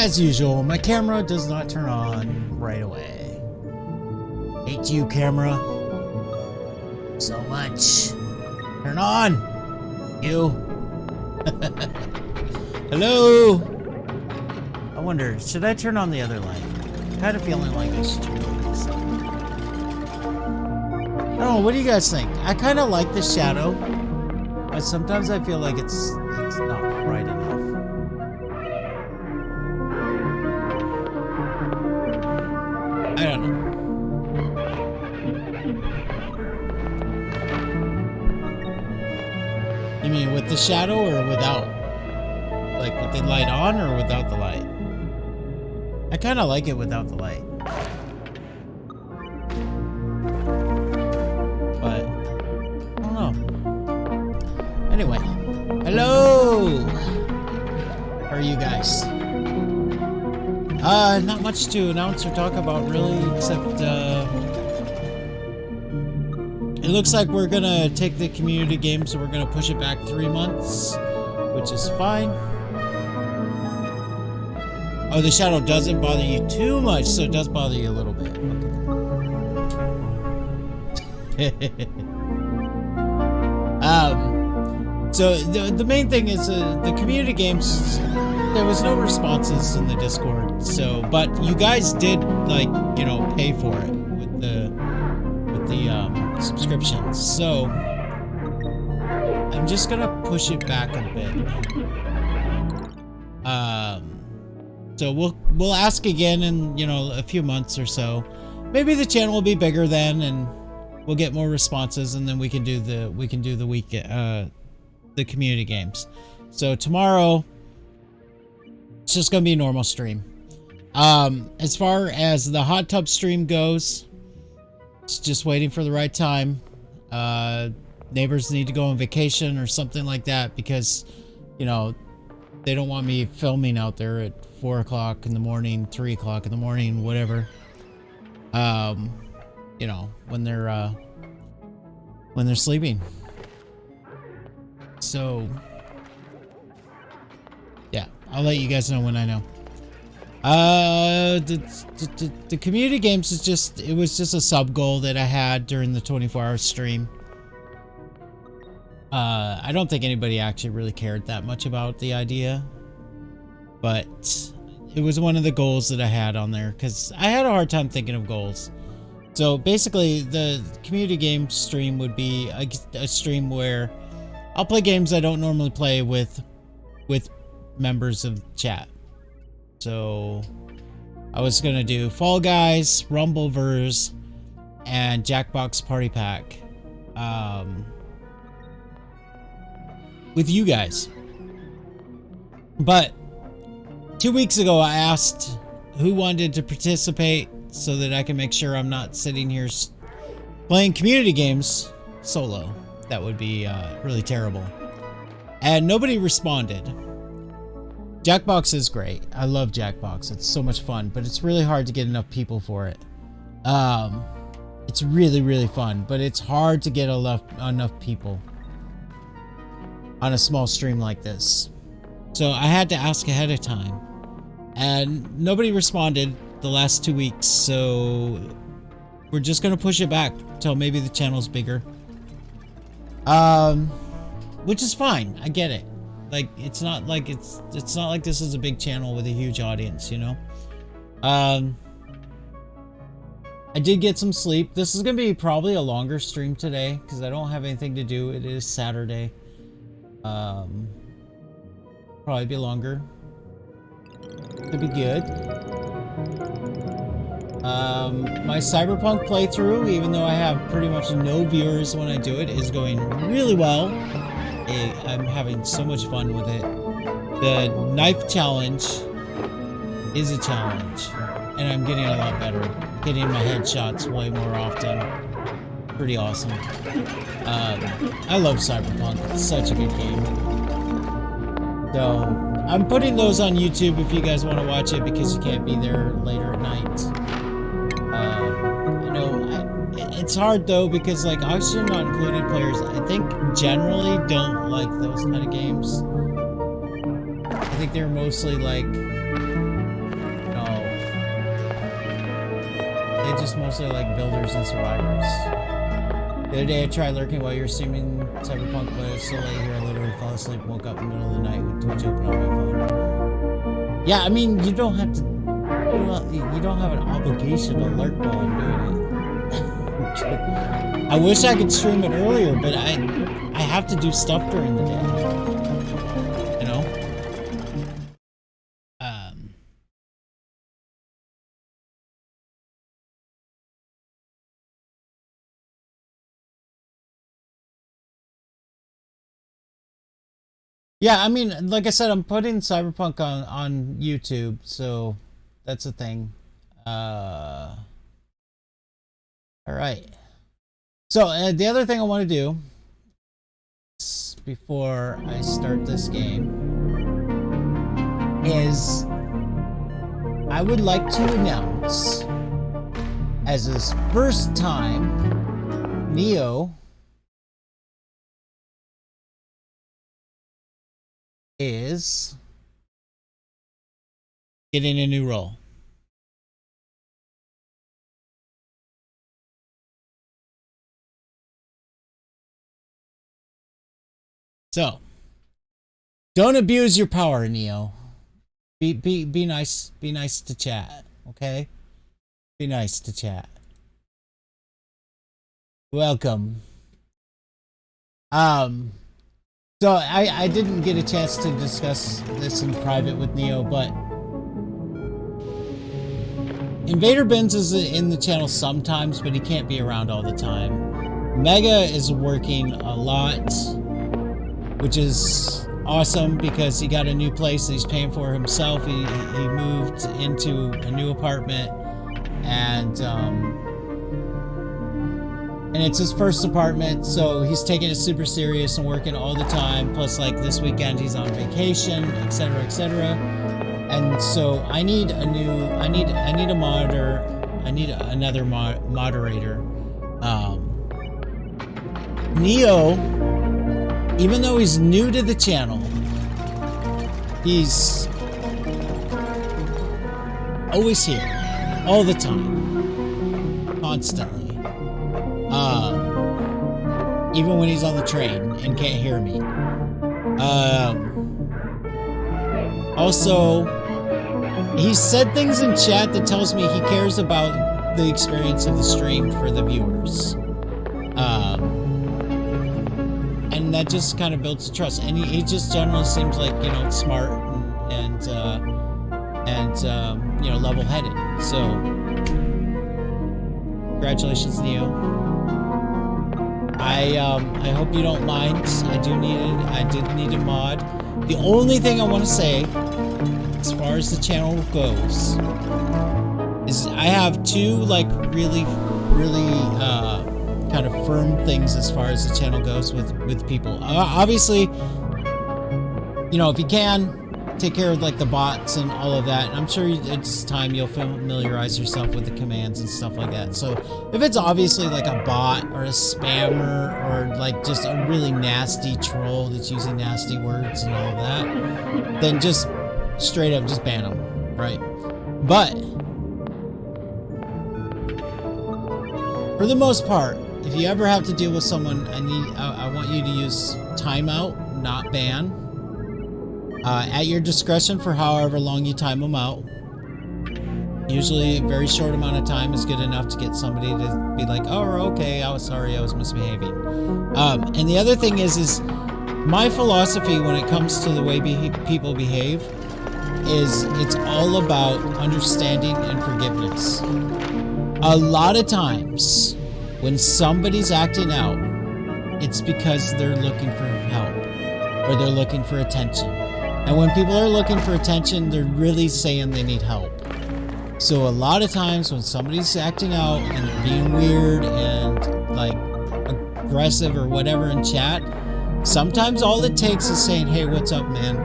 As usual, my camera does not turn on right away. Hate you, camera. So much. Turn on! You. Hello? I wonder, should I turn on the other light? I'm kind of feeling like I should. I don't know, what do you guys think? I kind of like the shadow, but sometimes I feel like it's not bright enough. I don't know. You mean with the shadow or without? Like with the light on or without the light? I kind of like it without the light. But, I don't know. Anyway. Hello! How are you guys? Not much to announce or talk about really, except, it looks like we're gonna take the community game, so we're gonna push it back 3 months, which is fine. Oh, the shadow doesn't bother you too much, so it does bother you a little bit. Okay. So the main thing is the community games. There was no responses in the Discord, so but you guys did pay for it with the subscriptions. So I'm just gonna push it back a bit. So we'll ask again in a few months or so. Maybe the channel will be bigger then, and we'll get more responses, and then we can do the the community games. So tomorrow it's just gonna be a normal stream. As far as the hot tub stream goes, it's just waiting for the right time. Neighbors need to go on vacation or something like that because they don't want me filming out there at 4 o'clock in the morning, 3 o'clock in the morning, whatever. When they're sleeping. So, yeah, I'll let you guys know when I know. The community games it was just a sub goal that I had during the 24-hour stream. I don't think anybody actually really cared that much about the idea, but it was one of the goals that I had on there because I had a hard time thinking of goals. So basically the community game stream would be a stream where I'll play games I don't normally play with members of chat. So I was gonna do Fall Guys, Rumbleverse, and Jackbox Party Pack with you guys. But 2 weeks ago I asked who wanted to participate so that I can make sure I'm not sitting here playing community games solo. That would be really terrible. And nobody responded. Jackbox is great. I love Jackbox. It's so much fun, but it's really hard to get enough people for it. It's really, really fun, but it's hard to get enough people on a small stream like this. So I had to ask ahead of time. And nobody responded the last 2 weeks, so we're just gonna push it back till maybe the channel's bigger. Which is fine. I get it. Like it's not like this is a big channel with a huge audience, I did get some sleep. This is gonna be probably a longer stream today because I don't have anything to do. It is Saturday. Probably be longer. Could be good. My Cyberpunk playthrough, even though I have pretty much no viewers when I do it, is going really well. I'm having so much fun with it. The knife challenge is a challenge, and I'm getting a lot better. Getting my headshots way more often. Pretty awesome. I love Cyberpunk. It's such a good game. So, I'm putting those on YouTube if you guys want to watch it because you can't be there later at night. It's hard though because Oxygen Not Included players I think generally don't like those kind of games. I think they're mostly they just mostly like builders and survivors. The other day I tried lurking while you were streaming Cyberpunk, but it was so late here I literally fell asleep and woke up in the middle of the night with Twitch open on my phone. Yeah, I mean, you don't have to... You don't have an obligation to lurk while I'm doing it. I wish I could stream it earlier, but I have to do stuff during the day. You know? Yeah, I mean, like I said, I'm putting Cyberpunk on YouTube, so that's a thing. All right. So the other thing I want to do before I start this game is I would like to announce, as his first time, Neo is getting a new role. So, don't abuse your power, Neo. Be nice. Be nice to chat, okay? Be nice to chat. Welcome. So I didn't get a chance to discuss this in private with Neo, but Invader Benz is in the channel sometimes, but he can't be around all the time. Mega is working a lot, which is awesome because he got a new place that he's paying for himself. He moved into a new apartment, and it's his first apartment, so he's taking it super serious and working all the time. Plus, like this weekend, he's on vacation, etc., etc. And so I need a monitor. I need another moderator. Neo, even though he's new to the channel, he's always here, all the time, constantly. Even when he's on the train and can't hear me. Also, he said things in chat that tells me he cares about the experience of the stream for the viewers. And that just kind of builds trust. And he just generally seems like, you know, smart and you know, level-headed. So, congratulations, Neo. I hope you don't mind. I did need a mod. The only thing I want to say, as far as the channel goes, is I have two like really kind of firm things as far as the channel goes with people. Obviously, you know, if you can take care of like the bots and all of that, and I'm sure it's time you'll familiarize yourself with the commands and stuff like that. So if it's obviously like a bot or a spammer or like just a really nasty troll that's using nasty words and all of that, then just straight up just ban them, right? But for the most part, if you ever have to deal with someone, I want you to use timeout, not ban. At your discretion for however long you time them out. Usually a very short amount of time is good enough to get somebody to be like, oh, okay, I was sorry, I was misbehaving. And the other thing is my philosophy when it comes to the way people behave is it's all about understanding and forgiveness. A lot of times when somebody's acting out, it's because they're looking for help or they're looking for attention. And when people are looking for attention, they're really saying they need help. So a lot of times when somebody's acting out and they're being weird and like aggressive or whatever in chat, sometimes all it takes is saying, hey, what's up, man?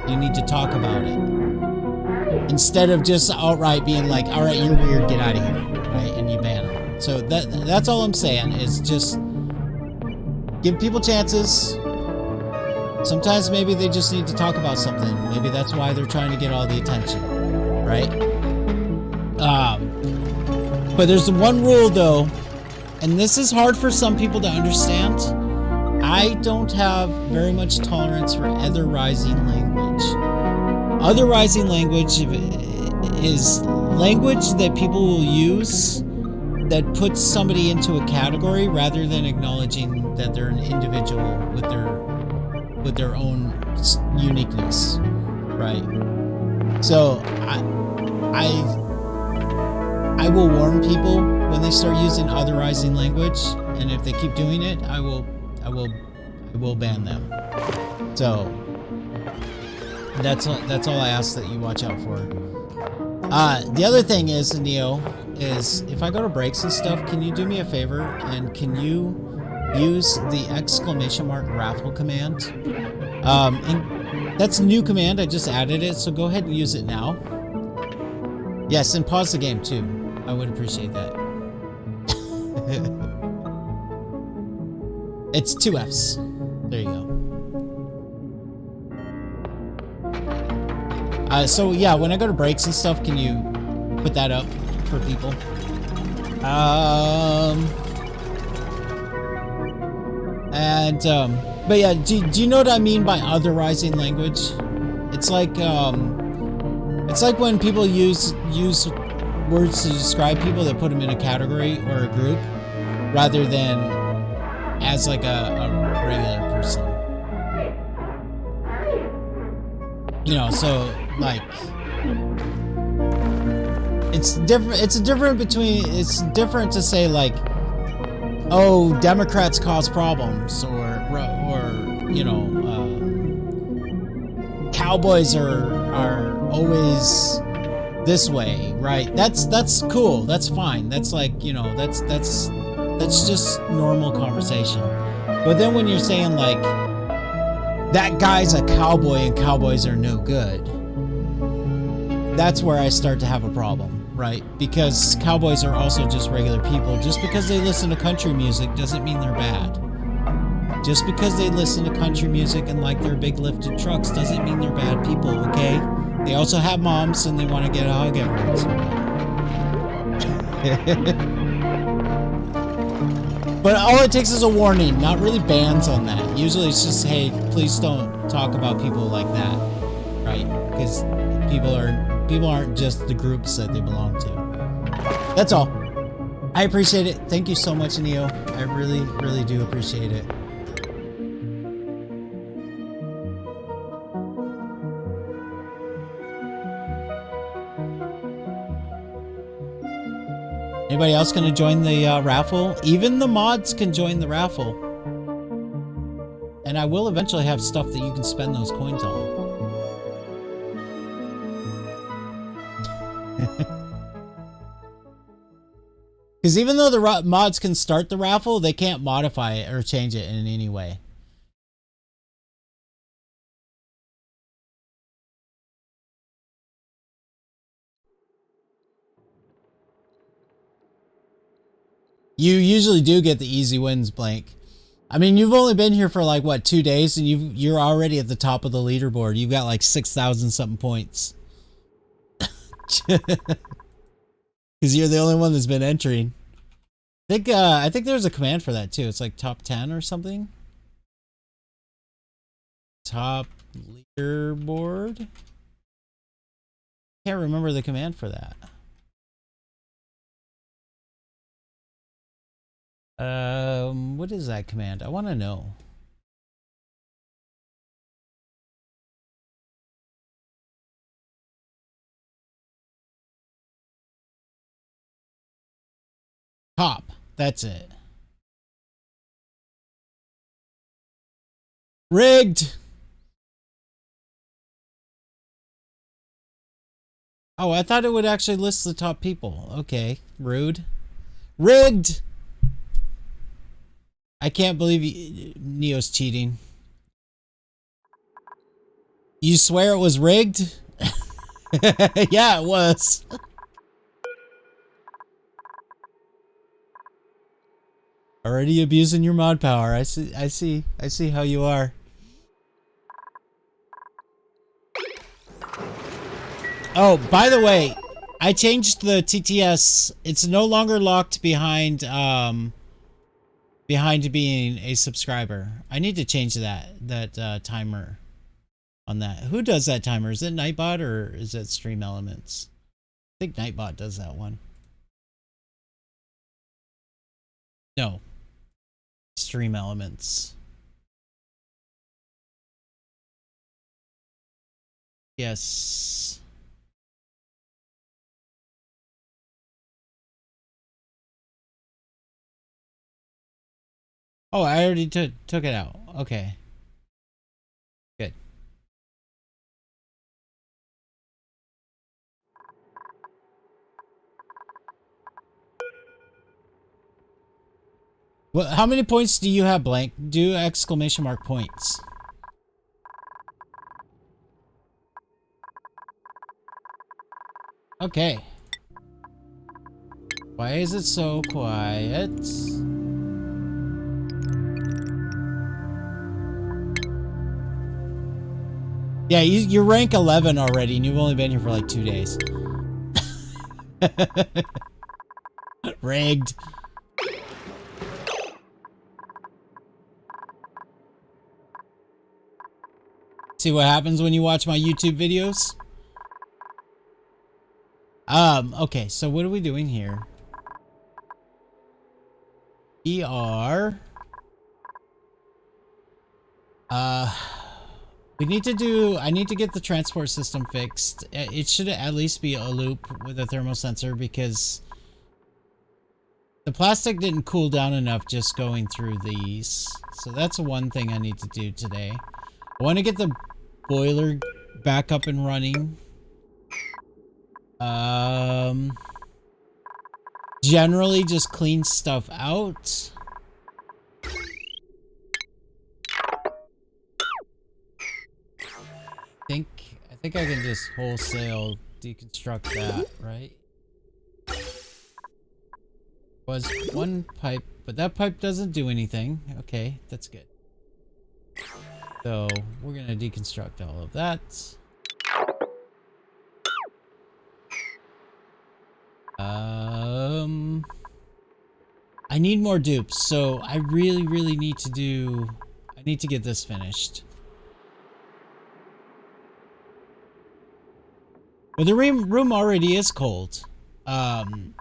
You need to talk about it. Instead of just outright being like, all right, you're weird, get out of here, right? And you ban them. So that's all I'm saying is just give people chances. Sometimes maybe they just need to talk about something. Maybe that's why they're trying to get all the attention, right? But there's one rule though, and this is hard for some people to understand. I don't have very much tolerance for otherizing language. Otherizing language is language that people will use that puts somebody into a category rather than acknowledging that they're an individual with their own uniqueness, right? So I will warn people when they start using otherizing language, and if they keep doing it, I will ban them. So that's all I ask that you watch out for. The other thing is, Neo, is if I go to breaks and stuff, can you do me a favor and can you use the ! raffle command? And that's a new command, I just added it, so go ahead and use it now. Yes, and pause the game too. I would appreciate that. It's 2 Fs. There you go. So yeah, when I go to breaks and stuff, can you put that up for people? But yeah, do you know what I mean by otherizing language? It's like when people use words to describe people that put them in a category or a group rather than as like a regular person. You know, so like it's different. It's different to say like, oh, Democrats cause problems, or you know, cowboys are always this way, right? That's cool. That's fine. That's like, you know, that's just normal conversation. But then when you're saying like, that guy's a cowboy and cowboys are no good, that's where I start to have a problem, right? Because cowboys are also just regular people. Just because they listen to country music doesn't mean they're bad. Just because they listen to country music and like their big lifted trucks doesn't mean they're bad people, okay? They also have moms and they want to get a hug every once in a while. But all it takes is a warning, not really bans on that. Usually it's just, hey, please don't talk about people like that, right? Because people aren't just the groups that they belong to. That's all. I appreciate it. Thank you so much, Neo. I really, really do appreciate it. Anybody else gonna join the raffle? Even the mods can join the raffle. And I will eventually have stuff that you can spend those coins on. Because even though the mods can start the raffle, they can't modify it or change it in any way. You usually do get the easy wins, Blank. I mean, you've only been here for like, what, 2 days, and you're already at the top of the leaderboard. You've got like 6,000 something points. Because you're the only one that's been entering. I think there's a command for that too. It's like top 10 or something. Top leaderboard. Can't remember the command for that. What is that command? I want to know. Top. That's it. Rigged. Oh, I thought it would actually list the top people. Okay. Rude. Rigged. I can't believe Neo's cheating. You swear it was rigged? Yeah, it was. Already abusing your mod power. I see how you are. Oh, by the way, I changed the TTS. It's no longer locked behind being a subscriber. I need to change that timer on that. Who does that timer? Is it Nightbot or is it Stream Elements? I think Nightbot does that one. No. Stream Elements. Yes. Oh, I already took it out. Okay. Good. Well, how many points do you have, Blank? Do exclamation mark points. Okay. Why is it so quiet? Yeah, you're rank 11 already, and you've only been here for like 2 days. Rigged. See what happens when you watch my YouTube videos? Okay, so what are we doing here? We are... we need to do... I need to get the transport system fixed. It should at least be a loop with a thermal sensor because the plastic didn't cool down enough just going through these. So that's one thing I need to do today. I want to get the boiler back up and running. Generally just clean stuff out. I think I can just wholesale deconstruct that, right? Was one pipe, but that pipe doesn't do anything. Okay, that's good. So we're gonna deconstruct all of that. I need more dupes, so I really need to do... I need to get this finished. Well, the room already is cold. And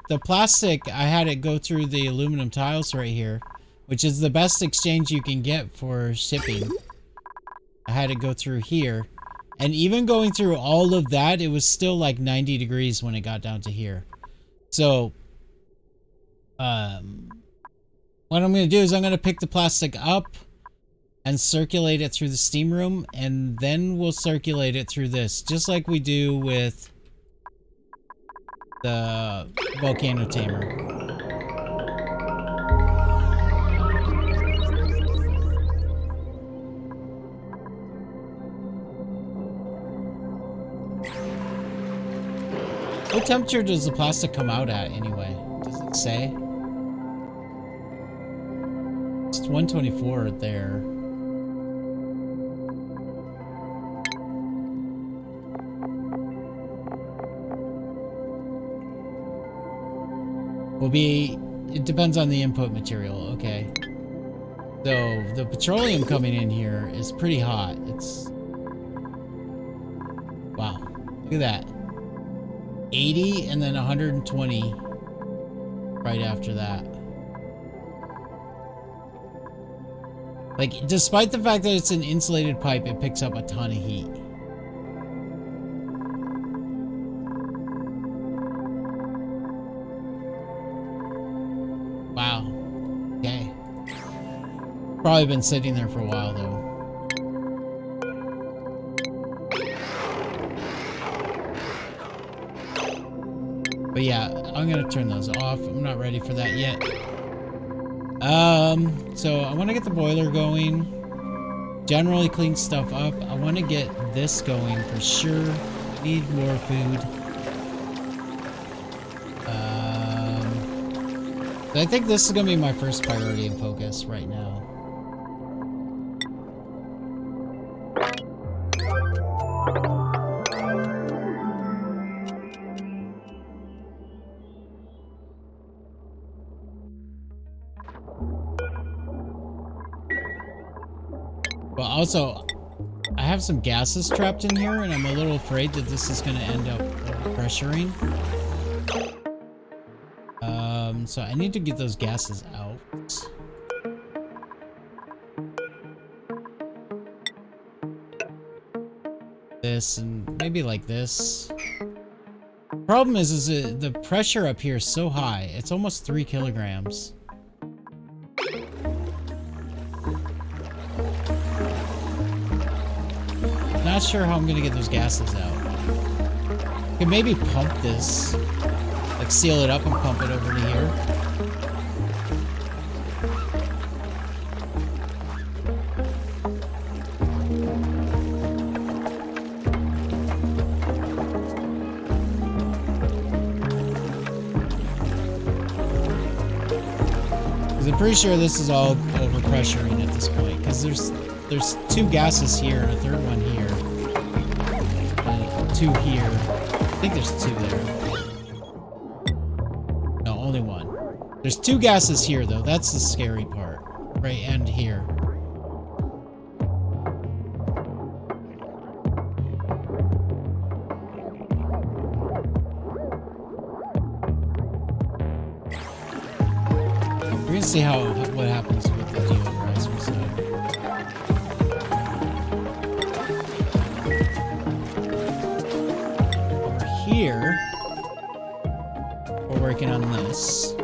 the plastic, I had it go through the aluminum tiles right here, which is the best exchange you can get for shipping. I had it go through here. And even going through all of that, it was still like 90 degrees when it got down to here. So, what I'm going to do is I'm going to pick the plastic up and circulate it through the steam room, and then we'll circulate it through this, just like we do with the volcano tamer. What temperature does the plastic come out at anyway? Does it say? It's 124 there. Will be... It depends on the input material. Okay. So, the petroleum coming in here is pretty hot. It's... Wow. Look at that. 80 and then 120 right after that. Like, despite the fact that it's an insulated pipe, it picks up a ton of heat. Wow. Okay. Probably been sitting there for a while though. But yeah, I'm gonna turn those off. I'm not ready for that yet. So I want to get the boiler going. Generally clean stuff up. I want to get this going for sure. I need more food. But I think this is gonna be my first priority and focus right now. But also, I have some gases trapped in here, and I'm a little afraid that this is going to end up pressuring. So I need to get those gases out. This and maybe like this. Problem is the pressure up here is so high. It's almost 3 kilograms. Not sure how I'm gonna get those gases out. I could maybe pump this, like seal it up and pump it over to here. I'm pretty sure this is all overpressuring at this point, because there's 2 gases here and a 3rd one here, and 2 here. I think there's 2 there. No, only 1. There's 2 gases here though. That's the scary part, right? And here. We're gonna see what happens with the deodorizer side. Over here, we're working on this.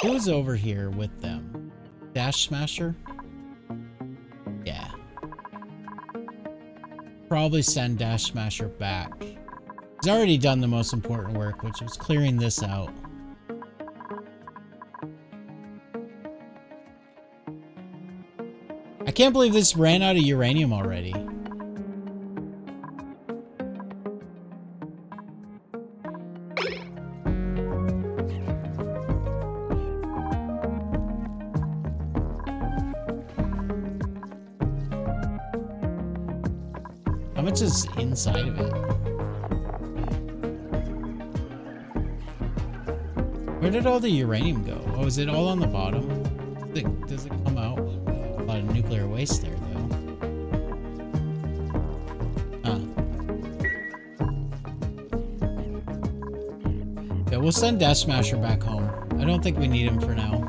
Who's over here with them? Dash Smasher? Yeah. Probably send Dash Smasher back. He's already done the most important work, which was clearing this out. I can't believe this ran out of uranium already. How much is inside of it? Where did all the uranium go? Oh, is it all on the bottom? Does it come out? A lot of nuclear waste there, though. Yeah, we'll send Dash Smasher back home. I don't think we need him for now.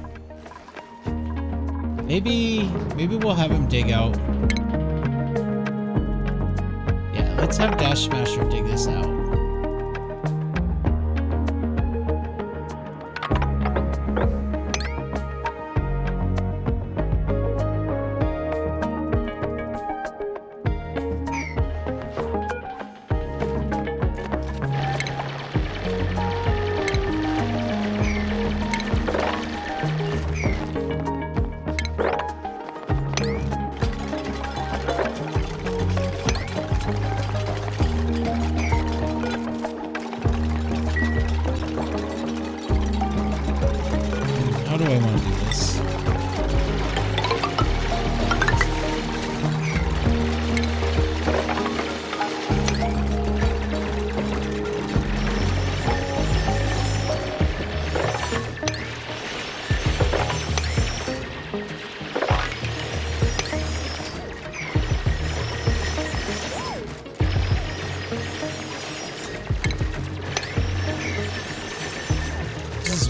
Maybe we'll have him dig out. Yeah, let's have Dash Smasher dig this out. How do I want to do this?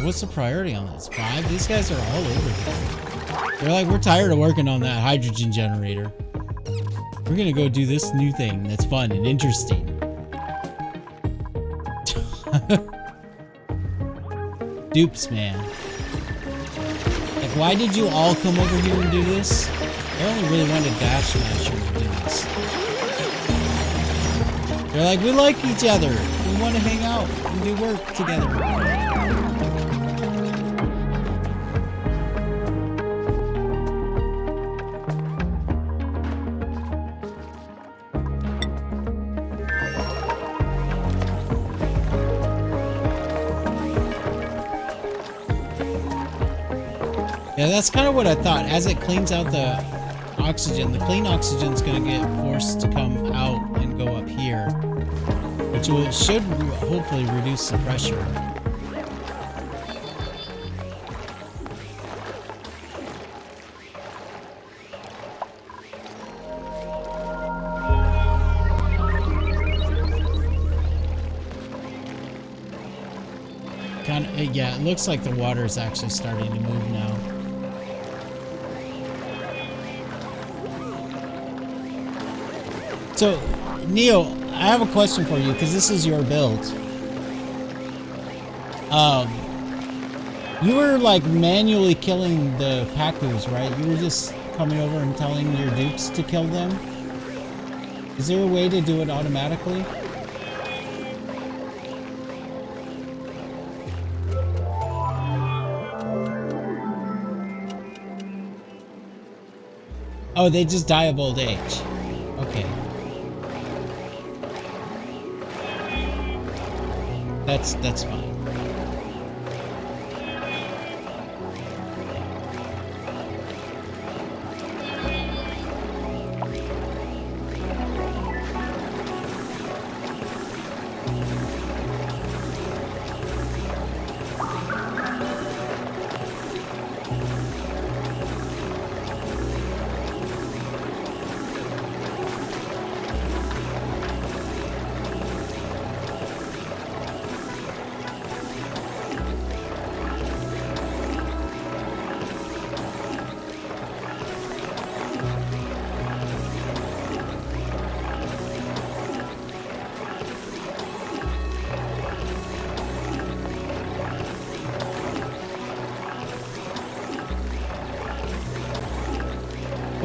What's the priority on this? 5? These guys are all over here. They're like, we're tired of working on that hydrogen generator. We're gonna go do this new thing that's fun and interesting. Dupes, man. Like, why did you all come over here and do this? I only really wanted Dash Smasher to do this. They're like, we like each other. We want to hang out and do work together. Yeah, that's kind of what I thought. As it cleans out the oxygen, the clean oxygen is going to get forced to come out and go up here, which should hopefully reduce the pressure. Yeah, it looks like the water is actually starting to move now. So, Neo, I have a question for you because this is your build. You were like manually killing the Pacus, right? You were just coming over and telling your dupes to kill them. Is there a way to do it automatically? Oh, they just die of old age. Okay. That's fine.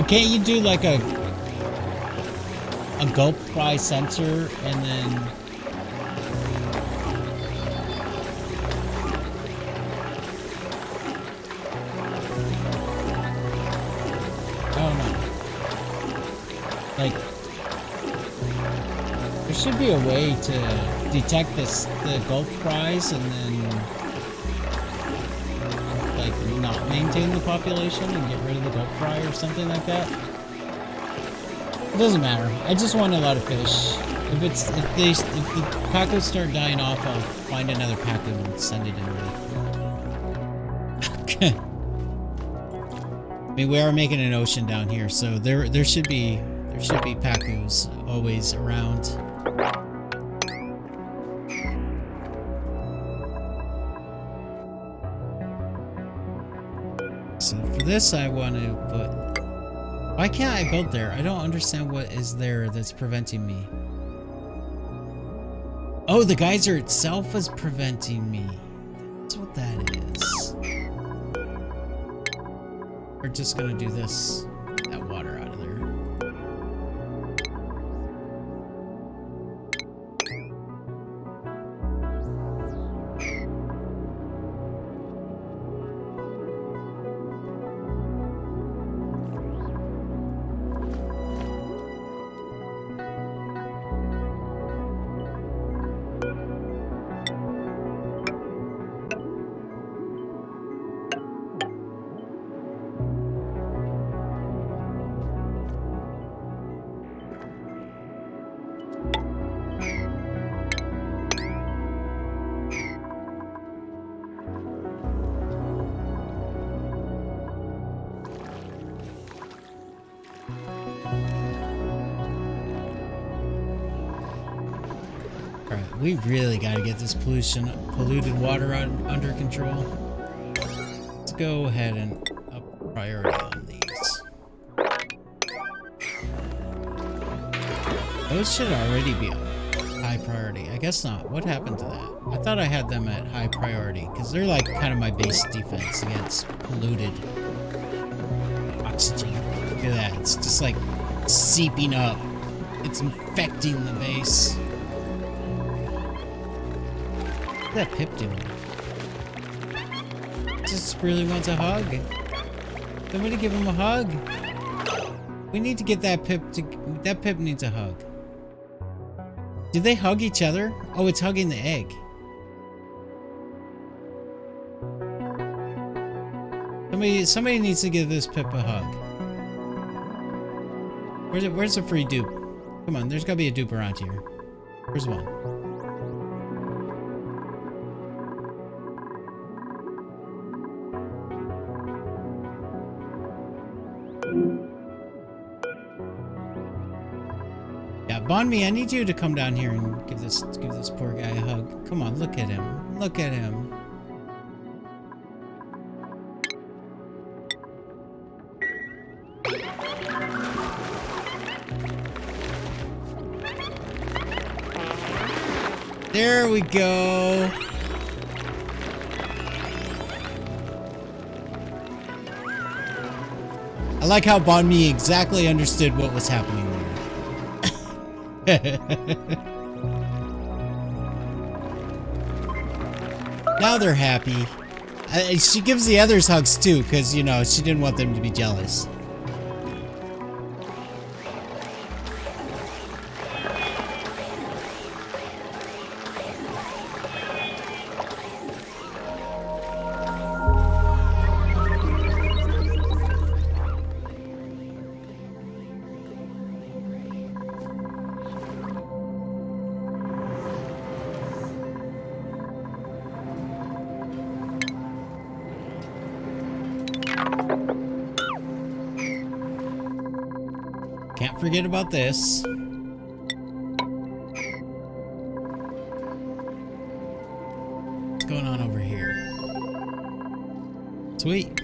Can't you do like a gulp fry sensor and then I don't know. Like there should be a way to detect the gulp fries and then not maintain the population and get rid of the gulp fry or something like that. It doesn't matter. I just want a lot of fish. If the Pacos start dying off, I'll find another Paco and send it in. Okay. I mean, we are making an ocean down here, so there should be Pacos always around. So for this, I want to put... Why can't I build there? I don't understand what is there that's preventing me. Oh, the geyser itself is preventing me. That's what that is. We're just gonna do this. Get that water out of there. We really got to get this polluted water under control. Let's go ahead and up priority on these. Those should already be high priority. I guess not. What happened to that? I thought I had them at high priority because they're like kind of my base defense against polluted oxygen. Look at that. It's just like seeping up. It's infecting the base. What's that Pip doing? Just really wants a hug. Somebody give him a hug. We need to get that Pip to... That Pip needs a hug. Do they hug each other? Oh, it's hugging the egg. Somebody needs to give this Pip a hug. Where's the free dupe? Come on, there's gotta be a dupe around here. Where's one? Yeah, Bonmi, I need you to come down here and give this poor guy a hug. Come on, look at him. Look at him. There we go. I like how Banh Mi exactly understood what was happening there. Now they're happy. She gives the others hugs too, because, you know, she didn't want them to be jealous. Can't forget about this. What's going on over here? Sweet.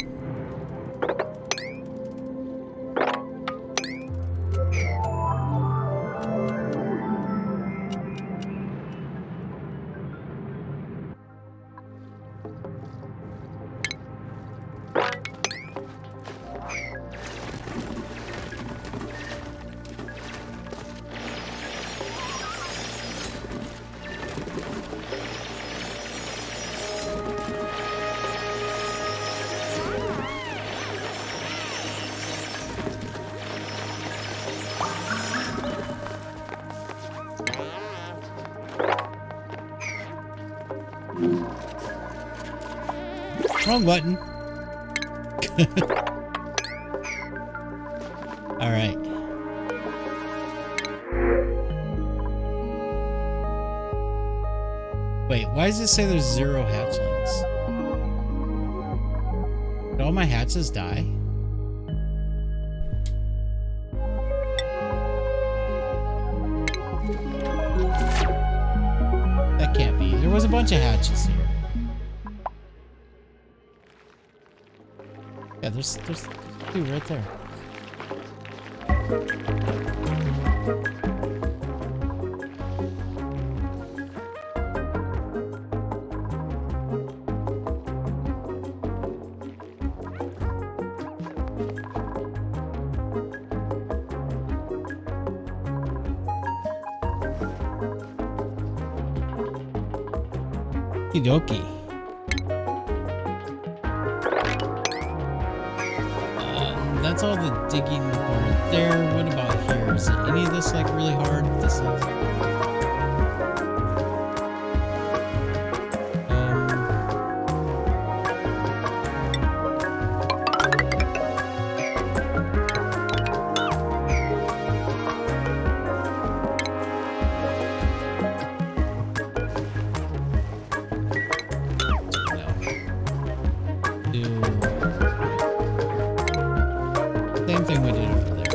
Wrong button. All right. Wait, why does it say there's 0 hatchlings? Did all my hatches die? That can't be. There was a bunch of hatches here. Yeah, there's 2 right there. Okie dokie. That's all the digging required there. What about here? Is any of this like really hard? This is. Same thing we did over there.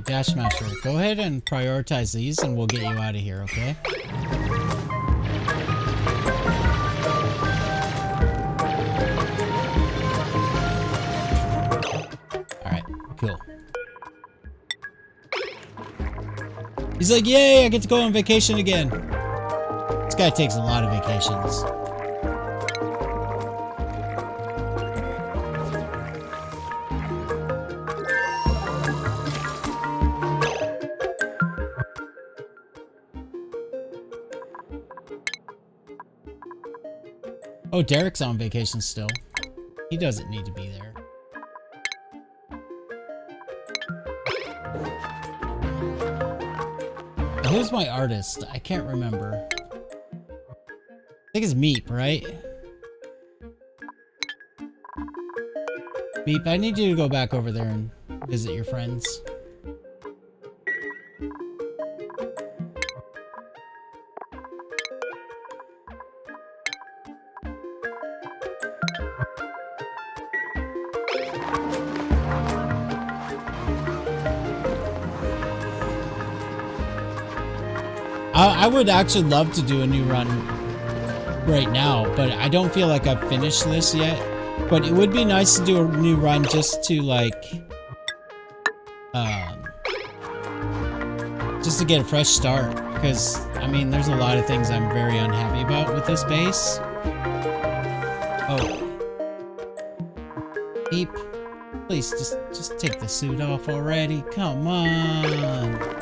Dash Smasher, go ahead and prioritize these and we'll get you out of here, okay? Alright, cool. He's like, yay, I get to go on vacation again. This guy takes a lot of vacations. Oh, Derek's on vacation still. He doesn't need to be there. Who's my artist? I can't remember. I think it's Meep, right? Beep, I need you to go back over there and visit your friends. I would actually love to do a new run right now, but I don't feel like I've finished this yet. But it would be nice to do a new run just to like, just to get a fresh start. Because, I mean, there's a lot of things I'm very unhappy about with this base. Oh. Beep. Please, just take the suit off already. Come on.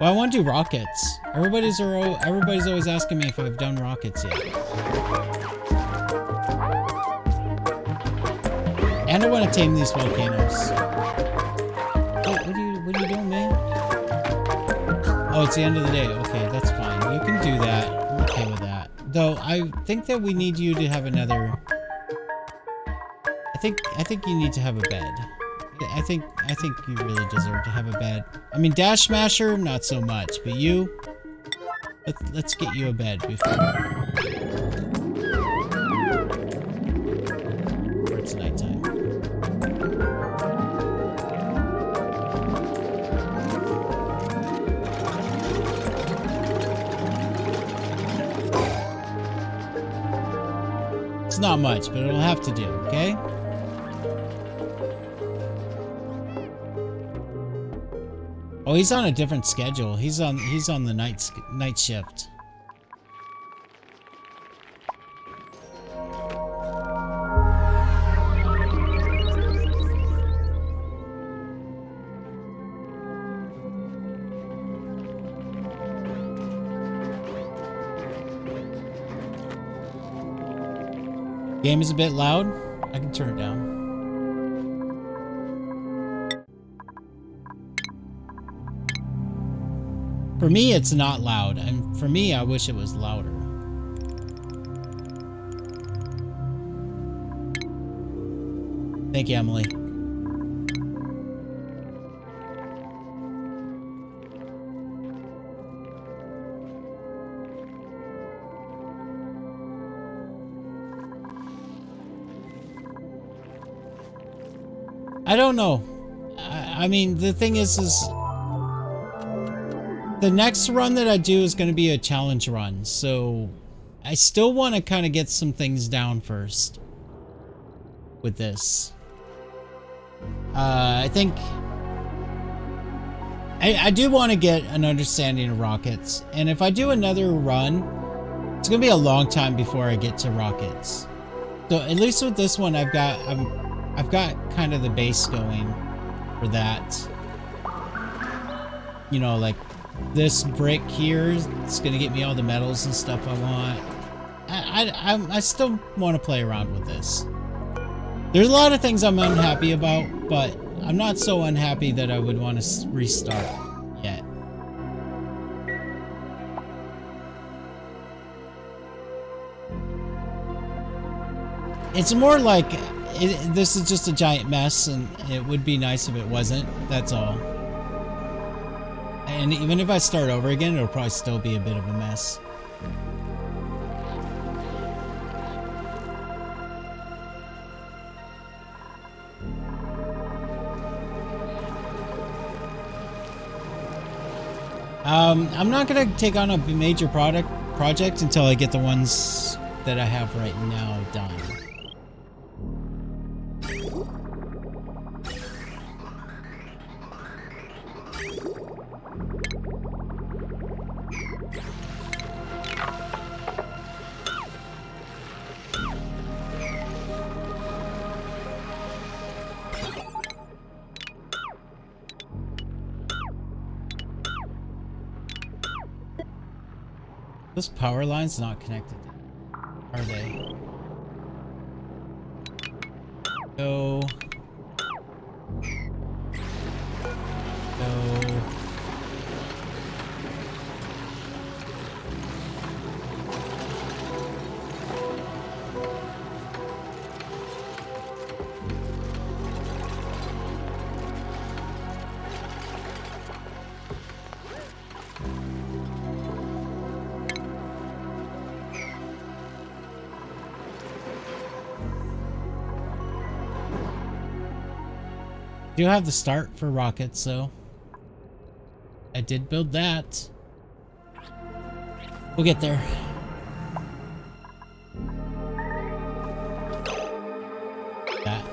Well, I want to do rockets. Everybody's always asking me if I've done rockets yet. And I want to tame these volcanoes. Oh, what are you doing, man? Oh, it's the end of the day. Okay, that's fine. You can do that. I'm okay with that. Though I think that we need you to have another. I think you need to have a bed. I think you really deserve to have a bed. I mean, Dash Smasher, not so much, but you, let's get you a bed before it's nighttime. It's not much, but it'll have to do, okay? Oh, he's on a different schedule. He's on the night shift. Game is a bit loud. I can turn it down. For me, it's not loud, and for me, I wish it was louder. Thank you, Emily. I don't know. I mean, the thing is the next run that I do is going to be a challenge run, so I still want to kind of get some things down first with this. I think I do want to get an understanding of rockets, and if I do another run, it's going to be a long time before I get to rockets. So at least with this one, I've got kind of the base going for that. You know, like this brick here is gonna get me all the metals and stuff I want. I still want to play around with this. There's a lot of things I'm unhappy about, but I'm not so unhappy that I would want to restart yet. It's more like this is just a giant mess, and it would be nice if it wasn't. That's all. And even if I start over again, it'll probably still be a bit of a mess. I'm not gonna take on a major project until I get the ones that I have right now done. Those power lines not connected, are they? Go. Go. Do have the start for rockets, so I did build that. We'll get there. That.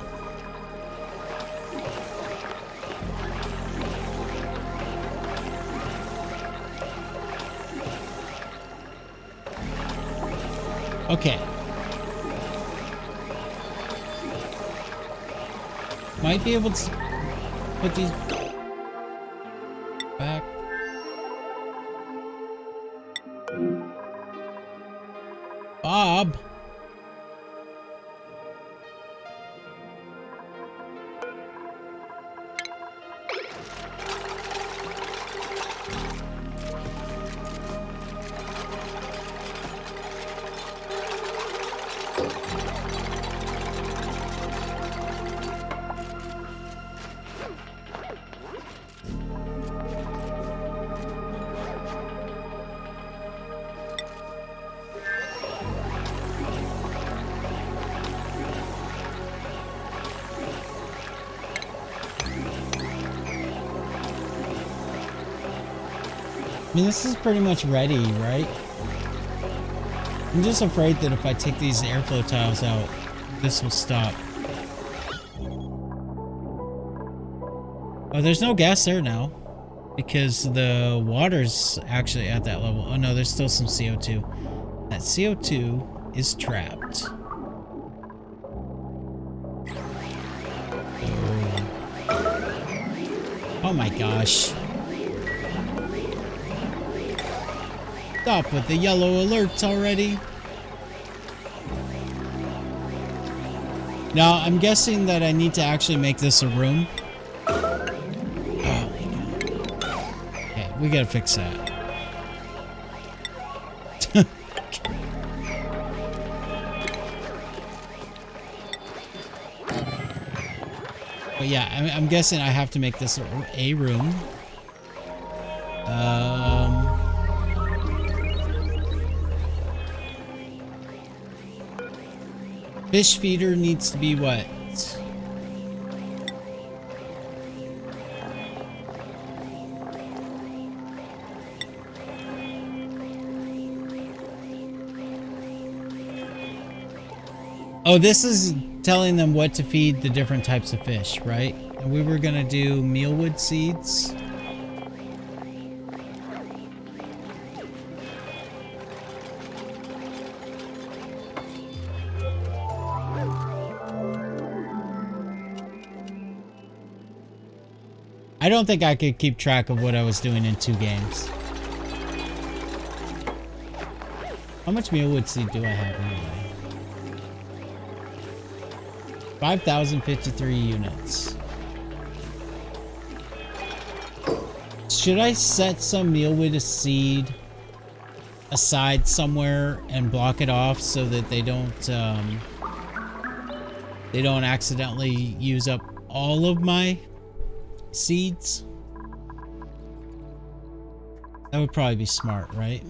Okay. Might be able to put these back. Bob. I mean, this is pretty much ready, right? I'm just afraid that if I take these airflow tiles out, this will stop. Oh, there's no gas there now because the water's actually at that level. Oh no, there's still some CO2. That CO2 is trapped. Oh my gosh. Stop with the yellow alerts already. Now, I'm guessing that I need to actually make this a room. Oh my god. Okay, we gotta fix that. But yeah, I'm guessing I have to make this a room. Fish feeder needs to be what? Oh, this is telling them what to feed the different types of fish, right? And we were gonna do mealwood seeds. I don't think I could keep track of what I was doing in 2 games. How much mealwood seed do I have anyway? 5,053 units. Should I set some mealwood seed aside somewhere and block it off so that they don't accidentally use up all of my seeds? That would probably be smart, right?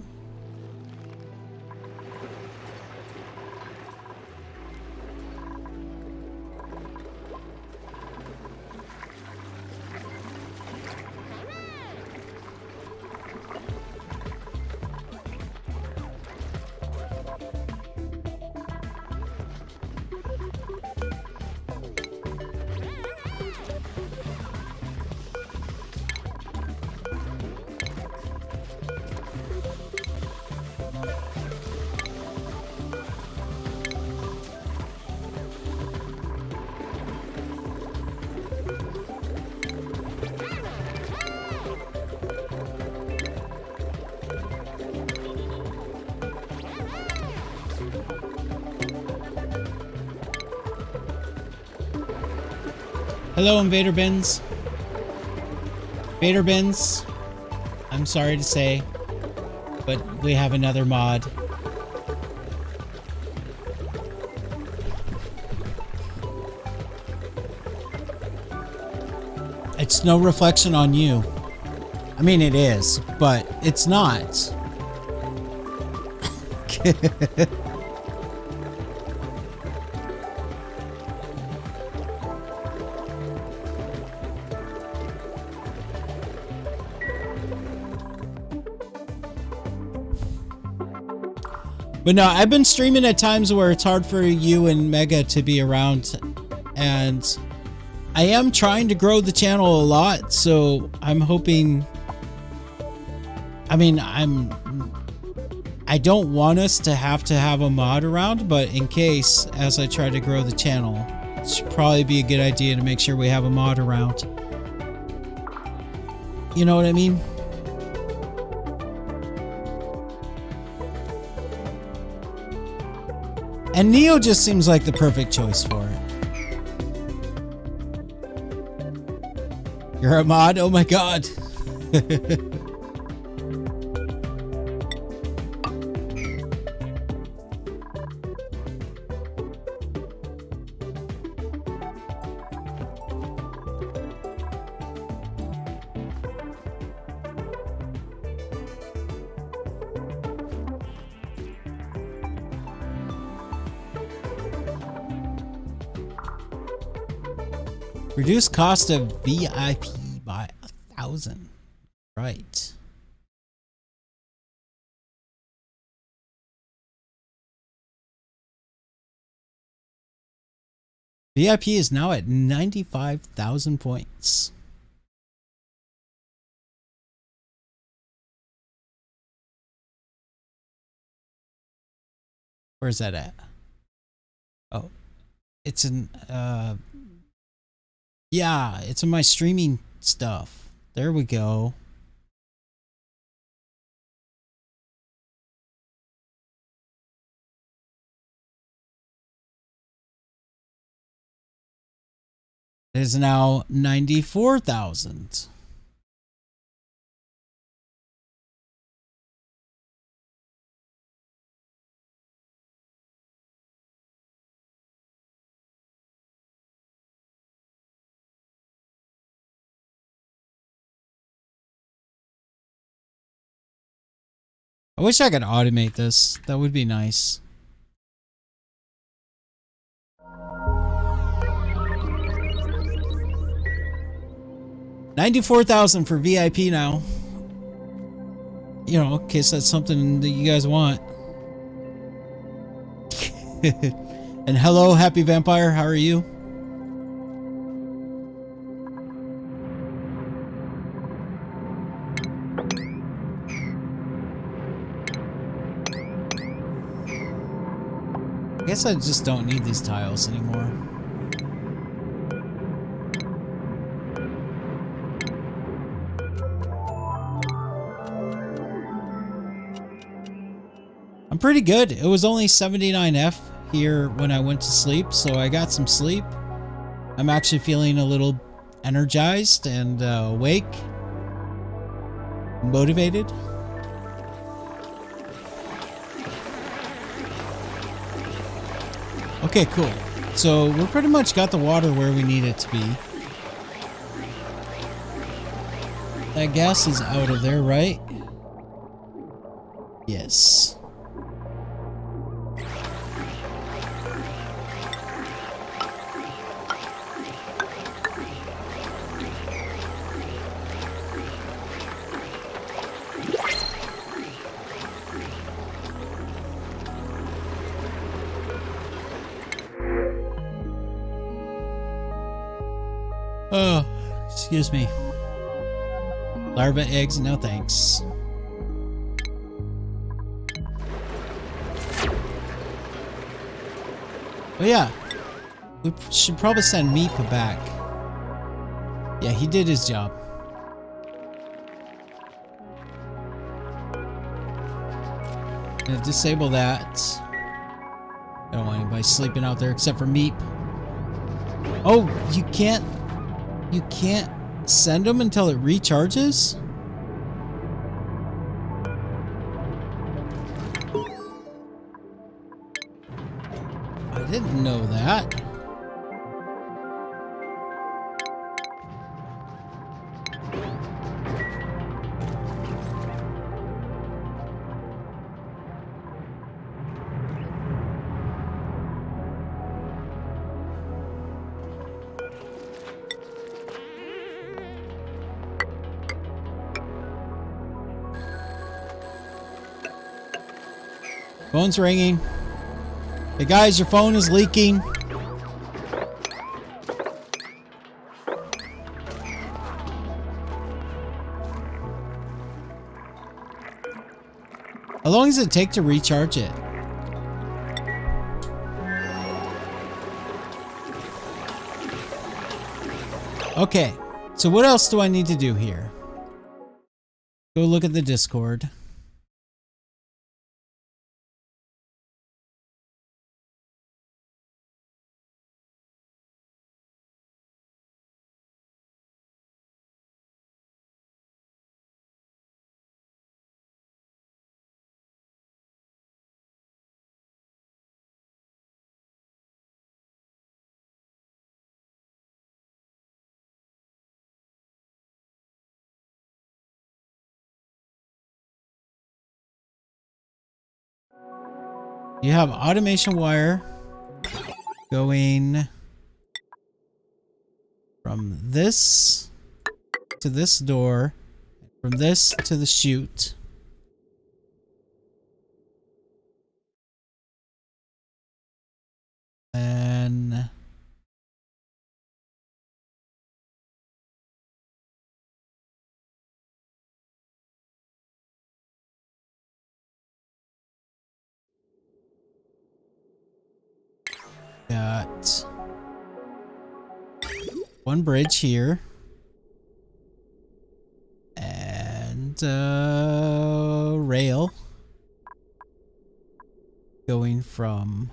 Hello, Invader Bins. Invader Bins, I'm sorry to say, but we have another mod. It's no reflection on you. I mean, it is, but it's not. But no, I've been streaming at times where it's hard for you and Mega to be around, and I am trying to grow the channel a lot, so I'm hoping... I mean, I don't want us to have a mod around, but in case, as I try to grow the channel, it should probably be a good idea to make sure we have a mod around. You know what I mean? And Neo just seems like the perfect choice for it. You're a mod? Oh my god. Reduce cost of VIP by 1,000. Right. VIP is now at 95,000 points. Where's that at? Oh, it's in, yeah, it's in my streaming stuff. There we go. It is now 94,000. I wish I could automate this. That would be nice. $94,000 for VIP now. You know, in case that's something that you guys want. And hello, Happy Vampire. How are you? I guess I just don't need these tiles anymore. I'm pretty good. It was only 79F here when I went to sleep, so I got some sleep. I'm actually feeling a little energized and awake, motivated. Okay, cool. So we're pretty much got the water where we need it to be. That gas is out of there, right? Yes. Oh, excuse me. Larva eggs, no thanks. Oh yeah, we should probably send Meepa back. Yeah, he did his job. Gonna disable that. I don't want anybody sleeping out there except for Meep. Oh, you can't. You can't send them until it recharges? I didn't know that. Phone's ringing. Hey guys, your phone is leaking. How long does it take to recharge it? Okay, so what else do I need to do here? Go look at the Discord. You have automation wire going from this to this door, from this to the chute. And got one bridge here. And rail going from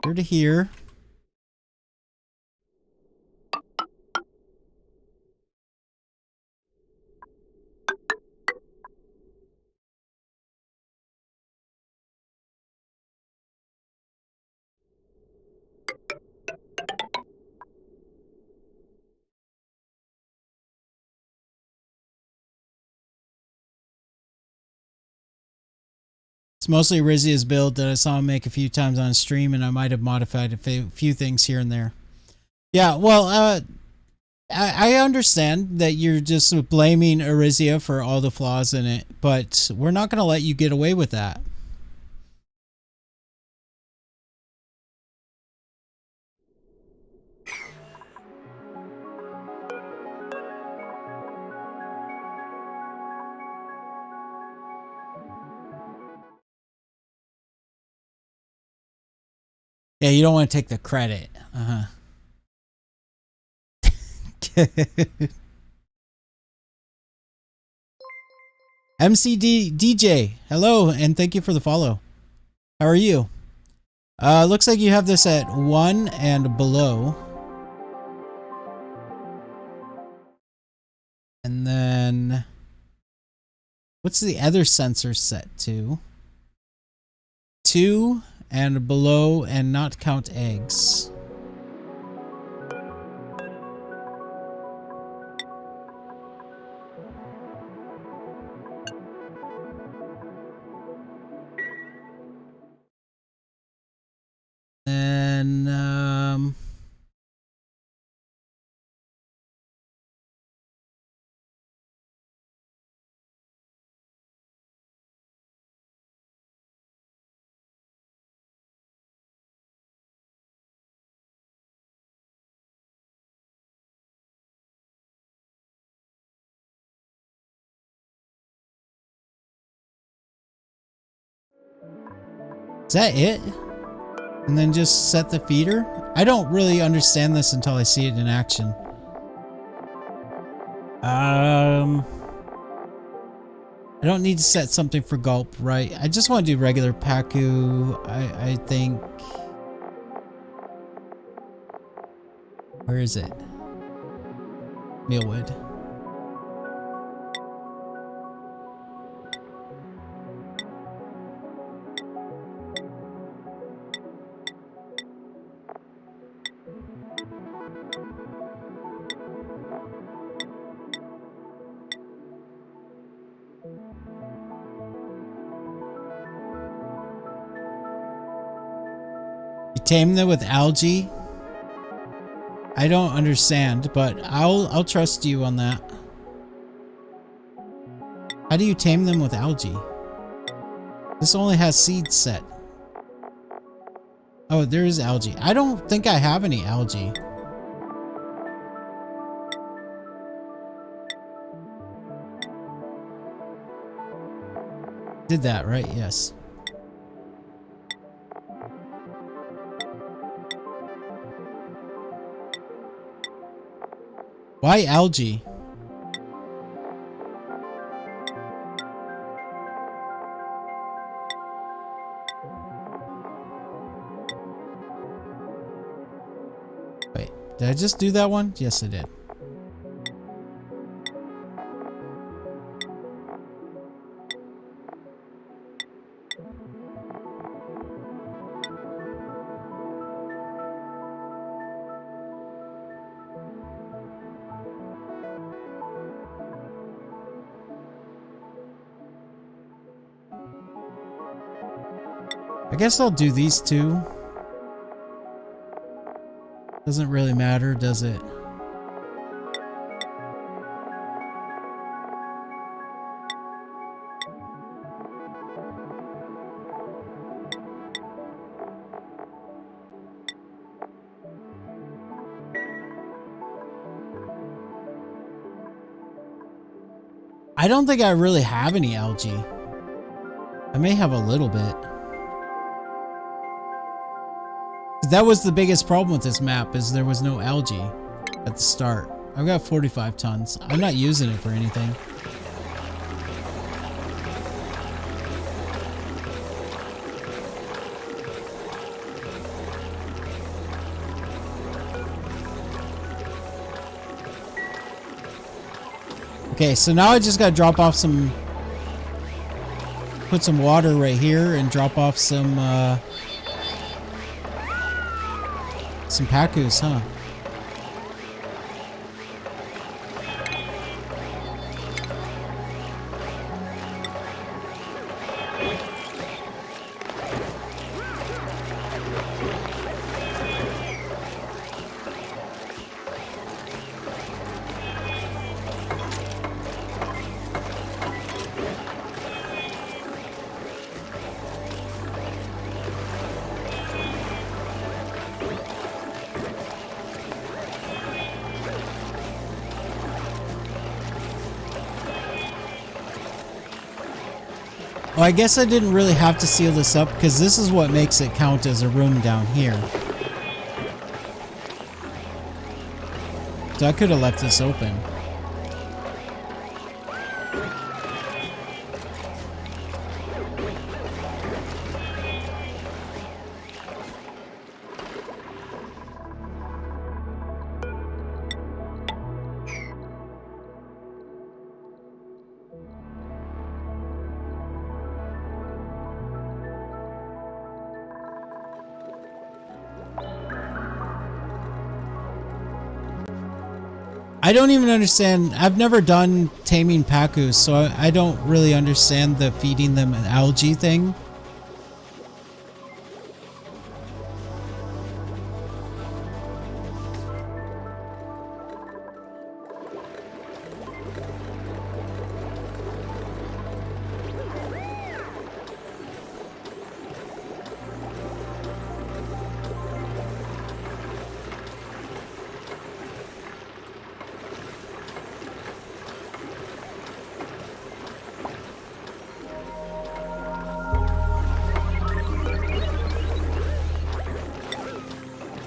here to here. It's mostly Rizia's build that I saw him make a few times on stream, and I might have modified a few things here and there. Yeah, well, I understand that you're just blaming Arizia for all the flaws in it, but we're not going to let you get away with that. Yeah, you don't want to take the credit. MCD DJ, hello, and thank you for the follow. How are you? Looks like you have this at 1 and below. And then what's the other sensor set to? 2 and below, and not count eggs. And is that it? And then just set the feeder? I don't really understand this until I see it in action. I don't need to set something for gulp, right? I just want to do regular Paku, I think. Where is it? Mealwood. Tame them with algae? I don't understand, but I'll trust you on that. How do you tame them with algae? This only has seeds set. Oh, there is algae. I don't think I have any algae. Did that, right? Yes. Why algae? Wait, did I just do that one? Yes, I did. I guess I'll do these two. Doesn't really matter, does it? I don't think I really have any algae. I may have a little bit. That was the biggest problem with this map, is there was no algae at the start. I've got 45 tons. I'm not using it for anything. Okay, so now I just gotta drop off some... Put some water right here and drop off some Pacus, huh? Well, I guess I didn't really have to seal this up because this is what makes it count as a room down here. So I could have left this open. I don't even understand. I've never done taming Pacus, so I don't really understand the feeding them an algae thing.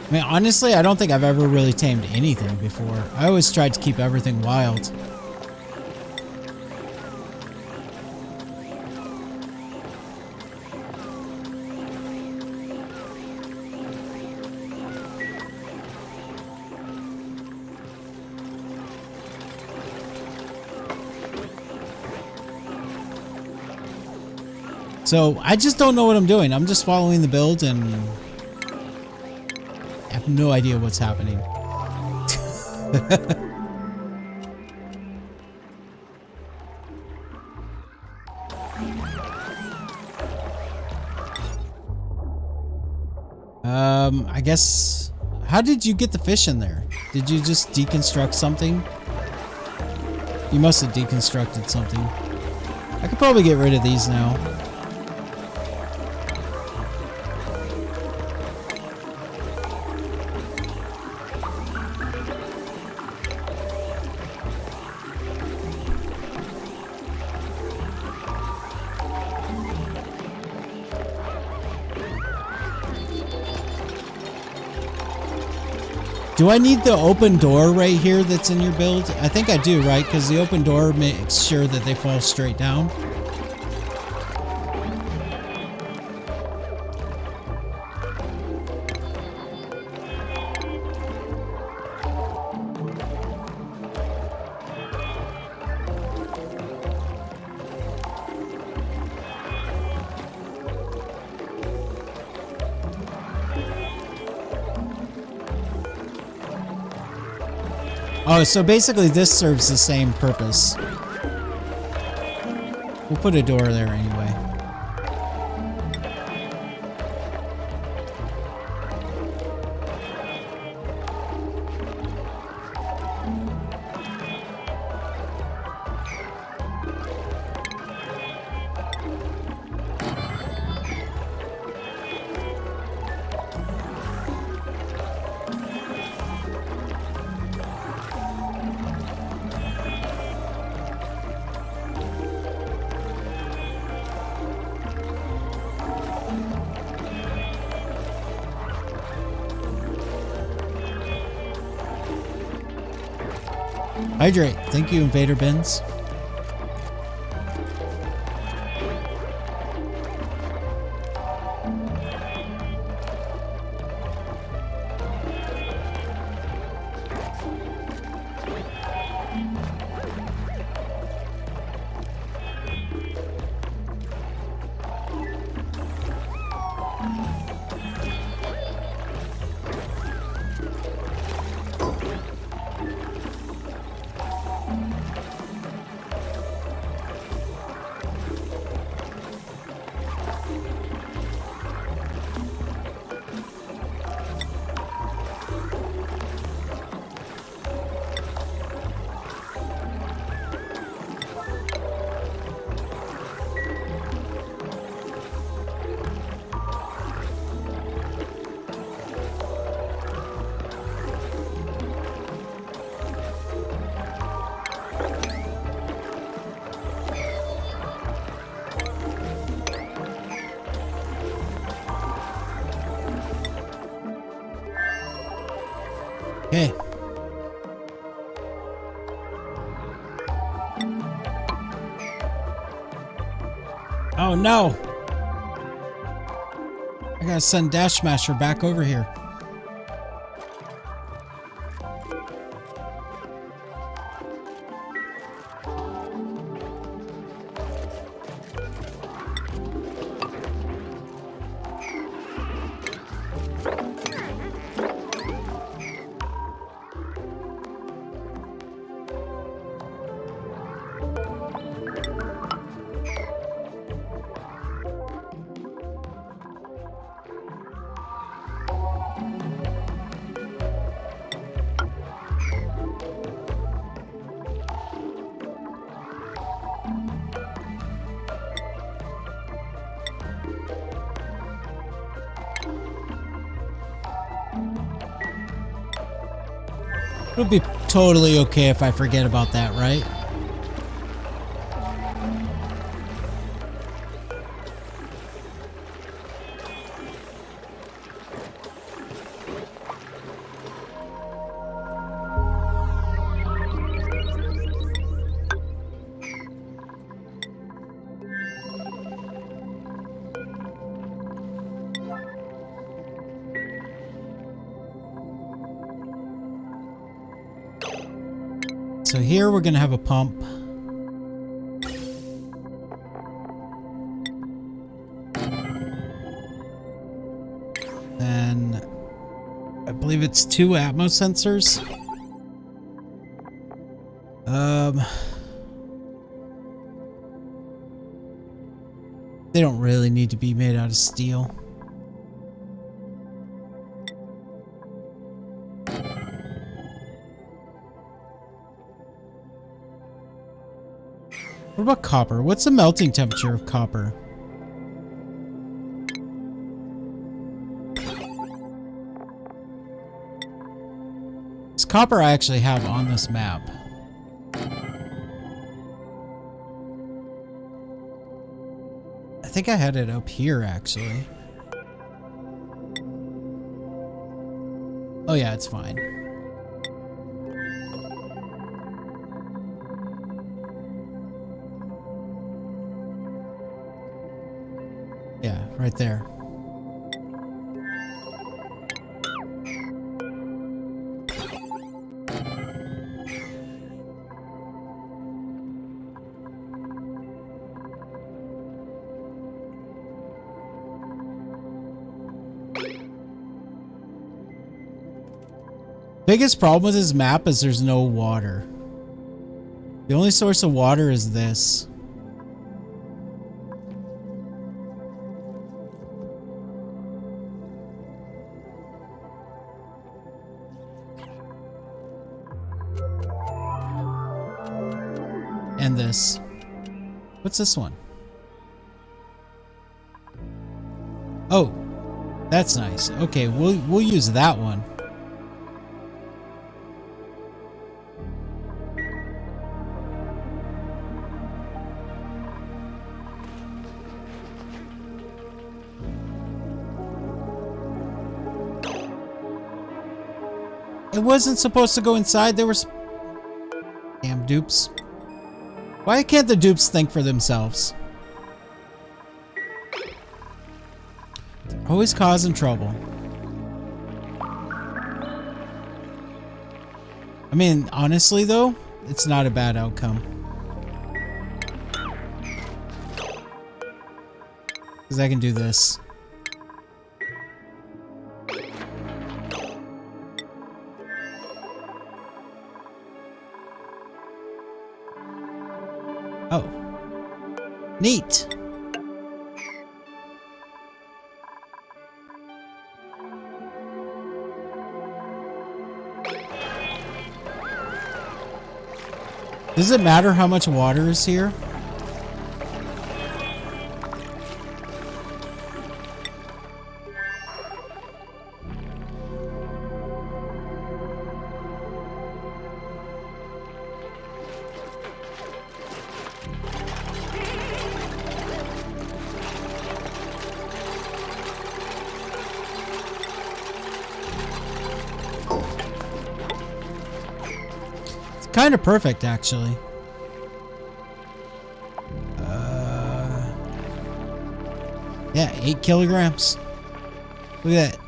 I mean, honestly, I don't think I've ever really tamed anything before. I always tried to keep everything wild. So I just don't know what I'm doing. I'm just following the build and I have no idea what's happening. I guess, how did you get the fish in there? Did you just deconstruct something? You must have deconstructed something. I could probably get rid of these now. Do I need the open door right here that's in your build? I think I do, right? Because the open door makes sure that they fall straight down. Oh, so basically this serves the same purpose. We'll put a door there anyway. Hydrate. Thank you, Invader Bins. Okay. Oh no! I gotta send Dash Smasher back over here. It'll be totally okay if I forget about that, right? So here we're gonna have a pump. then I believe it's 2 Atmos sensors. They don't really need to be made out of steel. What about copper? What's the melting temperature of copper? This copper I actually have on this map. I think I had it up here actually. Oh yeah, it's fine. Yeah, right there. Biggest problem with this map is there's no water. The only source of water is this. And this. What's this one? Oh, that's nice. Okay, we'll use that one. It wasn't supposed to go inside. There was... Damn dupes. Why can't the dupes think for themselves? Always causing trouble. I mean, honestly though, it's not a bad outcome. Because I can do this. Oh. Neat. Does it matter how much water is here? Kind of perfect, actually. Yeah, 8 kilograms. Look at that.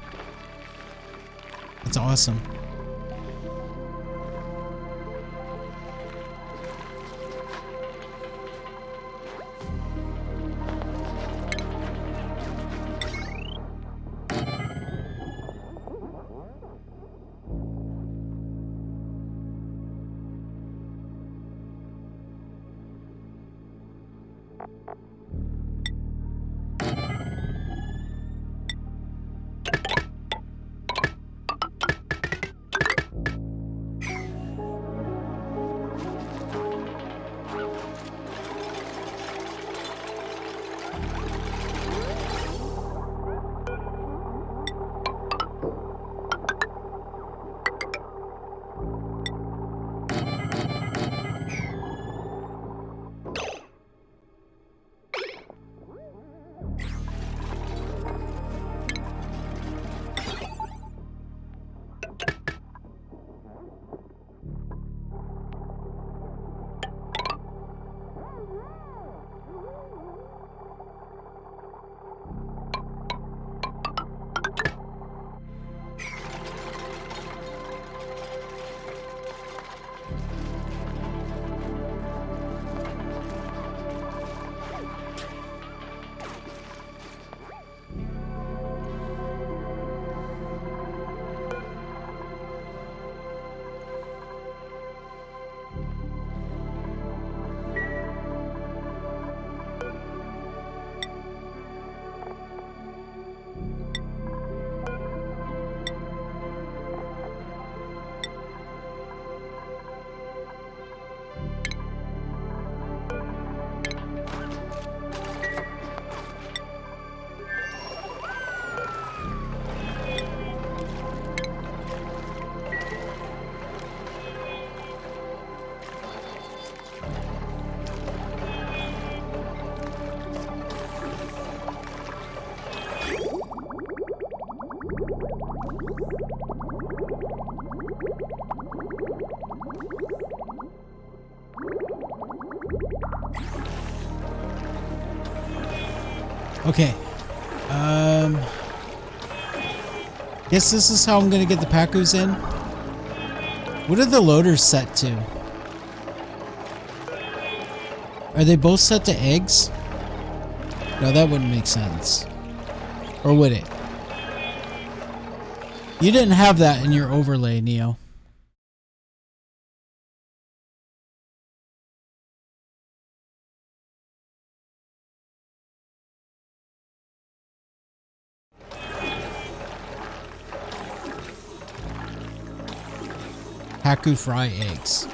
That's awesome. Okay. Guess this is how I'm gonna get the Pacus in. What are the loaders set to? Are they both set to eggs? No, that wouldn't make sense. Or would it? You didn't have that in your overlay, Neo. Pacu fry eggs.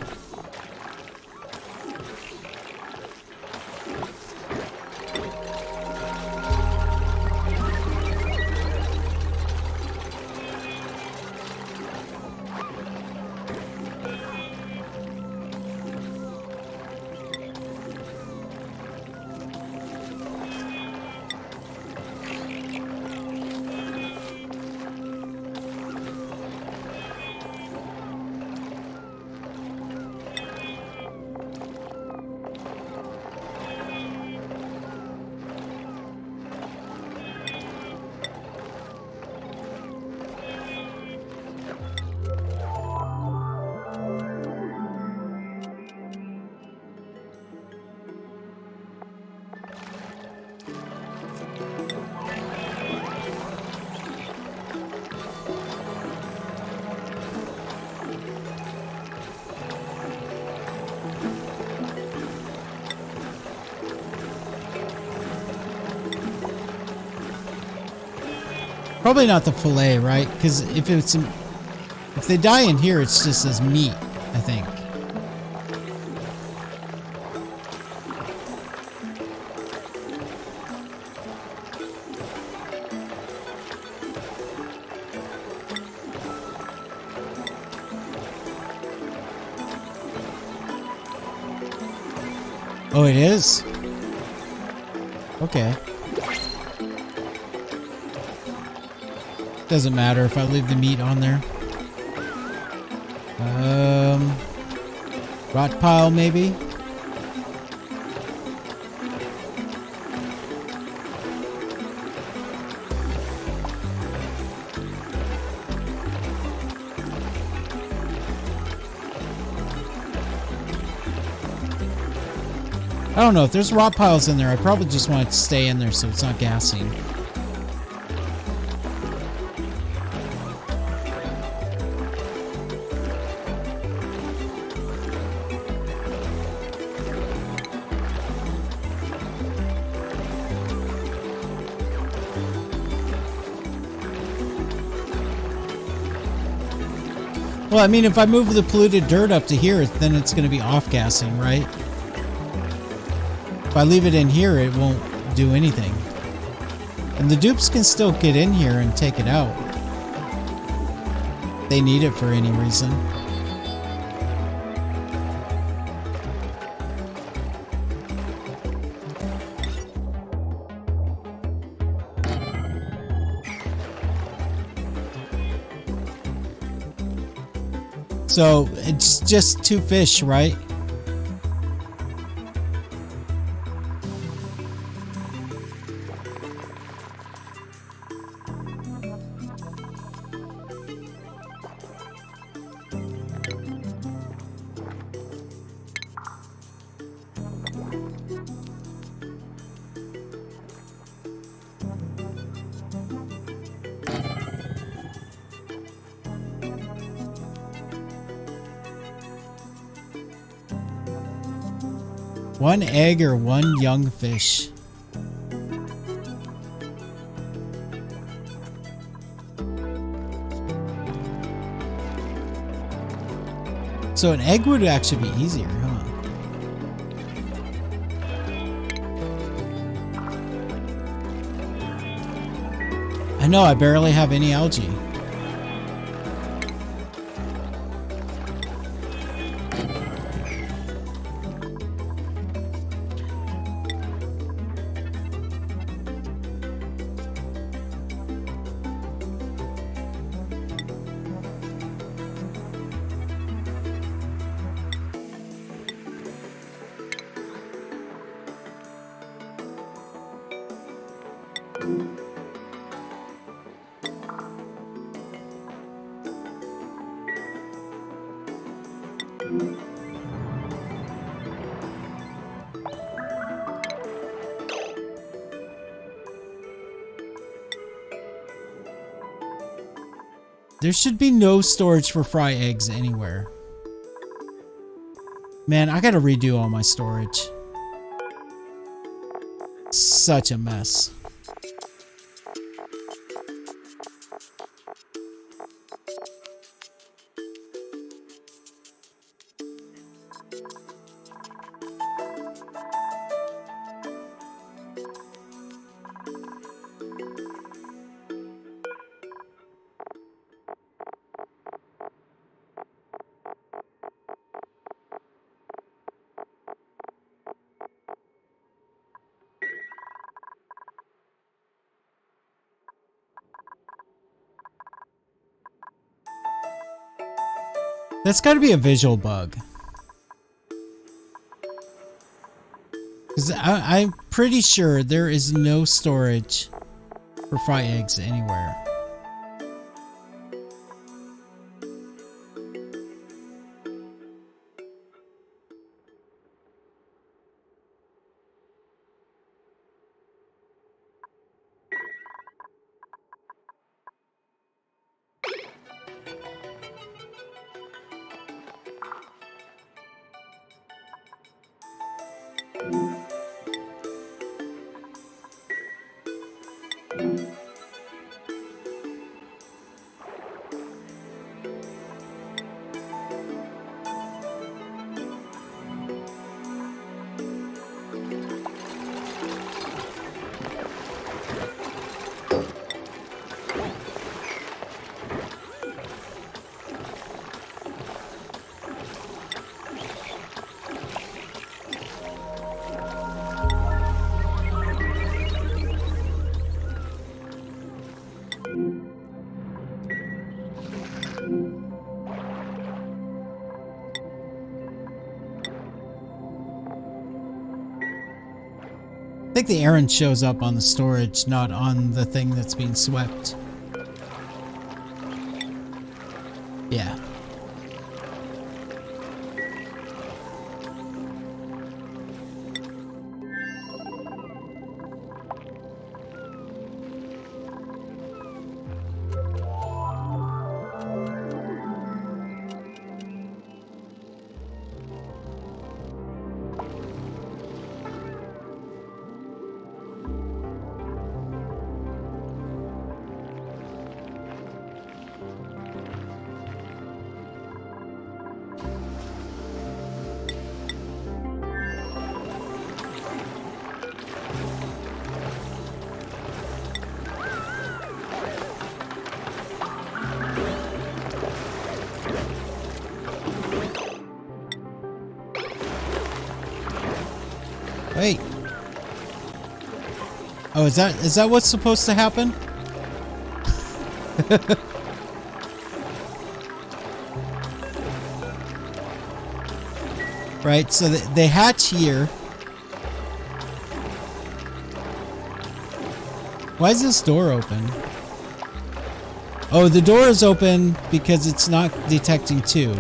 Probably not the fillet, right? Because if they die in here, it's just as meat, I think. Oh, it is? Okay. Doesn't matter if I leave the meat on there. Rot pile maybe? I don't know, if there's rot piles in there, I probably just want it to stay in there so it's not gassing. Well, I mean, if I move the polluted dirt up to here, then it's going to be off-gassing, right? If I leave it in here, it won't do anything. And the dupes can still get in here and take it out. They need it for any reason. So, it's just 2 fish, right? One egg or one young fish? So an egg would actually be easier, huh? I know, I barely have any algae. There should be no storage for fry eggs anywhere. Man, I gotta redo all my storage. Such a mess. That's got to be a visual bug. Because I'm pretty sure there is no storage for fry eggs anywhere. I think the errand shows up on the storage, not on the thing that's being swept. Yeah. Wait. Oh, is that what's supposed to happen? Right, so they hatch here. Why is this door open? Oh, the door is open because it's not detecting two.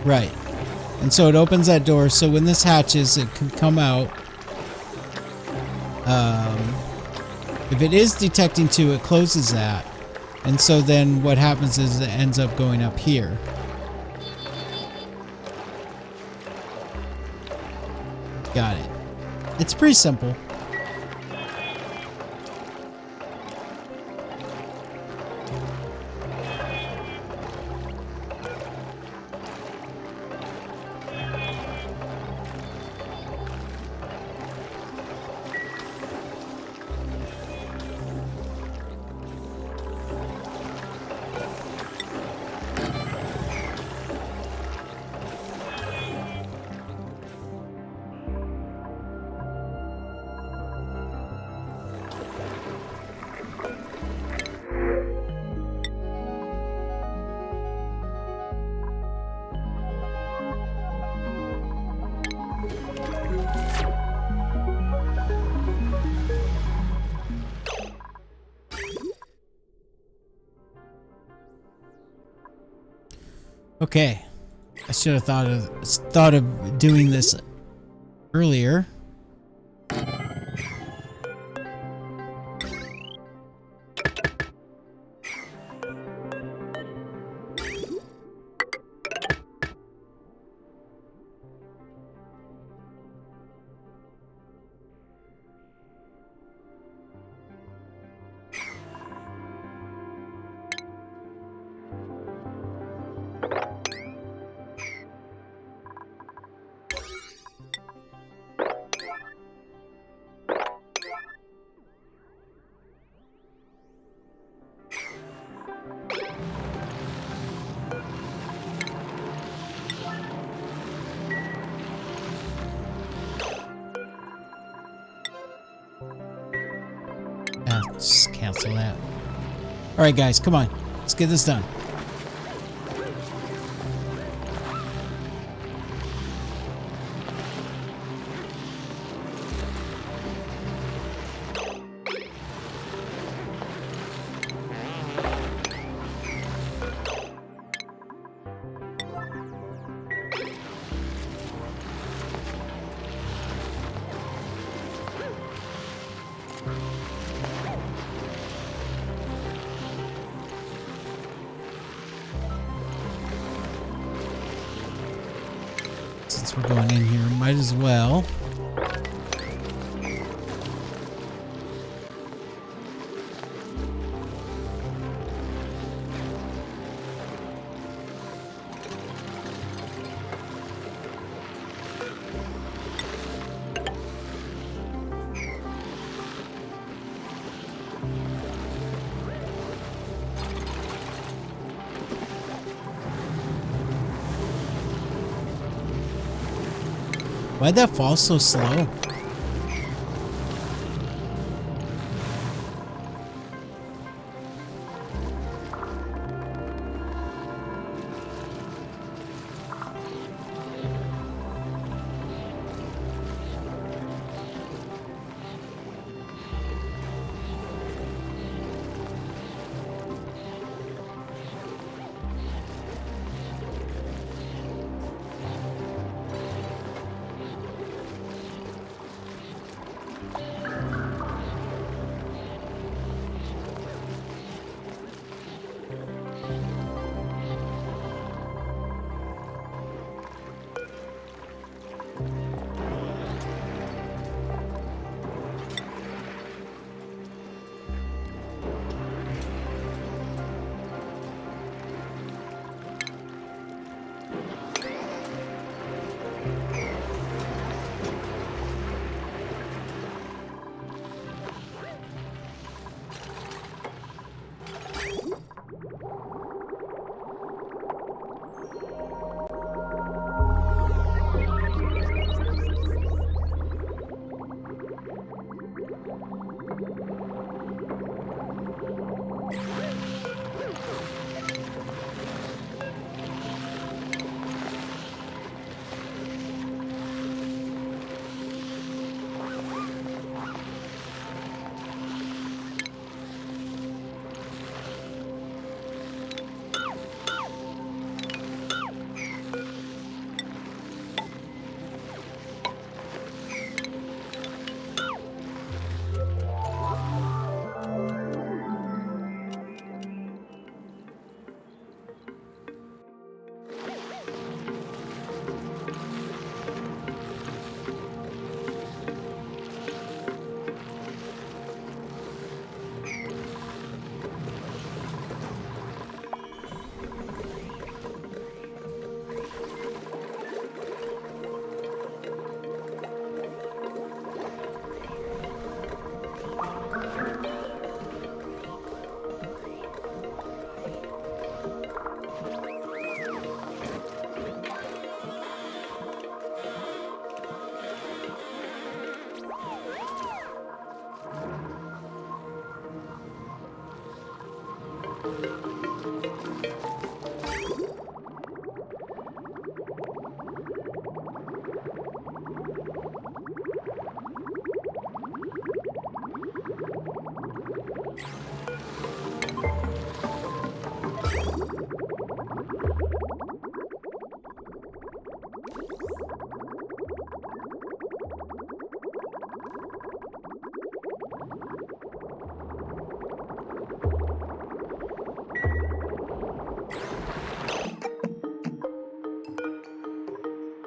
Right. And so it opens that door, so when this hatches, it can come out. If it is detecting two, it closes that. And so then what happens is it ends up going up here. Got it. It's pretty simple. Okay. I should have thought of doing this earlier. Just cancel that. All right, guys, come on. Let's get this done. Since we're going in here, might as well. Why'd that fall so slow?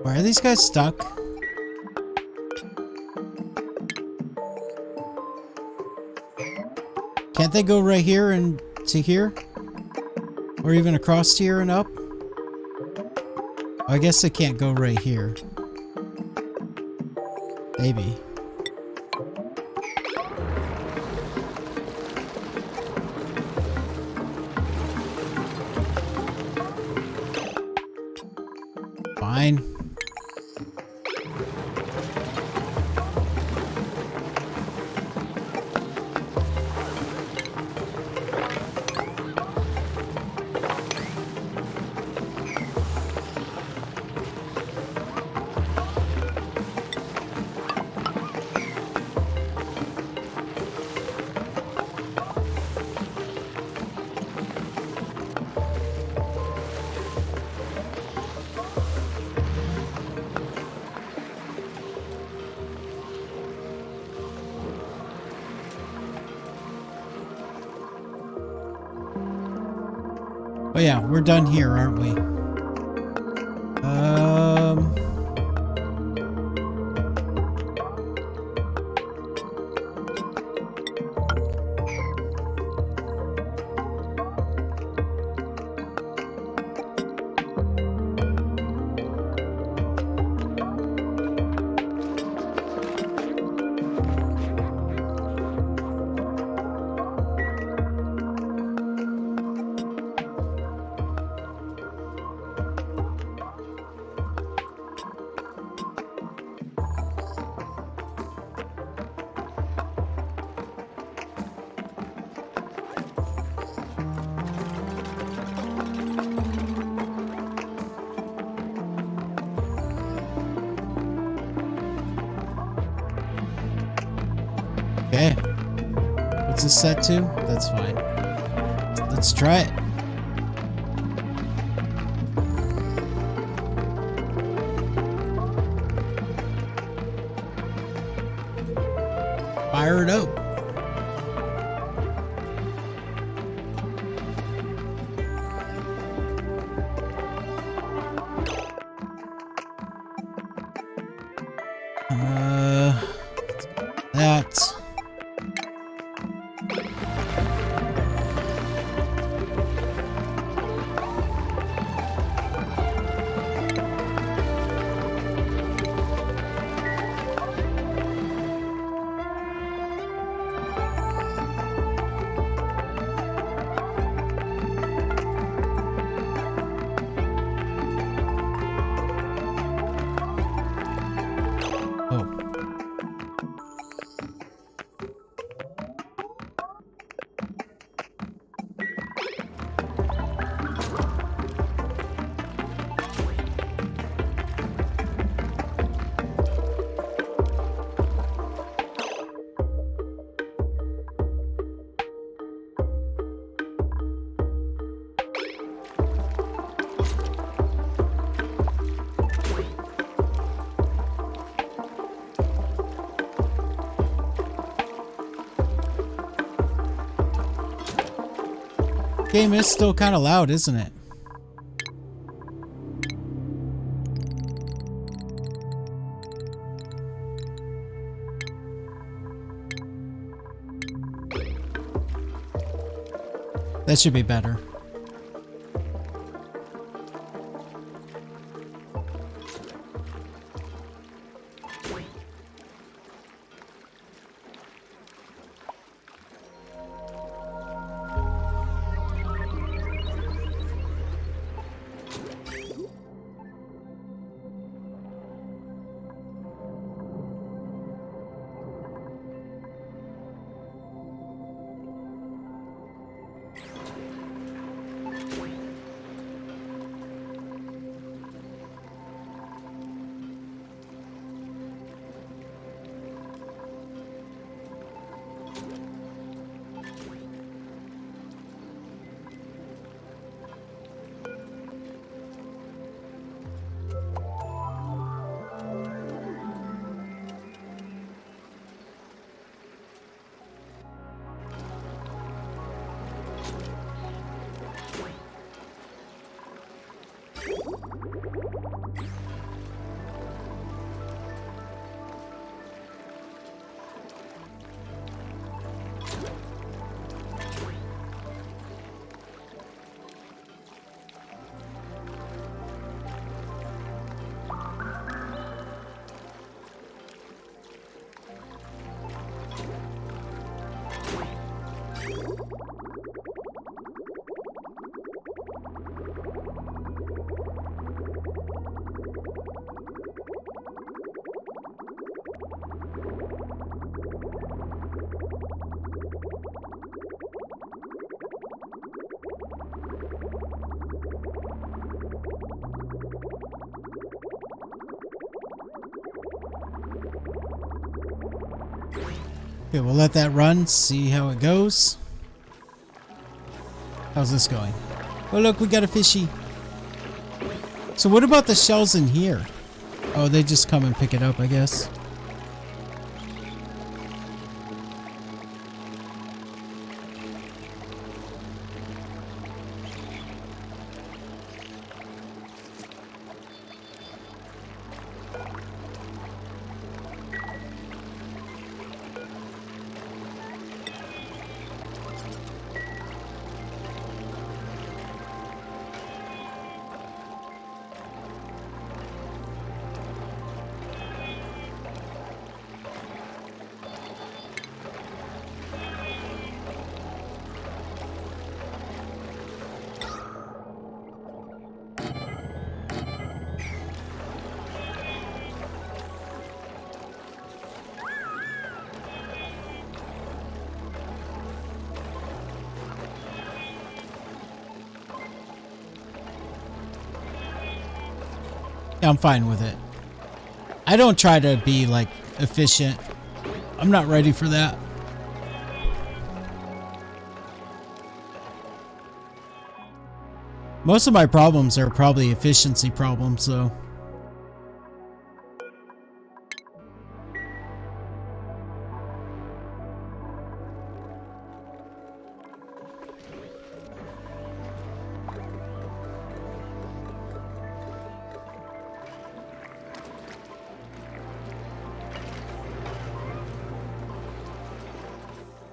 Why are these guys stuck? Can't they go right here and to here? Or even across here and up? I guess they can't go right here. Maybe. Fine. Oh yeah, we're done here, aren't we? Okay. What's this set to? That's fine. Let's try it. Fire it up. That. Game is still kind of loud, isn't it? That should be better. Okay, we'll let that run, see how it goes. How's this going? Oh look, we got a fishy. So what about the shells in here? Oh, they just come and pick it up, I guess. I'm fine with it. I don't try to be like efficient. I'm not ready for that. Most of my problems are probably efficiency problems, though.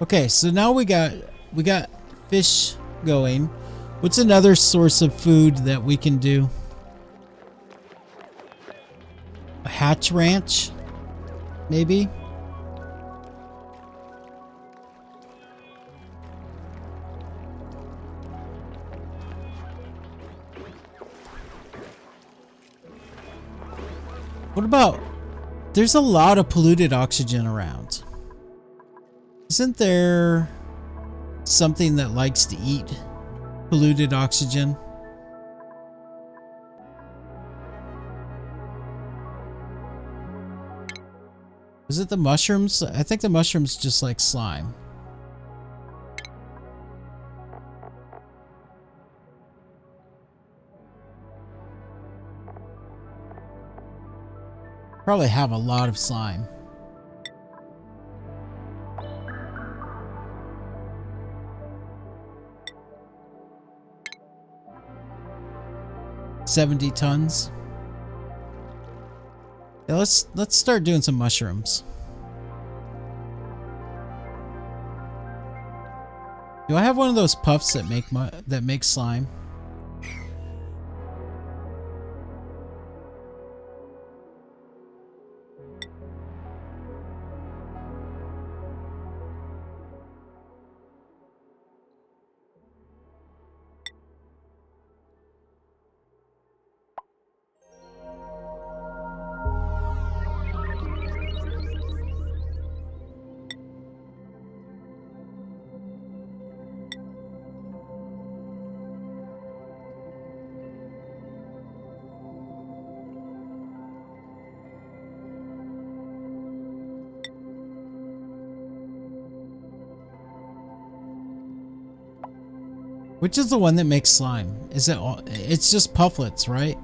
Okay, so now we got fish going. What's another source of food that we can do? A hatch ranch? Maybe? What about... There's a lot of polluted oxygen around. Isn't there something that likes to eat polluted oxygen? Is it the mushrooms? I think the mushrooms just like slime. Probably have a lot of slime. $70 tons. Yeah, let's start doing some mushrooms. Do I have one of those puffs that make slime? Which is the one that makes slime? Is it all, it's just pufflets, right?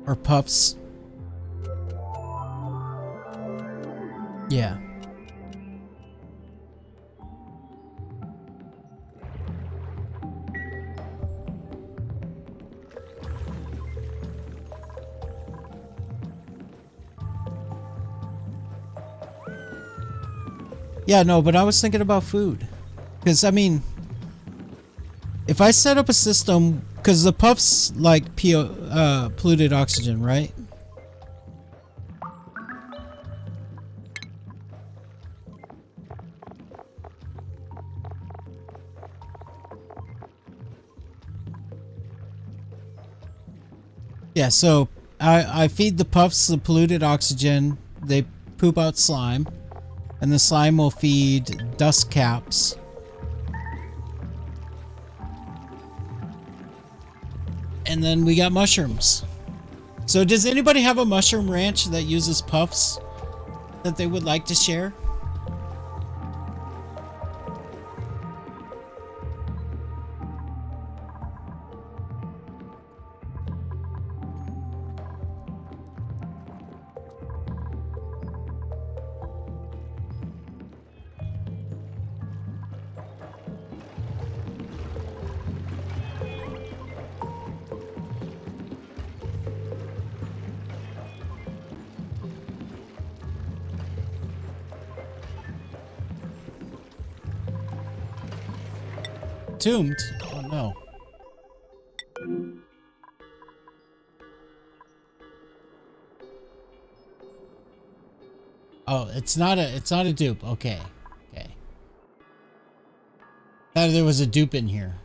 Or puffs? Yeah. Yeah, no, but I was thinking about food. Because, I mean, if I set up a system, because the puffs like polluted oxygen, right? Yeah, so I feed the puffs the polluted oxygen. They poop out slime. And the slime will feed dust caps. And then we got mushrooms. So does anybody have a mushroom ranch that uses puffs that they would like to share? Tombed? Oh no. Oh, it's not a dupe. Okay. Okay. Thought there was a dupe in here.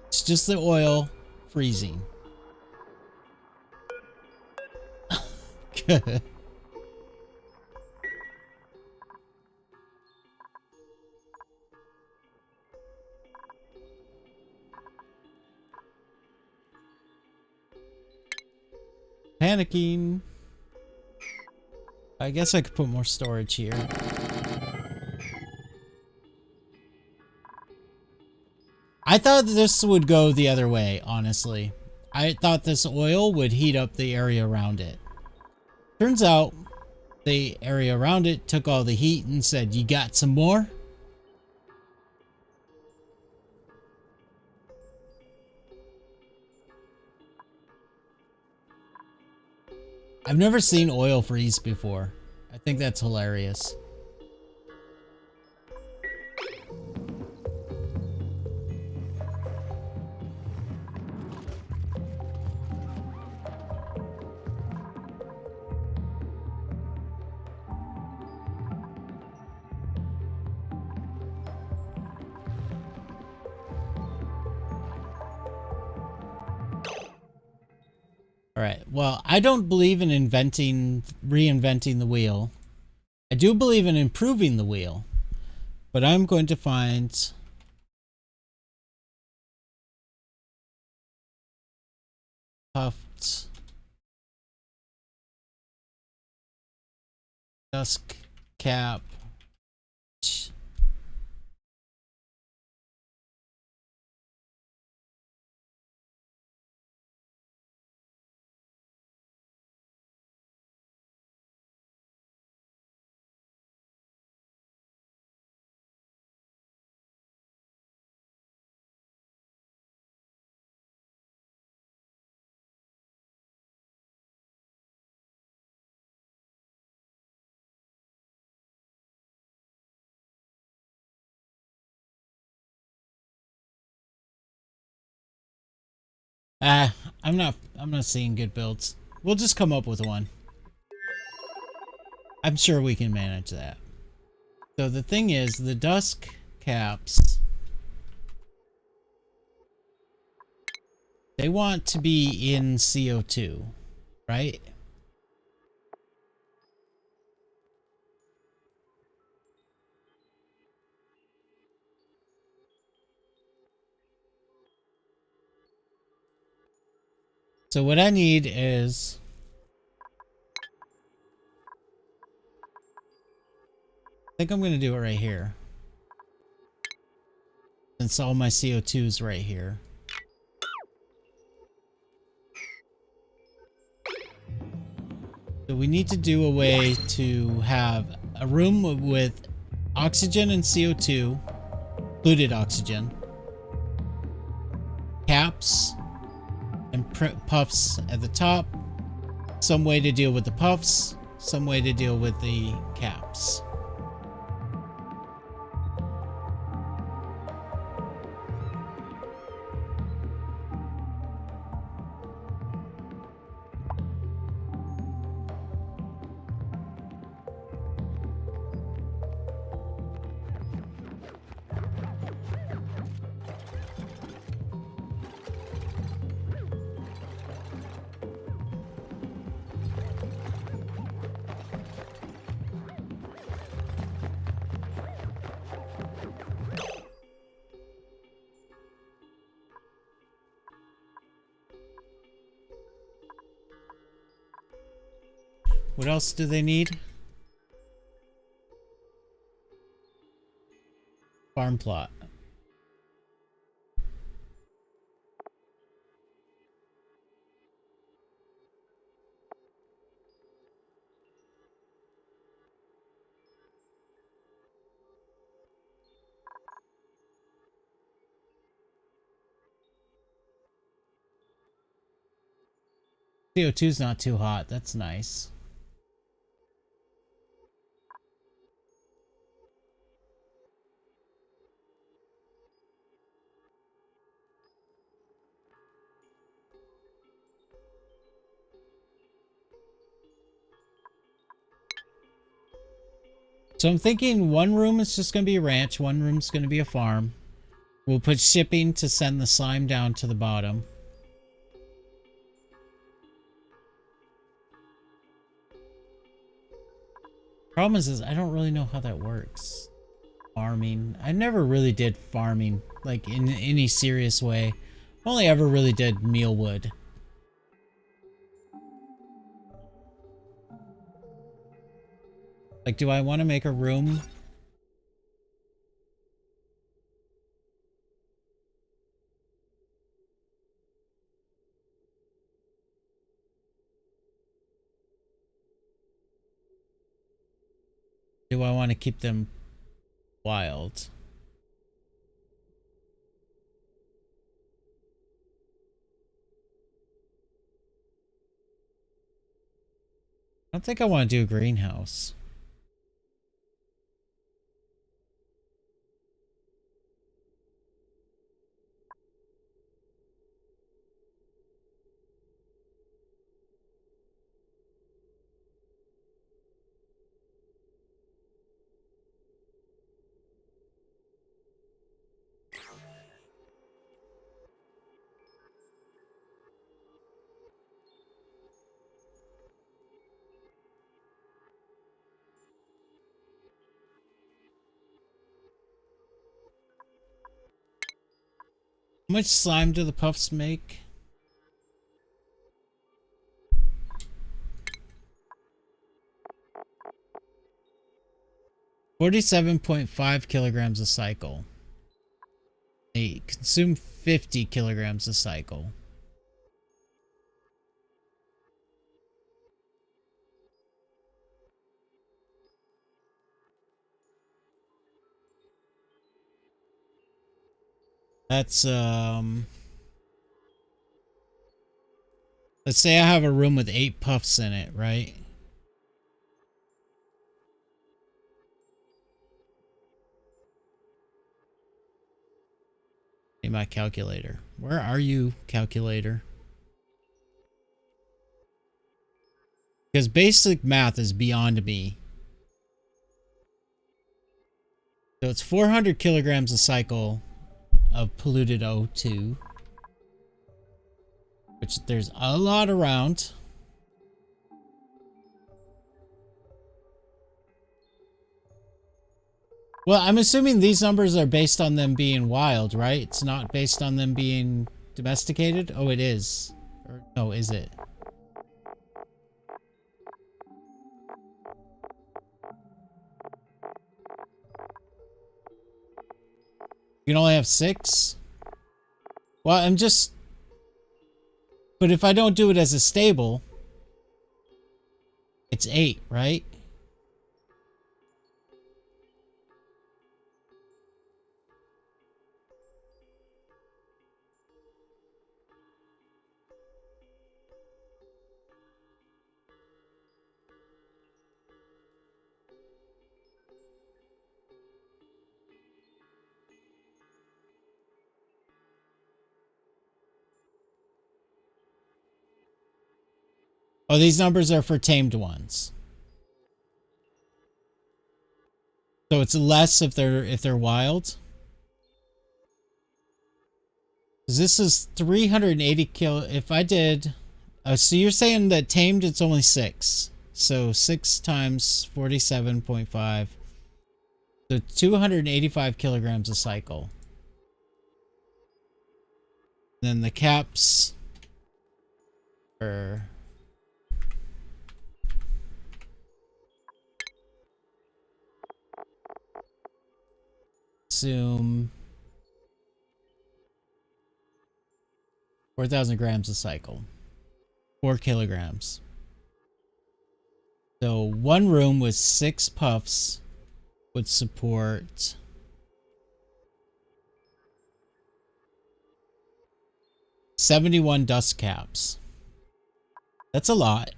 It's just the oil freezing. Good. Panicking. I guess I could put more storage here. I thought this would go the other way, honestly. I thought this oil would heat up the area around it. Turns out, the area around it took all the heat and said, "You got some more?" I've never seen oil freeze before. I think that's hilarious. Alright, well, I don't believe in reinventing the wheel. I do believe in improving the wheel. But I'm going to find puffed dusk cap. I'm not seeing good builds. We'll just come up with one. I'm sure we can manage that. So the thing is, the dusk caps, they want to be in CO2, right? So what I need is I think I'm going to do it right here. Since all my CO2 is right here. So we need to do a way to have a room with oxygen and CO2, polluted oxygen, caps, and puffs at the top. Some way to deal with the puffs, some way to deal with the caps. What else do they need? Farm plot. CO2's not too hot. That's nice. So I'm thinking one room is just going to be a ranch, one room's going to be a farm. We'll put shipping to send the slime down to the bottom. Problem is I don't really know how that works. Farming. I never really did farming, like in any serious way. Only ever really did mealwood. Like, do I want to make a room? Do I want to keep them wild? I don't think I want to do a greenhouse. How much slime do the puffs make? $47.5 kilograms a cycle. They consume 50 kilograms a cycle. That's let's say I have a room with 8 puffs in it, right? Need my calculator. Where are you, calculator? Because basic math is beyond me. So it's 400 kilograms a cycle of polluted O2. Which there's a lot around. Well, I'm assuming these numbers are based on them being wild, right? It's not based on them being domesticated? Oh, it is. Or, no, is it? You can only have 6? Well, I'm just... But if I don't do it as a stable, it's 8, right? Oh, these numbers are for tamed ones. So it's less if they're wild. 'Cause this is 380 kill. If I did, so you're saying that tamed it's only 6. So 6 times 47.5. So 285 kilograms a cycle. Then the caps are consume 4,000 grams a cycle. 4 kilograms. So one room with 6 puffs would support 71 dust caps. That's a lot.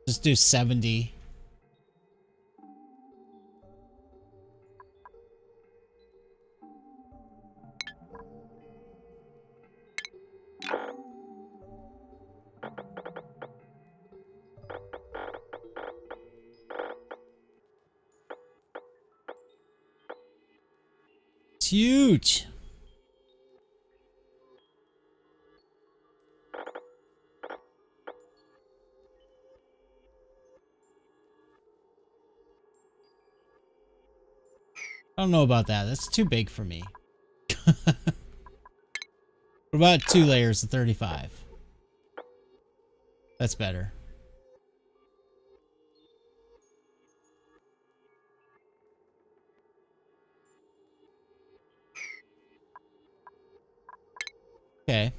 Just do 70. It's huge. I don't know about that. That's too big for me. What about 2 layers of 35? That's better. Okay.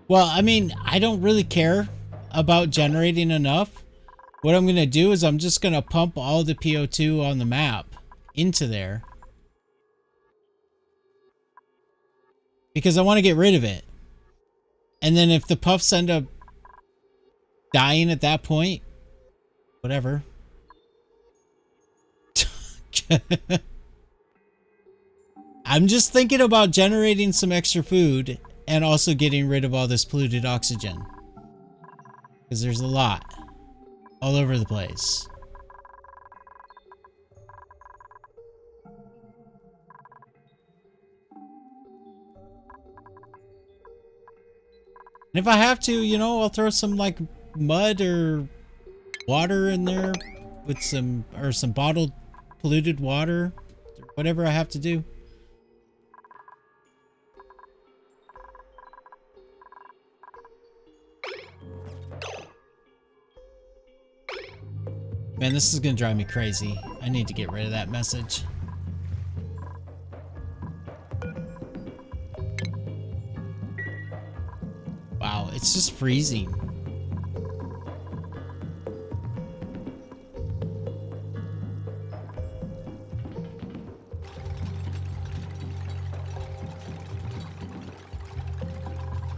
Well, I mean, I don't really care about generating enough. What I'm going to do is I'm just going to pump all the PO2 on the map into there. Because I want to get rid of it. And then if the puffs end up dying at that point, whatever. I'm just thinking about generating some extra food and also getting rid of all this polluted oxygen. Because there's a lot all over the place. And if I have to, you know, I'll throw some like mud or water in there with some, or some bottled polluted water, whatever I have to do. Man, this is gonna drive me crazy. I need to get rid of that message. Wow, it's just freezing.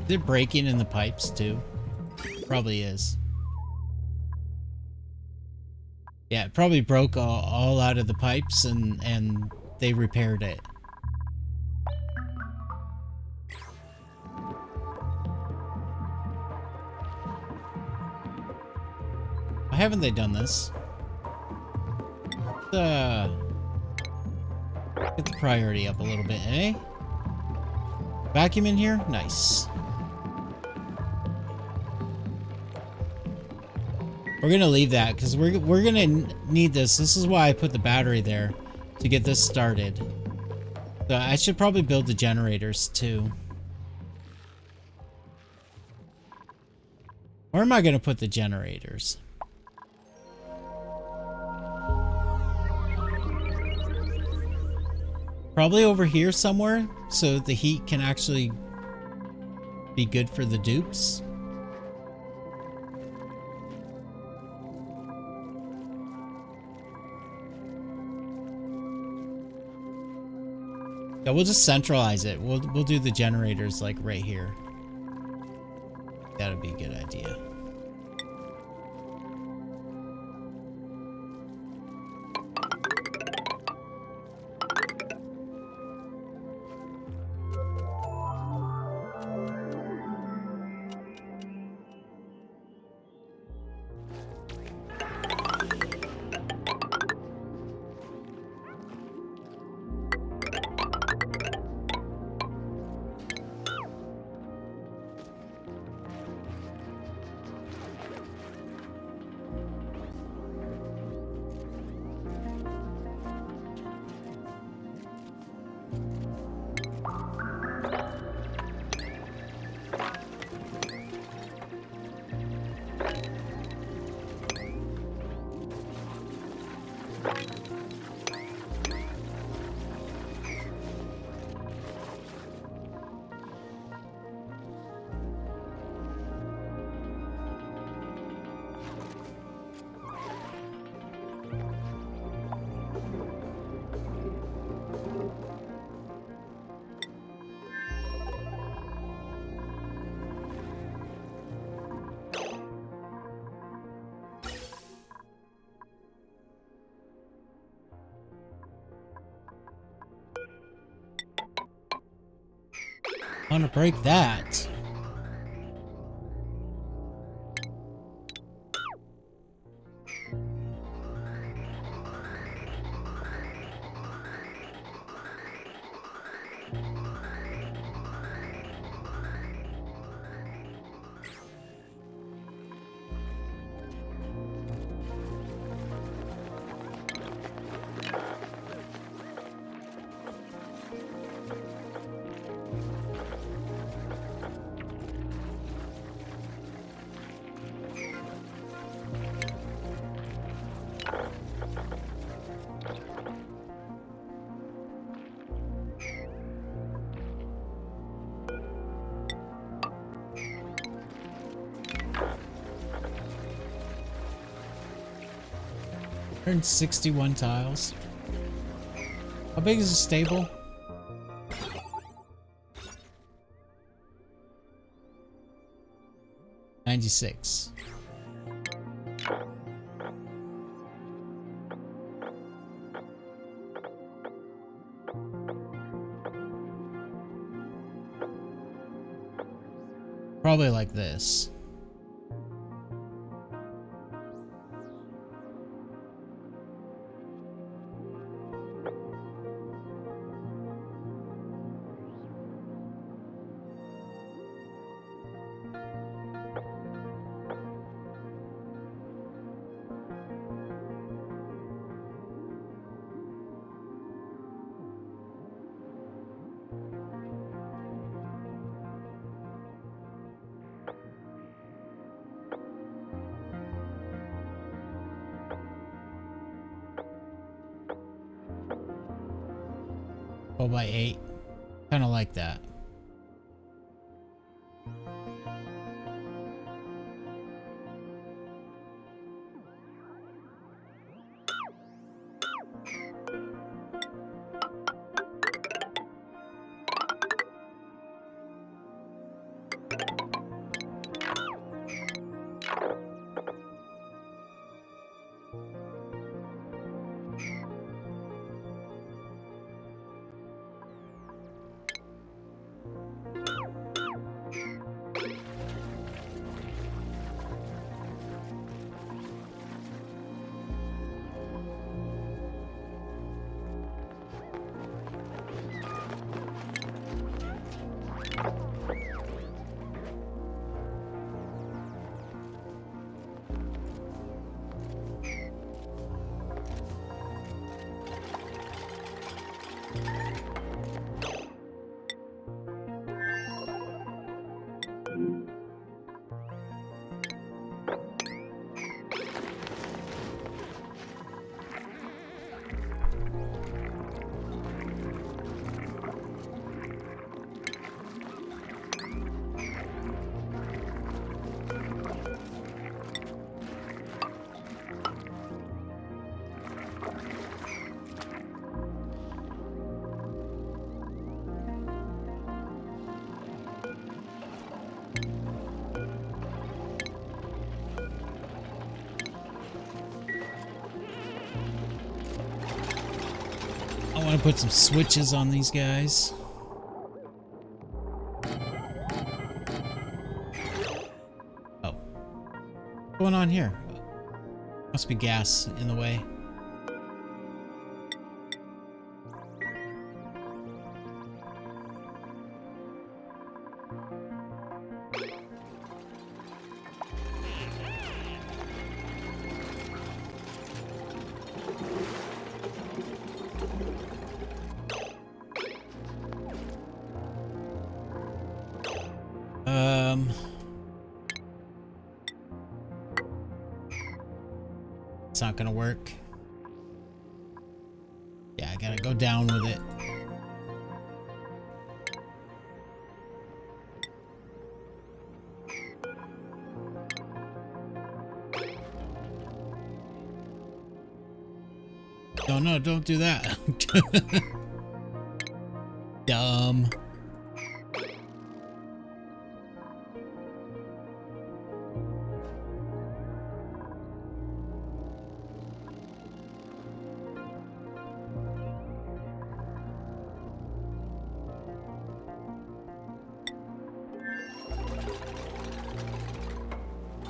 Is it breaking in the pipes too? Probably is. Yeah, it probably broke all out of the pipes and they repaired it. Why haven't they done this? Get the priority up a little bit, eh? Vacuum in here? Nice. We're gonna leave that because we're gonna need this. This is why I put the battery there, to get this started. So I should probably build the generators too. Where am I gonna put the generators? Probably over here somewhere, so the heat can actually be good for the dupes. Yeah, we'll just centralize it. We'll do the generators like right here. That'd be a good idea. I want to break that. Earned 61 tiles. How big is the stable? $96. Probably like this. By 8. Kind of like that. I want to put some switches on these guys. Oh. What's going on here? Must be gas in the way. It's not gonna work. Yeah, I gotta go down with it. Oh no, don't do that. Dumb.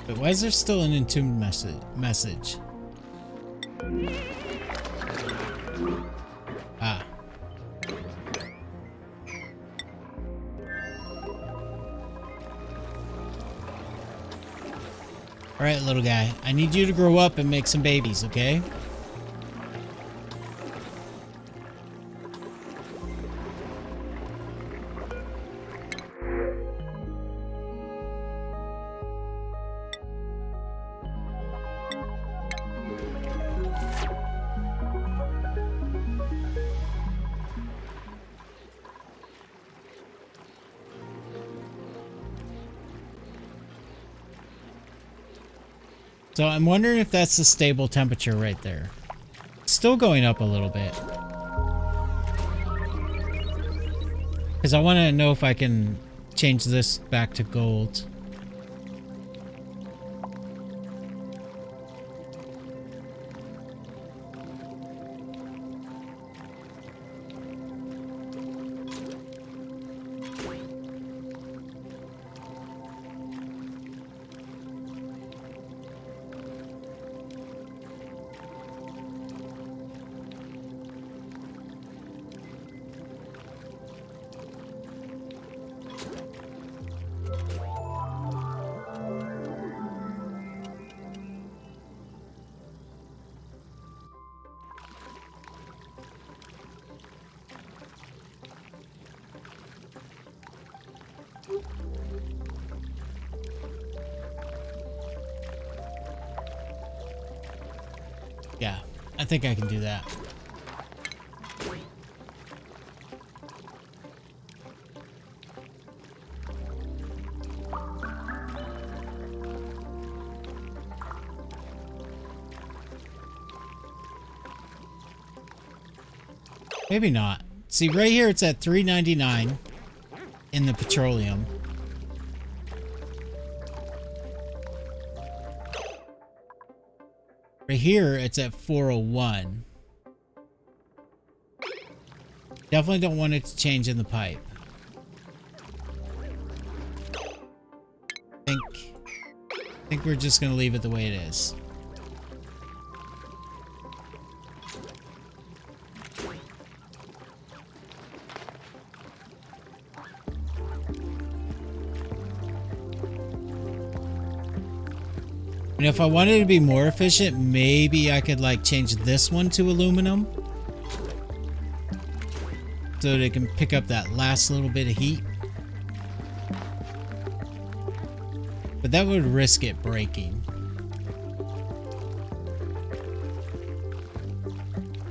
But why is there still an entombed message? Ah. Alright, little guy. I need you to grow up and make some babies, okay? So I'm wondering if that's the stable temperature right there. It's still going up a little bit. Because I want to know if I can change this back to gold. Yeah, I think I can do that. Maybe not. See, right here it's at $3.99 in the petroleum. Right here it's at 401. Definitely don't want it to change in the pipe. I think we're just gonna leave it the way it is. And if I wanted to be more efficient, maybe I could like change this one to aluminum. So that it can pick up that last little bit of heat. But that would risk it breaking.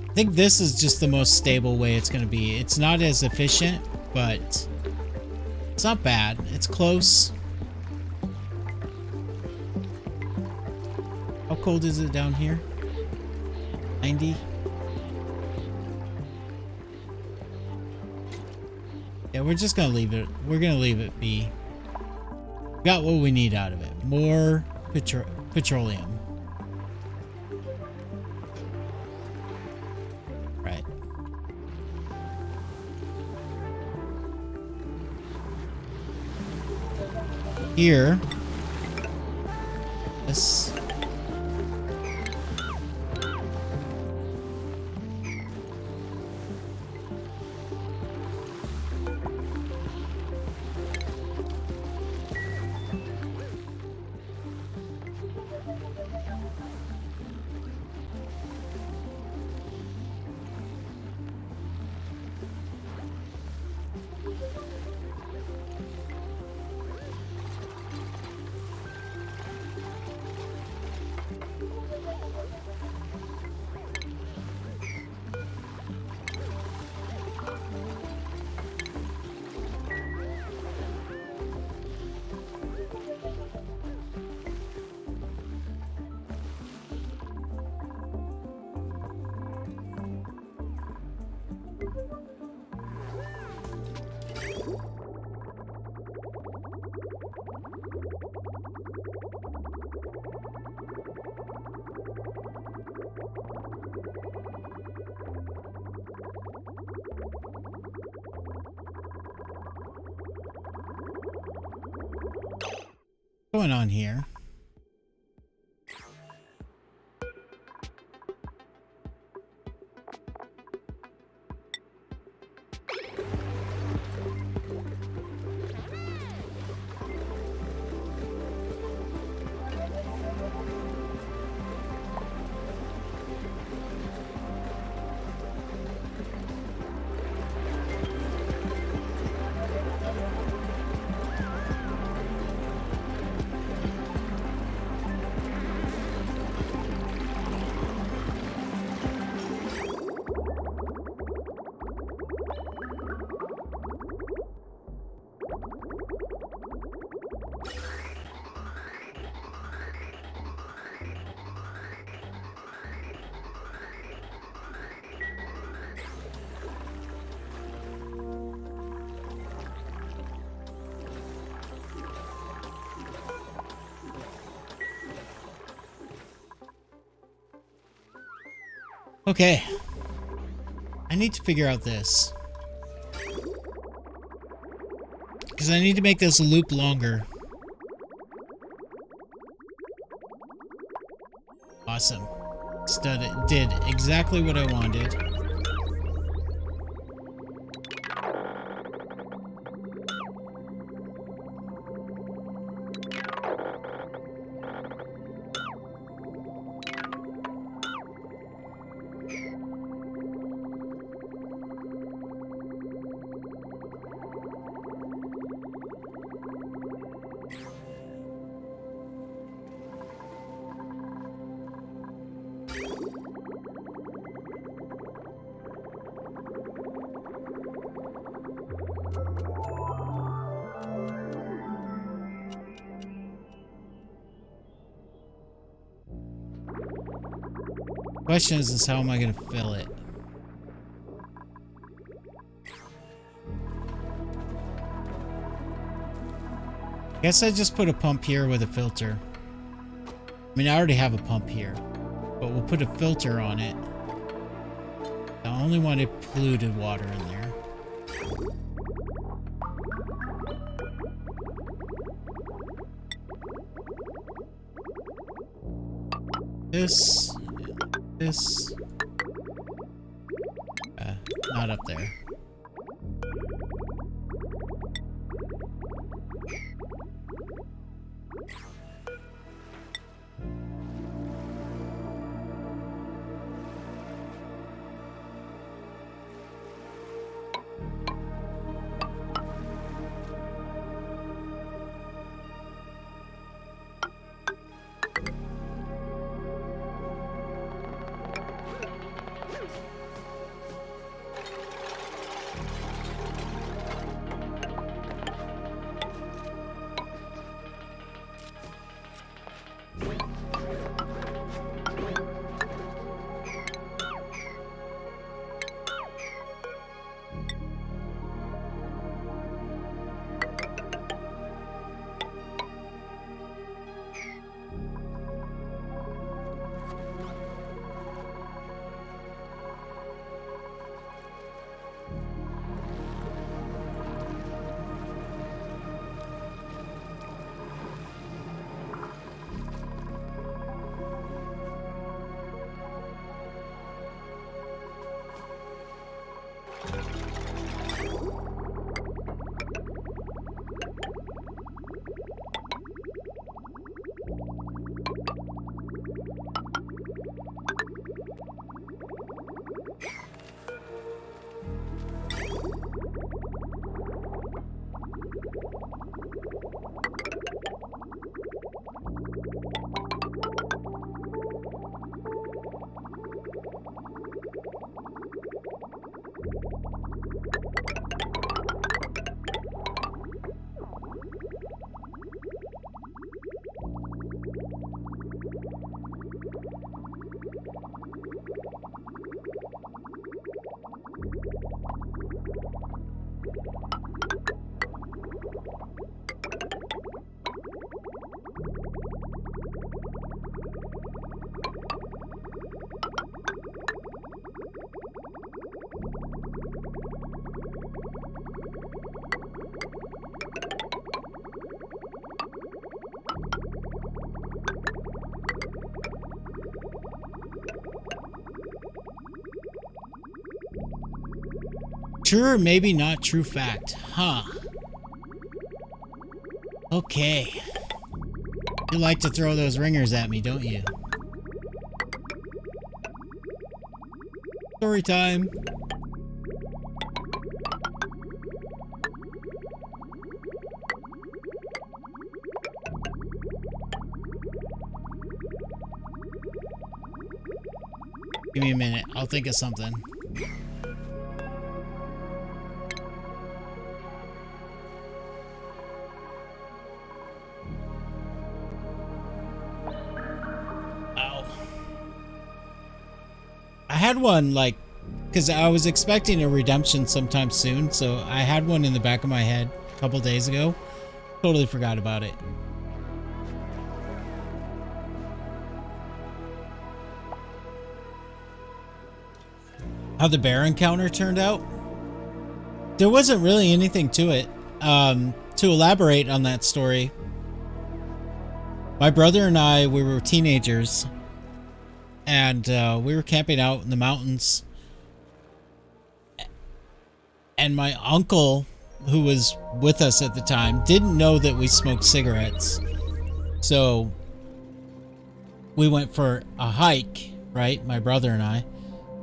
I think this is just the most stable way it's going to be. It's not as efficient, but it's not bad. It's close. How cold is it down here? 90? Yeah, we're just gonna leave it. We're gonna leave it be. Got what we need out of it. More petroleum. Right. Here. This. What's going on here? Okay. I need to figure out this. Because I need to make this loop longer. Awesome. Did exactly what I wanted. Question is how am I going to fill it? I guess I just put a pump here with a filter. I mean, I already have a pump here, but we'll put a filter on it. I only wanted polluted water in there. This. Not up there. True or maybe not true fact. Huh. Okay. You like to throw those ringers at me, don't you? Story time. Give me a minute. I'll think of something. Ow. I had one, like, because I was expecting a redemption sometime soon, so I had one in the back of my head a couple days ago. Totally forgot about it. How the bear encounter turned out? There wasn't really anything to it. To elaborate on that story, my brother and I, we were teenagers, and we were camping out in the mountains. And my uncle, who was with us at the time, didn't know that we smoked cigarettes. So we went for a hike, right? My brother and I.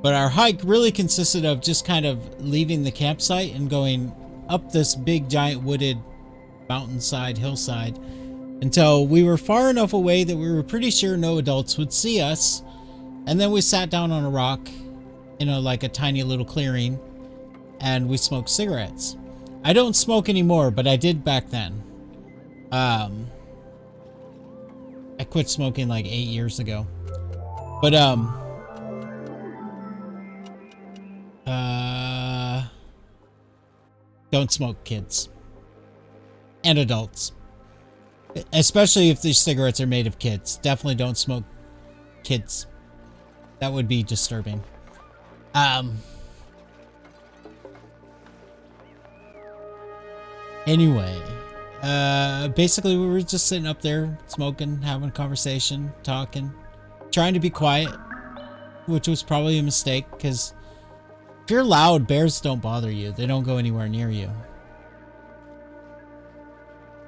But our hike really consisted of just kind of leaving the campsite and going up this big giant wooded mountainside, hillside, until we were far enough away that we were pretty sure no adults would see us. And then we sat down on a rock in like a tiny little clearing, and we smoked cigarettes. I don't smoke anymore, but I did back then. I quit smoking like 8 years ago. But don't smoke, kids and adults, especially if these cigarettes are made of kids. Definitely don't smoke, kids. That would be disturbing. Anyway, basically we were just sitting up there smoking, having a conversation, talking, trying to be quiet, which was probably a mistake, because if you're loud, bears don't bother you. They don't go anywhere near you.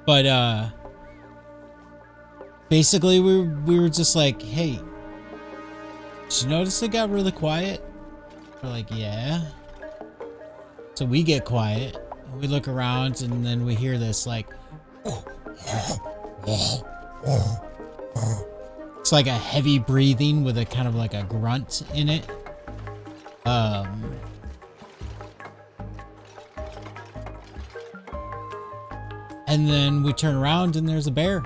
But basically we were just like, hey, did you notice it got really quiet? We're like, yeah. So we get quiet. We look around, and then we hear this like, it's like a heavy breathing with a kind of like a grunt in it. And then we turn around and there's a bear.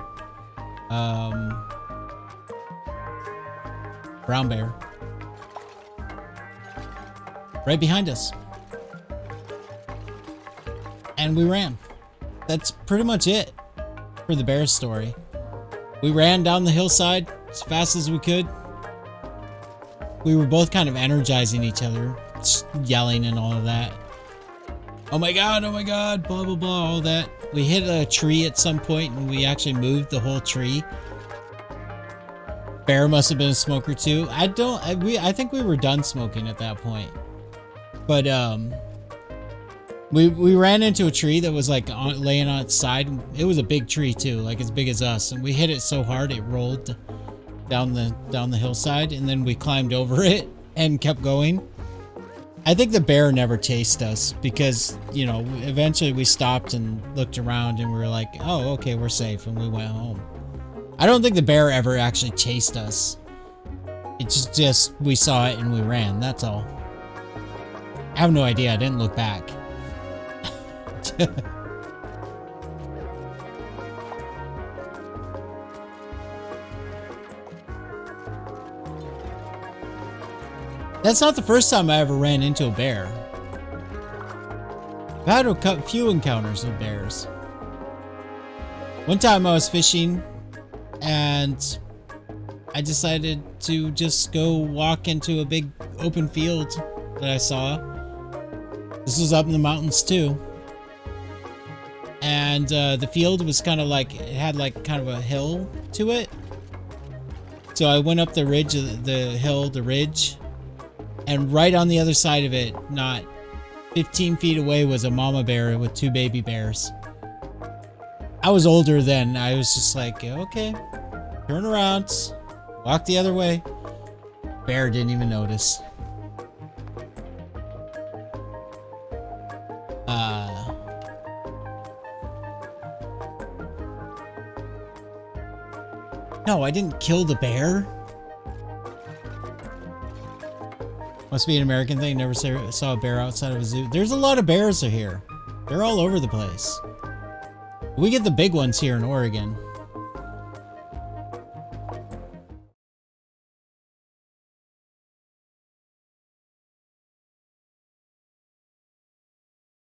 Brown bear. Right behind us. And we ran. That's pretty much it for the bear story. We ran down the hillside as fast as we could. We were both kind of energizing each other, yelling and all of that. Oh my god, blah, blah, blah, all that. We hit a tree at some point, and we actually moved the whole tree. Bear must have been a smoker too. I think we were done smoking at that point. But we ran into a tree that was like laying on its side. It was a big tree too, like as big as us, and we hit it so hard it rolled down the hillside, and then we climbed over it and kept going. I think the bear never chased us because, you know, eventually we stopped and looked around and we were like, oh, okay, we're safe, and we went home. I don't think the bear ever actually chased us. It's just we saw it and we ran, that's all. I have no idea, I didn't look back. That's not the first time I ever ran into a bear. I've had a few encounters with bears. One time I was fishing and I decided to just go walk into a big open field that I saw. This was up in the mountains too. And the field was kind of like, it had like kind of a hill to it. So I went up the ridge of the hill, the ridge. And right on the other side of it, not 15 feet away was a mama bear with 2 baby bears. I was older then. I was just like, okay, turn around, walk the other way. Bear didn't even notice. No, I didn't kill the bear. Must be an American thing. Never saw a bear outside of a zoo. There's a lot of bears here. They're all over the place. We get the big ones here in Oregon.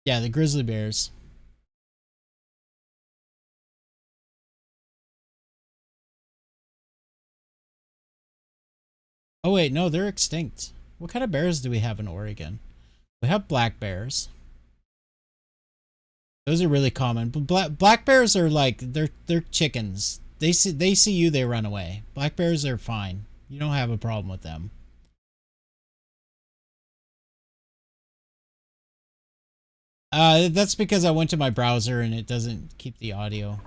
Yeah, the grizzly bears. Oh wait, no, they're extinct. What kind of bears do we have in Oregon? We have black bears. Those are really common. But black bears are like they're chickens. They see you, they run away. Black bears are fine. You don't have a problem with them. That's because I went to my browser and it doesn't keep the audio.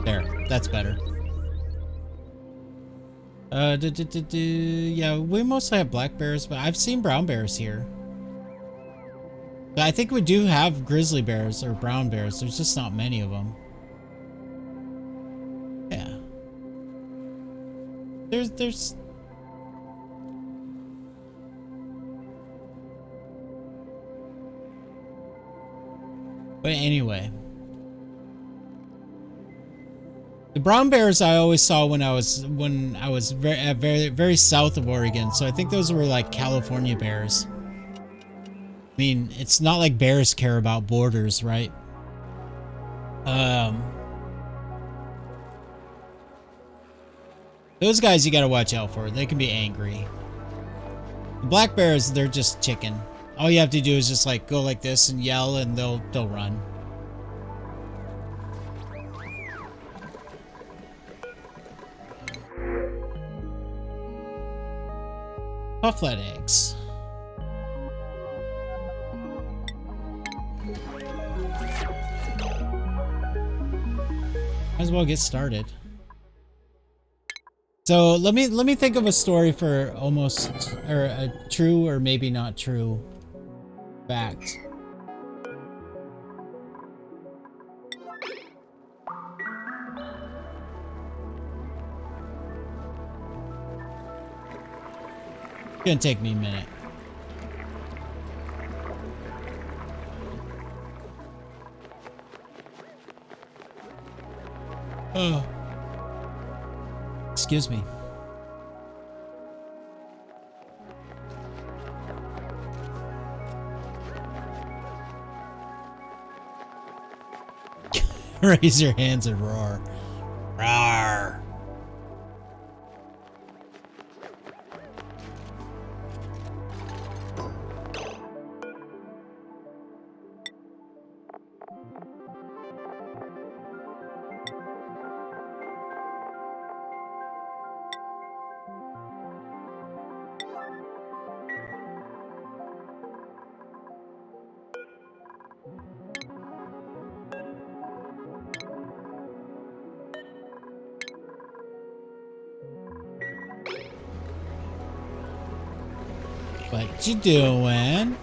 There, that's better. Yeah, we mostly have black bears, but I've seen brown bears here. But I think we do have grizzly bears or brown bears. There's just not many of them. Yeah. There's But anyway. The brown bears I always saw when I was very south of Oregon. So I think those were like California bears. I mean, it's not like bears care about borders, right? Those guys you gotta watch out for. They can be angry. The black bears, they're just chicken. All you have to do is just like go like this and yell and they'll run. Pufflet eggs. Might as well get started. So let me think of a story for almost or a true or maybe not true fact. It's gonna take me a minute. Oh. Excuse me. Raise your hands and roar. Roar. What you doing?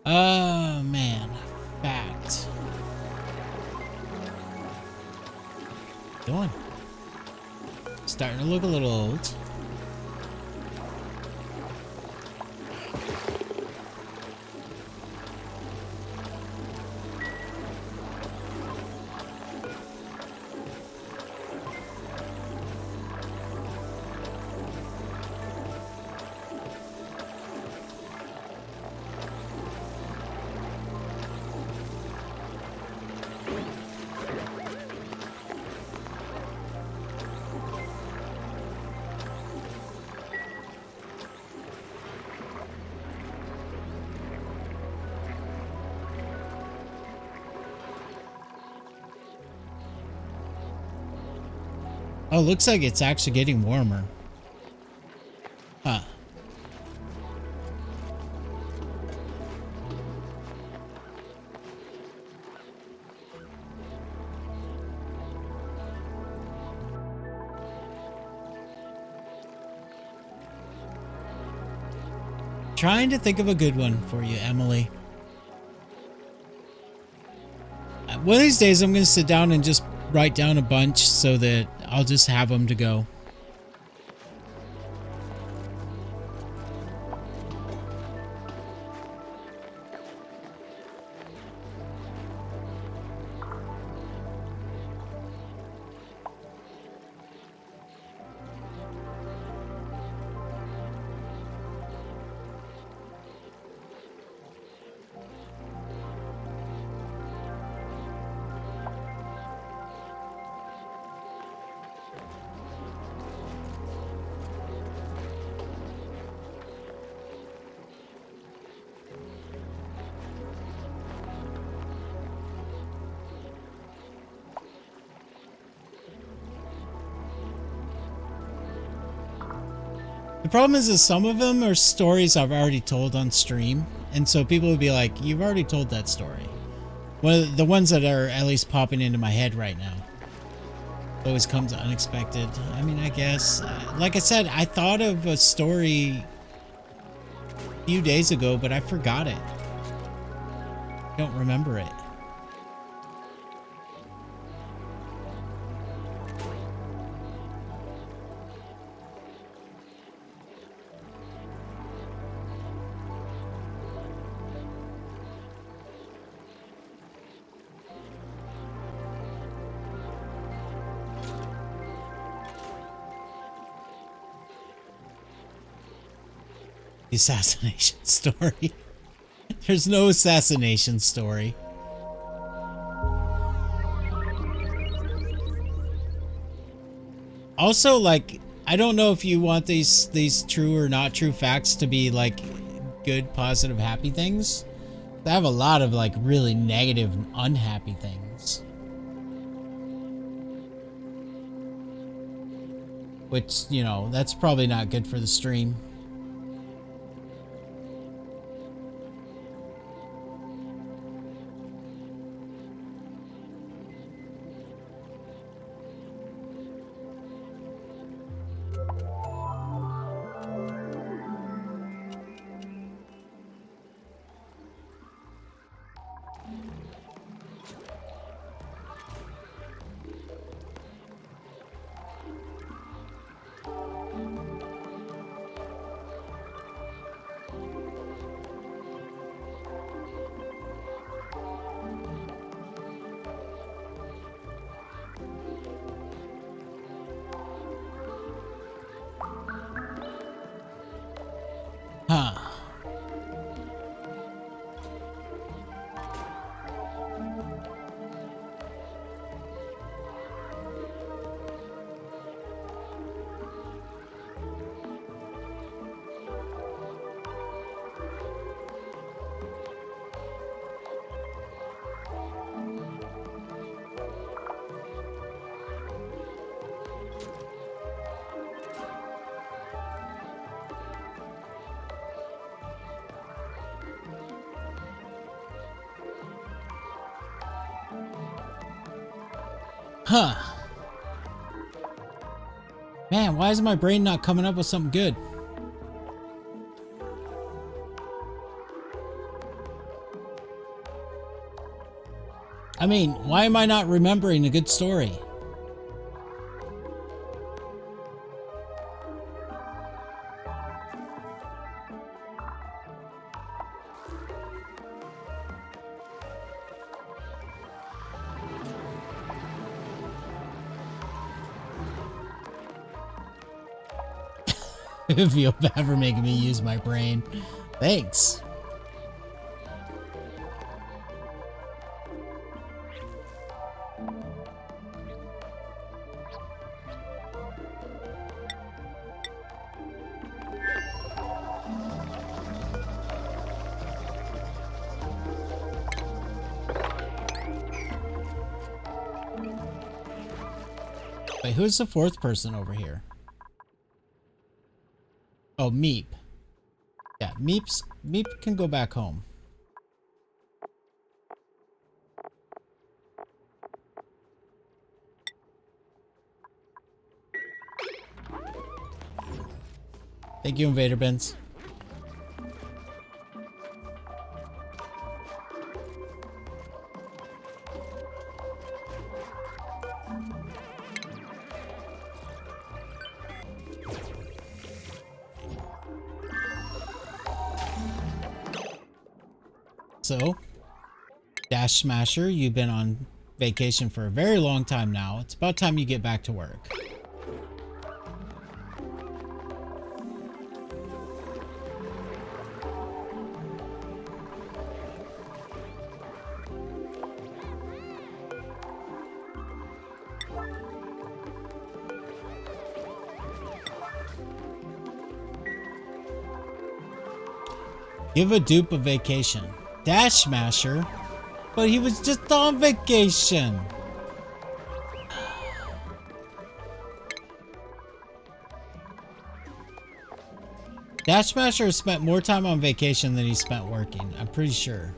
Oh man, fact. Doing? Starting to look a little old. Oh, looks like it's actually getting warmer. Huh. Trying to think of a good one for you, Emily. One of these days, I'm going to sit down and just write down a bunch so that I'll just have them to go. The problem is some of them are stories I've already told on stream, and so people would be like, you've already told that story. One of the ones that are at least popping into my head right now. Always comes unexpected. I mean, I guess, like I said, I thought of a story a few days ago, but I forgot it. I don't remember it. Assassination story. There's no assassination story. Also, like, I don't know if you want these true or not true facts to be like good, positive, happy things. I have a lot of like really negative, unhappy things. Which, you know, that's probably not good for the stream. Huh. Huh. Man, why is my brain not coming up with something good? I mean, why am I not remembering a good story? I feel bad for making me use my brain. Thanks. Wait, who's the fourth person over here? Oh, Meep. Yeah, Meep can go back home. Thank you, Invader Benz. So, Dash Smasher, you've been on vacation for a very long time now. It's about time you get back to work. Give a dupe a vacation. Dash Smasher? But he was just on vacation. Dash Smasher spent more time on vacation than he spent working. I'm pretty sure.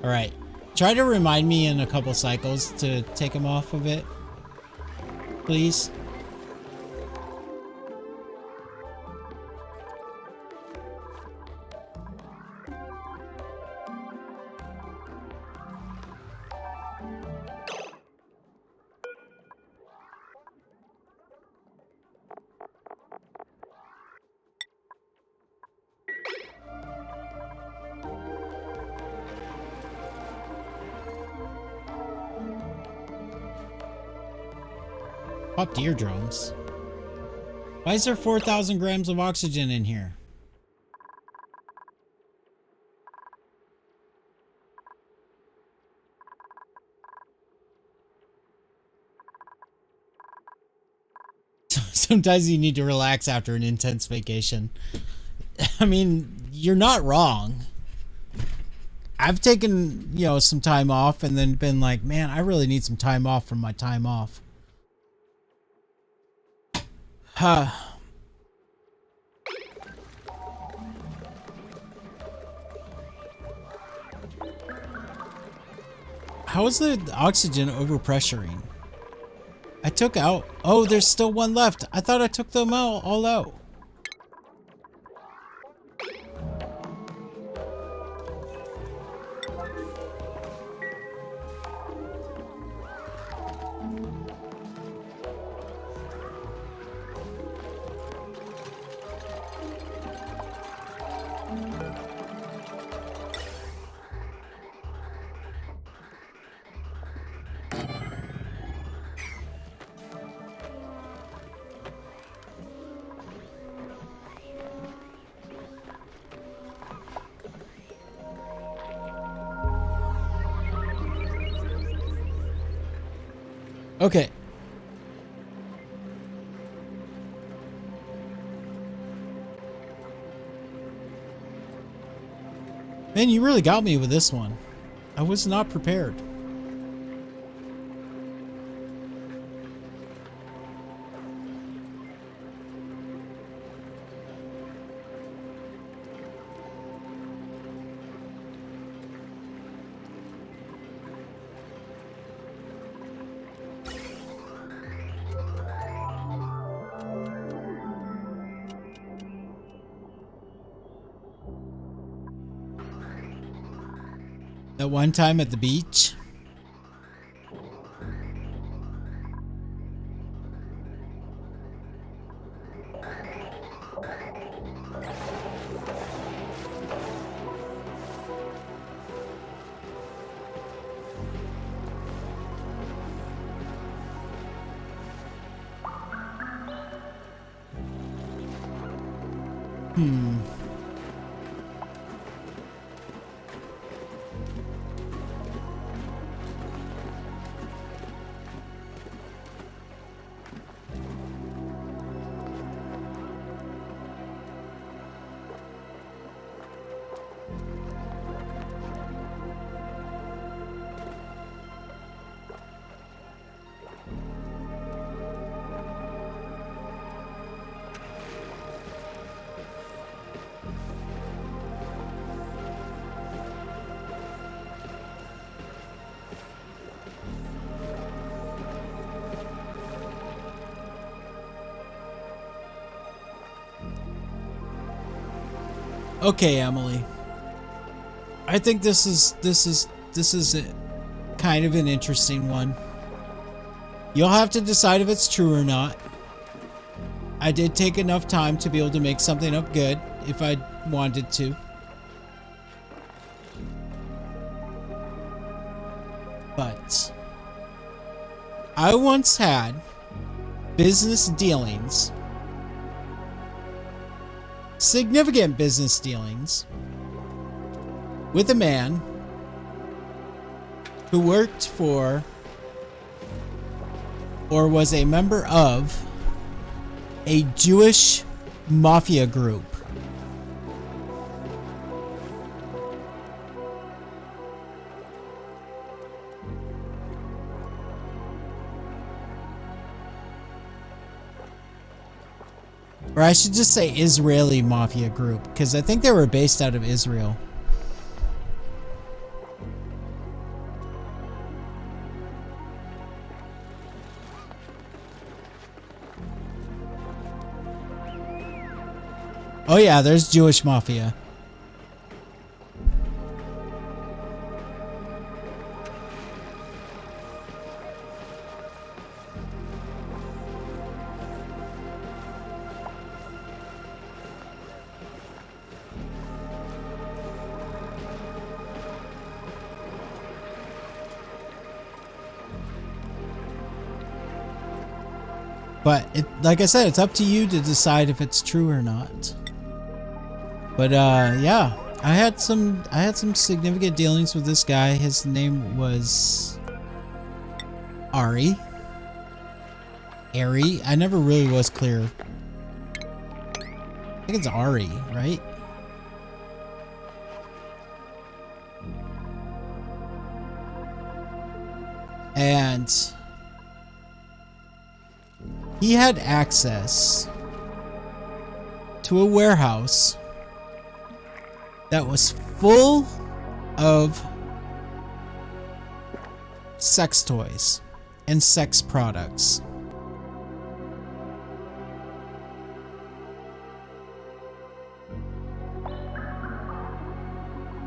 Alright. Try to remind me in a couple cycles to take him off of it. Please. Popped eardrums. Why is there 4,000 grams of oxygen in here? Sometimes you need to relax after an intense vacation. I mean, you're not wrong. I've taken, you know, some time off and then been like, man, I really need some time off from my time off. Huh. How is the oxygen overpressuring? I took out... Oh, there's still one left. I thought I took them all out. Okay. Man, you really got me with this one. I was not prepared. At one time at the beach. Okay, Emily. I think this is kind of an interesting one. You'll have to decide if it's true or not. I did take enough time to be able to make something up good if I wanted to. But I once had business dealings, significant business dealings, with a man who worked for or was a member of a Jewish mafia group. Or I should just say Israeli mafia group, because I think they were based out of Israel. Oh yeah, there's Jewish mafia. But like I said, it's up to you to decide if it's true or not. But yeah, I had some significant dealings with this guy. His name was Ari. I never really was clear. I think it's Ari, right? And he had access to a warehouse that was full of sex toys and sex products.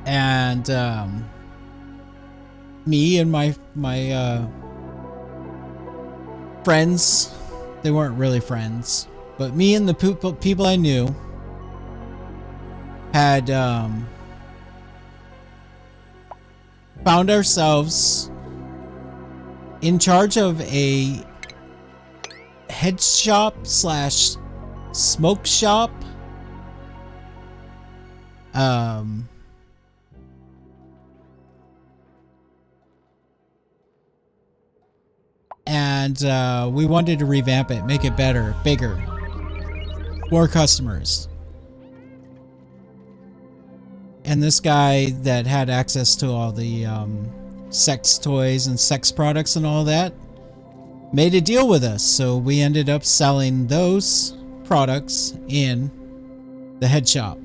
And me and my friends, they weren't really friends, but me and the people I knew had found ourselves in charge of a head shop slash smoke shop. And we wanted to revamp it, make it better, bigger, more customers. And this guy that had access to all the sex toys and sex products and all that made a deal with us. So we ended up selling those products in the head shop.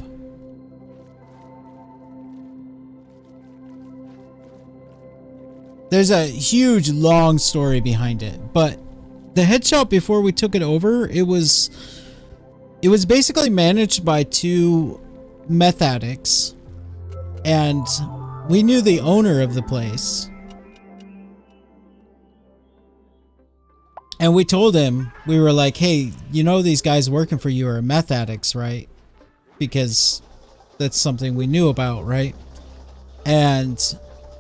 There's a huge long story behind it, but the head shop, before we took it over, it was basically managed by two meth addicts, and we knew the owner of the place. And we told him, we were like, hey, you know these guys working for you are meth addicts, right? Because that's something we knew about, right? And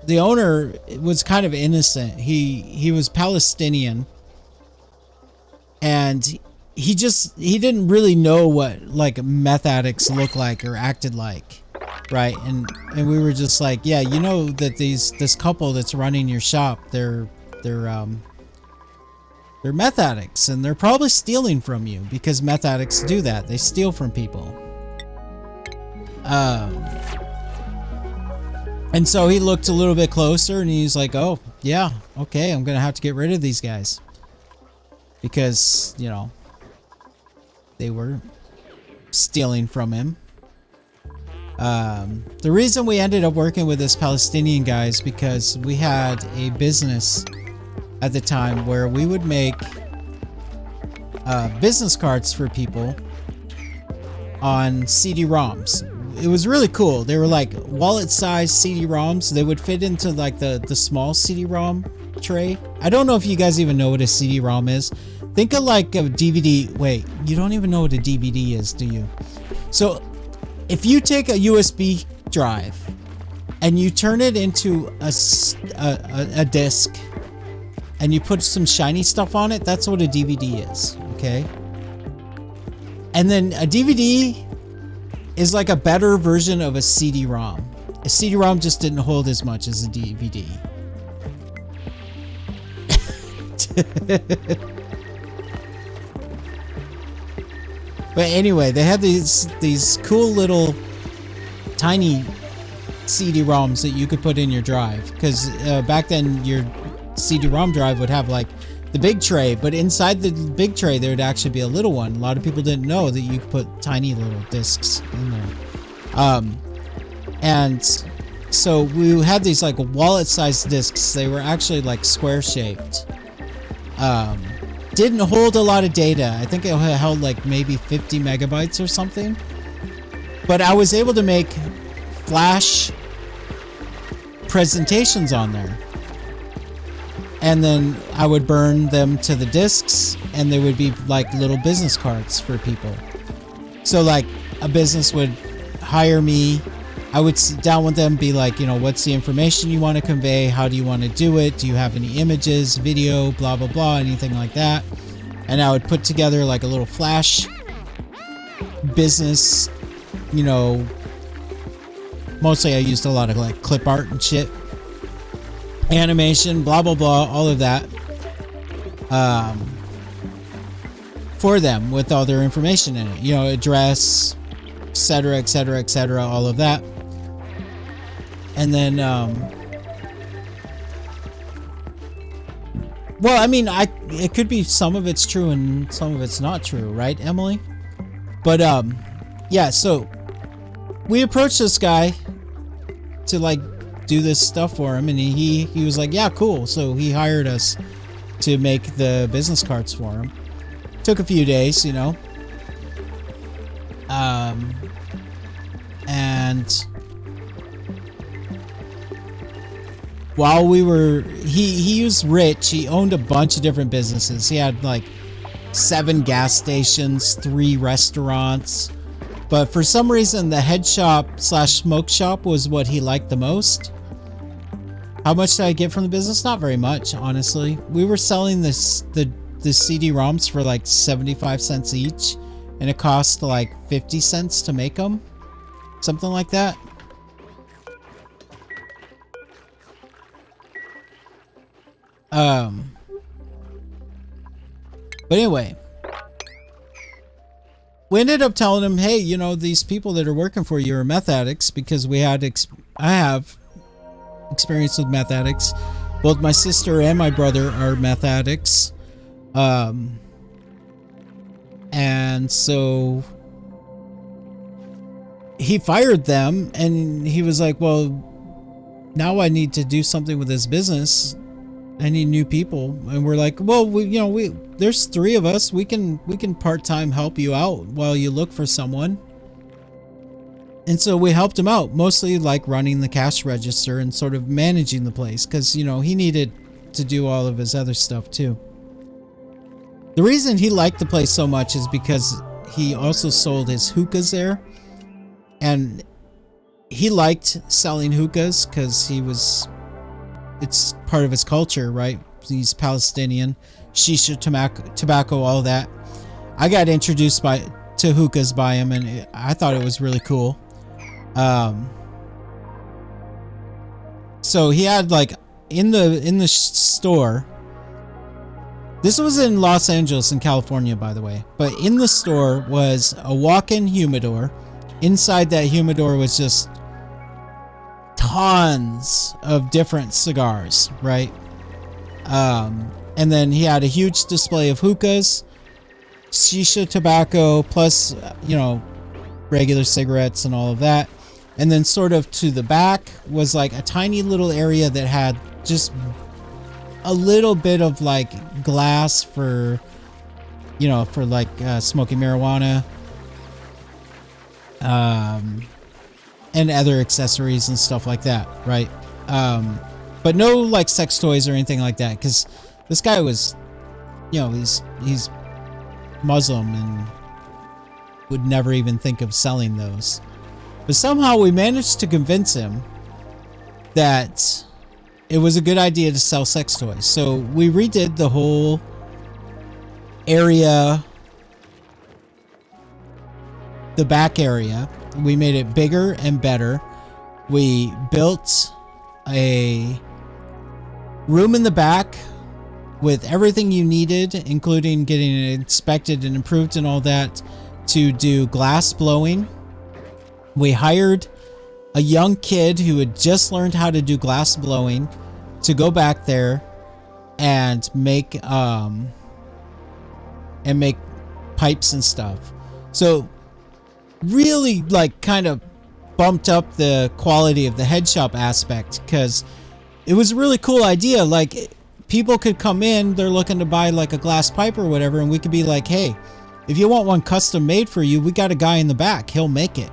the owner was kind of innocent. He was Palestinian, and he didn't really know what like meth addicts look like or acted like, right? And we were just like, yeah, you know that this couple that's running your shop, they're meth addicts, and they're probably stealing from you, because meth addicts do that. They steal from people. And so he looked a little bit closer, and he's like, oh, yeah, okay, I'm going to have to get rid of these guys. Because, you know, they were stealing from him. The reason we ended up working with this Palestinian guy is because we had a business at the time where we would make business cards for people on CD-ROMs. it was really cool. They were like wallet-sized CD-ROMs. They would fit into like the small CD-ROM tray. I don't know if you guys even know what a CD-ROM is. Think of like a DVD. Wait, you don't even know what a DVD is, do you? So if you take a USB drive and you turn it into a disc and you put some shiny stuff on it, that's what a DVD is, okay? And then a DVD is like a better version of a CD-ROM. A CD-ROM just didn't hold as much as a DVD. But anyway, they had these cool little tiny CD-ROMs that you could put in your drive, because back then your CD-ROM drive would have like the big tray, but inside the big tray there would actually be a little one. A lot of people didn't know that you could put tiny little discs in there. And so we had these like wallet-sized discs. They were actually like square-shaped. Didn't hold a lot of data. I think it held like maybe 50 megabytes or something. But I was able to make flash presentations on there. And then I would burn them to the discs, and they would be like little business cards for people. So like a business would hire me. I would sit down with them, be like, you know, what's the information you want to convey? How do you want to do it? Do you have any images, video, blah, blah, blah, anything like that? And I would put together like a little flash business, you know, mostly I used a lot of like clip art and shit. Animation, blah, blah, blah, all of that. For them with all their information in it. You know, address, etc., etc., etc., all of that. And then, well, I mean, it could be some of it's true and some of it's not true, right, Emily? But, yeah, so we approached this guy to, like, do this stuff for him, and he was like, yeah, cool. So he hired us to make the business cards for him. Took a few days, you know. And while we were, he was rich. He owned a bunch of different businesses. He had like 7 gas stations, 3 restaurants. But for some reason, the head shop / smoke shop was what he liked the most. How much did I get from the business? Not very much, honestly. We were selling the CD-ROMs for like 75 cents each, and it cost like 50 cents to make them. Something like that. But anyway, we ended up telling him, hey, you know, these people that are working for you are meth addicts, because we had I have experience with meth addicts. Both my sister and my brother are meth addicts. And so he fired them, and he was like, well, now I need to do something with this business. I need new people. And we're like, well, there's 3 of us. We can part-time help you out while you look for someone. And so we helped him out, mostly like running the cash register and sort of managing the place, because, you know, he needed to do all of his other stuff too. The reason he liked the place so much is because he also sold his hookahs there, and he liked selling hookahs because it's part of his culture, right? He's Palestinian, shisha, tobacco, all that. I got introduced to hookahs by him, and I thought it was really cool. So he had like in the store. This was in Los Angeles in California, by the way. But in the store was a walk-in humidor. Inside that humidor was just tons of different cigars, right? And then he had a huge display of hookahs, shisha tobacco, plus, you know, regular cigarettes and all of that. And then sort of to the back was like a tiny little area that had just a little bit of like glass for, you know, for like smoking marijuana. and other accessories and stuff like that, right? But no like sex toys or anything like that, because this guy was, you know, he's Muslim and would never even think of selling those. But somehow we managed to convince him that it was a good idea to sell sex toys. So we redid the whole area, the back area. We made it bigger and better. We built a room in the back with everything you needed, including getting it inspected and improved and all that, to do glass blowing. We hired a young kid who had just learned how to do glass blowing to go back there and make pipes and stuff. So really like kind of bumped up the quality of the head shop aspect, because it was a really cool idea. Like, people could come in, they're looking to buy like a glass pipe or whatever, and we could be like, hey, if you want one custom made for you, we got a guy in the back, he'll make it.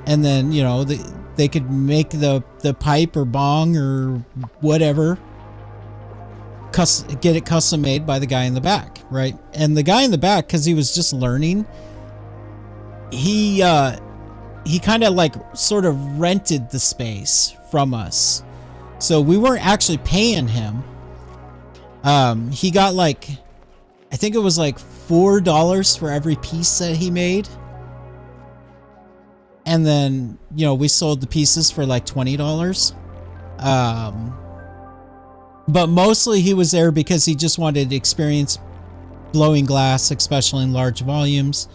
And then, you know, they could make the pipe or bong or whatever, get it custom made by the guy in the back, right? And the guy in the back, because he was just learning, he kind of like sort of rented the space from us. So we weren't actually paying him. He got like, I think it was like $4 for every piece that he made. And then, you know, we sold the pieces for like $20. But mostly he was there because he just wanted to experience blowing glass, especially in large volumes,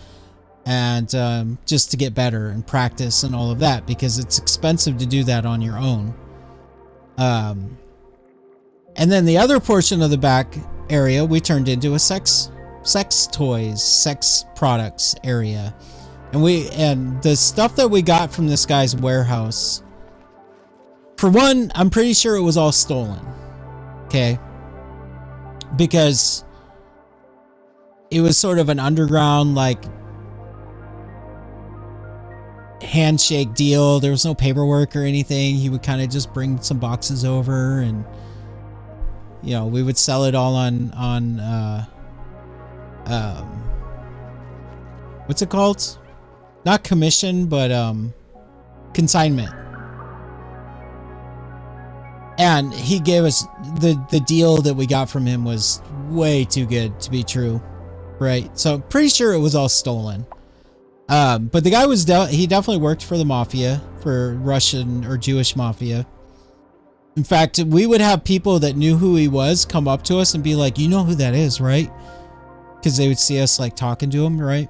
and just to get better and practice and all of that, because it's expensive to do that on your own. And then the other portion of the back area we turned into a sex toys, sex products area. And the stuff that we got from this guy's warehouse, for one, I'm pretty sure it was all stolen. Okay? Because it was sort of an underground, like, handshake deal. There was no paperwork or anything. He would kind of just bring some boxes over, and, you know, we would sell it all on what's it called? Not commission, but consignment. And he gave us the deal that we got from him was way too good to be true, right? So I'm pretty sure it was all stolen. But the guy was he definitely worked for the mafia, for Russian or Jewish mafia. In fact, we would have people that knew who he was come up to us and be like, "You know who that is, right?" Because they would see us like talking to him, right?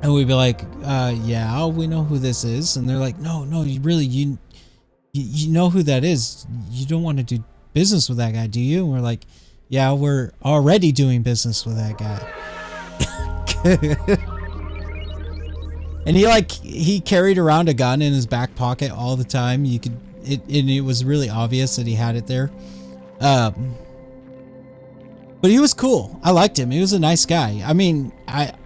And we'd be like, yeah, we know who this is. And they're like, no, you really, you know who that is. You don't want to do business with that guy, do you? And we're like, yeah, we're already doing business with that guy. And he carried around a gun in his back pocket all the time. You could, and it was really obvious that he had it there. But he was cool. I liked him. He was a nice guy. I mean, at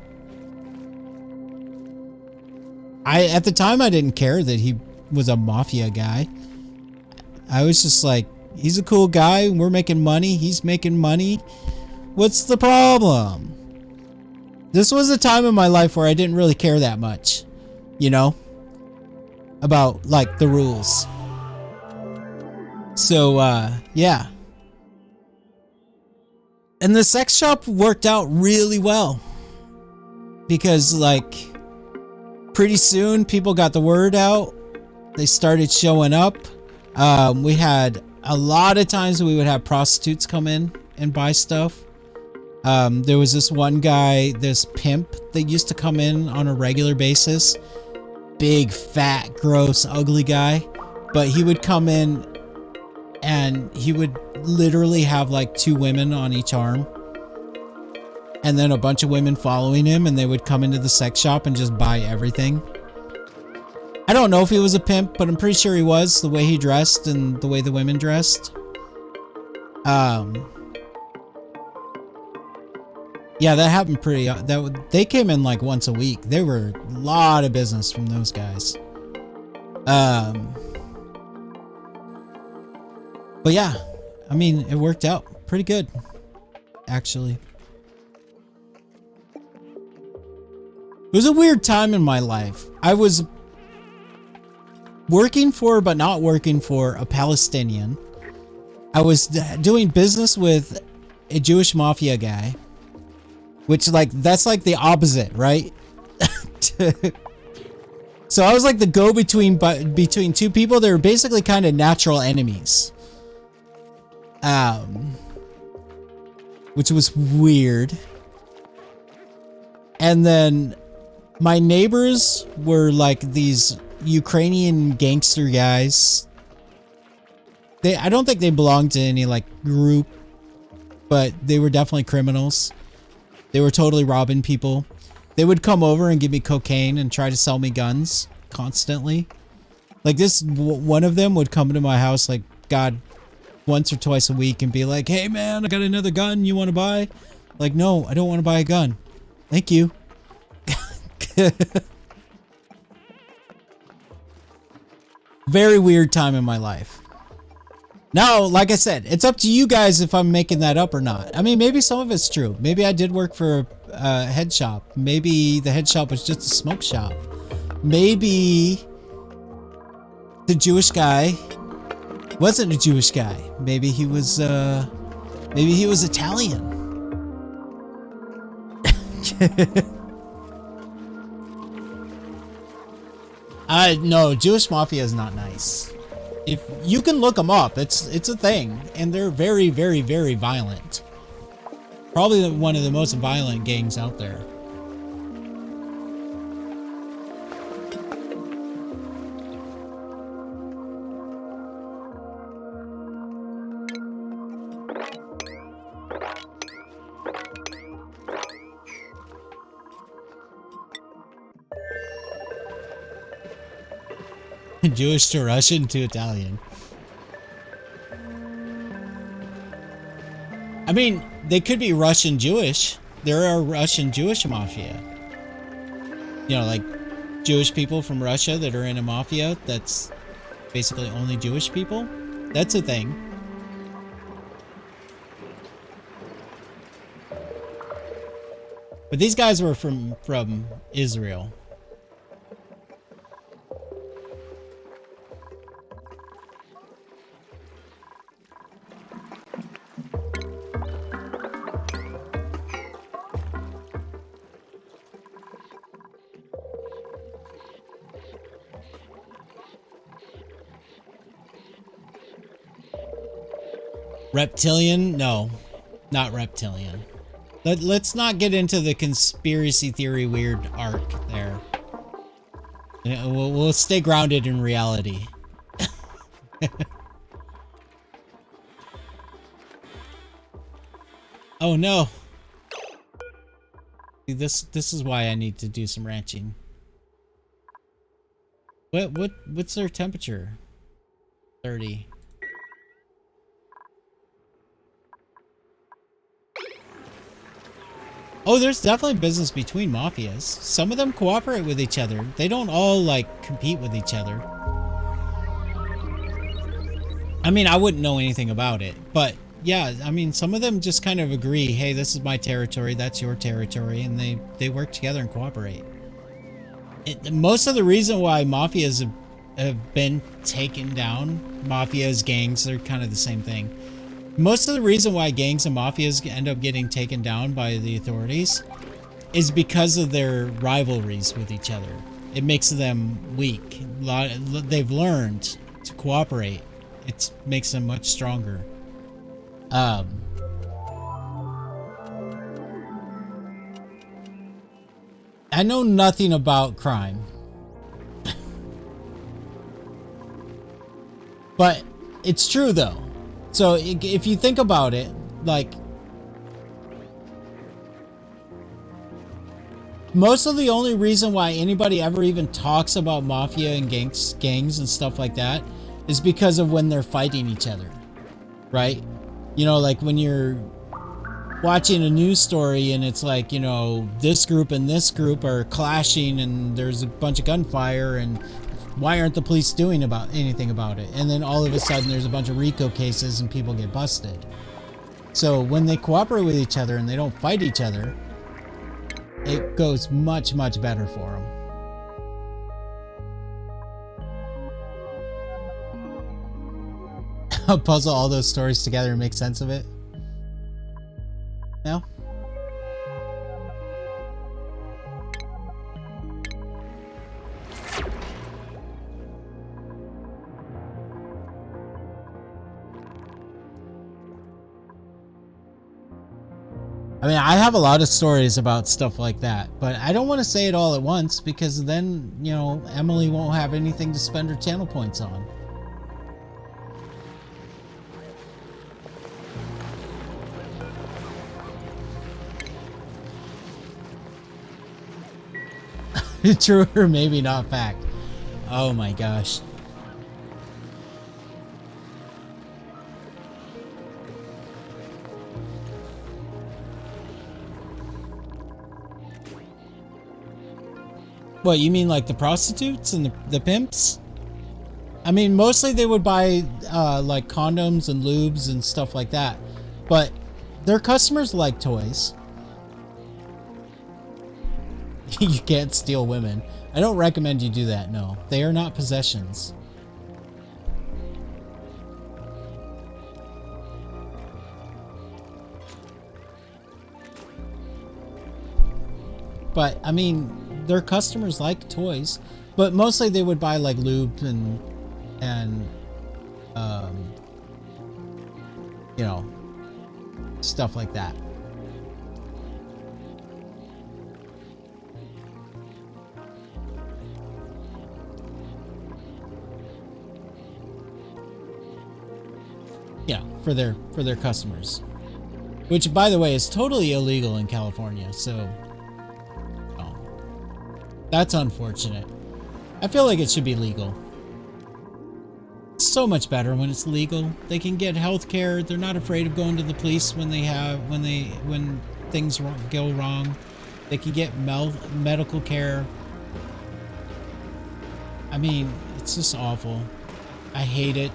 the time, I didn't care that he was a mafia guy. I was just like, he's a cool guy. We're making money. He's making money. What's the problem? This was a time in my life where I didn't really care that much, you know, about like the rules. So, yeah. And the sex shop worked out really well, because like, pretty soon people got the word out. They started showing up. We had a lot of times we would have prostitutes come in and buy stuff. There was this one guy, this pimp, that used to come in on a regular basis. Big, fat, gross, ugly guy. But he would come in and he would literally have like 2 women on each arm. And then a bunch of women following him, and they would come into the sex shop and just buy everything. I don't know if he was a pimp, but I'm pretty sure he was, the way he dressed and the way the women dressed. Yeah, that happened pretty... they came in like once a week. There were a lot of business from those guys. But yeah, I mean, it worked out pretty good, actually. It was a weird time in my life. I was working for, but not working for, a Palestinian. I was doing business with a Jewish mafia guy, which, like, that's like the opposite, right? So I was like the go-between between two people that were basically kind of natural enemies. Which was weird. And then my neighbors were like these Ukrainian gangster guys. I don't think they belonged to any like group, but they were definitely criminals. They were totally robbing people. They would come over and give me cocaine and try to sell me guns constantly. Like this, one of them would come to my house like, God, once or twice a week and be like, hey man, I got another gun you want to buy? Like, no, I don't want to buy a gun. Thank you. Very weird time in my life. Now, like I said, it's up to you guys if I'm making that up or not. I mean, maybe some of it's true. Maybe I did work for a head shop. Maybe the head shop was just a smoke shop. Maybe the Jewish guy wasn't a Jewish guy. Maybe he was Italian. No, Jewish mafia is not nice. If you can look them up, it's a thing, and they're very, very, very violent. Probably one of the most violent gangs out there. Jewish to Russian to Italian. I mean, they could be Russian Jewish. There are Russian Jewish mafia. You know, like Jewish people from Russia that are in a mafia that's basically only Jewish people. That's a thing. But these guys were from Israel. Reptilian? No, not reptilian. Let's not get into the conspiracy theory weird arc there. We'll stay grounded in reality. Oh no. This is why I need to do some ranching. What's their temperature? 30. Oh, there's definitely business between mafias. Some of them cooperate with each other. They don't all, like, compete with each other. I mean, I wouldn't know anything about it. But, yeah, I mean, some of them just kind of agree, hey, this is my territory, that's your territory, and they work together and cooperate. Most of the reason why mafias have been taken down, mafias, gangs, they're kind of the same thing. Most of the reason why gangs and mafias end up getting taken down by the authorities is because of their rivalries with each other. It makes them weak. They've learned to cooperate. It makes them much stronger. I know nothing about crime. But it's true though. So if you think about it, like, most of the only reason why anybody ever even talks about mafia and gangs and stuff like that is because of when they're fighting each other, right? You know, like when you're watching a news story and it's like, you know, this group and this group are clashing and there's a bunch of gunfire and Why aren't the police doing anything about it? And then all of a sudden there's a bunch of RICO cases and people get busted. So when they cooperate with each other and they don't fight each other, it goes much, much better for them. I'll puzzle all those stories together and make sense of it. No? I mean, I have a lot of stories about stuff like that, but I don't want to say it all at once because then, you know, Emily won't have anything to spend her channel points on. True or maybe not fact. Oh my gosh. What, you mean like the prostitutes and the pimps? I mean, mostly they would buy like condoms and lubes and stuff like that, but their customers like toys. You can't steal women. I don't recommend you do that, no. They are not possessions. But, I mean, their customers like toys. But mostly they would buy, like, lube and you know, stuff like that. Yeah, for their customers, which, by the way, is totally illegal in California. So, oh, that's unfortunate. I feel like it should be legal. It's so much better when it's legal. They can get health care. They're not afraid of going to the police when things go wrong. They can get medical care. I mean, it's just awful. I hate it.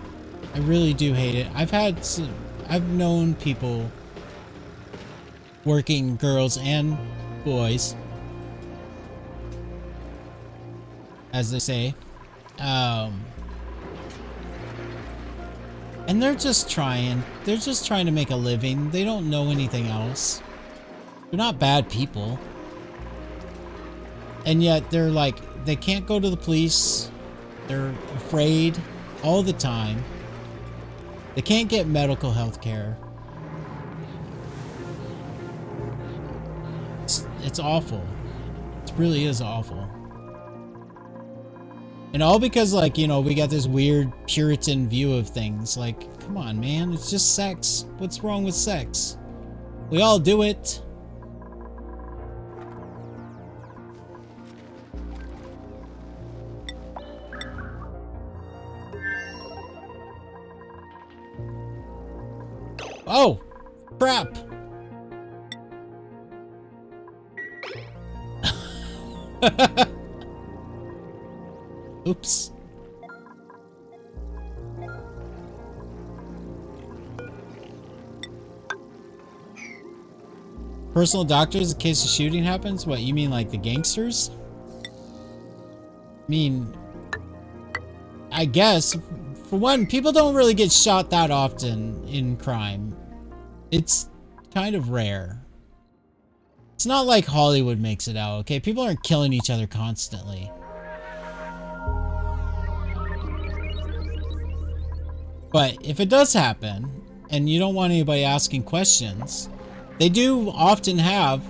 I really do hate it. I've known people, working girls and boys, as they say, and they're just trying to make a living. They don't know anything else. They're not bad people. And yet they're like, they can't go to the police. They're afraid all the time. They can't get medical health care. It's awful. It really is awful. And all because, like, you know, we got this weird Puritan view of things. Like, come on, man. It's just sex. What's wrong with sex? We all do it. Oh, crap. Oops. Personal doctors in case a shooting happens? What, you mean like the gangsters? I mean, I guess, for one, people don't really get shot that often in crime. It's kind of rare. It's not like Hollywood makes it out, okay? People aren't killing each other constantly. But if it does happen, and you don't want anybody asking questions, they do often have,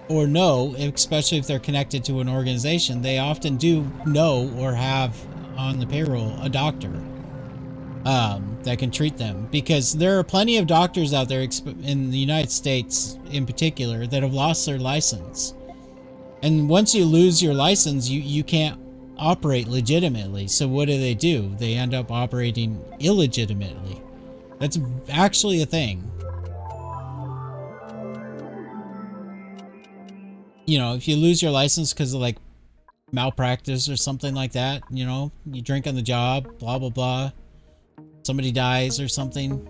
or know, especially if they're connected to an organization, they often do know or have on the payroll a doctor that can treat them. Because there are plenty of doctors out there in the United States in particular that have lost their license. And once you lose your license, you can't operate legitimately. So what do? They end up operating illegitimately. That's actually a thing. You know, if you lose your license because of like malpractice or something like that. You know, you drink on the job, blah, blah, blah. Somebody dies or something.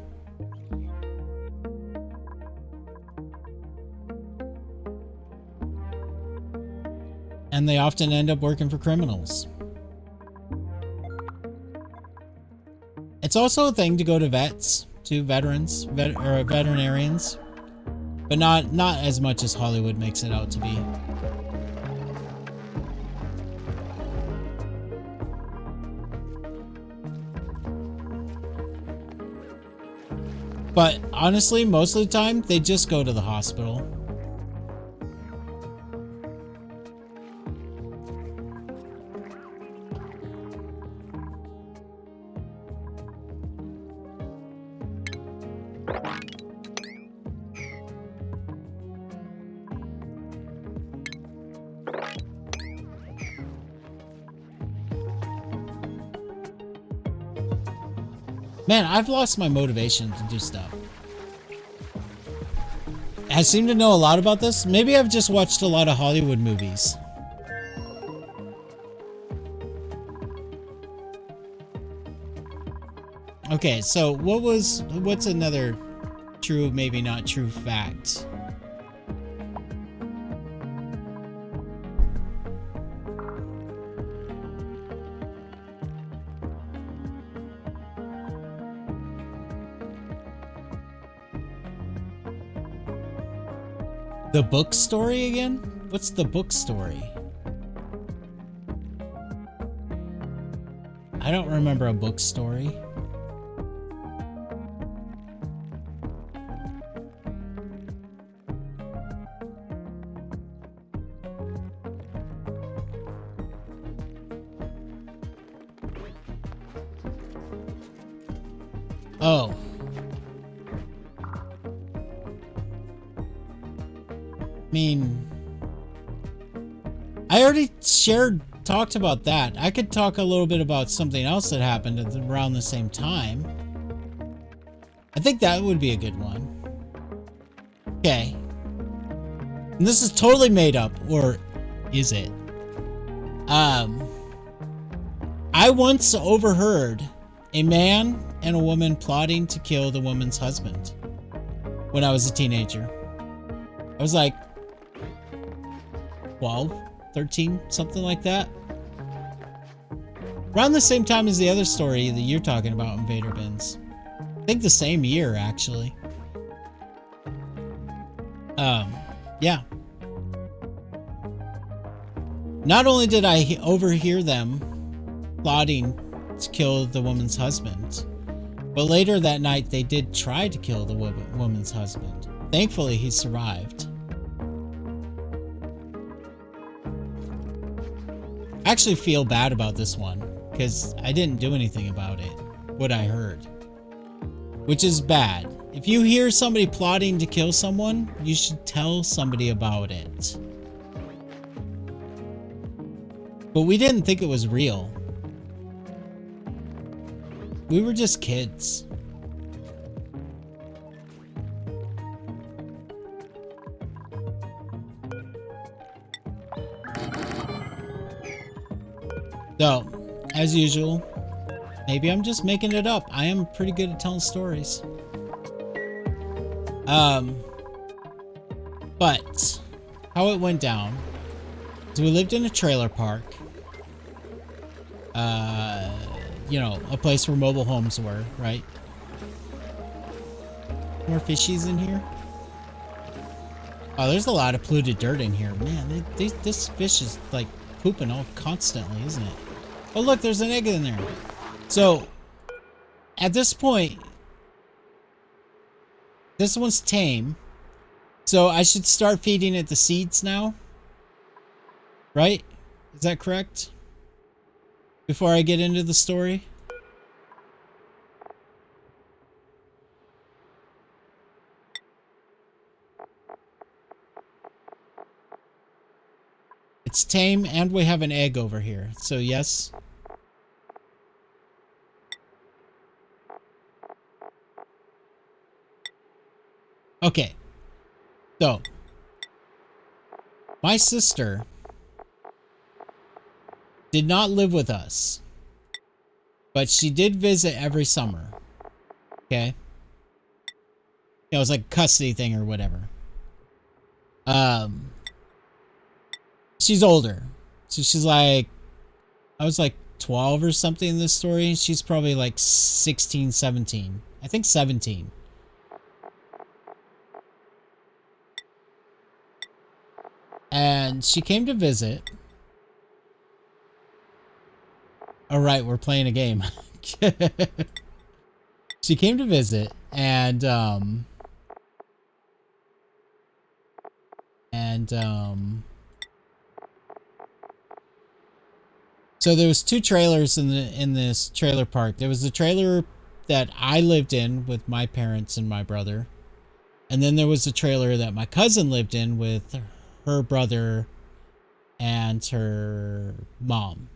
And they often end up working for criminals. It's also a thing to go to vets, to veterans, or veterinarians, but not as much as Hollywood makes it out to be. But honestly, most of the time, they just go to the hospital. Man, I've lost my motivation to do stuff. I seem to know a lot about this. Maybe I've just watched a lot of Hollywood movies. Okay, so what's another true, maybe not true fact? The book story again? What's the book story? I don't remember a book story. Oh. I mean, I already talked about that. I could talk a little bit about something else that happened around the same time. I think that would be a good one. Okay. And this is totally made up, or is it? I once overheard a man and a woman plotting to kill the woman's husband when I was a teenager. I was like 12, 13, something like that. Around the same time as the other story that you're talking about, Invader Bins. I think the same year, actually. Yeah. Not only did I overhear them plotting to kill the woman's husband, but later that night they did try to kill the woman's husband. Thankfully, he survived. I actually feel bad about this one because I didn't do anything about it, what I heard. Which is bad. If you hear somebody plotting to kill someone, you should tell somebody about it. But we didn't think it was real. We were just kids. So, as usual, maybe I'm just making it up. I am pretty good at telling stories. But how it went down is we lived in a trailer park. You know, a place where mobile homes were, right? More fishies in here? Oh, there's a lot of polluted dirt in here. Man, this fish is like pooping all constantly, isn't it? Oh, look, there's an egg in there. So, at this point, this one's tame. So I should start feeding it the seeds now? Right? Is that correct? Before I get into the story? It's tame and we have an egg over here. So yes. Okay. So, my sister did not live with us, but she did visit every summer. Okay. It was like a custody thing or whatever. She's older. So she's like, I was like 12 or something in this story. She's probably like 16, 17. I think 17. And she came to visit. All right, we're playing a game. She came to visit, and so there was two trailers in this trailer park. There was the trailer that I lived in with my parents and my brother, and then there was the trailer that my cousin lived in with her brother and her mom.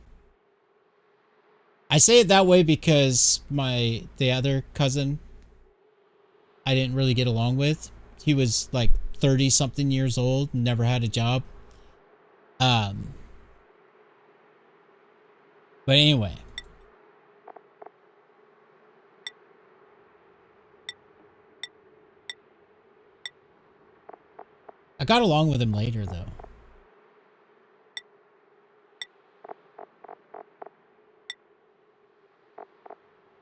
I say it that way because the other cousin I didn't really get along with. He was like 30 something years old, never had a job. But anyway. I got along with him later though.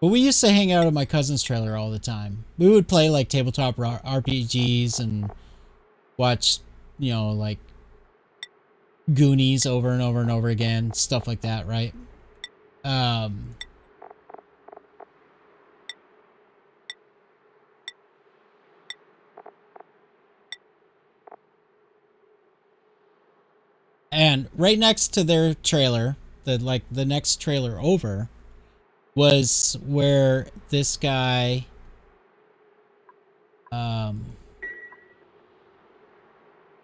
But we used to hang out at my cousin's trailer all the time. We would play like tabletop RPGs and watch, you know, like Goonies over and over and over again, stuff like that, right? And right next to their trailer, the next trailer over, was where this guy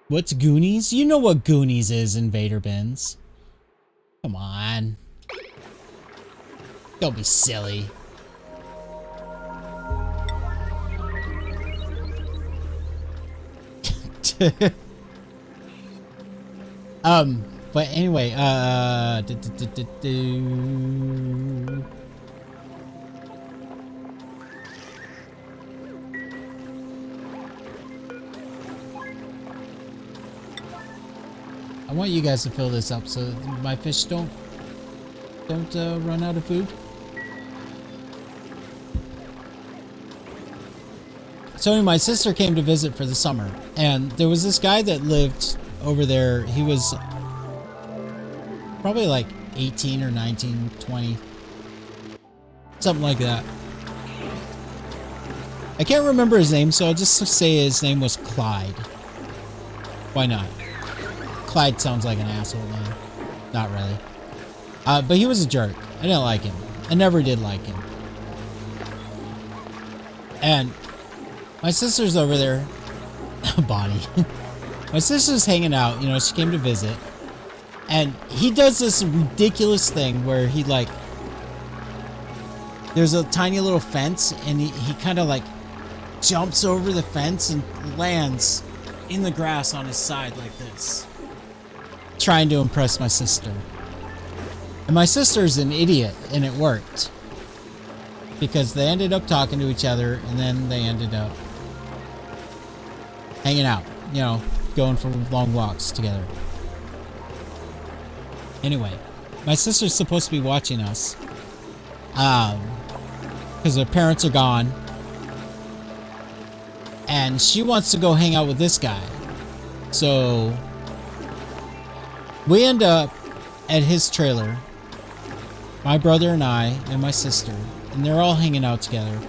what's Goonies? You know what Goonies is, Invader Bins. Come on. Don't be silly. But anyway, I want you guys to fill this up so my fish don't run out of food. So anyway, my sister came to visit for the summer, and there was this guy that lived over there. He was probably like 18 or 19, 20, something like that. I can't remember his name, so I'll just say his name was Clyde. Why not? Clyde sounds like an asshole name. Not really. But he was a jerk. I didn't like him. I never did like him. And my sister's over there. Bonnie. My sister's hanging out. You know, she came to visit. And he does this ridiculous thing where he like... There's a tiny little fence, and he kind of like jumps over the fence and lands in the grass on his side like this. Trying to impress my sister. And my sister's an idiot, and it worked. Because they ended up talking to each other, and then they ended up hanging out, you know, going for long walks together. Anyway, my sister's supposed to be watching us. Because their parents are gone. And she wants to go hang out with this guy. So we end up at his trailer, my brother and I and my sister, and they're all hanging out together.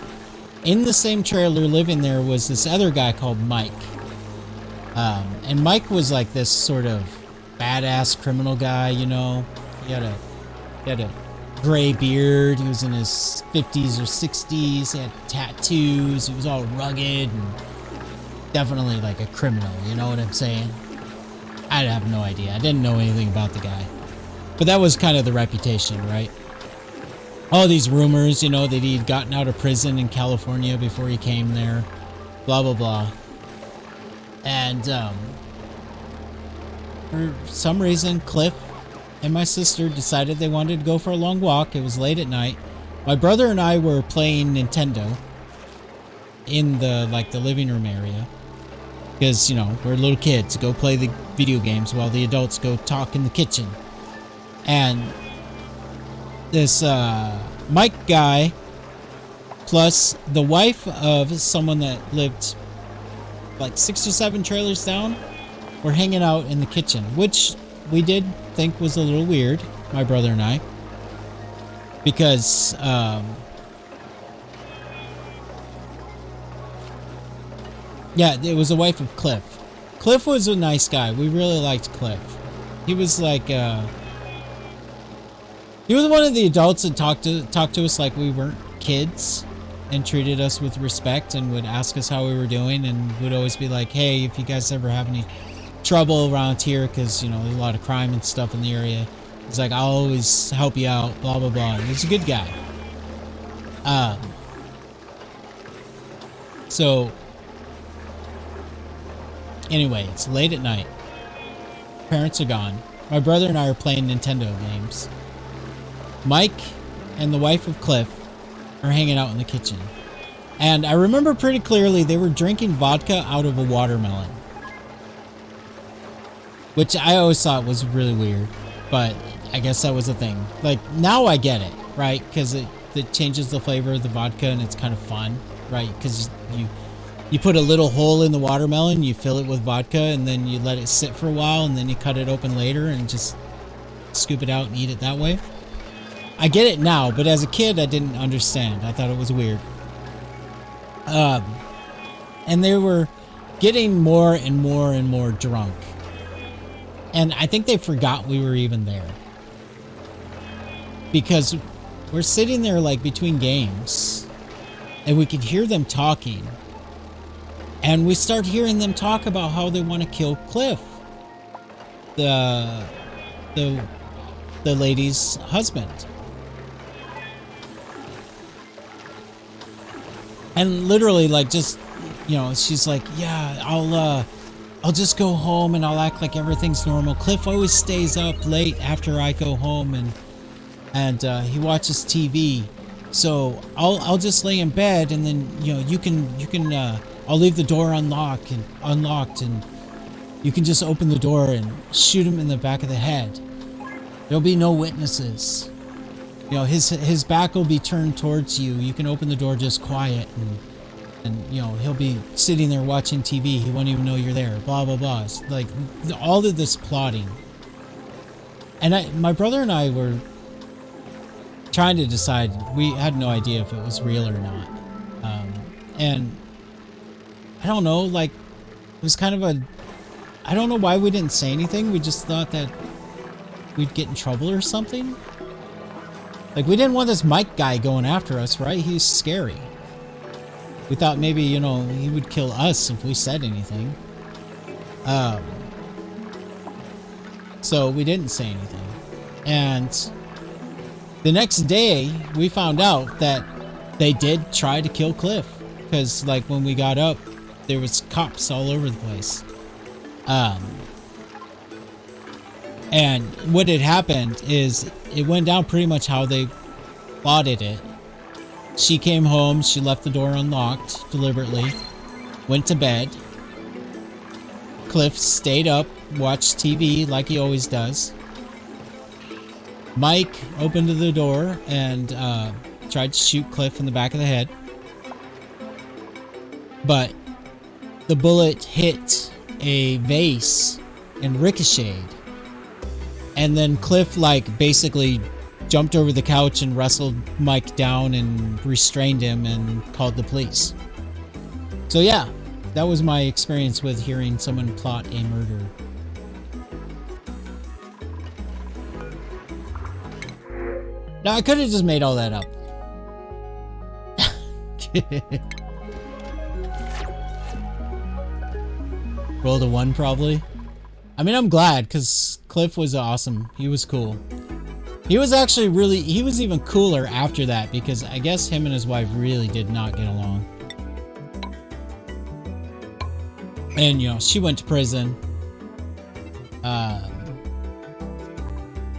In the same trailer living there was this other guy called Mike. And Mike was like this sort of badass criminal guy, you know. He had a gray beard. He was in his 50s or 60s. He had tattoos. He was all rugged and definitely like a criminal, you know what I'm saying? I have no idea. I didn't know anything about the guy. But that was kind of the reputation, right? All these rumors, you know, that he'd gotten out of prison in California before he came there. Blah, blah, blah. And, for some reason, Cliff and my sister decided they wanted to go for a long walk. It was late at night. My brother and I were playing Nintendo in the living room area. Because, you know, we're little kids. Go play the video games while the adults go talk in the kitchen. And this Mike guy, plus the wife of someone that lived like 6 or 7 trailers down, were hanging out in the kitchen, which we did think was a little weird, my brother and I. Because, yeah, it was the wife of Cliff. Cliff was a nice guy. We really liked Cliff. He was like, he was one of the adults that talked to us like we weren't kids, and treated us with respect and would ask us how we were doing, and would always be like, hey, if you guys ever have any trouble around here, because, you know, there's a lot of crime and stuff in the area, he's like, I'll always help you out, blah, blah, blah. He's a good guy. So, anyway, it's late at night. Parents are gone. My brother and I are playing Nintendo games. Mike and the wife of Cliff are hanging out in the kitchen. And I remember pretty clearly they were drinking vodka out of a watermelon. Which I always thought was really weird. But I guess that was a thing. Like, now I get it, right? Because it changes the flavor of the vodka and it's kind of fun, right? Because you put a little hole in the watermelon, you fill it with vodka, and then you let it sit for a while, and then you cut it open later and just scoop it out and eat it that way. I get it now, but as a kid, I didn't understand. I thought it was weird. And they were getting more and more and more drunk. And I think they forgot we were even there. Because we're sitting there like between games, and we could hear them talking. And we start hearing them talk about how they want to kill Cliff, the lady's husband. And literally, like, just, you know, she's like, yeah, I'll just go home and I'll act like everything's normal. Cliff always stays up late after I go home, and he watches TV. So I'll just lay in bed, and then, you know, you can I'll leave the door unlocked, and you can just open the door and shoot him in the back of the head. There'll be no witnesses. You know, his back will be turned towards you. You can open the door just quiet, and you know, he'll be sitting there watching TV. He won't even know you're there. Blah, blah, blah. It's like all of this plotting. And my brother and I were trying to decide. We had no idea if it was real or not. And I don't know, like, it was kind of I don't know why we didn't say anything. We just thought that we'd get in trouble or something. Like, we didn't want this Mike guy going after us, right? He's scary. We thought maybe, you know, he would kill us if we said anything. So we didn't say anything. And the next day, we found out that they did try to kill Cliff. Because, like, when we got up, there was cops all over the place. And what had happened is it went down pretty much how they plotted it. She came home, she left the door unlocked deliberately, went to bed. Cliff stayed up, watched TV like he always does. Mike opened the door and tried to shoot Cliff in the back of the head. But the bullet hit a vase and ricocheted. And then Cliff, like, basically jumped over the couch and wrestled Mike down and restrained him and called the police. So yeah, that was my experience with hearing someone plot a murder. Now, I could have just made all that up. Rolled a 1 probably. I mean, I'm glad, because Cliff was awesome. He was cool. He was actually really, he was even cooler after that, because I guess him and his wife really did not get along. And, you know, she went to prison.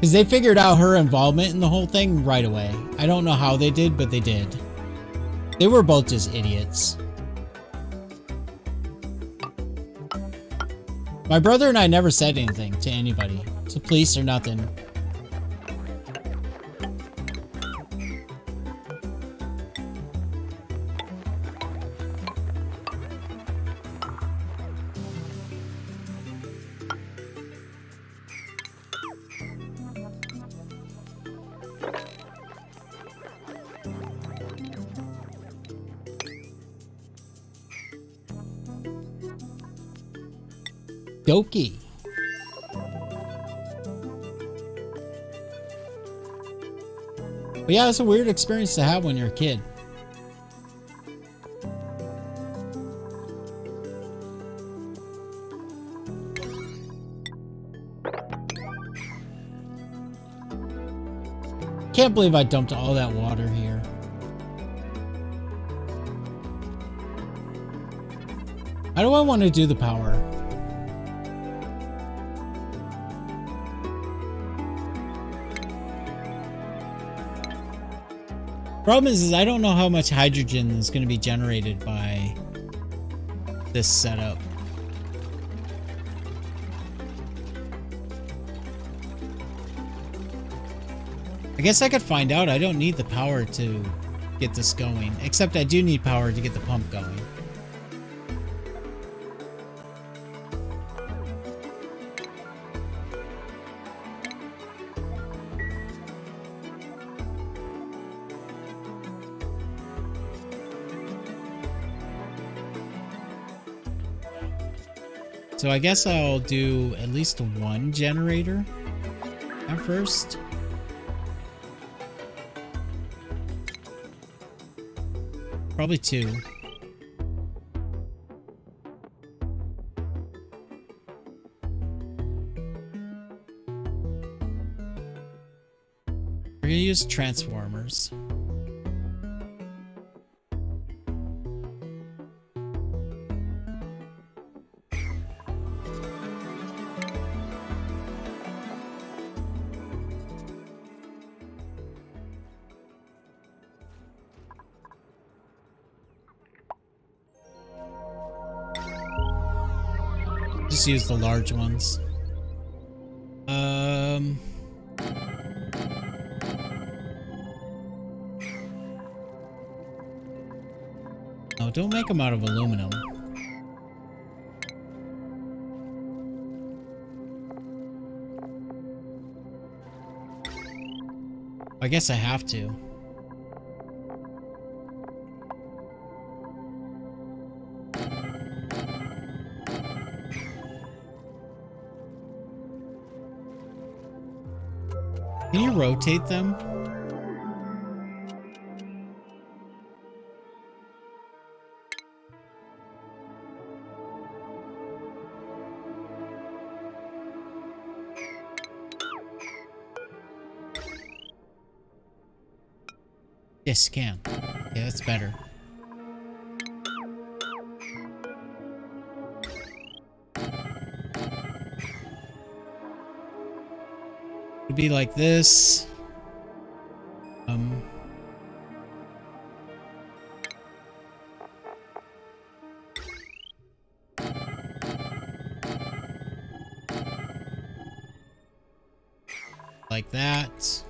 Because they figured out her involvement in the whole thing right away. I don't know how they did, but they did. They were both just idiots. My brother and I never said anything to anybody, to police or nothing. Doki. But yeah, it's a weird experience to have when you're a kid. Can't believe I dumped all that water here. How do I want to do the power? Problem is I don't know how much hydrogen is going to be generated by this setup. I guess I could find out. I don't need the power to get this going, except I do need power to get the pump going. So I guess I'll do at least one generator at first. Probably two. We're gonna use transformers. Just use the large ones. No, don't make them out of aluminum. I guess I have to. Can you rotate them? Yes, you can. Yeah, that's better. It'd be like this. Like that.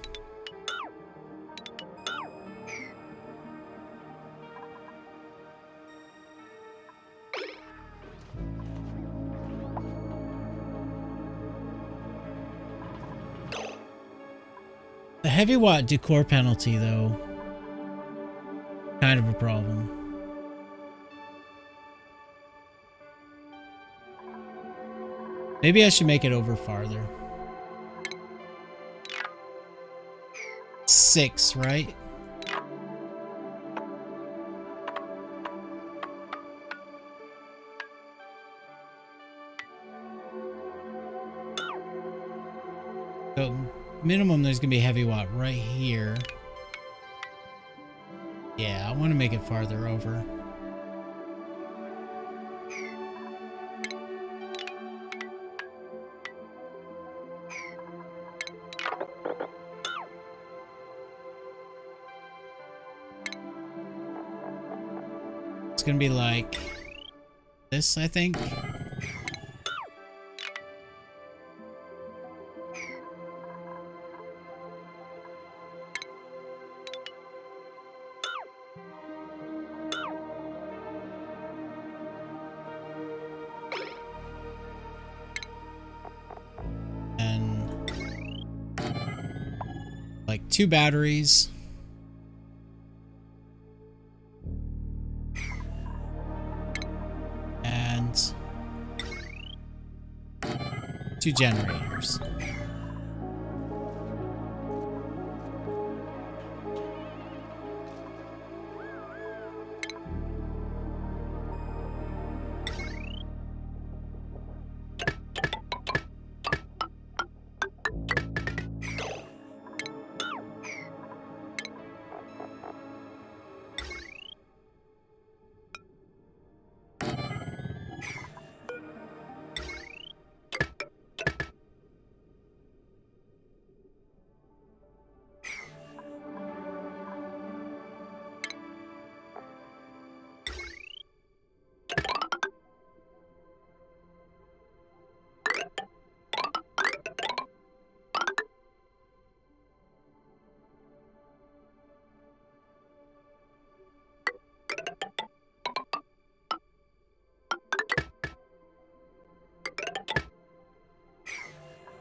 The heavy watt decor penalty, though, kind of a problem. Maybe I should make it over farther. 6, right? So minimum there's gonna be a heavy watt right here. Yeah, I want to make it farther over. gonna be like this, I think. Like 2 batteries. And 2 generators.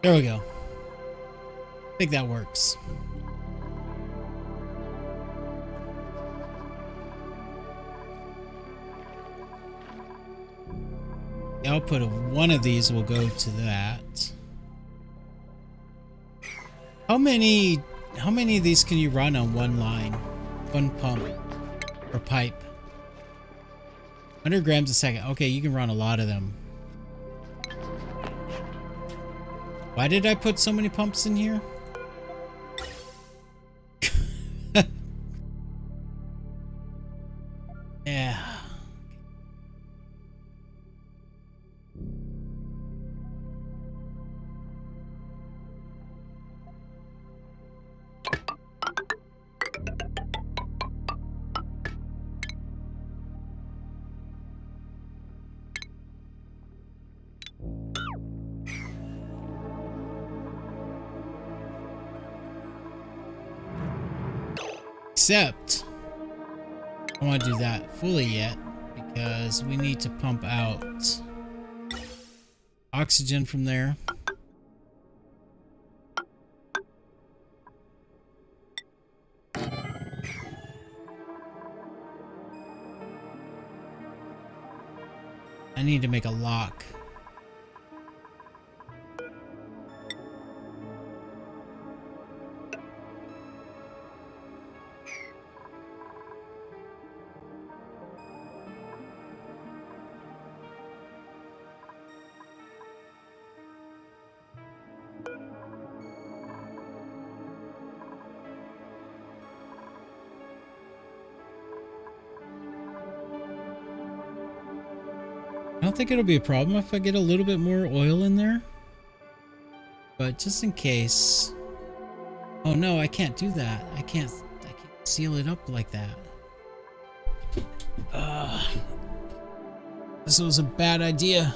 There we go. I think that works. The output of one of these will go to that. How many of these can you run on one line? One pump or pipe? 100 grams a second. Okay, you can run a lot of them. Why did I put so many pumps in here? Yeah. Except, I don't want to do that fully yet because we need to pump out oxygen from there. I need to make a lock. I don't think it'll be a problem if I get a little bit more oil in there. But just in case... Oh no, I can't do that. I can't seal it up like that. This was a bad idea.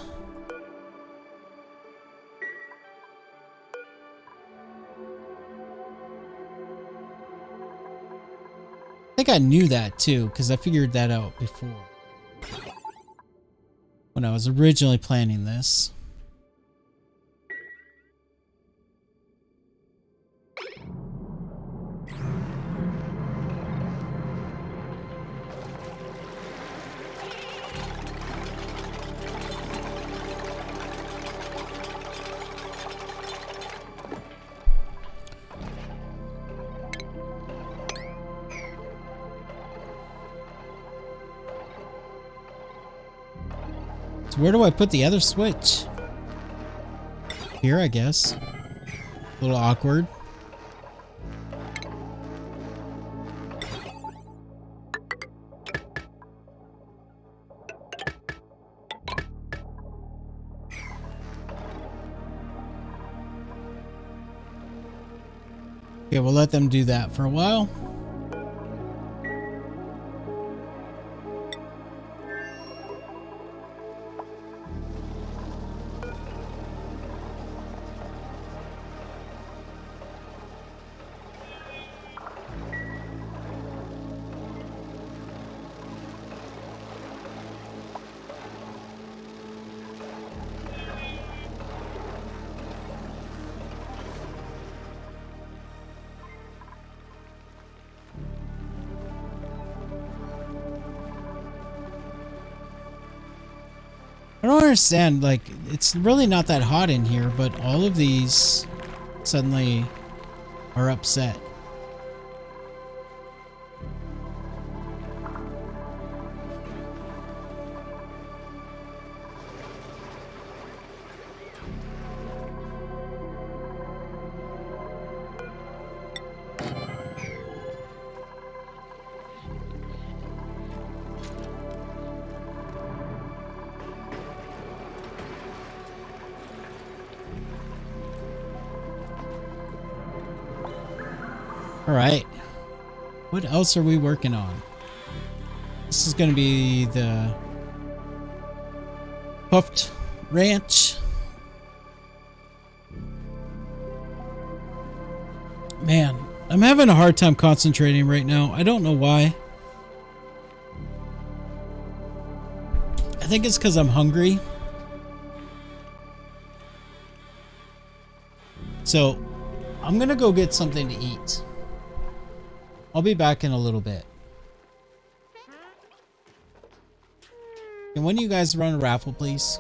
I think I knew that too, because I figured that out before. When I was originally planning this. So where do I put the other switch? Here, I guess. A little awkward. Okay, we'll let them do that for a while. don't understand, like, it's really not that hot in here, but all of these suddenly are upset. All right. What else are we working on? This is going to be the Puffed Ranch. Man, I'm having a hard time concentrating right now. I don't know why. I think it's because I'm hungry. So, I'm going to go get something to eat. I'll be back in a little bit. Can one of you guys run a raffle, please?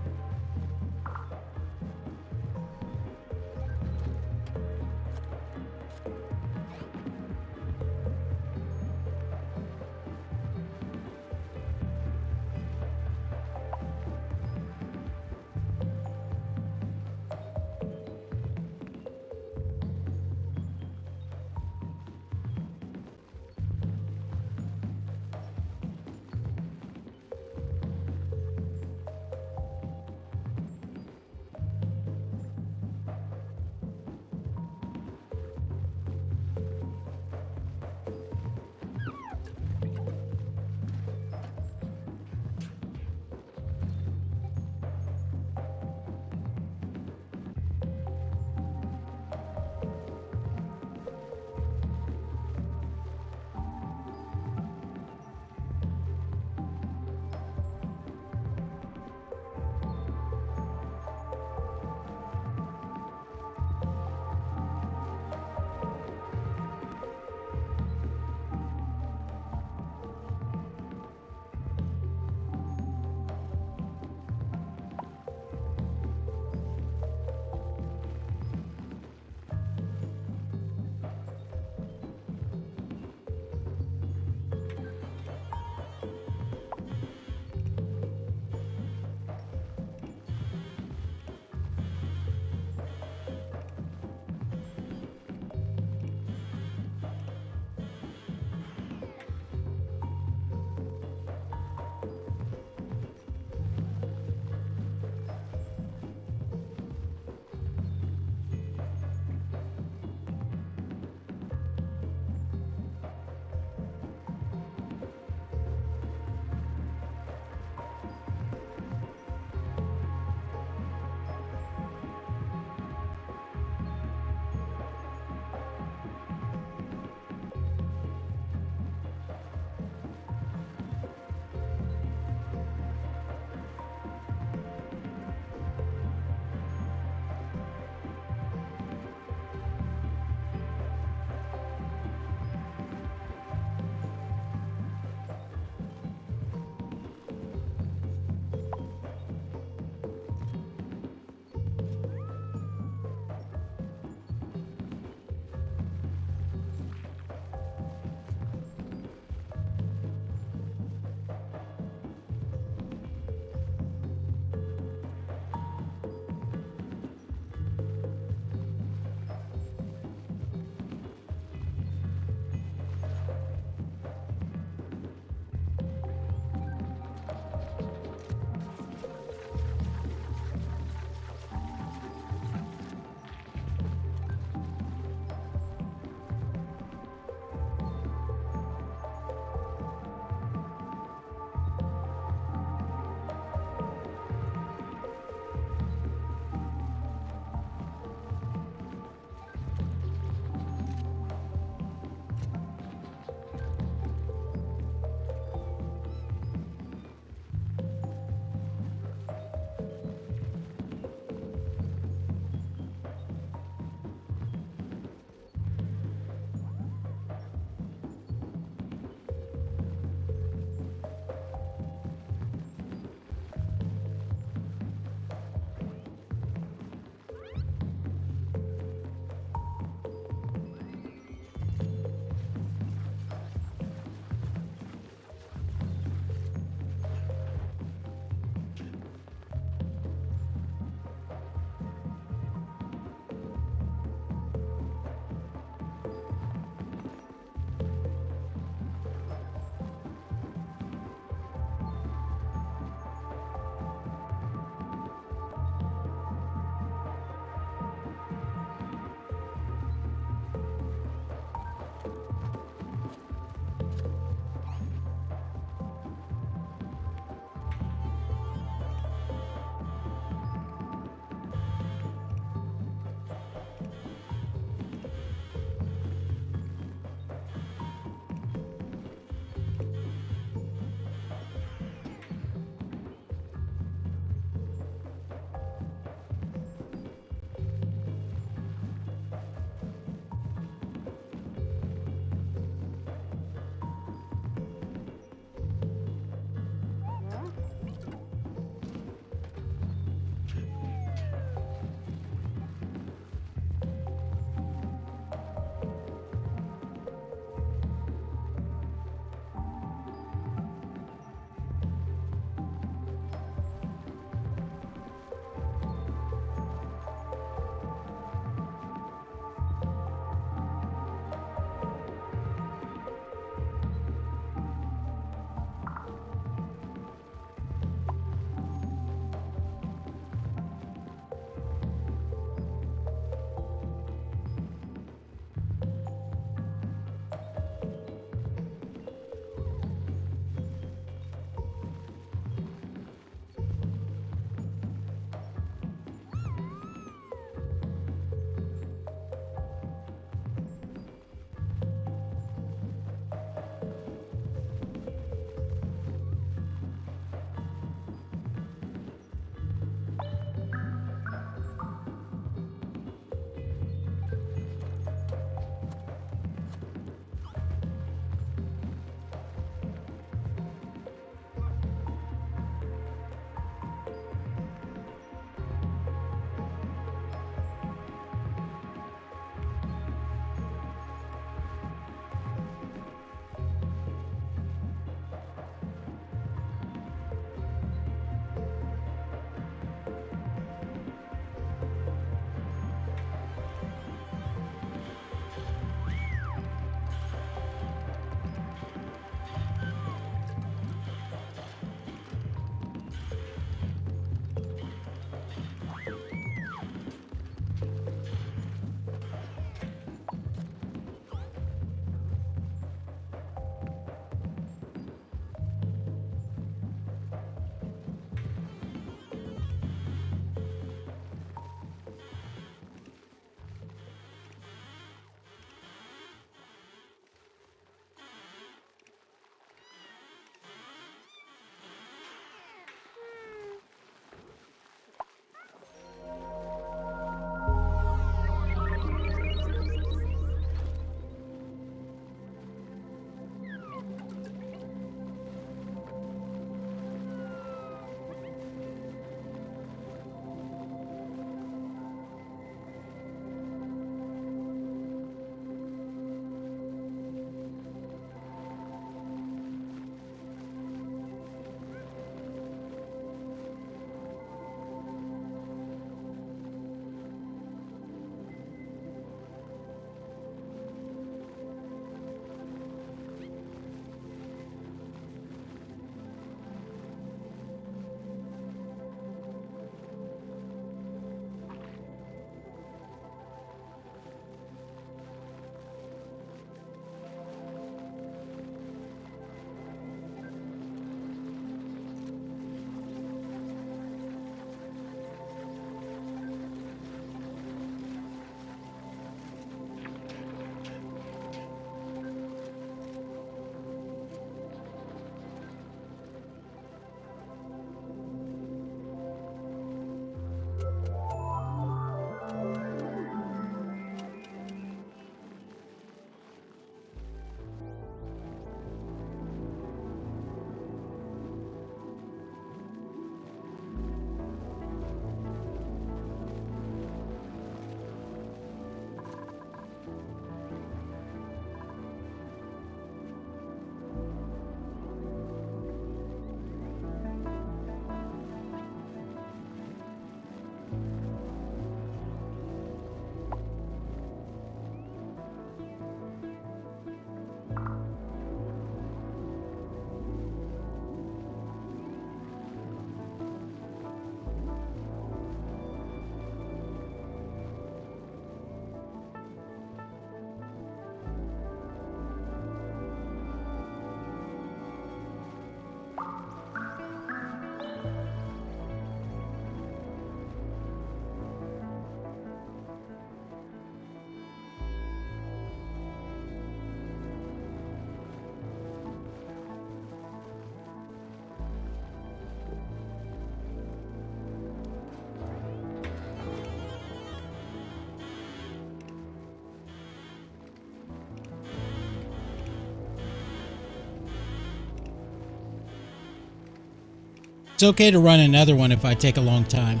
It's okay to run another one if I take a long time.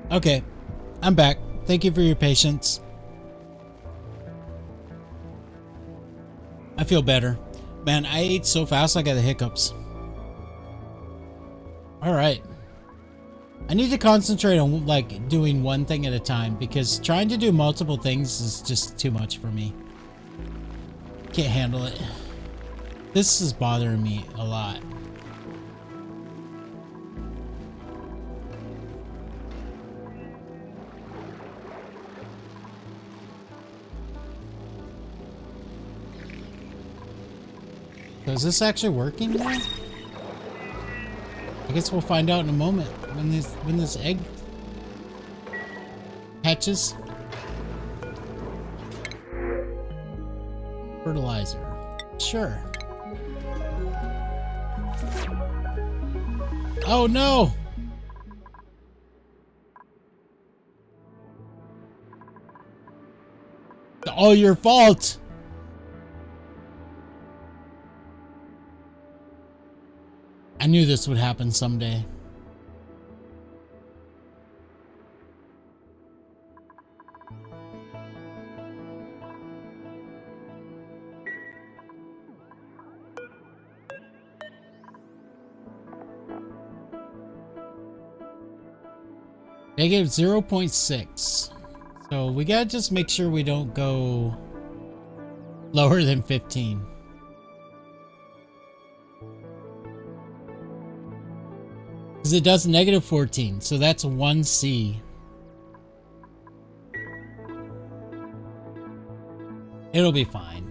Okay, I'm back. Thank you for your patience. I feel better. Man, I ate so fast I got the hiccups. Alright. I need to concentrate on like doing one thing at a time because trying to do multiple things is just too much for me. Can't handle it. This is bothering me a lot. So is this actually working now? I guess we'll find out in a moment when this egg hatches. Fertilizer. Sure. Oh no! All your fault! I knew this would happen someday. Negative 0.6. So we gotta just make sure we don't go lower than 15. Because it does negative 14, so that's 1C. It'll be fine.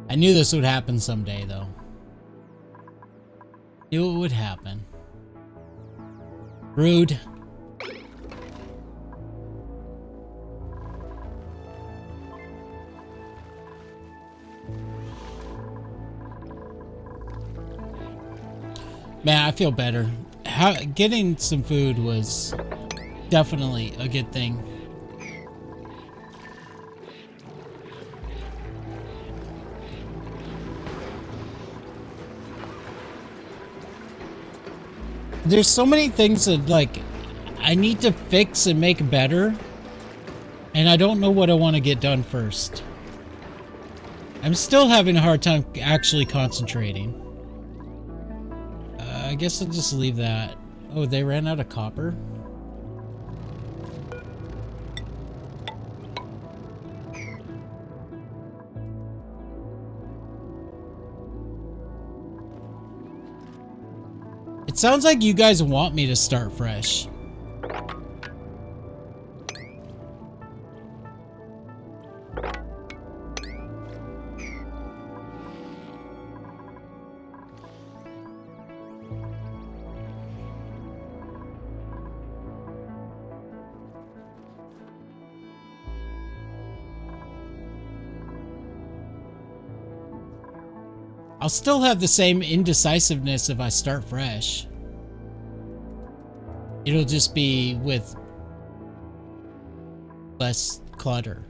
I knew this would happen someday, though. Knew it would happen. Rude. Man, I feel better. Getting some food was definitely a good thing. There's so many things that, like, I need to fix and make better, and I don't know what I want to get done first. I'm still having a hard time actually concentrating. I guess I'll just leave that. Oh, they ran out of copper? It sounds like you guys want me to start fresh. I'll still have the same indecisiveness if I start fresh. It'll just be with less clutter.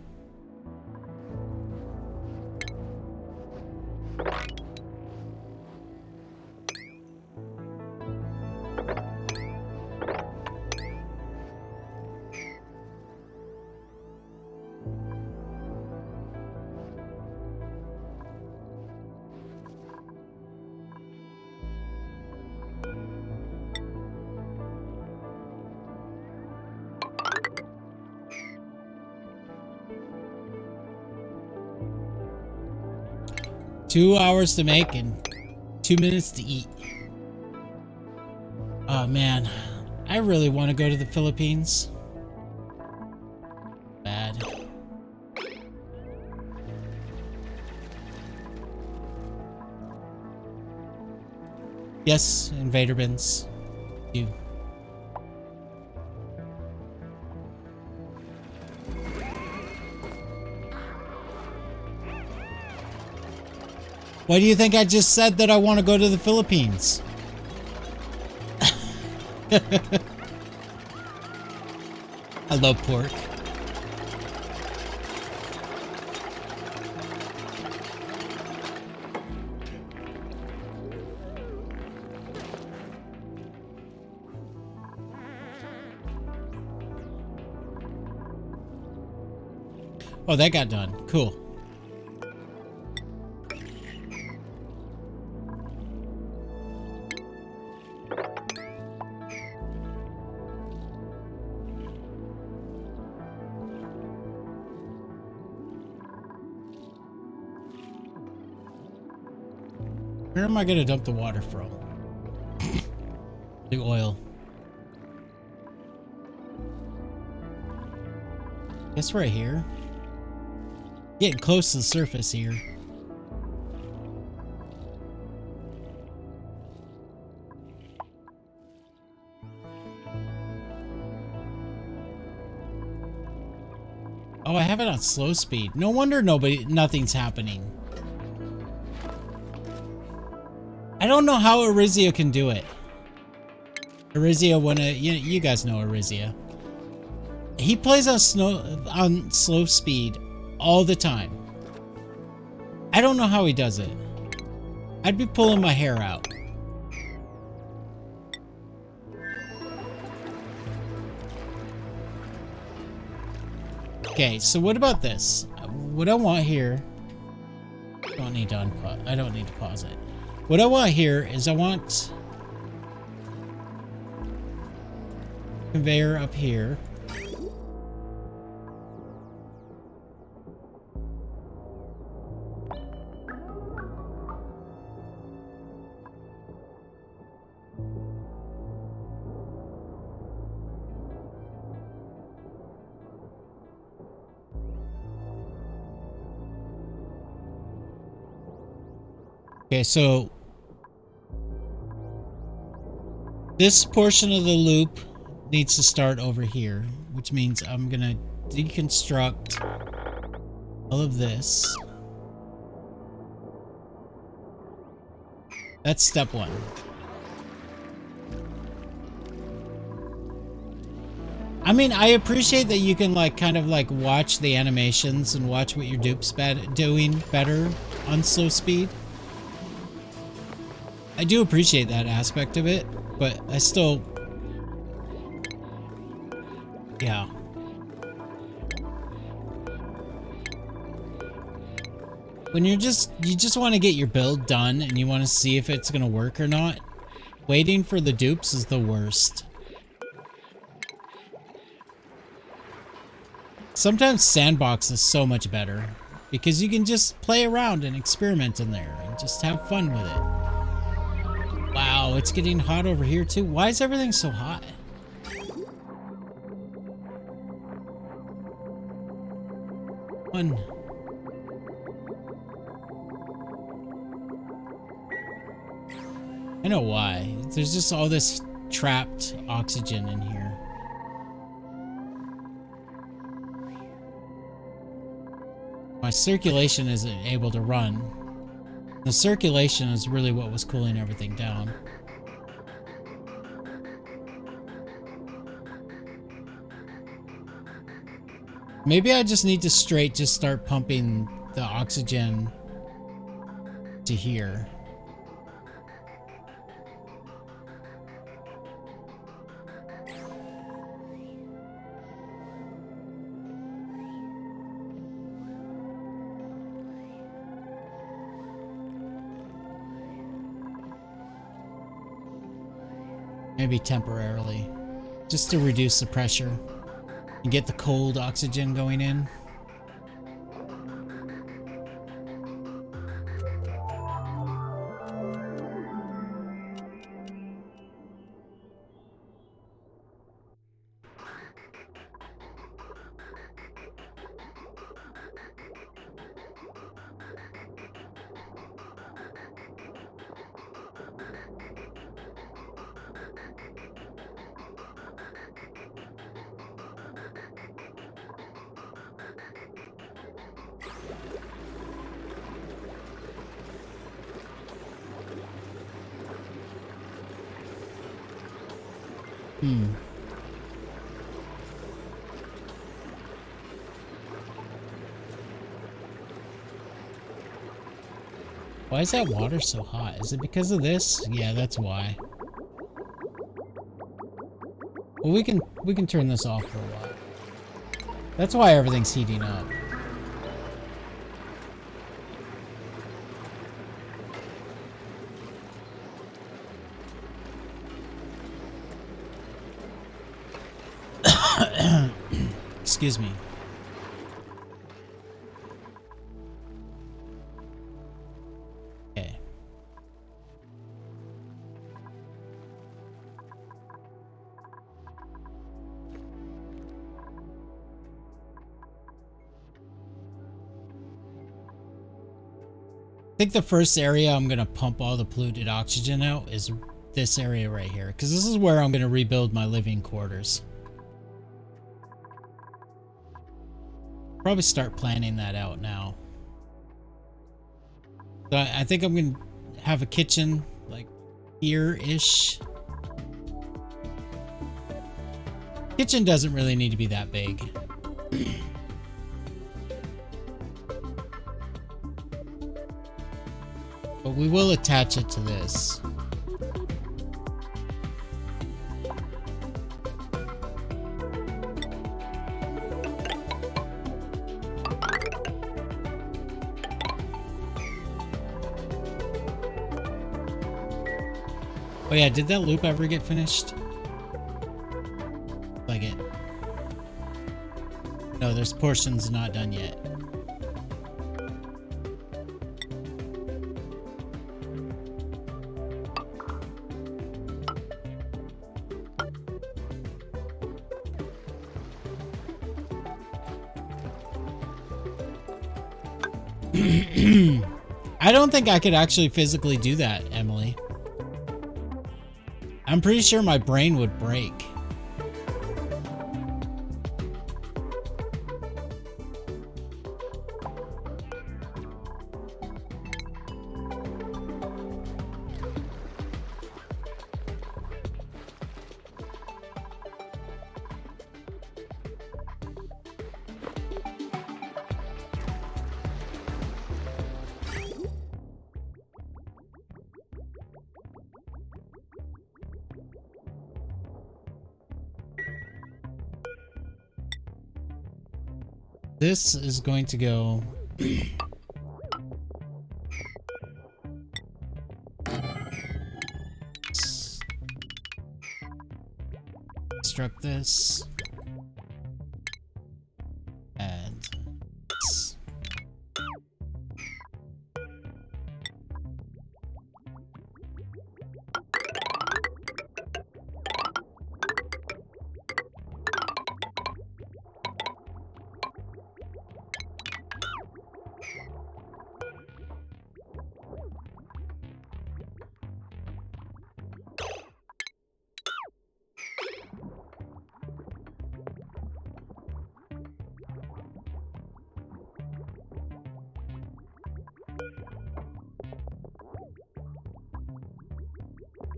2 hours to make and 2 minutes to eat. Oh man, I really want to go to the Philippines. Bad. Yes, invader bins. You. Why do you think I just said that I want to go to the Philippines? I love pork. Oh, that got done. Cool. Where am I gonna dump the water from? The oil. Guess right here. Getting close to the surface here. Oh, I have it on slow speed. No wonder nothing's happening. I don't know how Arizia can do it. Arizia, you guys know Arizia. He plays on slow speed all the time. I don't know how he does it. I'd be pulling my hair out. Okay, so what about this? What I want here... I don't need to pause it. What I want here is I want... conveyor up here. Okay, so this portion of the loop needs to start over here, which means I'm gonna deconstruct all of this. That's step one. I mean, I appreciate that you can kind of watch the animations and watch what your dupe's doing better on slow speed. I do appreciate that aspect of it, but I still... yeah. When you just want to get your build done and you want to see if it's going to work or not, waiting for the dupes is the worst. Sometimes Sandbox is so much better because you can just play around and experiment in there and just have fun with it. Wow, it's getting hot over here too. Why is everything so hot? I know why. There's just all this trapped oxygen in here. My circulation isn't able to run. The circulation is really what was cooling everything down. Maybe I just need to just start pumping the oxygen to here. Maybe temporarily, just to reduce the pressure and get the cold oxygen going in. Why is that water so hot? Is it because of this? Yeah, that's why. Well, we can turn this off for a while. That's why everything's heating up. Excuse me. Okay. I think the first area I'm going to pump all the polluted oxygen out is this area right here, because this is where I'm going to rebuild my living quarters. Probably start planning that out now. So I think I'm going to have a kitchen like here-ish. Kitchen doesn't really need to be that big. But we will attach it to this. Oh yeah, did that loop ever get finished? Like it. No, there's portions not done yet. I don't think I could actually physically do that, Emily. I'm pretty sure my brain would break. This is going to go... Construct this. And this.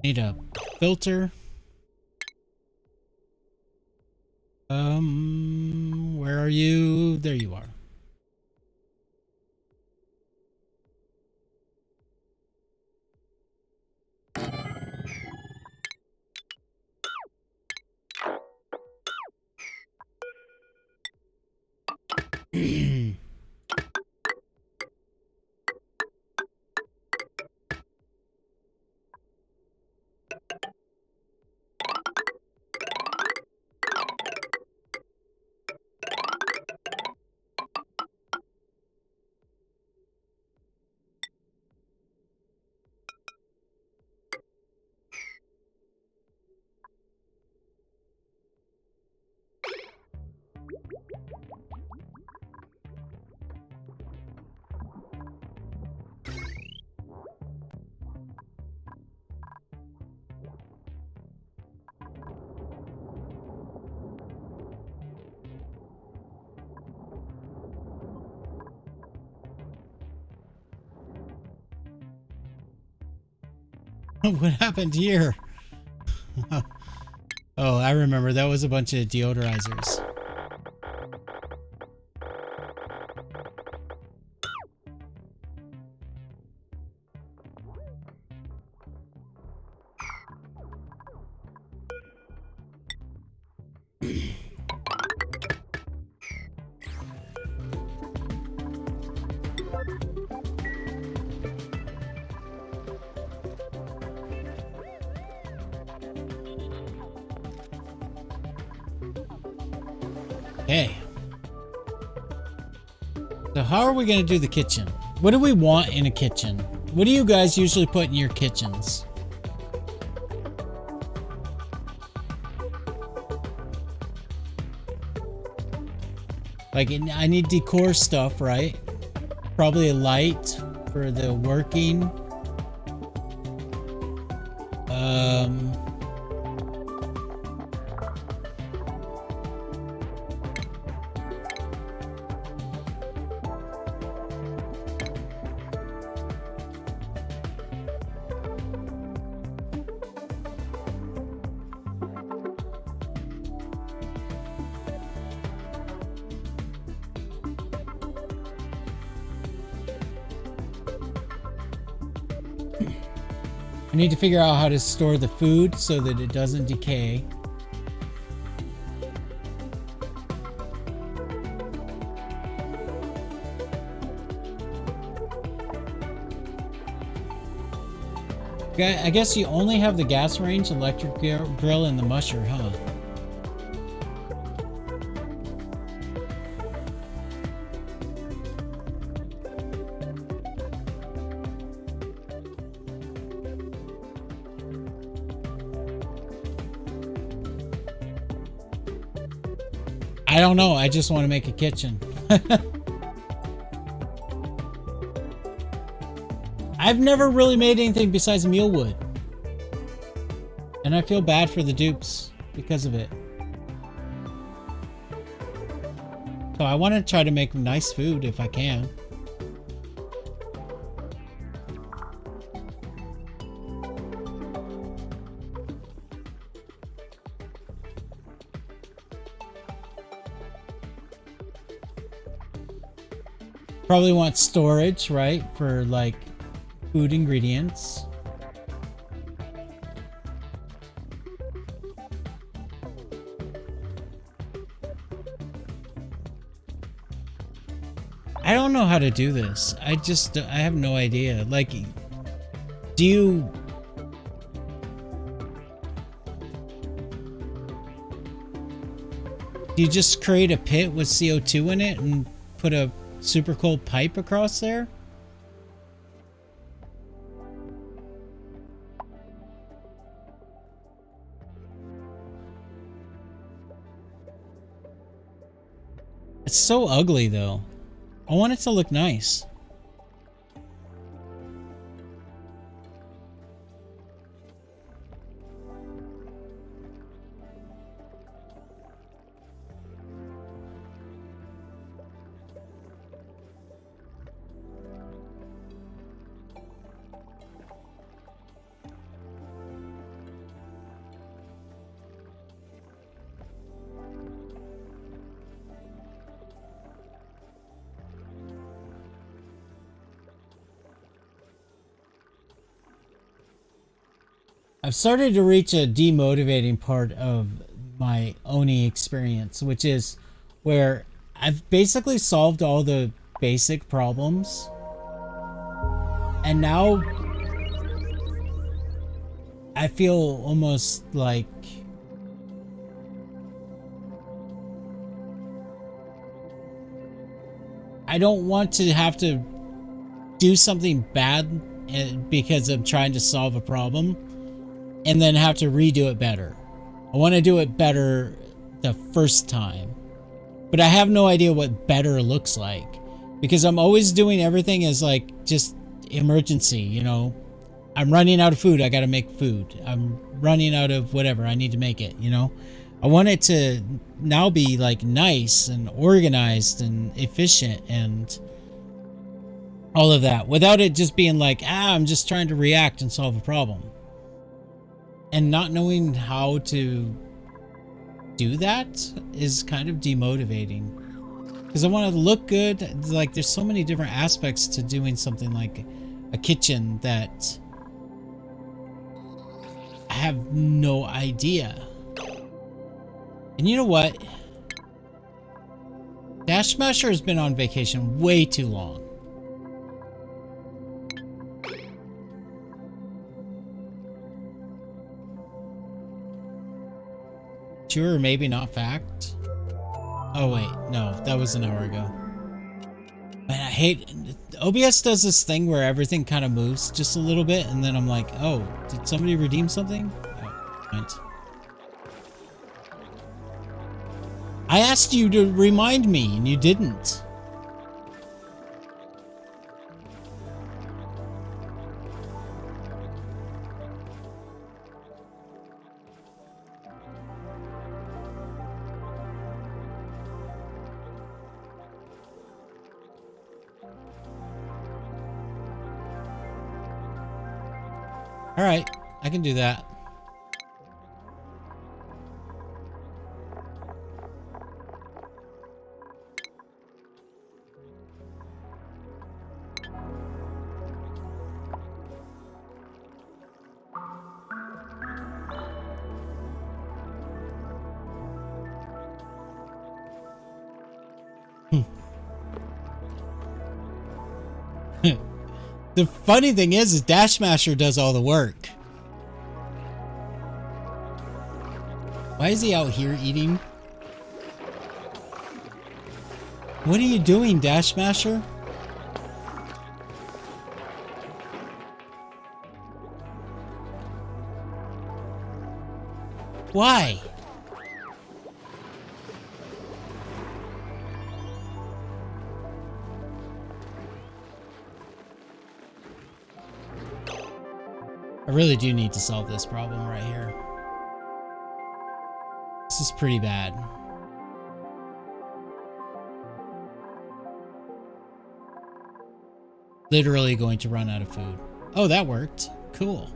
Need a filter. Where are you? There you are. What happened here? Oh, I remember. That was a bunch of deodorizers. Okay. So how are we going to do the kitchen? What do we want in a kitchen? What do you guys usually put in your kitchens? Like, I need decor stuff, right? Probably a light for the working. I need to figure out how to store the food so that it doesn't decay. Okay, I guess you only have the gas range, electric grill, and the musher, huh? I don't know. I just want to make a kitchen. I've never really made anything besides mealwood. And I feel bad for the dupes because of it. So I want to try to make nice food if I can. Probably want storage, right? For like food ingredients. I don't know how to do this. I have no idea. Like, do you... Do you just create a pit with CO2 in it and put a super cold pipe across there? It's so ugly though. I want it to look nice. I've started to reach a demotivating part of my Oni experience, which is where I've basically solved all the basic problems. And now I feel almost like I don't want to have to do something bad because I'm trying to solve a problem and then have to redo it better. I want to do it better the first time, but I have no idea what better looks like because I'm always doing everything as like just emergency, you know. I'm running out of food, I gotta make food. I'm running out of whatever, I need to make it, you know. I want it to now be like nice and organized and efficient and all of that without it just being like, I'm just trying to react and solve a problem. And not knowing how to do that is kind of demotivating. Because I want to look good. Like, there's so many different aspects to doing something like a kitchen that I have no idea. And you know what? Dash Smasher has been on vacation way too long. True or maybe not fact? Oh wait, no, that was an hour ago. Man, I hate... OBS does this thing where everything kind of moves just a little bit, and then I'm like, oh, did somebody redeem something? Oh, right. I asked you to remind me, and you didn't. All right, I can do that. The funny thing is Dash Smasher does all the work. Why is he out here eating? What are you doing, Dash Smasher? Why? I really do need to solve this problem right here. This is pretty bad. Literally going to run out of food. Oh, that worked. Cool.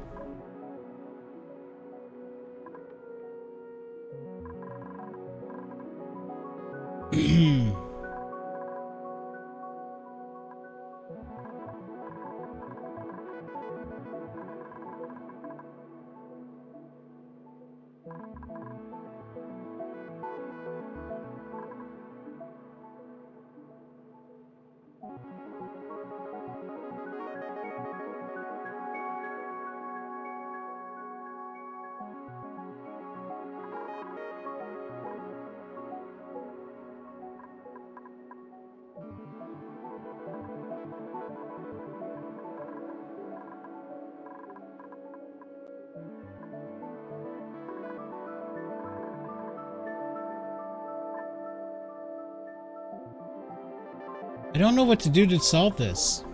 I don't know what to do to solve this.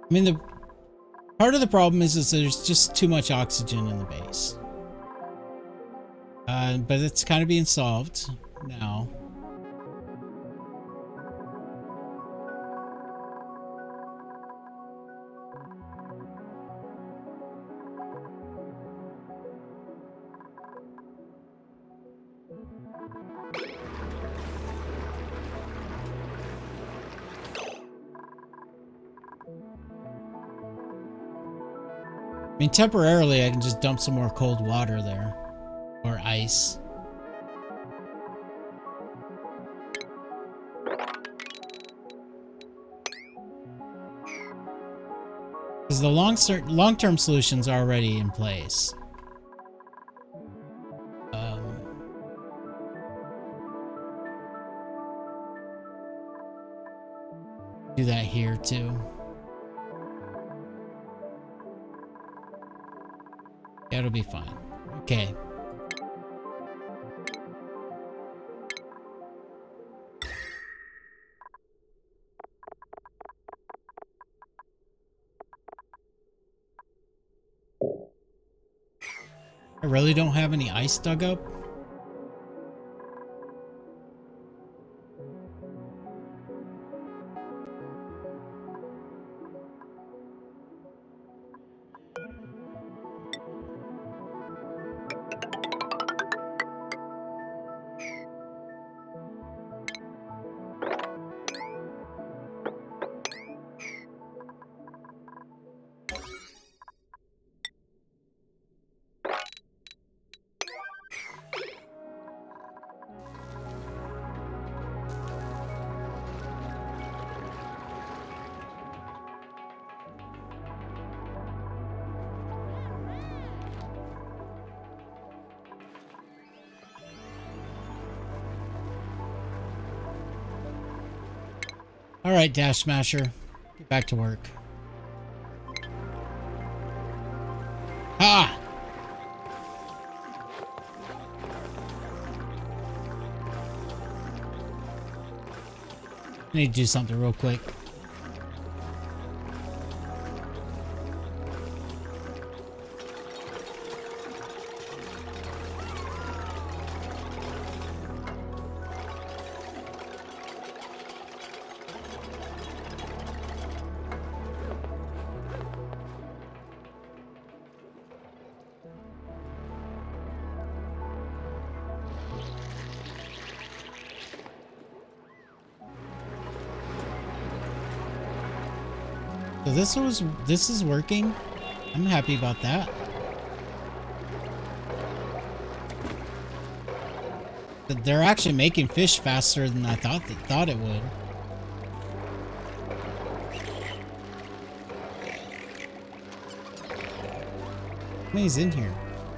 I mean, the part of the problem is there's just too much oxygen in the base. But it's kind of being solved now. I mean, temporarily I can just dump some more cold water there. Or ice. Because the long-term solutions are already in place. Do that here too. Yeah, it'll be fine. Okay. I really don't have any ice dug up. All right, Dash Smasher, get back to work. Ah! I need to do something real quick. So this is working. I'm happy about that. But they're actually making fish faster than I thought it would. How many's in here?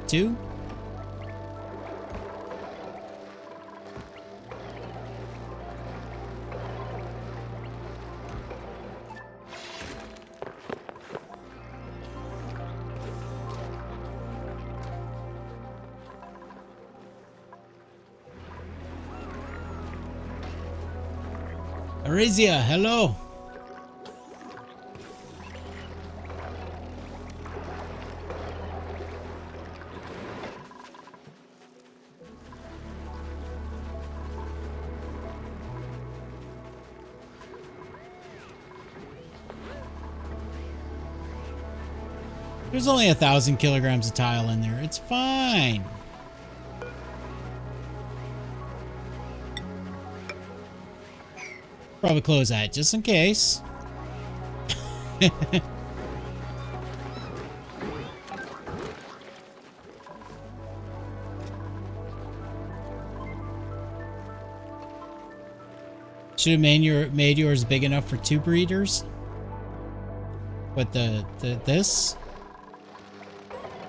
2? Arizia, hello. There's only 1,000 kilograms of tile in there. It's fine. Probably close that just in case. Should have made yours big enough for 2 breeders. But this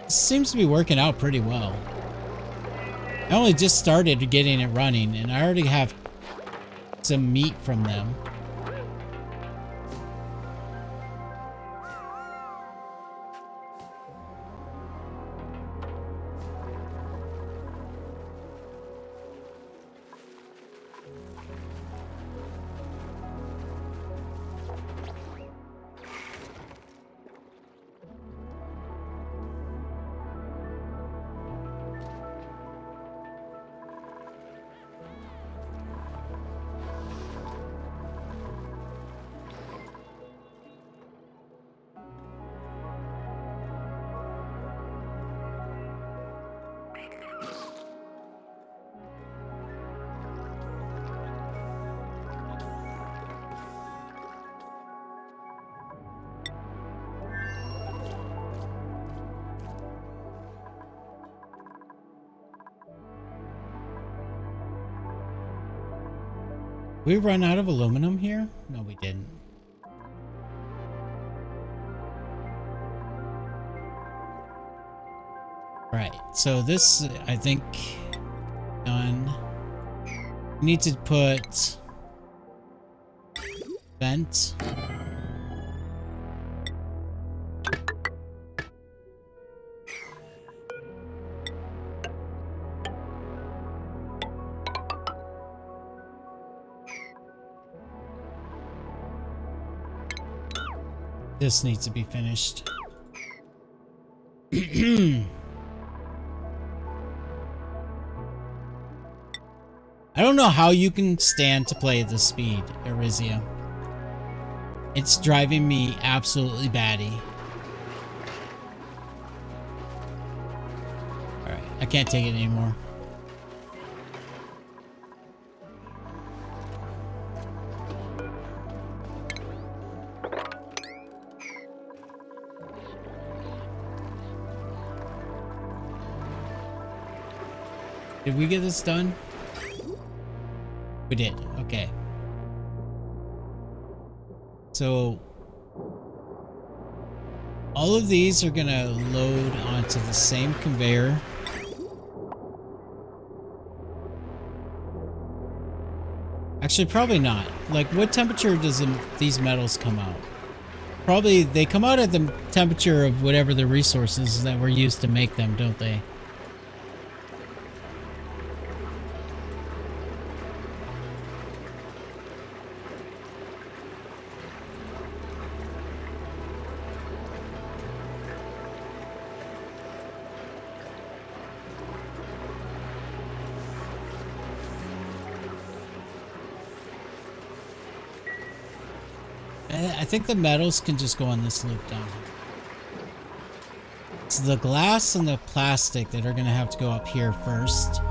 seems to be working out pretty well. I only just started getting it running, and I already have some meat from them. We run out of aluminum here? No, we didn't. Right, so this, I think, done. We need to put vent. This needs to be finished. I don't know how you can stand to play at this speed, Arizia. It's driving me absolutely batty. Alright, I can't take it anymore. Did we get this done? We did. Okay. So all of these are gonna load onto the same conveyor. Actually, probably not. Like, what temperature does these metals come out? Probably they come out at the temperature of whatever the resources that were used to make them, don't they? I think the metals can just go on this loop down here. It's the glass and the plastic that are going to have to go up here first.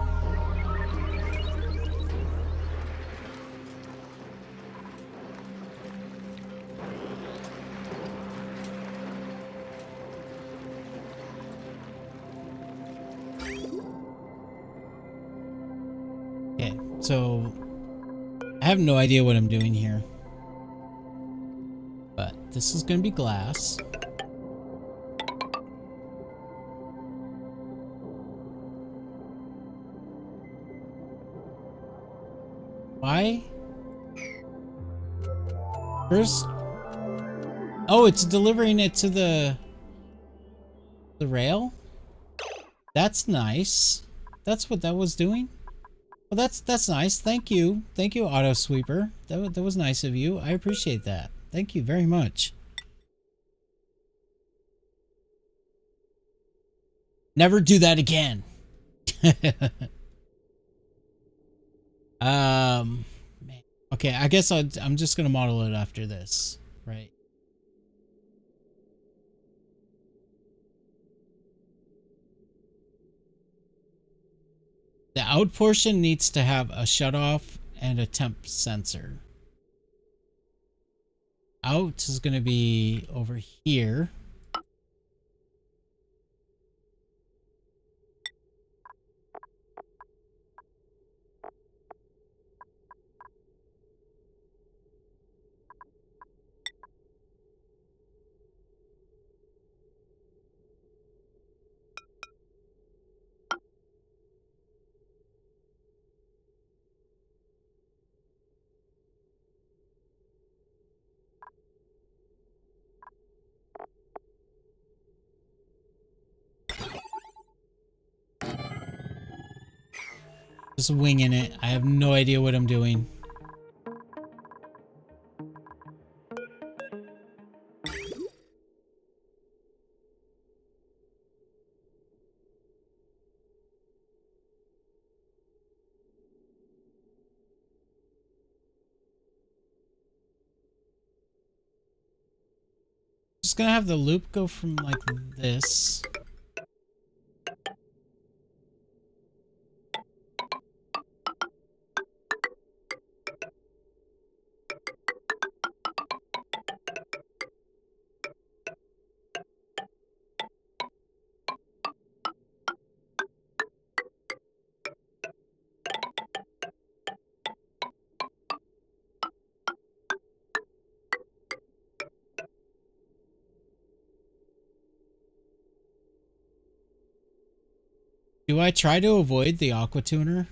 Okay, so I have no idea what I'm doing here. But this is going to be glass. Why? First... Oh, it's delivering it to the rail? That's nice. That's what that was doing? Well, that's nice. Thank you. Thank you, Auto Sweeper. That was nice of you. I appreciate that. Thank you very much. Never do that again. Man. Okay, I guess I'm just gonna model it after this, right? The out portion needs to have a shutoff and a temp sensor. Out is gonna be over here. Just winging it. I have no idea what I'm doing. Just gonna have the loop go from like this. Do I try to avoid the aqua tuner?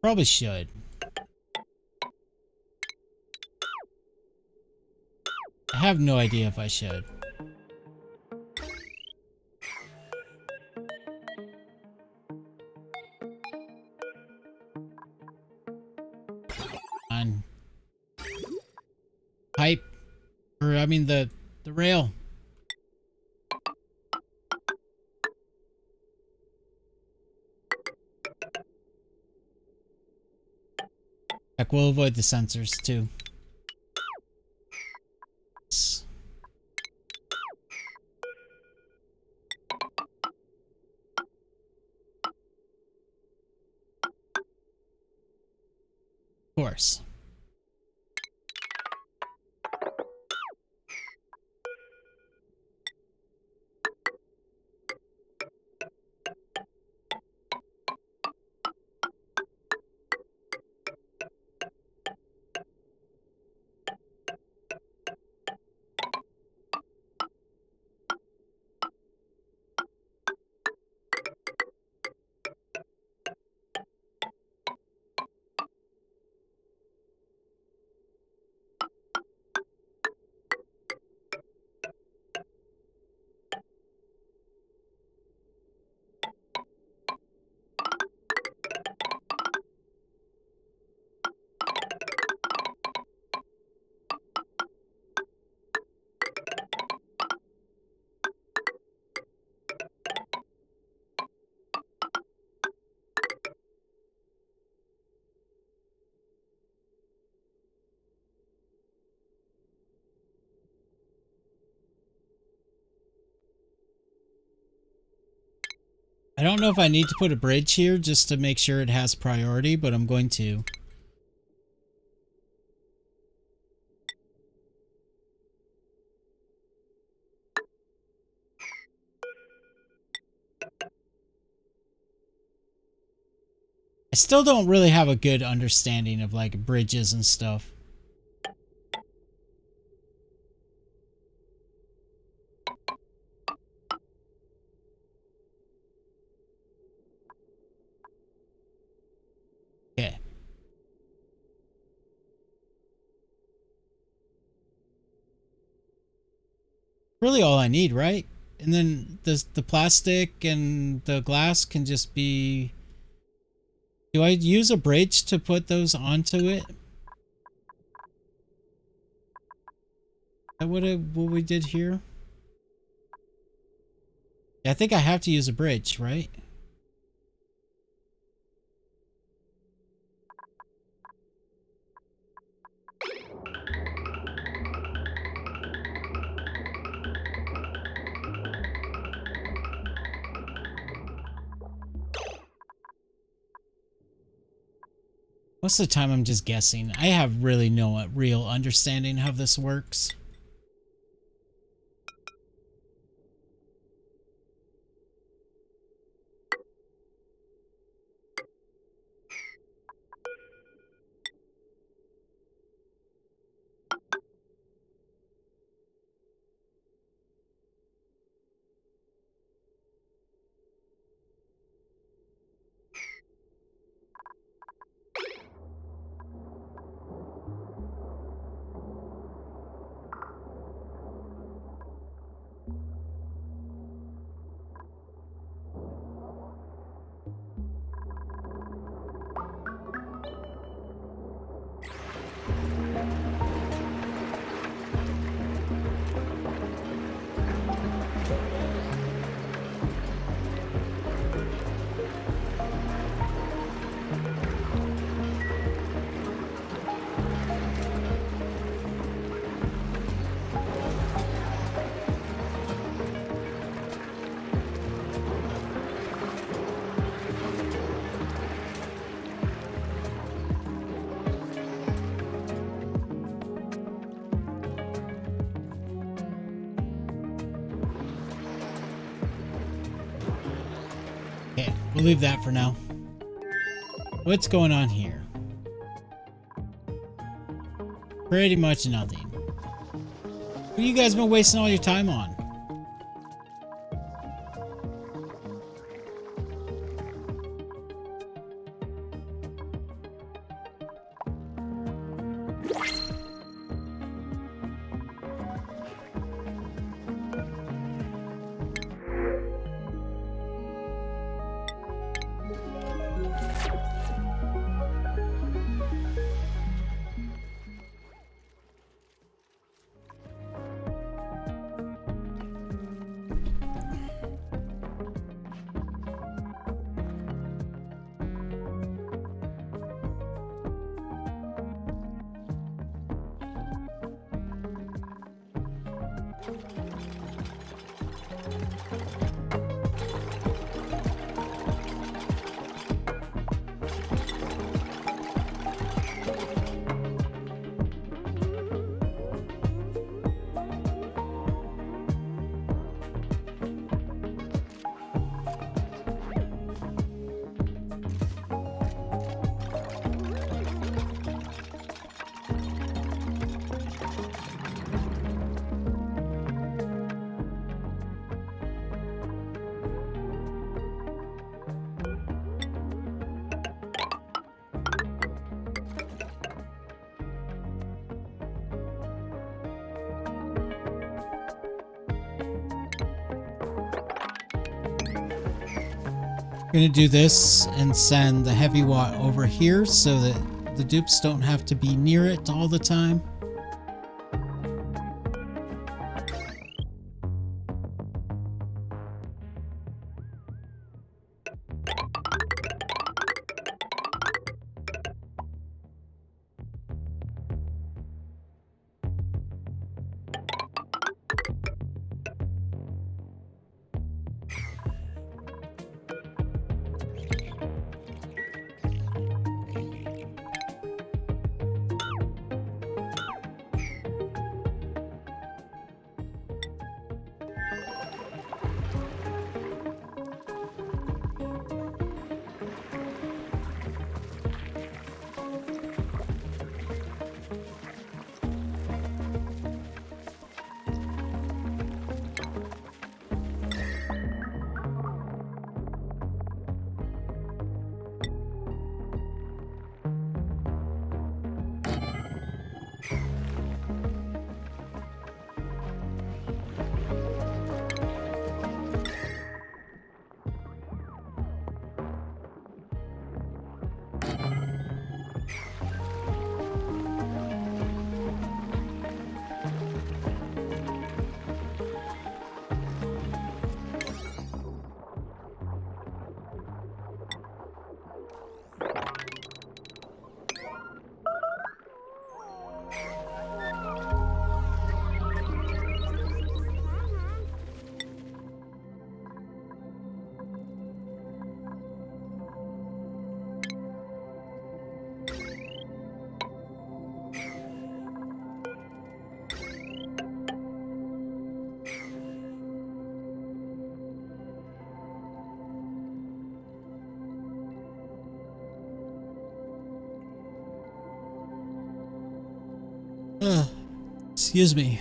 Probably should. I have no idea if I should. On pipe, or I mean the rail. Heck, we'll avoid the sensors too. Of course. I don't know if I need to put a bridge here just to make sure it has priority, but I'm going to. I still don't really have a good understanding of like bridges and stuff. Okay. Really all I need, right? And then the plastic and the glass can just be... Do I use a bridge to put those onto it? Is that what we did here? Yeah, I think I have to use a bridge, right? Most of the time I'm just guessing. I have really no real understanding how this works. Okay, we'll leave that for now. What's going on here? Pretty much nothing. What have you guys been wasting all your time on? Gonna do this and send the heavy watt over here so that the dupes don't have to be near it all the time. Excuse me.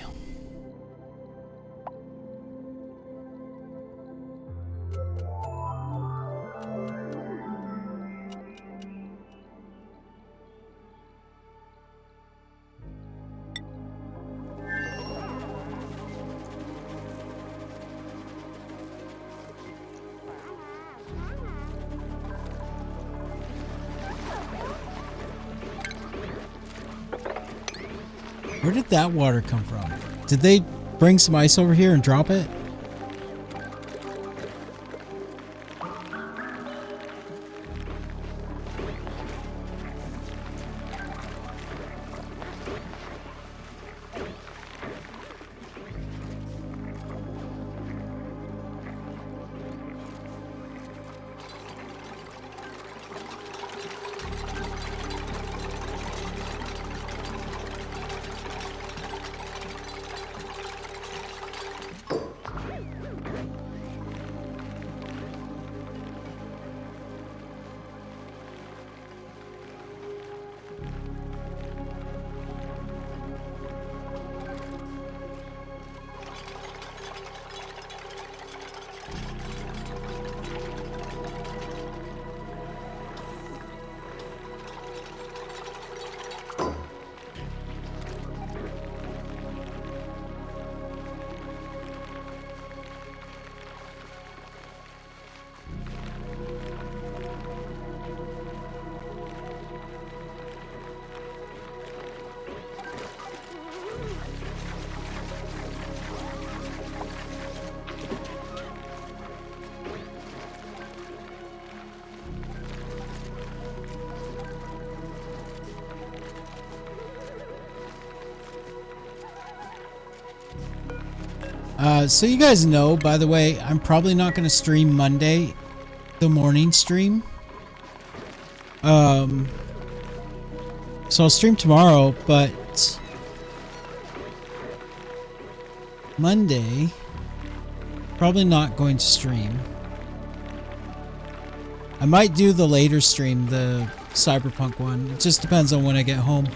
Where did that water come from? Did they bring some ice over here and drop it? So you guys know, by the way, I'm probably not going to stream Monday, the morning stream. So I'll stream tomorrow, but Monday, probably not going to stream. I might do the later stream, the Cyberpunk one. It just depends on when I get home.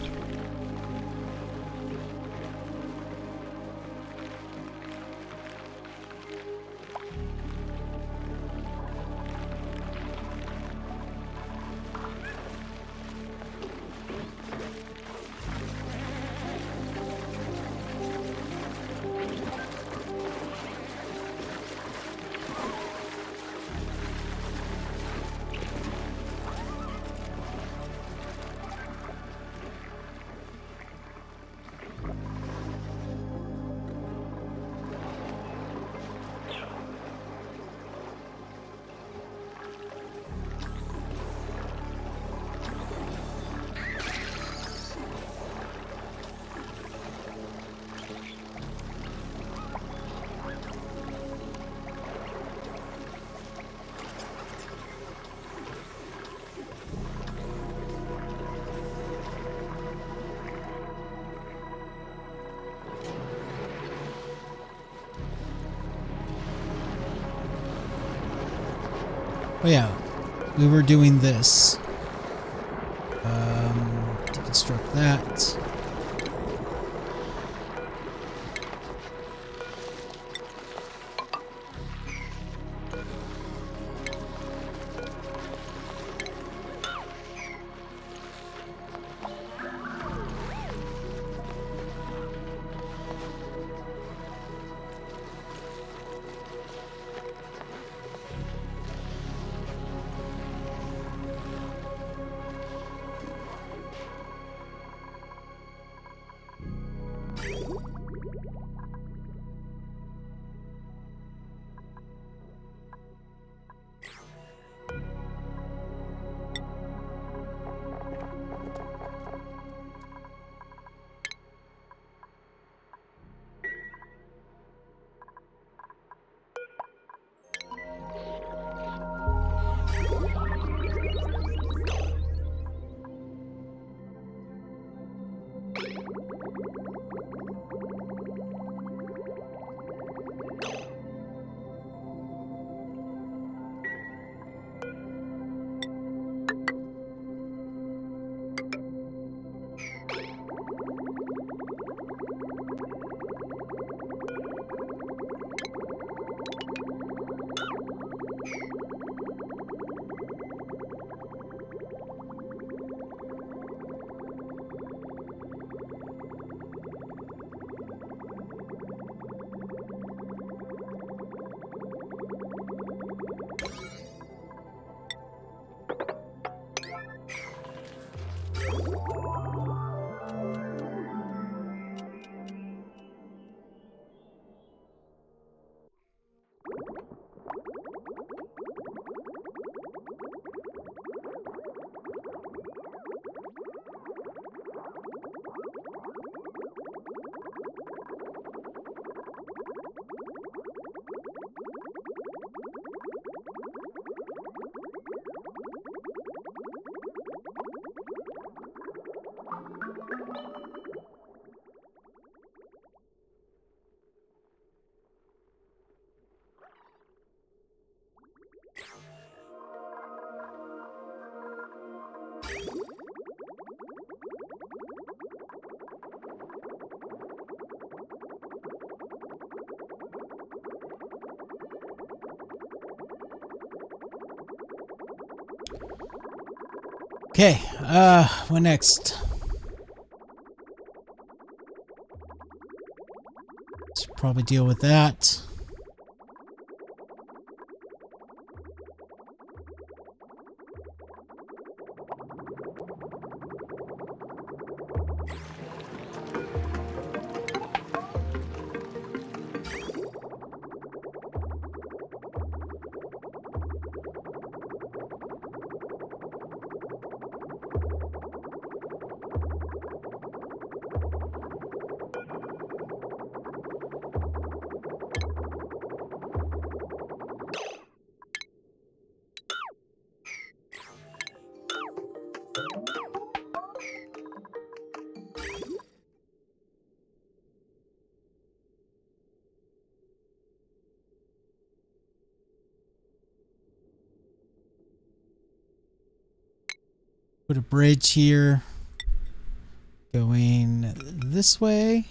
Oh yeah, we were doing this. Deconstruct that. Okay, what next? Should probably deal with that. Put a bridge here going this way.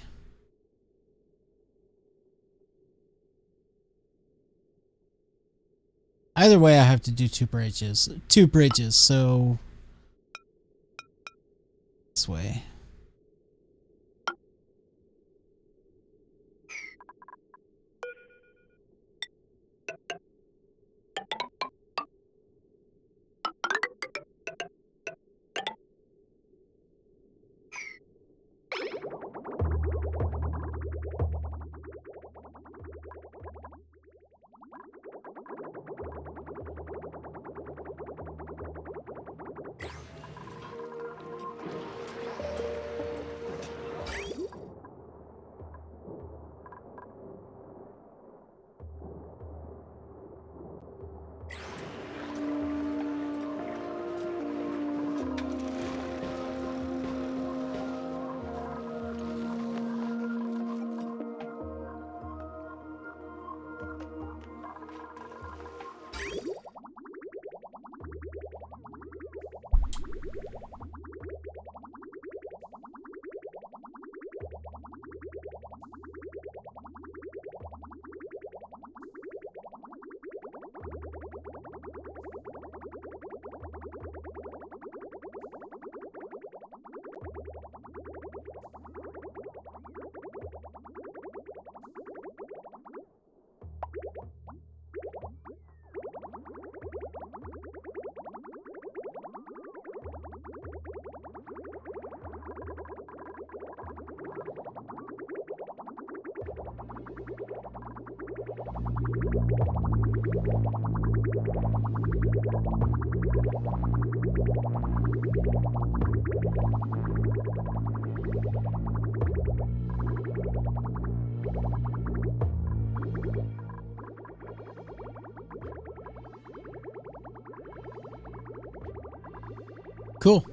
Either way, I have to do two bridges, so this way. Cool.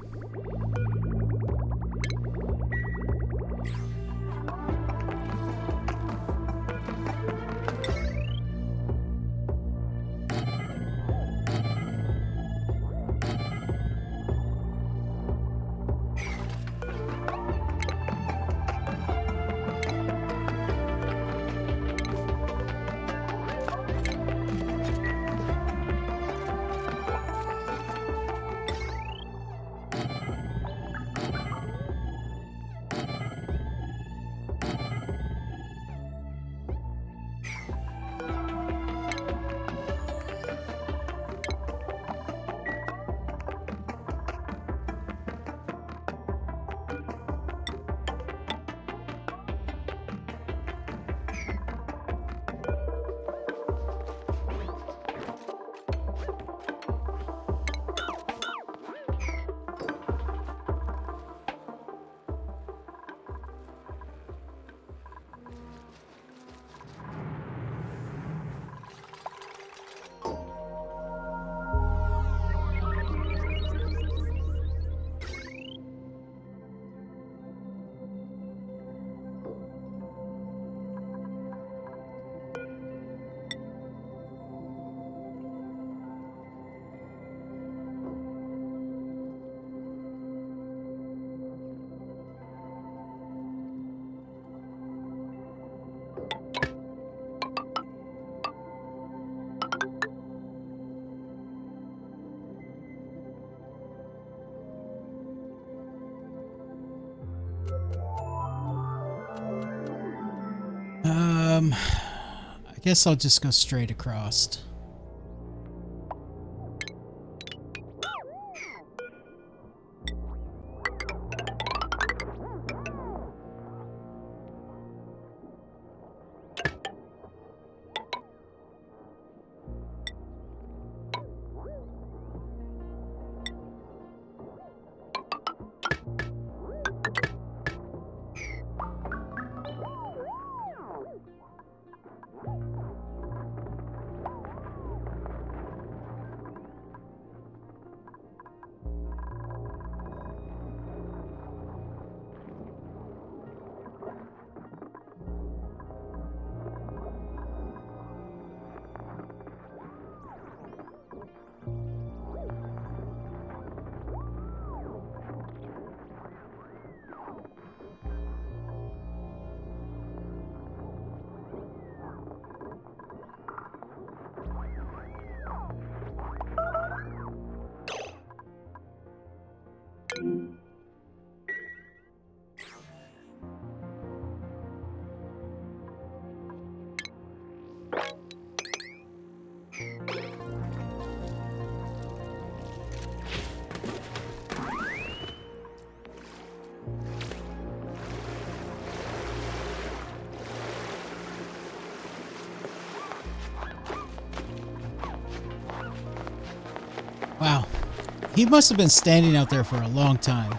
Guess I'll just go straight across. Wow. He must have been standing out there for a long time.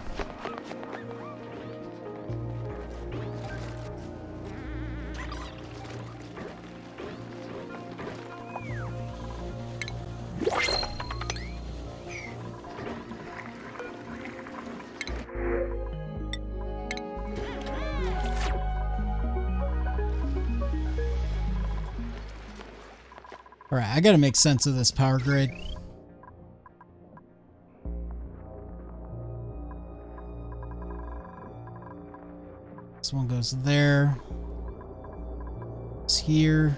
All right, I gotta make sense of this power grid. This one goes there. It's here.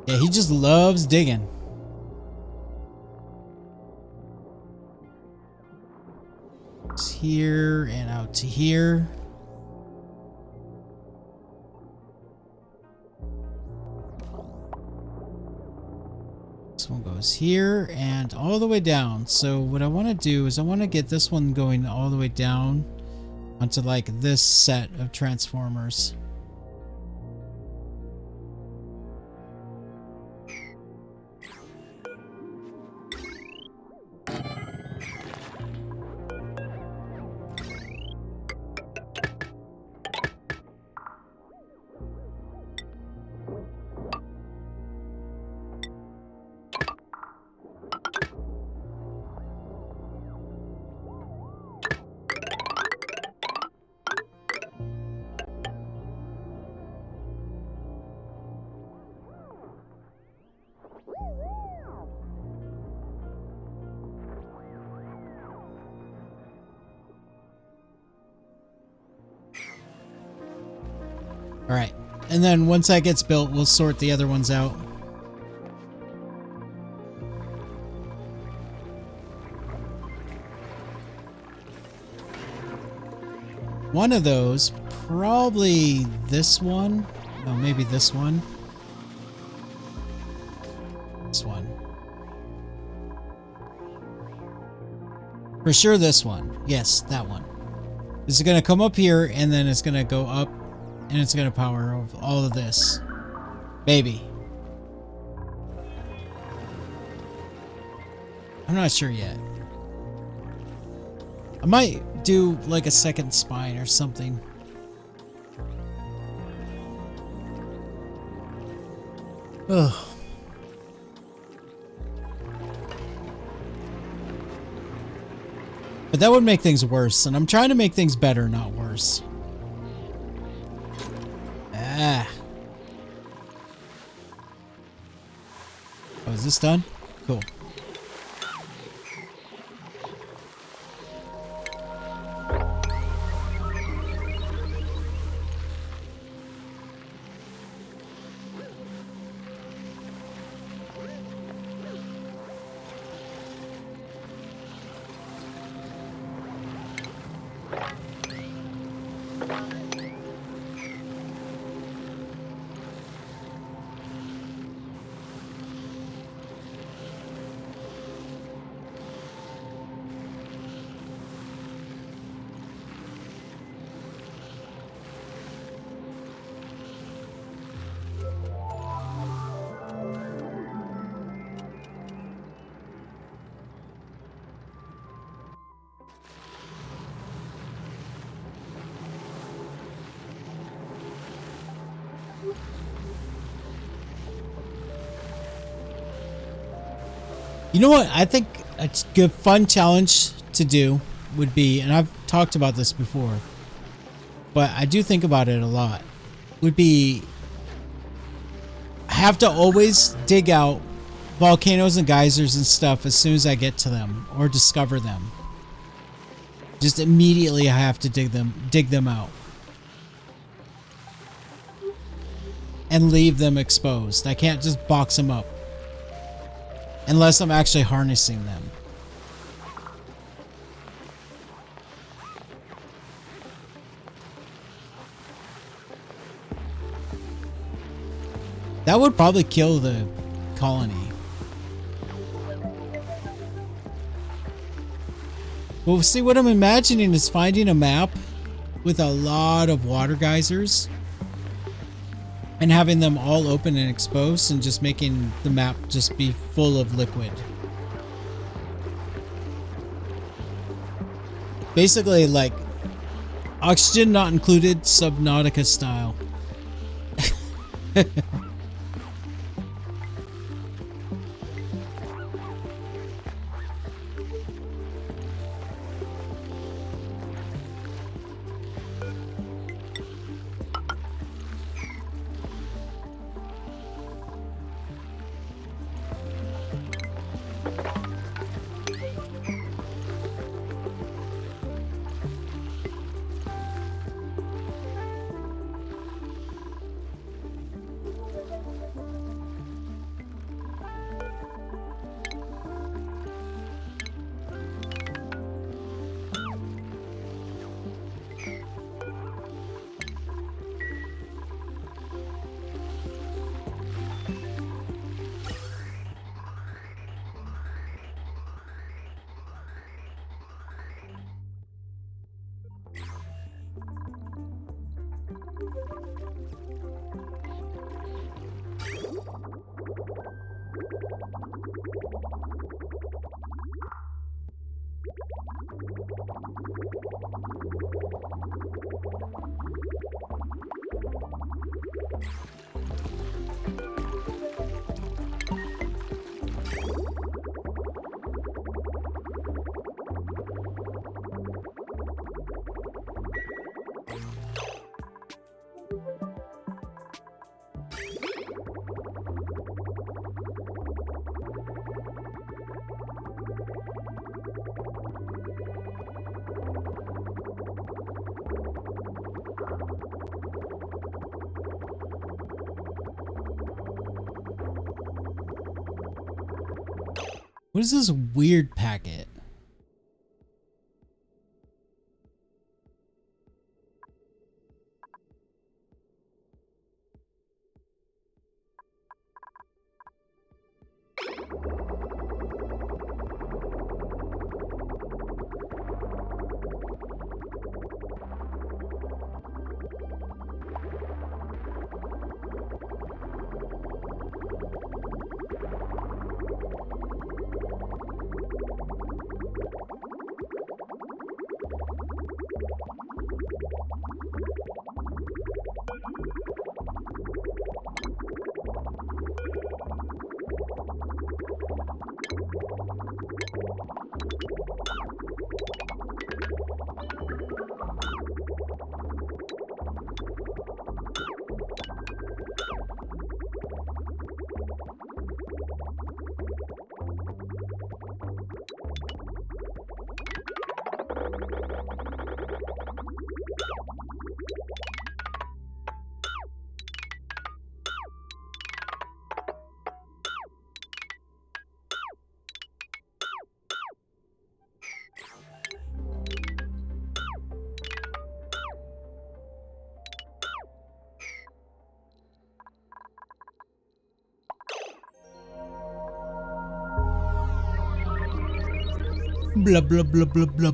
Yeah, he just loves digging. It's here and out to here. This one goes here and all the way down. So what I want to do is I want to get this one going all the way down onto like this set of transformers. All right, and then once that gets built, we'll sort the other ones out. One of those, probably this one. No, maybe this one. This one. For sure this one. Yes, that one. This is going to come up here, and then it's going to go up. And it's going to power over all of this. Baby. I'm not sure yet. I might do like a second spine or something. Ugh. But that would make things worse. And I'm trying to make things better, not worse. Ah. Oh, is this done? Cool. You know what? I think a good fun challenge to do would be, and I've talked about this before, but I do think about it a lot, would be I have to always dig out volcanoes and geysers and stuff as soon as I get to them or discover them. Just immediately I have to dig them out. And leave them exposed. I can't just box them up. Unless I'm actually harnessing them. That would probably kill the colony. Well, see, what I'm imagining is finding a map with a lot of water geysers and having them all open and exposed and just making the map just be full of liquid. Basically, like, oxygen not included, Subnautica style. What is this weird packet? Blah, blah, blah, blah, blah.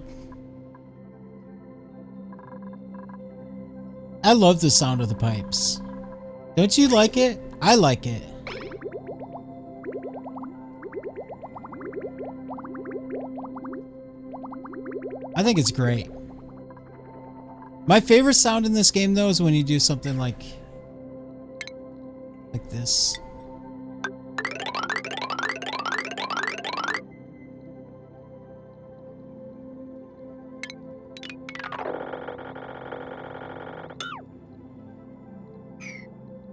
I love the sound of the pipes. Don't you like it? I like it. I think it's great. My favorite sound in this game, though, is when you do something like this.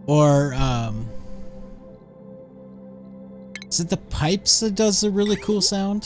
Or, is it the pipes that does a really cool sound?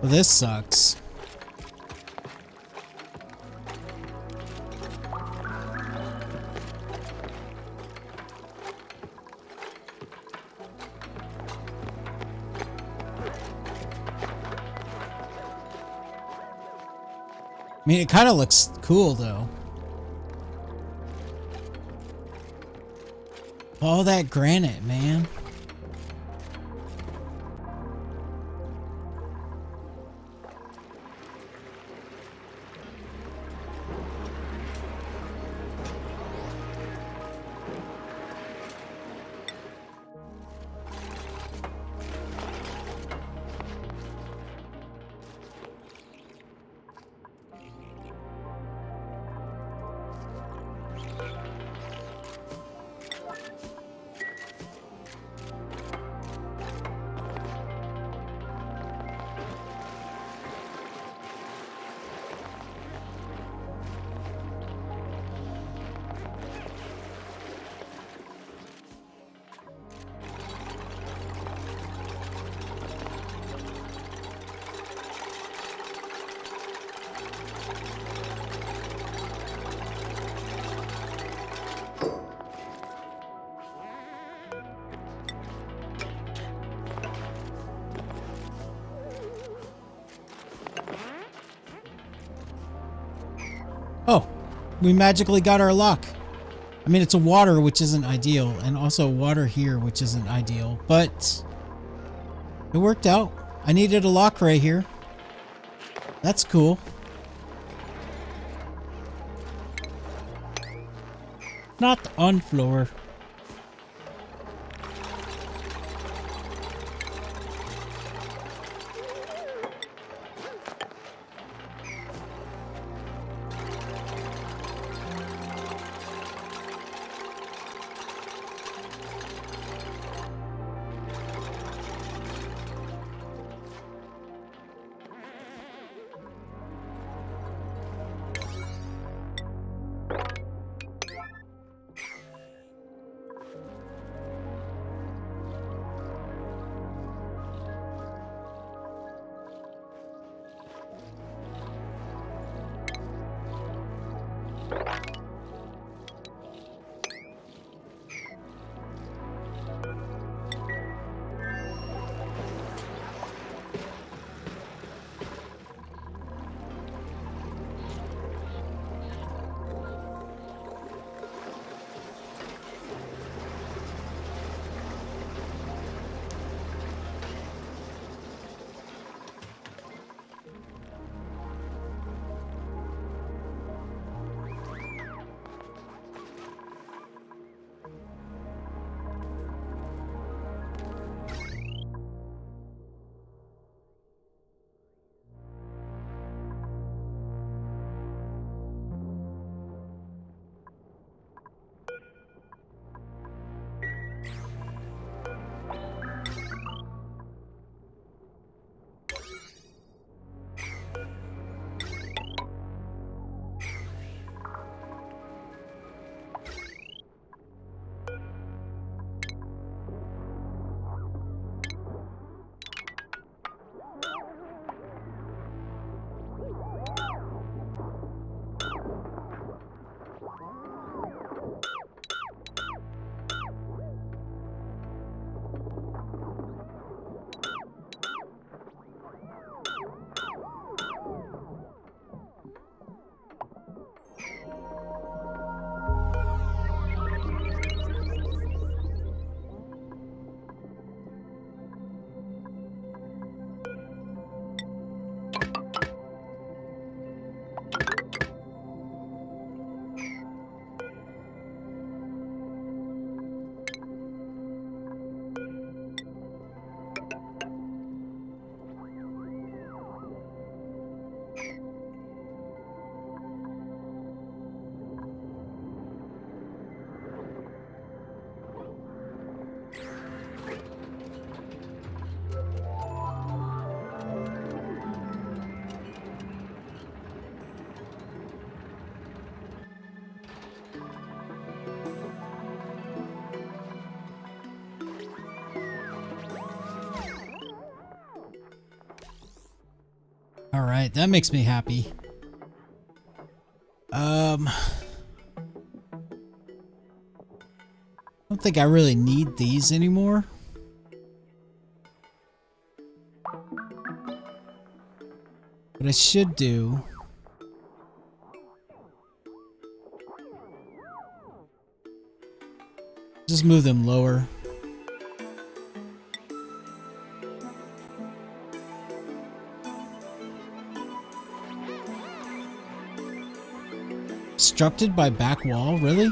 Well, this sucks. I mean, it kind of looks cool, though. All that granite, man. Oh, we magically got our lock. I mean, it's a water, which isn't ideal, and also water here, which isn't ideal, but it worked out. I needed a lock right here. That's cool. Not on floor. All right, that makes me happy. I don't think I really need these anymore. What I should do... just move them lower. Obstructed by back wall, really?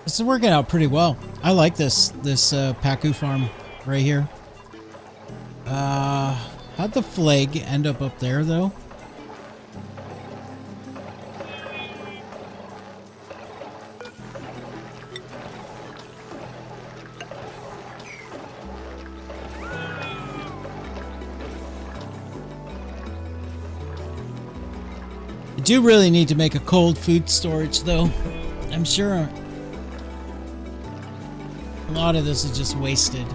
This is working out pretty well. I like this Pacu farm right here. How'd the flag end up there though? I do really need to make a cold food storage though. I'm sure a lot of this is just wasted.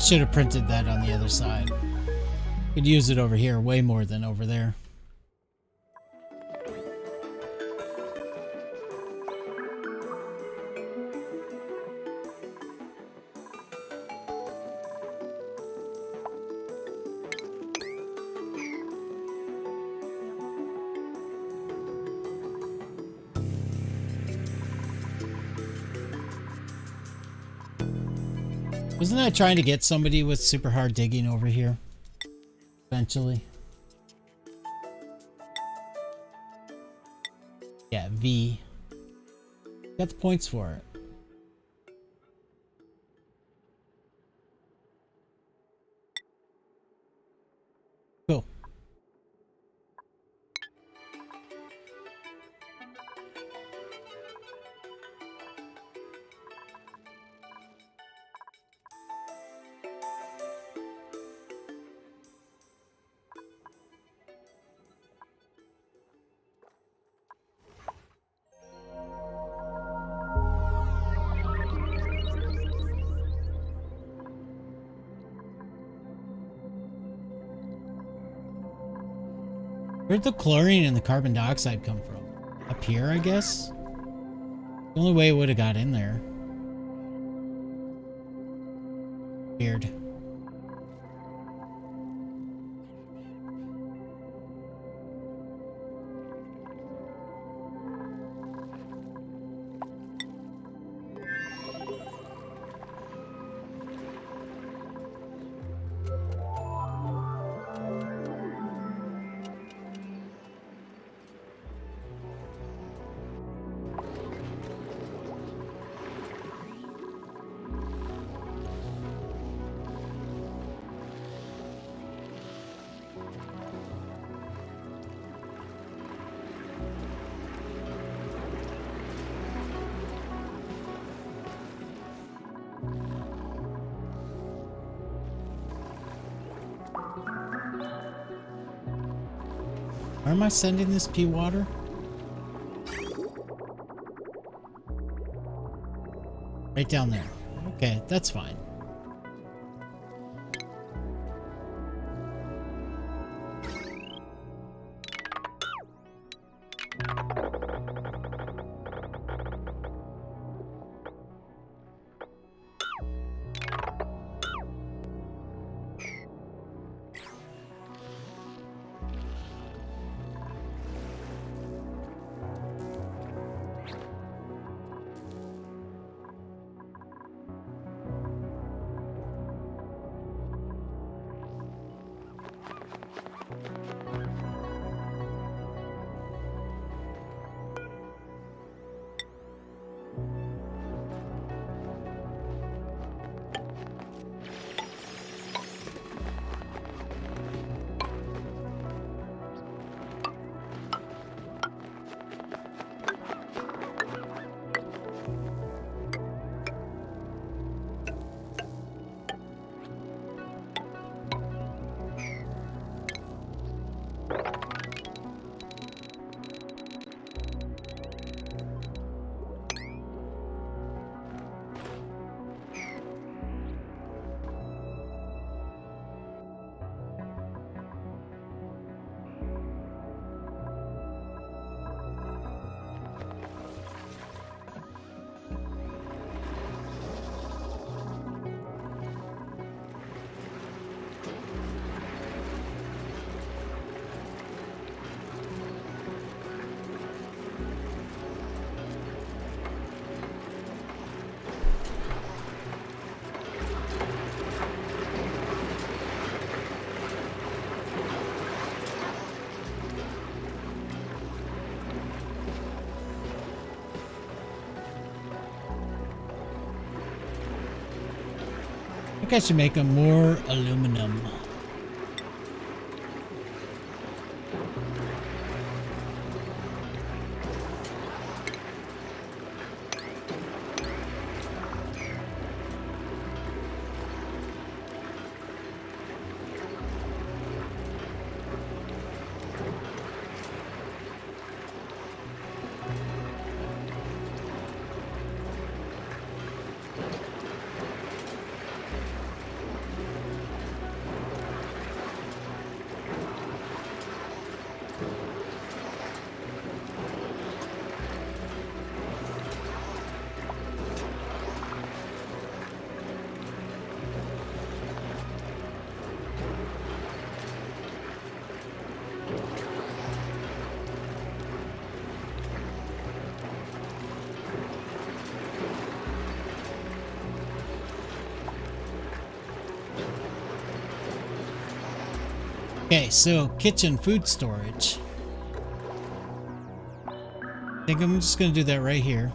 Should have printed that on the other side. Could use it over here way more than over there. Wasn't I trying to get somebody with super hard digging over here? Eventually. Yeah, V. Got the points for it. Cool. Where'd the chlorine and the carbon dioxide come from? Up here, I guess? The only way it would have got in there. Weird. Where am I sending this pea water? Right down there. Okay, that's fine. I think I should make them more aluminum. Okay, so kitchen food storage. I think I'm just gonna do that right here.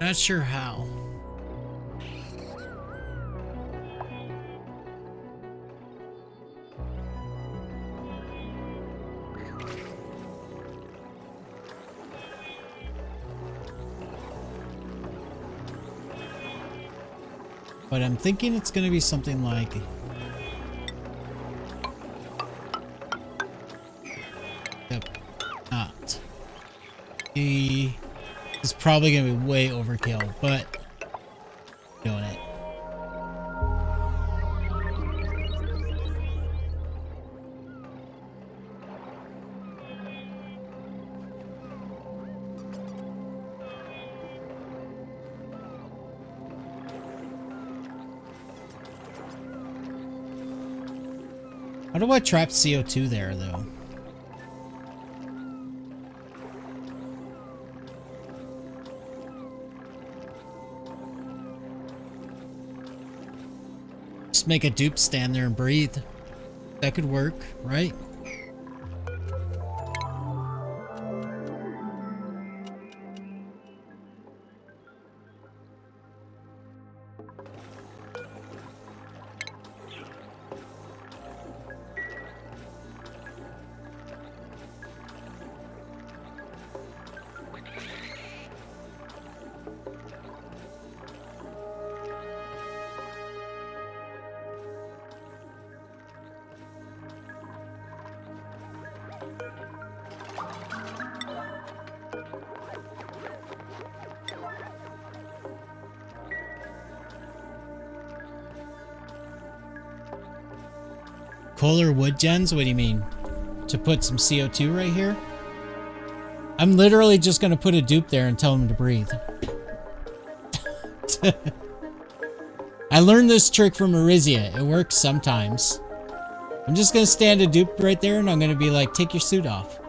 Not sure how. But I'm thinking it's going to be something like... Yep. Not. This is probably going to be way overkill, but... Doing it. How do I trap CO2 there, though? Just make a dupe stand there and breathe. That could work, right? polar wood gens? What do you mean? To put some CO2 right here? I'm literally just gonna put a dupe there and tell him to breathe. I learned this trick from Arizia. It works sometimes. I'm just gonna stand a dupe right there and I'm gonna be like, take your suit off.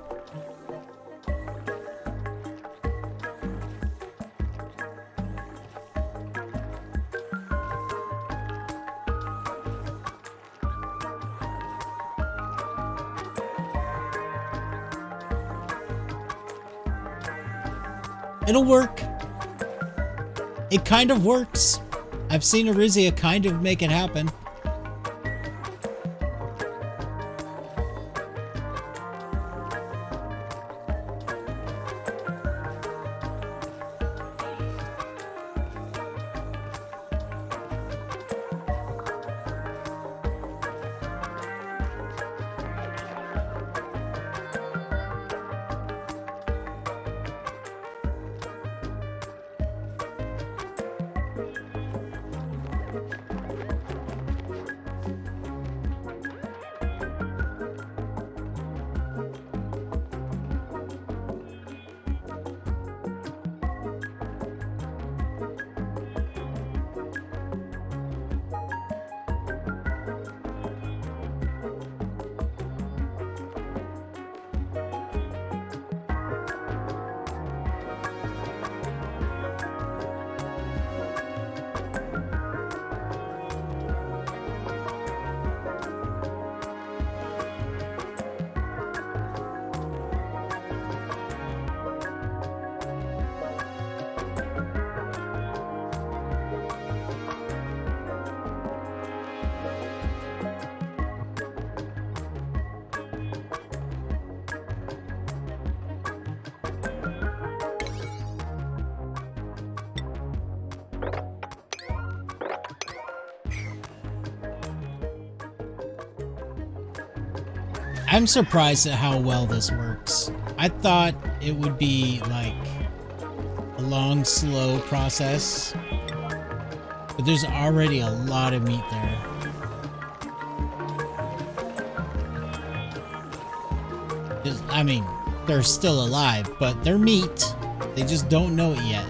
It'll work. It kind of works. I've seen Arizia kind of make it happen. I'm surprised at how well this works. I thought it would be like a long, slow process, but there's already a lot of meat there. I mean, they're still alive, but they're meat. They just don't know it yet.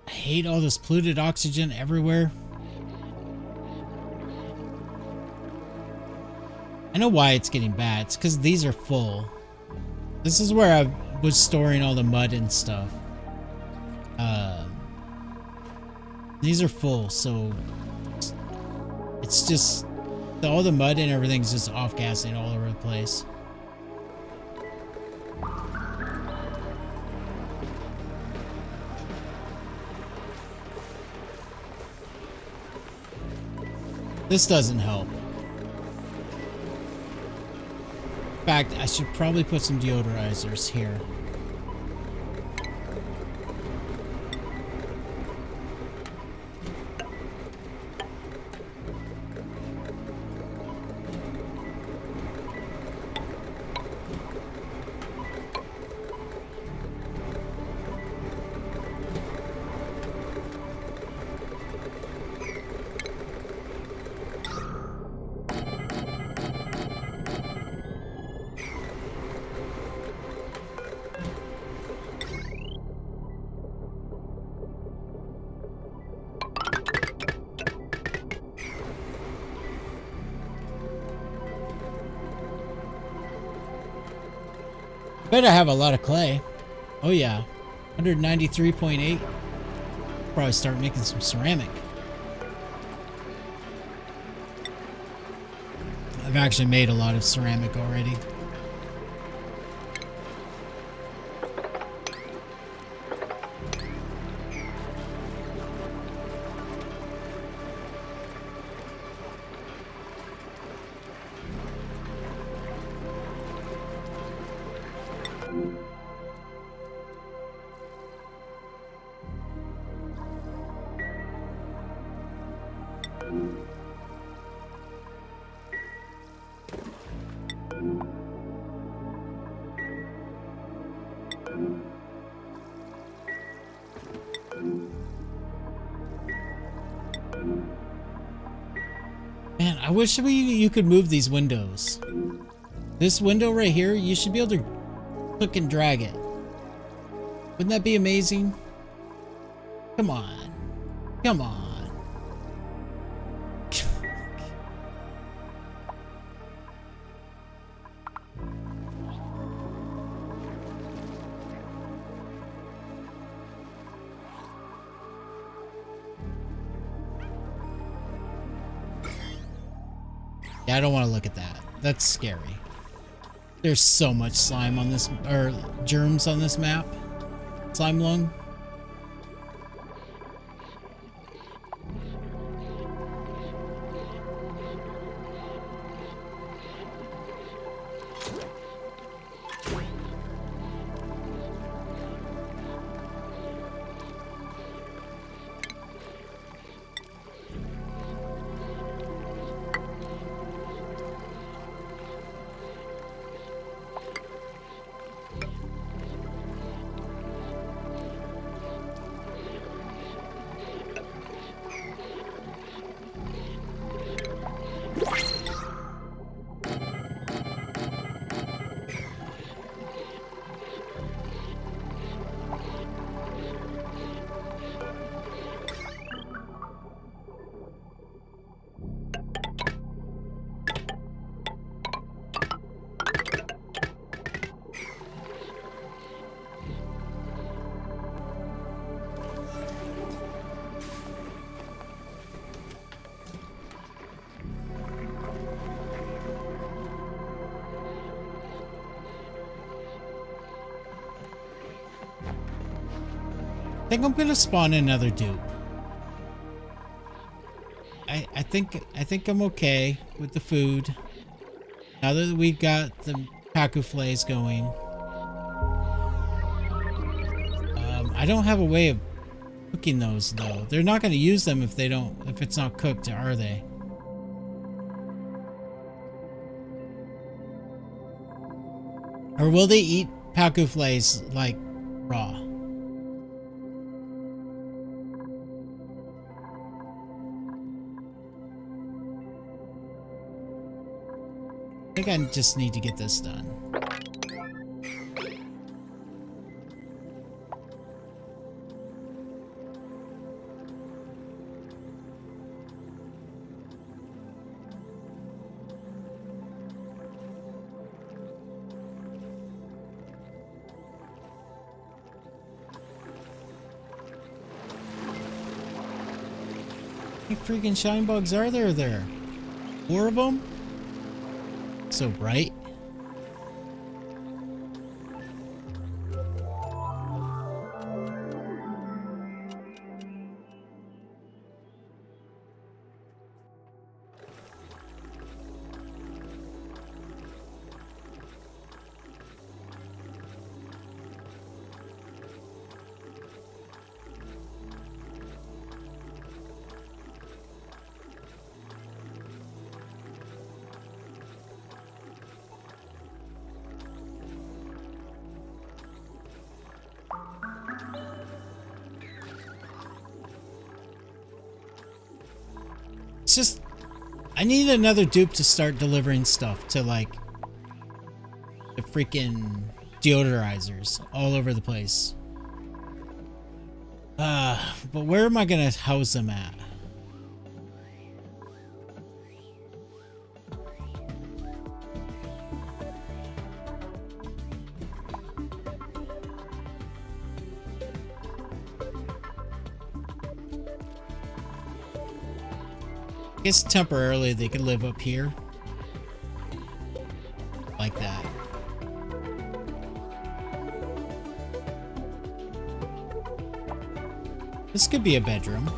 I hate all this polluted oxygen everywhere. I know why it's getting bad. It's because these are full. This is where I was storing all the mud and stuff. These are full, so it's just all the mud and everything's just off-gassing all over the place. This doesn't help. In fact, I should probably put some deodorizers here. Bet I have a lot of clay. Oh yeah, 193.8. Probably start making some ceramic. I've actually made a lot of ceramic already. Man, I wish you could move these windows. This window right here, you should be able to click and drag it. Wouldn't that be amazing? Come on. Come on. Yeah, I don't want to look at that. That's scary. There's so much slime on this, or germs on this map. Slime lung. I think I'm gonna spawn another dupe. I think I'm okay with the food. Now that we've got the Paku flays going. I don't have a way of cooking those though. They're not gonna use them if it's not cooked, are they? Or will they eat Paku flays like raw? I think I just need to get this done. How many freaking shine bugs are there? 4 of them? So bright. It's just, I need another dupe to start delivering stuff to like the freaking deodorizers all over the place. But where am I gonna house them at? I guess temporarily they could live up here. Like that. This could be a bedroom.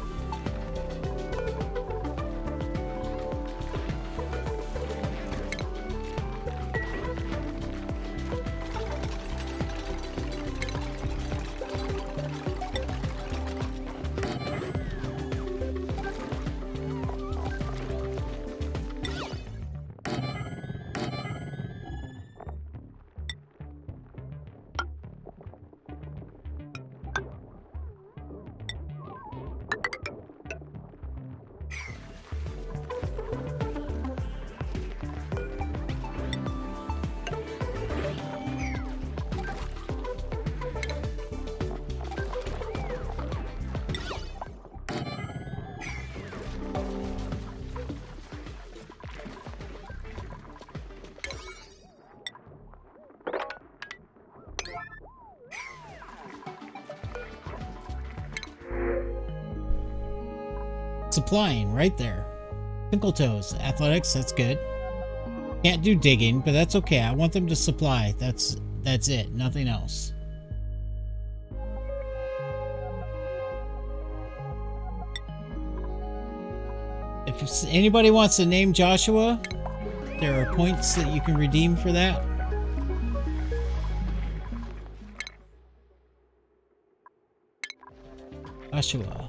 Supplying right there. Twinkle toes. Athletics, that's good. Can't do digging, but that's okay. I want them to supply. That's it. Nothing else. If anybody wants to name Joshua, there are points that you can redeem for that. Joshua.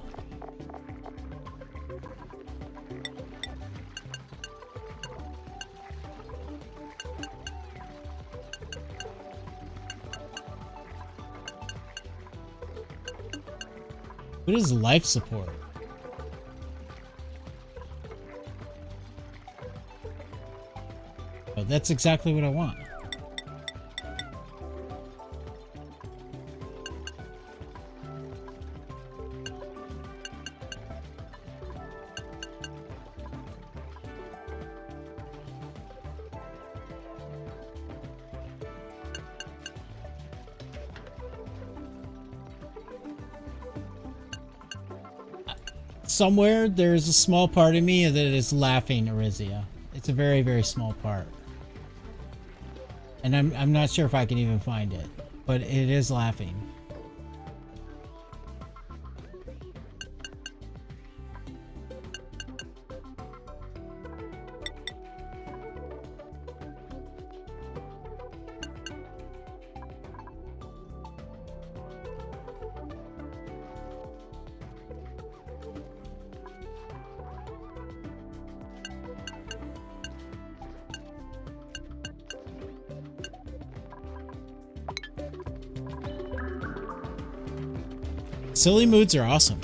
What is life support? Oh, that's exactly what I want. Somewhere there's a small part of me that is laughing Arisia. It's a very, very small part. And I'm not sure if I can even find it, but it is laughing. Silly moods are awesome.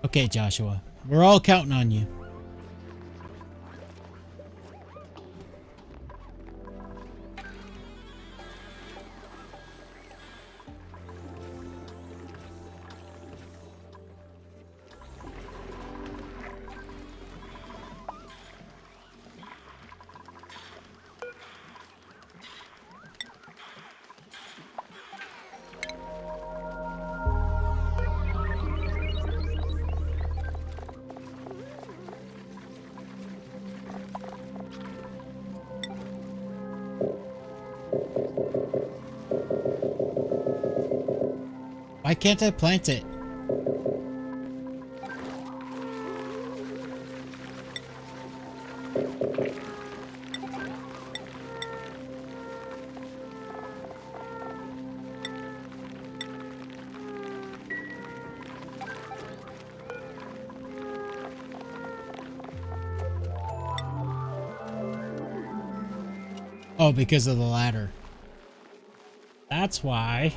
Okay, Joshua. We're all counting on you. Why can't I plant it? Oh, because of the ladder. That's why.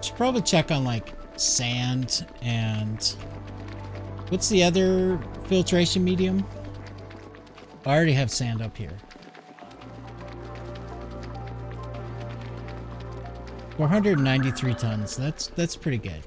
Should probably check on like sand and what's the other filtration medium? I already have sand up here. 493 tons. That's pretty good.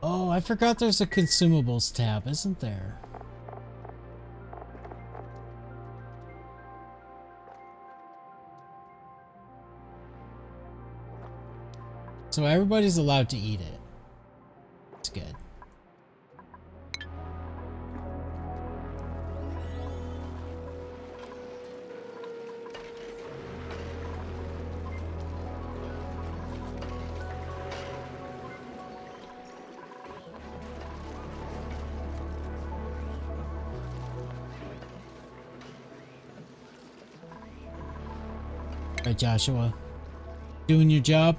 Oh, I forgot there's a consumables tab, isn't there? So everybody's allowed to eat it. It's good. All right, Joshua. Doing your job?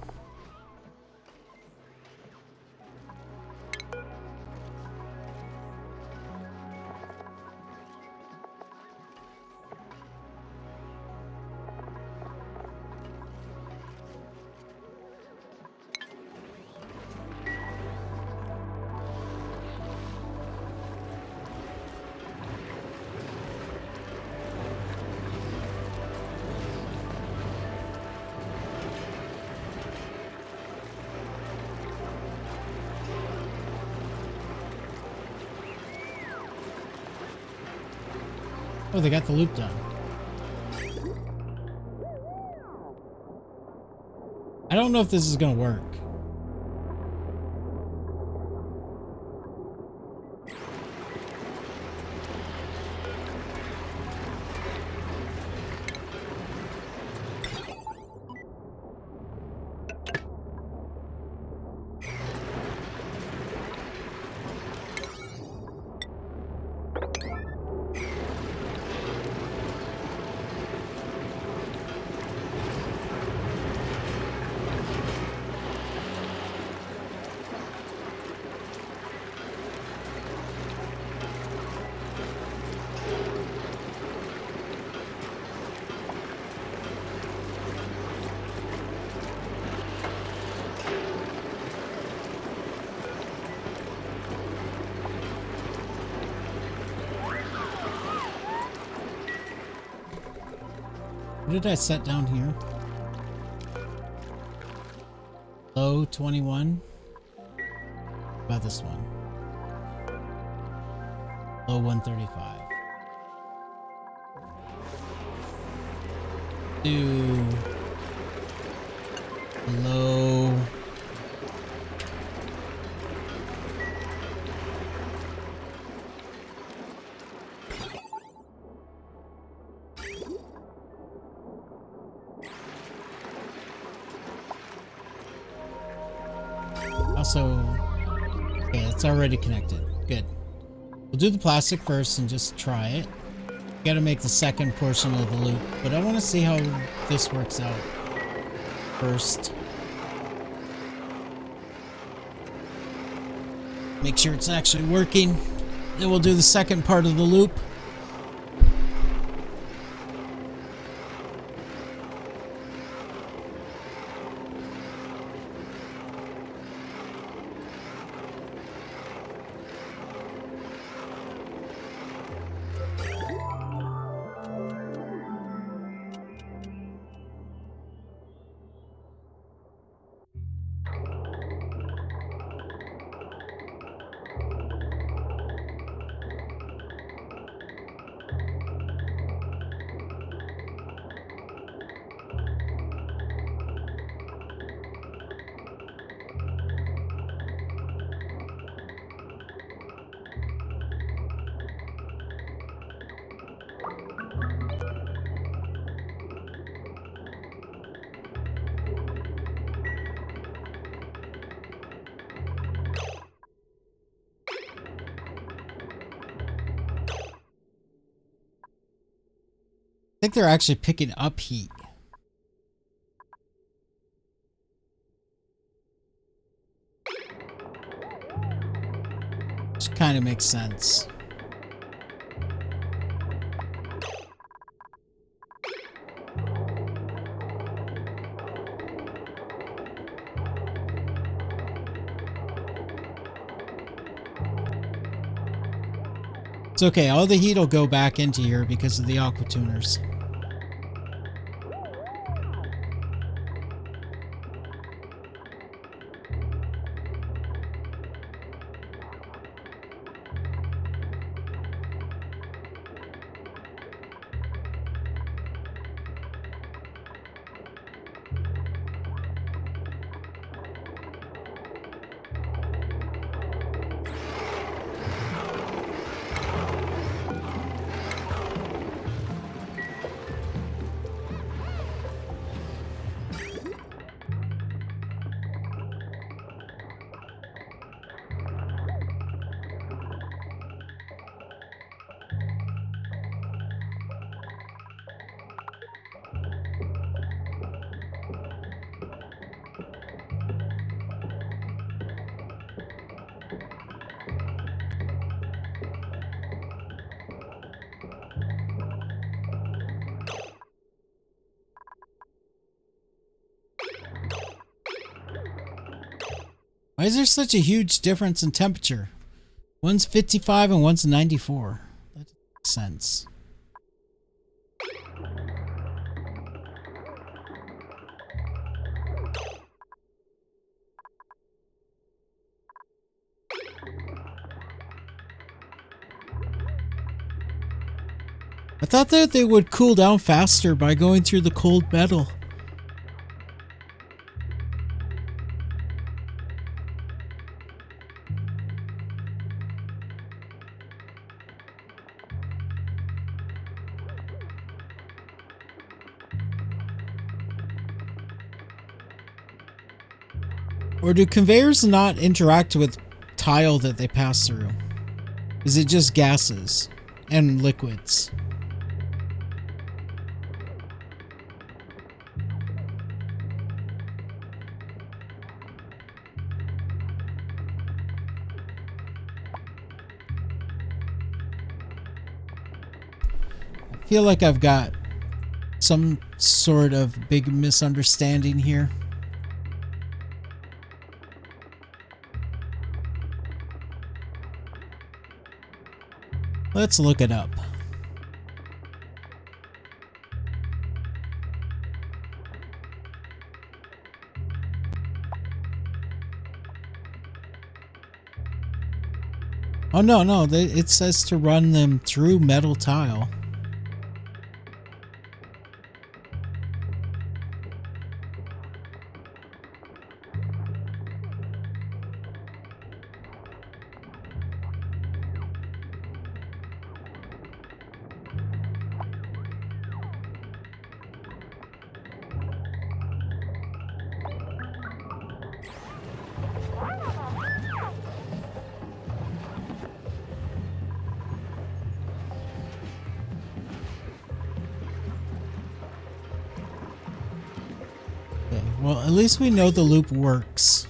Oh, they got the loop done. I don't know if this is gonna work. What did I set down here? Low 21. What about this one? Low 135. Do low. Also, okay, it's already connected. Good. We'll do the plastic first and just try it. Got to make the second portion of the loop, but I want to see how this works out first. Make sure it's actually working. Then we'll do the second part of the loop. think they're actually picking up heat. Which kind of makes sense. It's okay, all the heat will go back into here because of the aqua tuners. Why is there such a huge difference in temperature? One's 55 and one's 94. That makes sense. I thought that they would cool down faster by going through the cold metal. Or do conveyors not interact with tile that they pass through? Is it just gases and liquids? I feel like I've got some sort of big misunderstanding here. Let's look it up. Oh no, it says to run them through metal tile. Well, at least we know the loop works.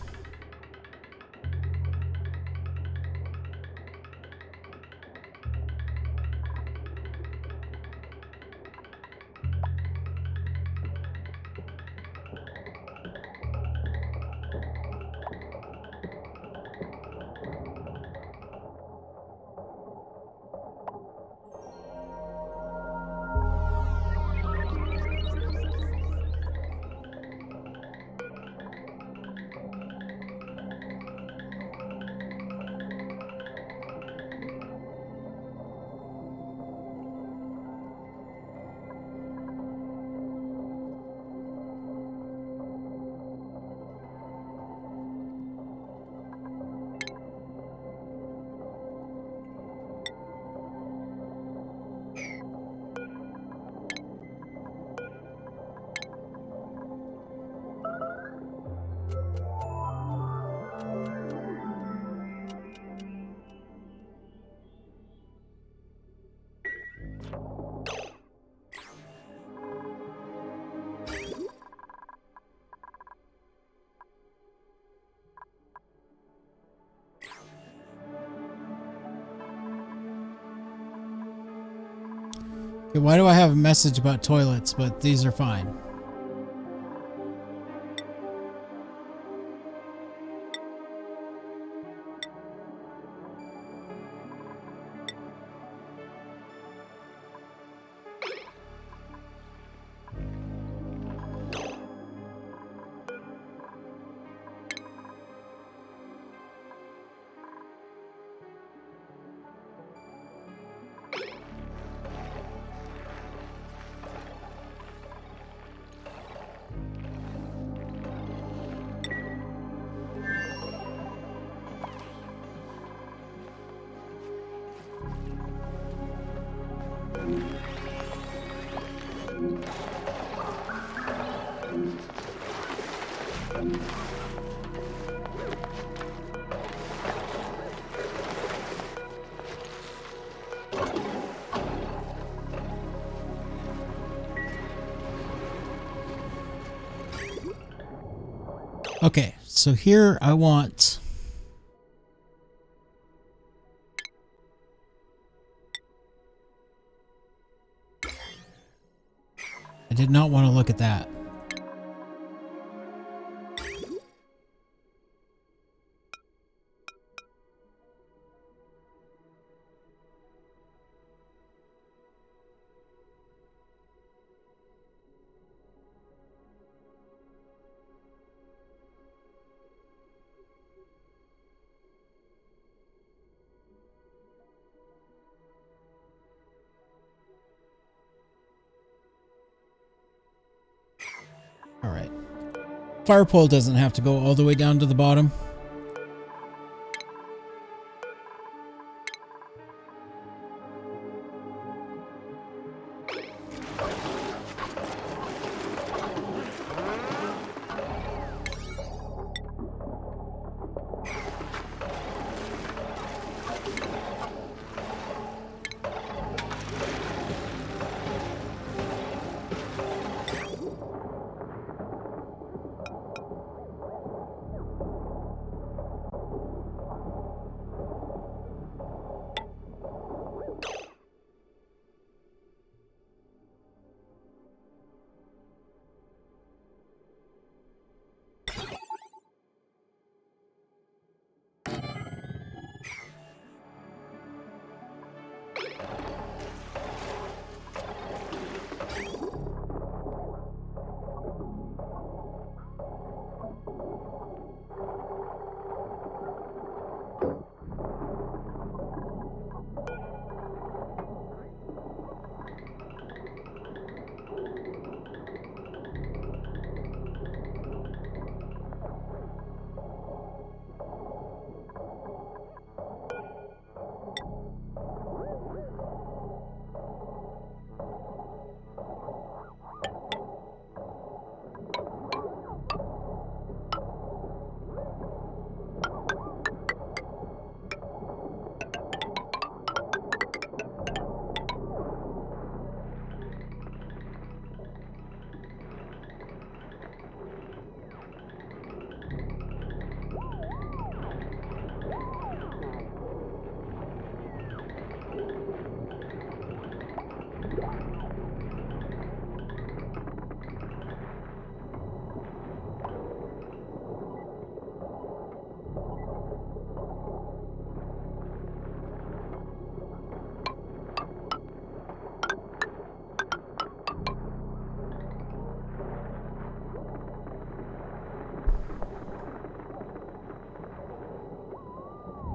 Okay, why do I have a message about toilets, but these are fine? Okay, so here I want... I did not want to look at that. All right. Fire pole doesn't have to go all the way down to the bottom.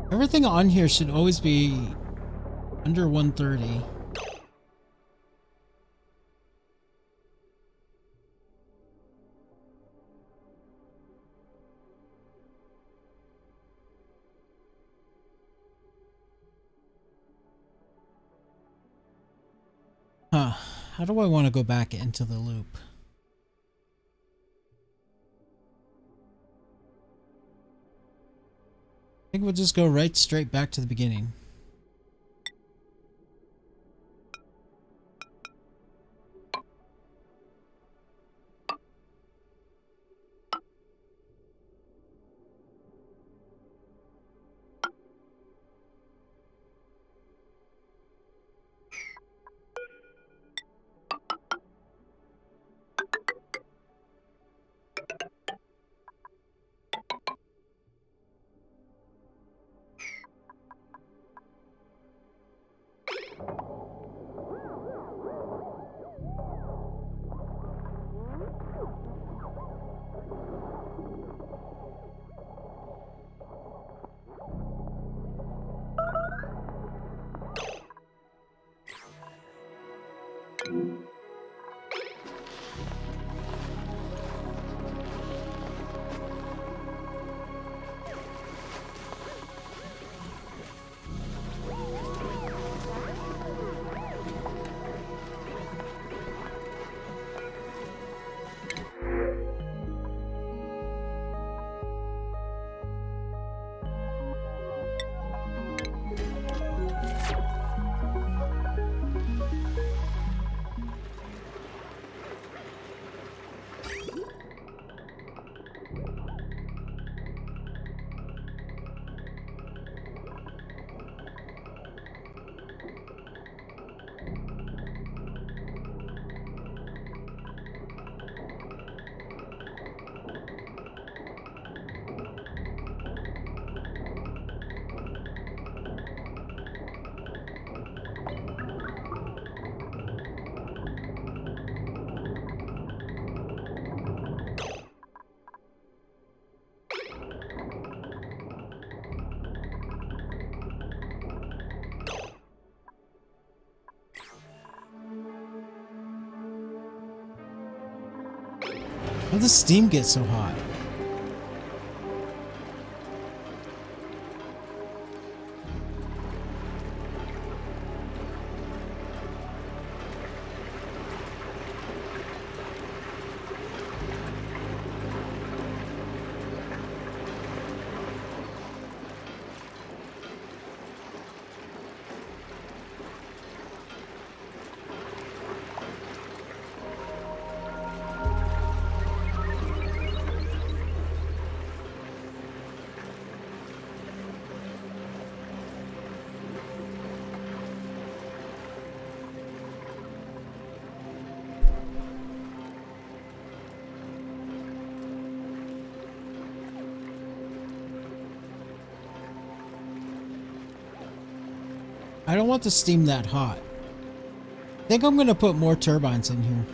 Everything on here should always be under 130. Huh. How do I want to go back into the loop? I think we'll just go right straight back to the beginning. How does steam get so hot? I don't want the steam that hot. I think I'm going to put more turbines in here.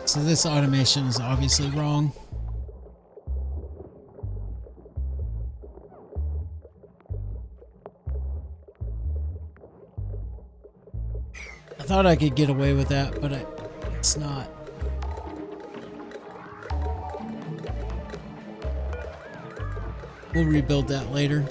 So this automation is obviously wrong. I thought I could get away with that, but it's not. We'll rebuild that later.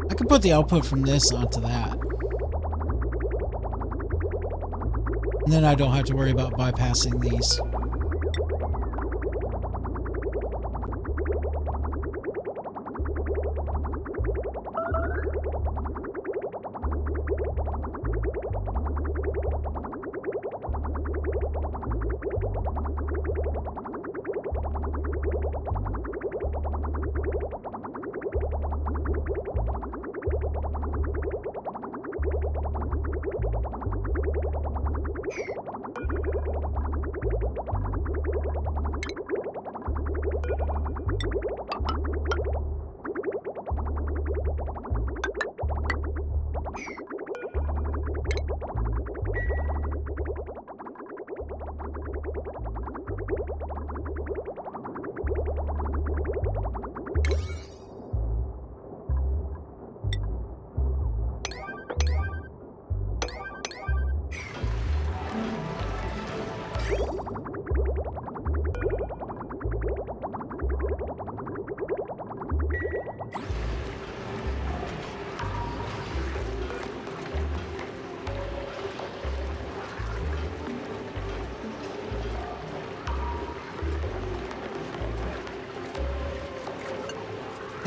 I can put the output from this onto that. And then I don't have to worry about bypassing these.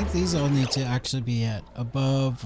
think these all need to actually be at above.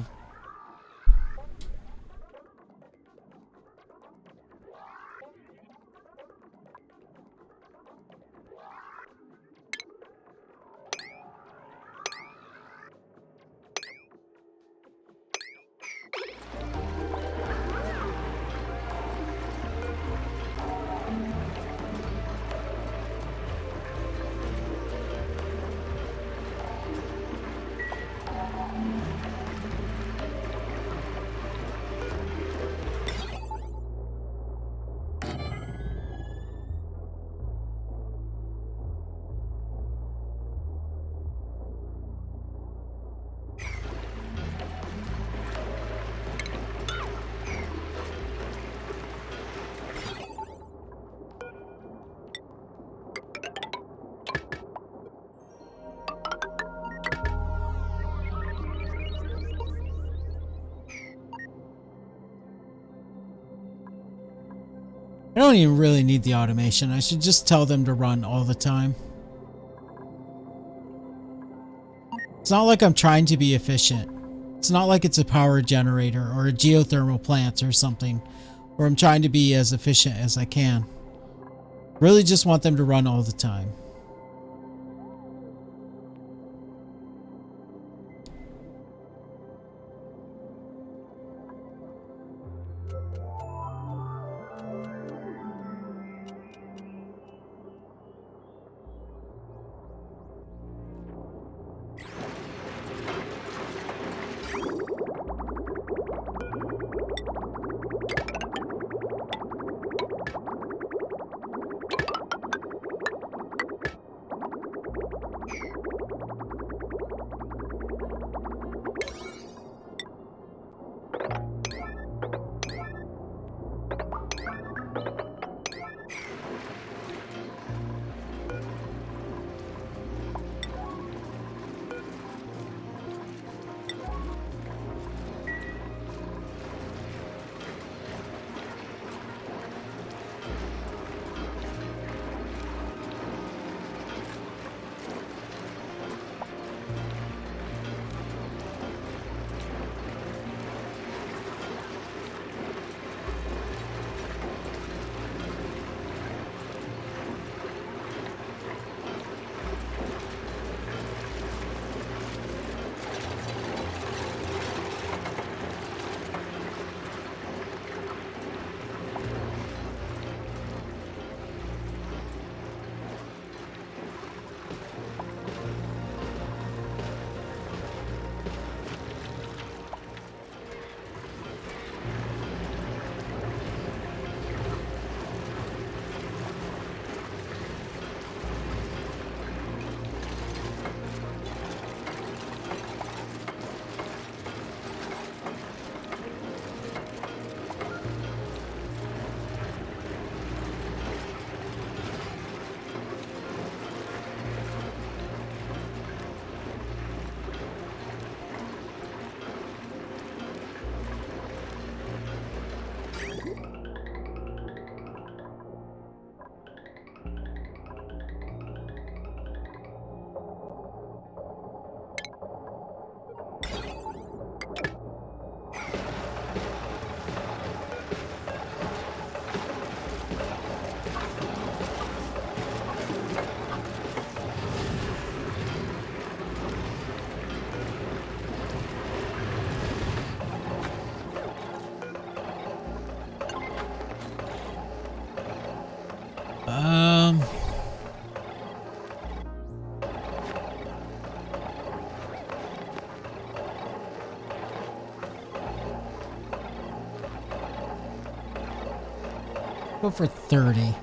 I don't even really need the automation. I should just tell them to run all the time. It's not like I'm trying to be efficient. It's not like it's a power generator or a geothermal plant or something where I'm trying to be as efficient as I can. Really just want them to run all the time. Go for 30.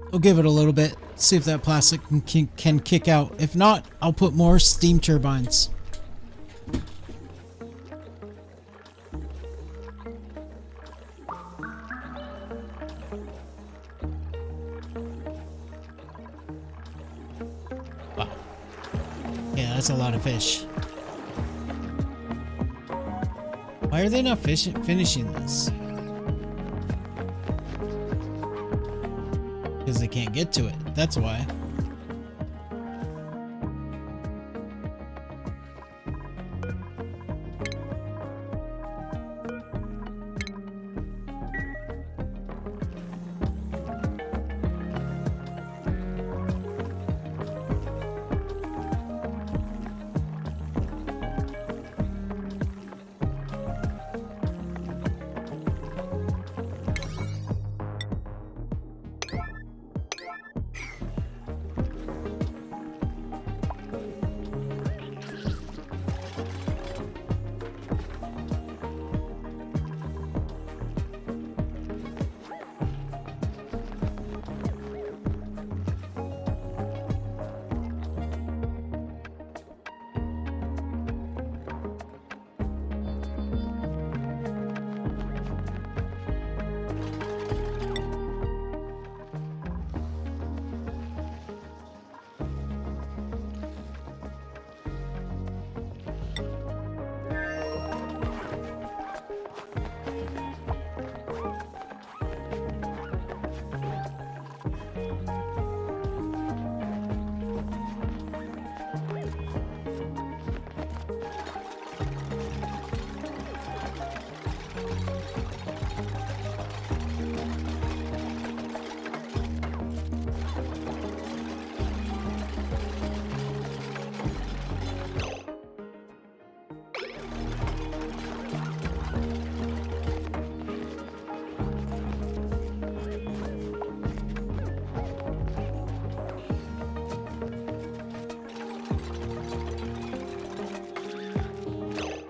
We'll give it a little bit, see if that plastic can kick out. If not, I'll put more steam turbines. Wow. Yeah, that's a lot of fish. Why are they not finishing this? Because they can't get to it. That's why.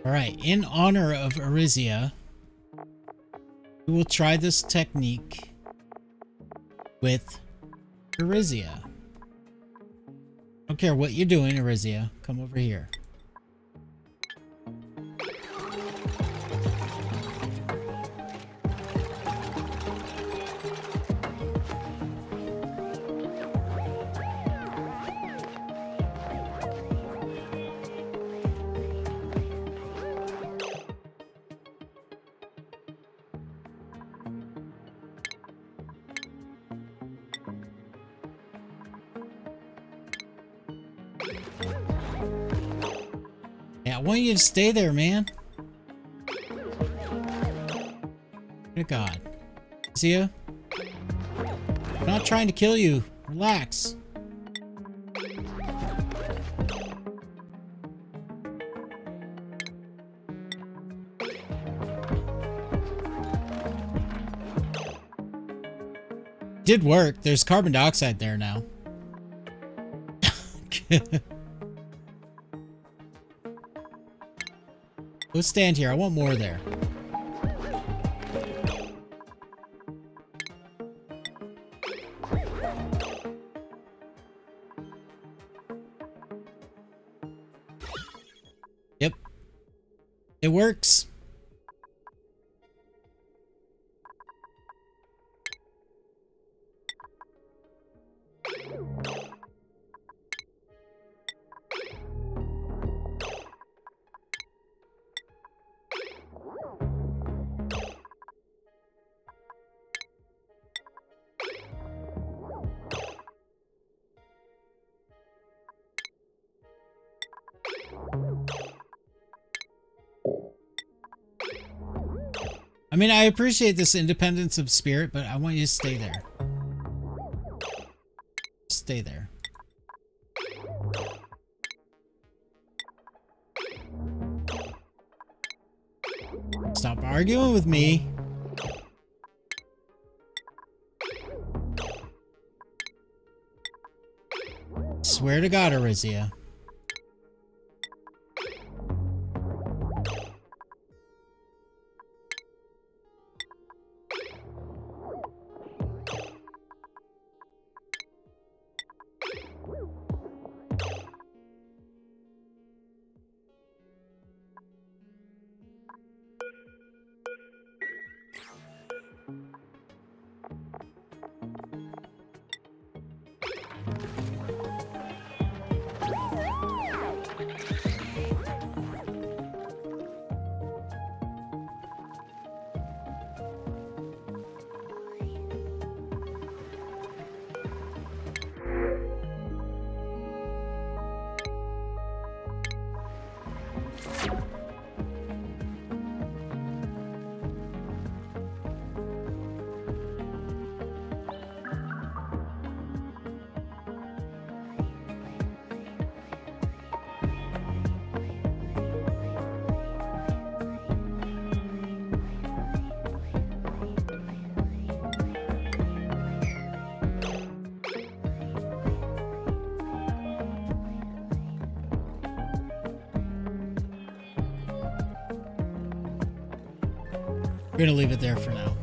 Alright, in honor of Arisia, we will try this technique with Arisia. I don't care what you're doing, Arisia. Come over here. I want you to stay there, man. Good God. See ya? I'm not trying to kill you. Relax. Did work. There's carbon dioxide there now. Let's stand here. I want more there. It works. I mean, I appreciate this independence of spirit, but I want you to stay there. Stay there. Stop arguing with me. Swear to God, Arizia. We're gonna leave it there for now.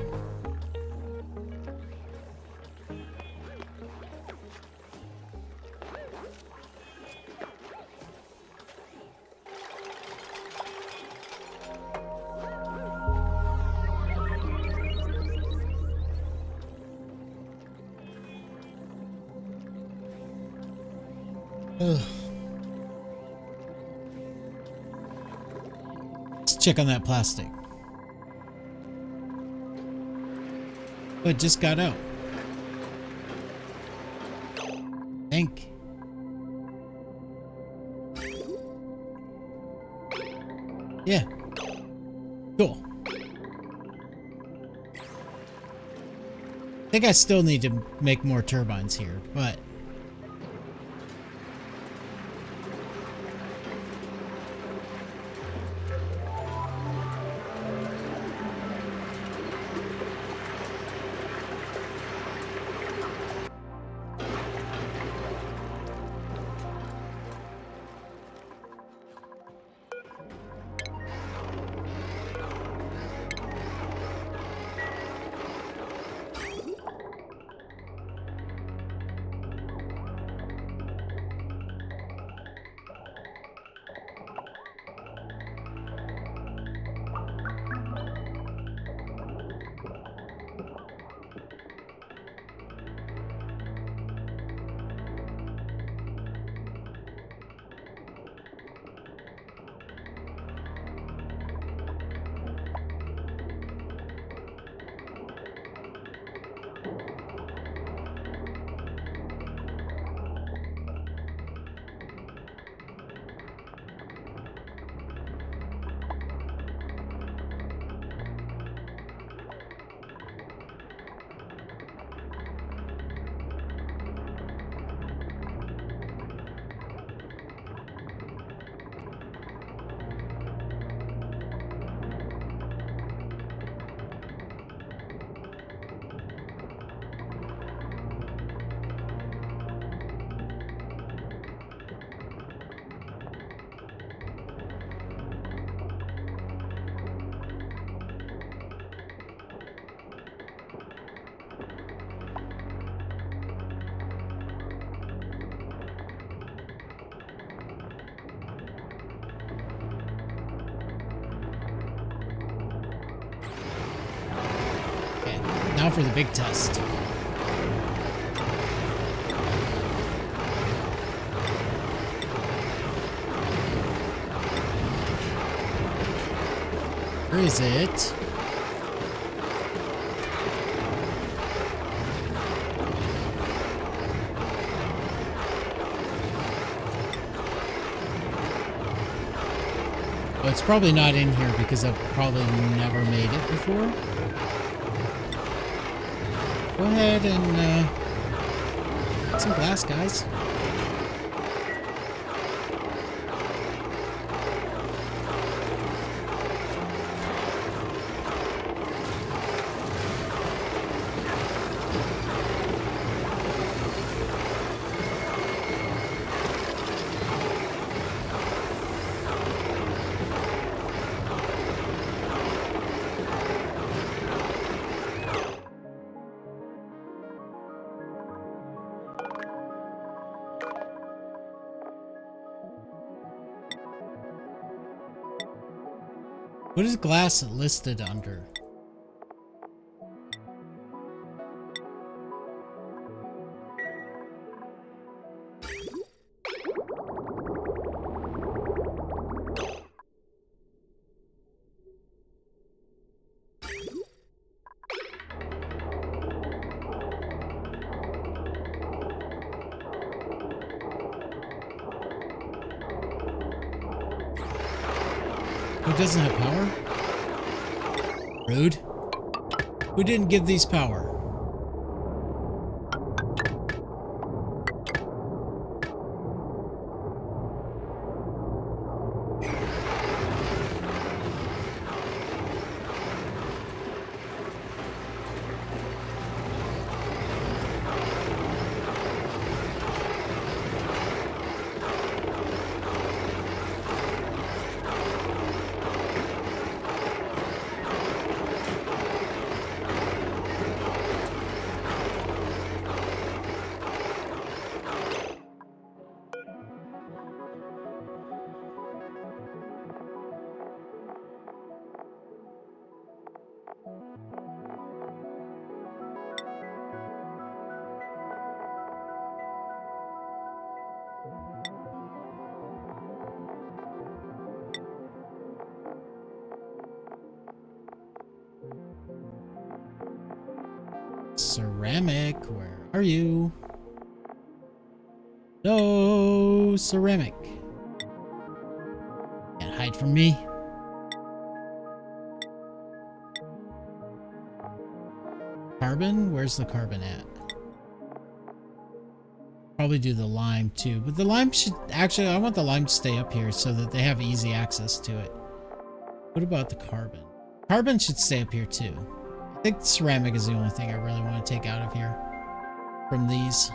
Ugh. Let's check on that plastic. Oh, it just got out. Think. Yeah. Cool. I think I still need to make more turbines here, but Now for the big test. Where is it? Well, it's probably not in here because I've probably never made it before. Go ahead and get some glass, guys. What is glass listed under? Who doesn't have power? Rude. Who didn't give these power? Ceramic, where are you? No, ceramic. Can't hide from me. Carbon? Where's the carbon at? Probably do the lime too, but the lime should actually, I want the lime to stay up here so that they have easy access to it. What about the carbon? Carbon should stay up here too. I think ceramic is the only thing I really want to take out of here from these.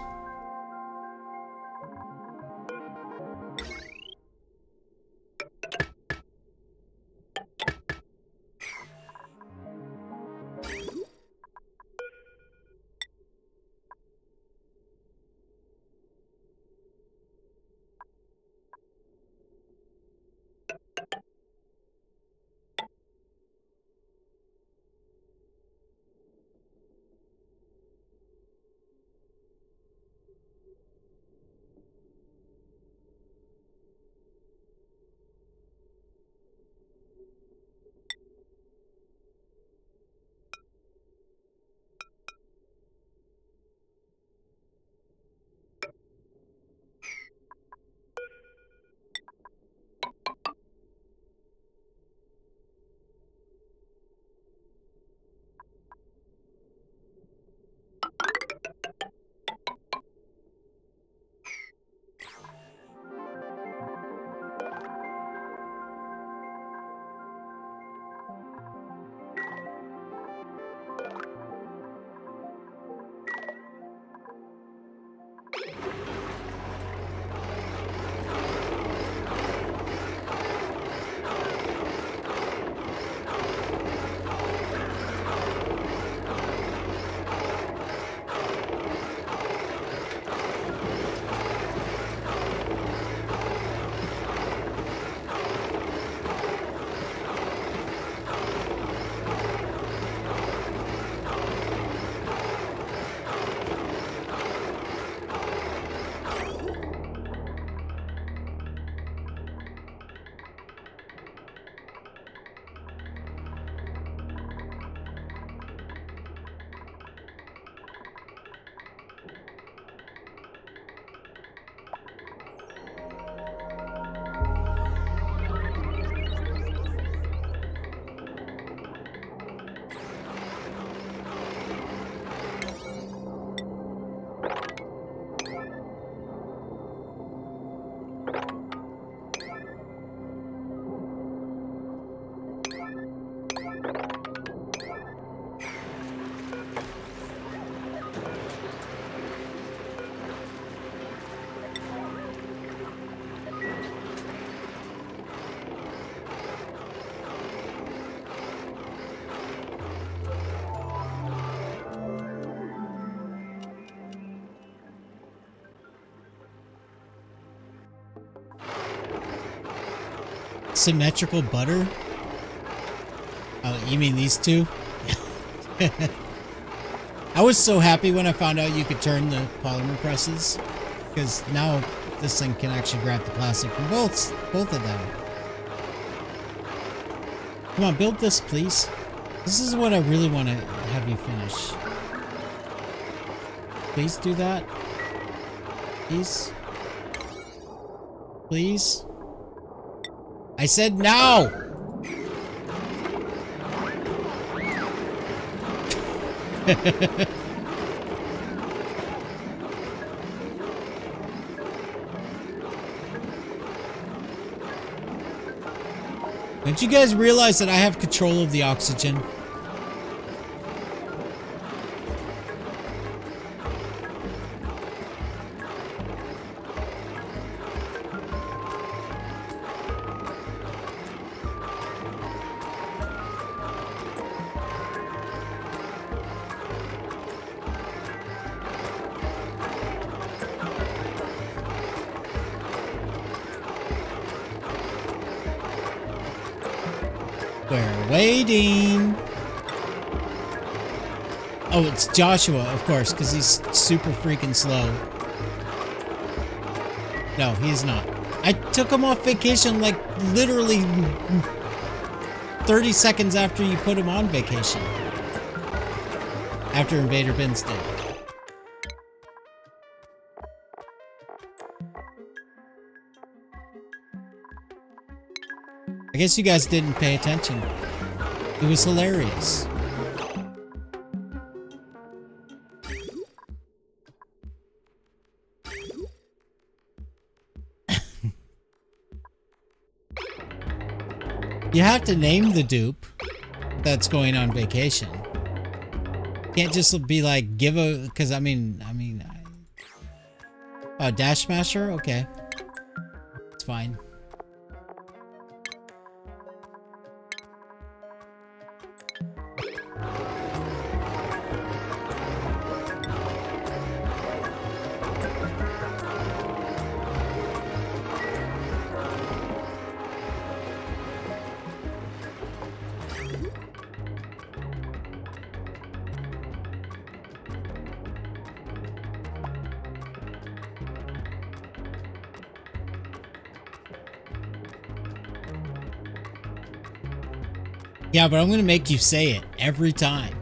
Symmetrical butter? Oh, you mean these two? I was so happy when I found out you could turn the polymer presses, because now this thing can actually grab the plastic from both of them. Come on, build this, please. This is what I really want to have you finish. Please do that. Please. Please. I said no! Don't you guys realize that I have control of the oxygen? We're waiting. Oh, it's Joshua, of course, because he's super freaking slow. No, he's not. I took him off vacation like literally 30 seconds after you put him on vacation. After Invader Ben's dead. I guess you guys didn't pay attention. It was hilarious. You have to name the dupe that's going on vacation. Can't just be like, give a, because I mean, Dash Smasher? Okay. It's fine. Yeah, but I'm gonna make you say it every time.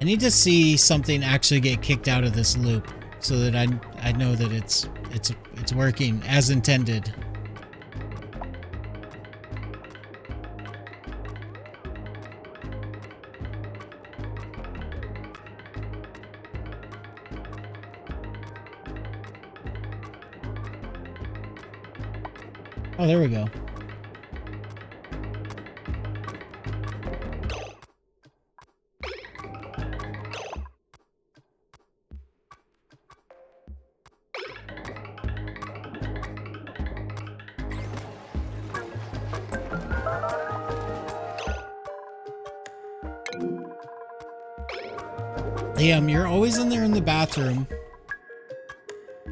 I need to see something actually get kicked out of this loop so that I know that it's working as intended. Oh, there we go. Liam, you're always in there in the bathroom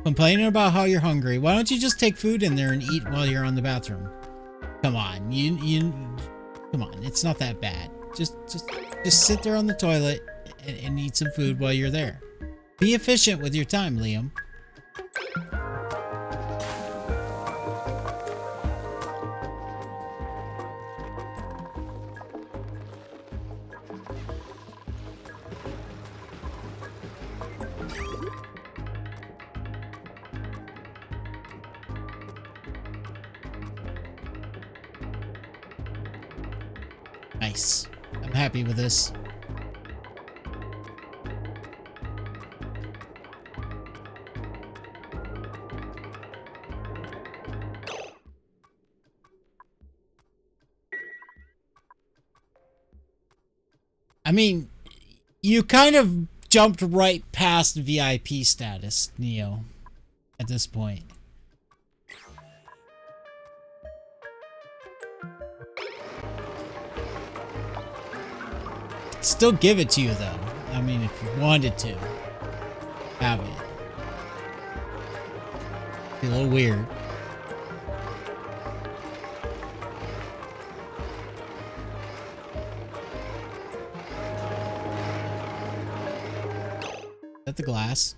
complaining about how you're hungry. Why don't you just take food in there and eat while you're on the bathroom? Come on, come on. It's not that bad. Just sit there on the toilet and eat some food while you're there. Be efficient with your time, Liam. Nice. I'm happy with this. I mean, you kind of jumped right past VIP status, Neo, at this point. Still give it to you though. I mean, if you wanted to have it. Be a little weird. Is that the glass?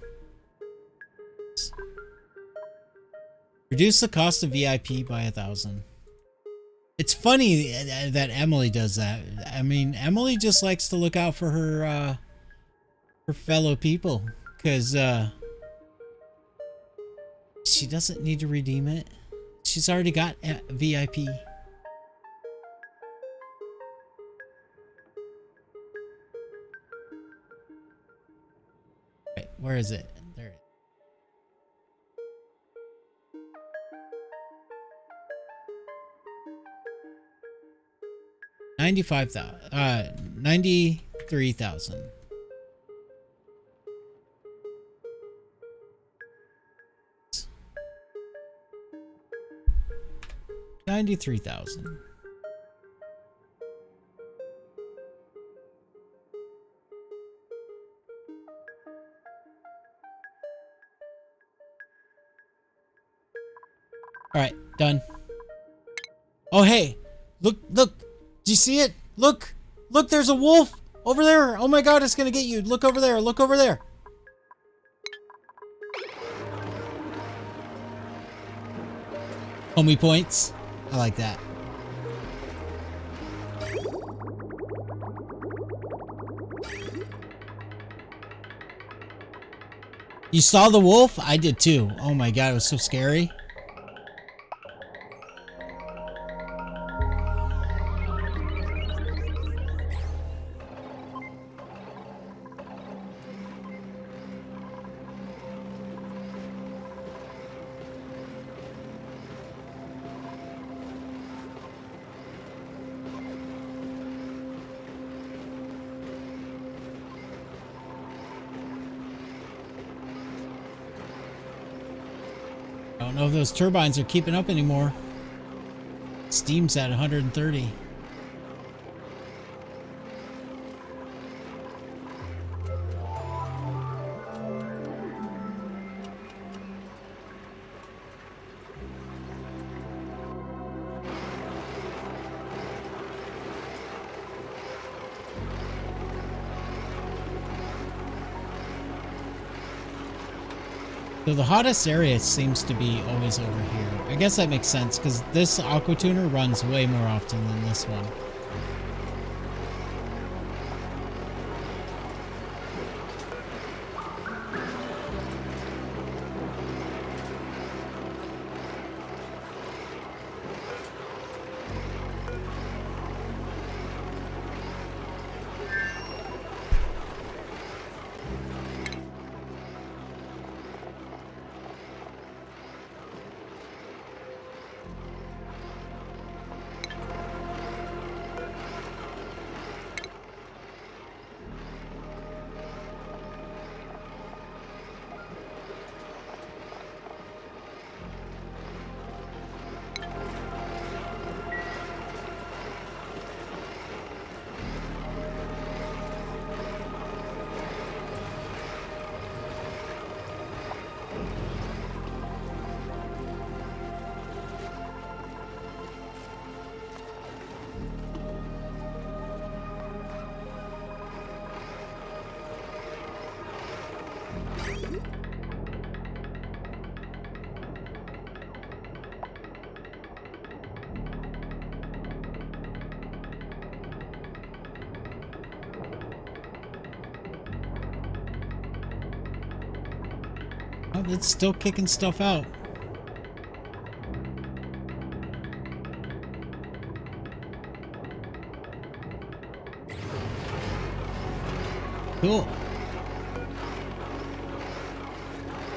Reduce the cost of VIP by 1,000. It's funny that Emily does that. I mean, Emily just likes to look out for her fellow people, because she doesn't need to redeem it. She's already got VIP. Right, where is it? There it is. 93,000. $93,000. All right, done. Oh, hey, look. Do you see it? Look, there's a wolf over there. Oh my God, it's gonna get you. Look over there. Look over there. Homie points. I like that. You saw the wolf? I did too. Oh my God, it was so scary. I don't know if those turbines are keeping up anymore. Steam's at 130. So the hottest area seems to be always over here. I guess that makes sense because this Aqua Tuner runs way more often than this one. Oh, it's still kicking stuff out. Cool.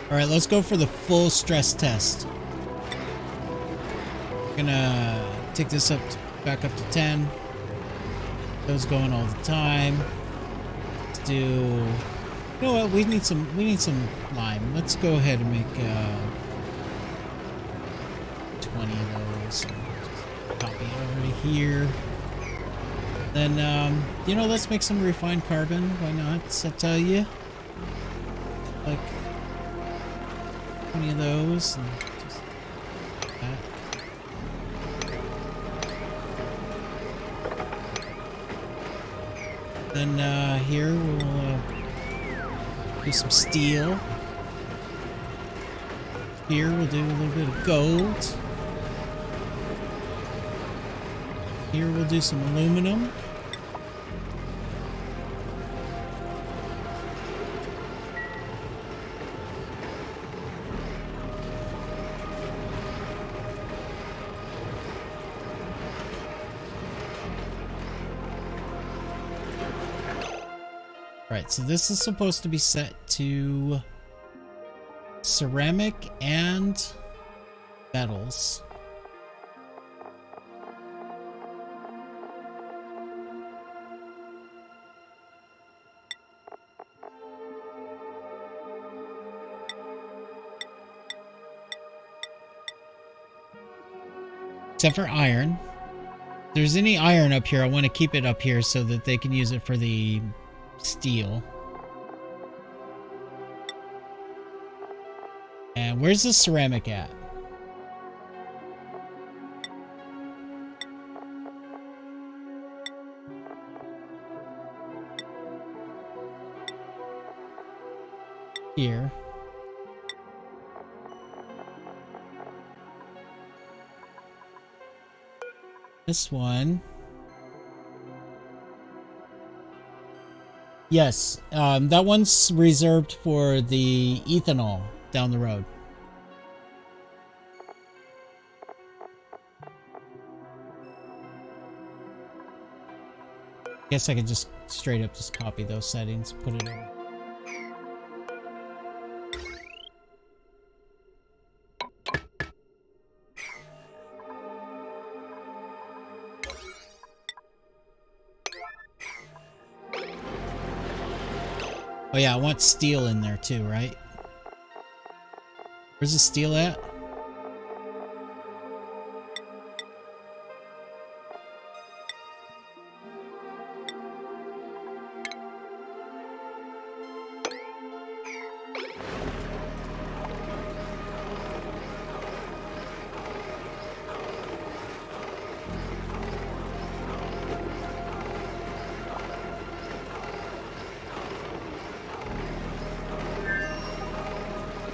All right, let's go for the full stress test. Gonna take this back up to 10. Those going all the time. Let's do. You know what? We need some lime. Let's go ahead and make 20 of those. Just copy it over to here. Then, you know, let's make some refined carbon. Why not? So I tell you, like 20 of those. And just like that. Then, here we'll do some steel. Here we'll do a little bit of gold. Here we'll do some aluminum. Right, so this is supposed to be set to ceramic and metals. Except for iron. If there's any iron up here, I want to keep it up here so that they can use it for the steel. And where's the ceramic at? Here. This one. Yes, that one's reserved for the ethanol down the road. Guess I could just straight up just copy those settings, put it over. Oh yeah, I want steel in there too, right? Where's the steel at?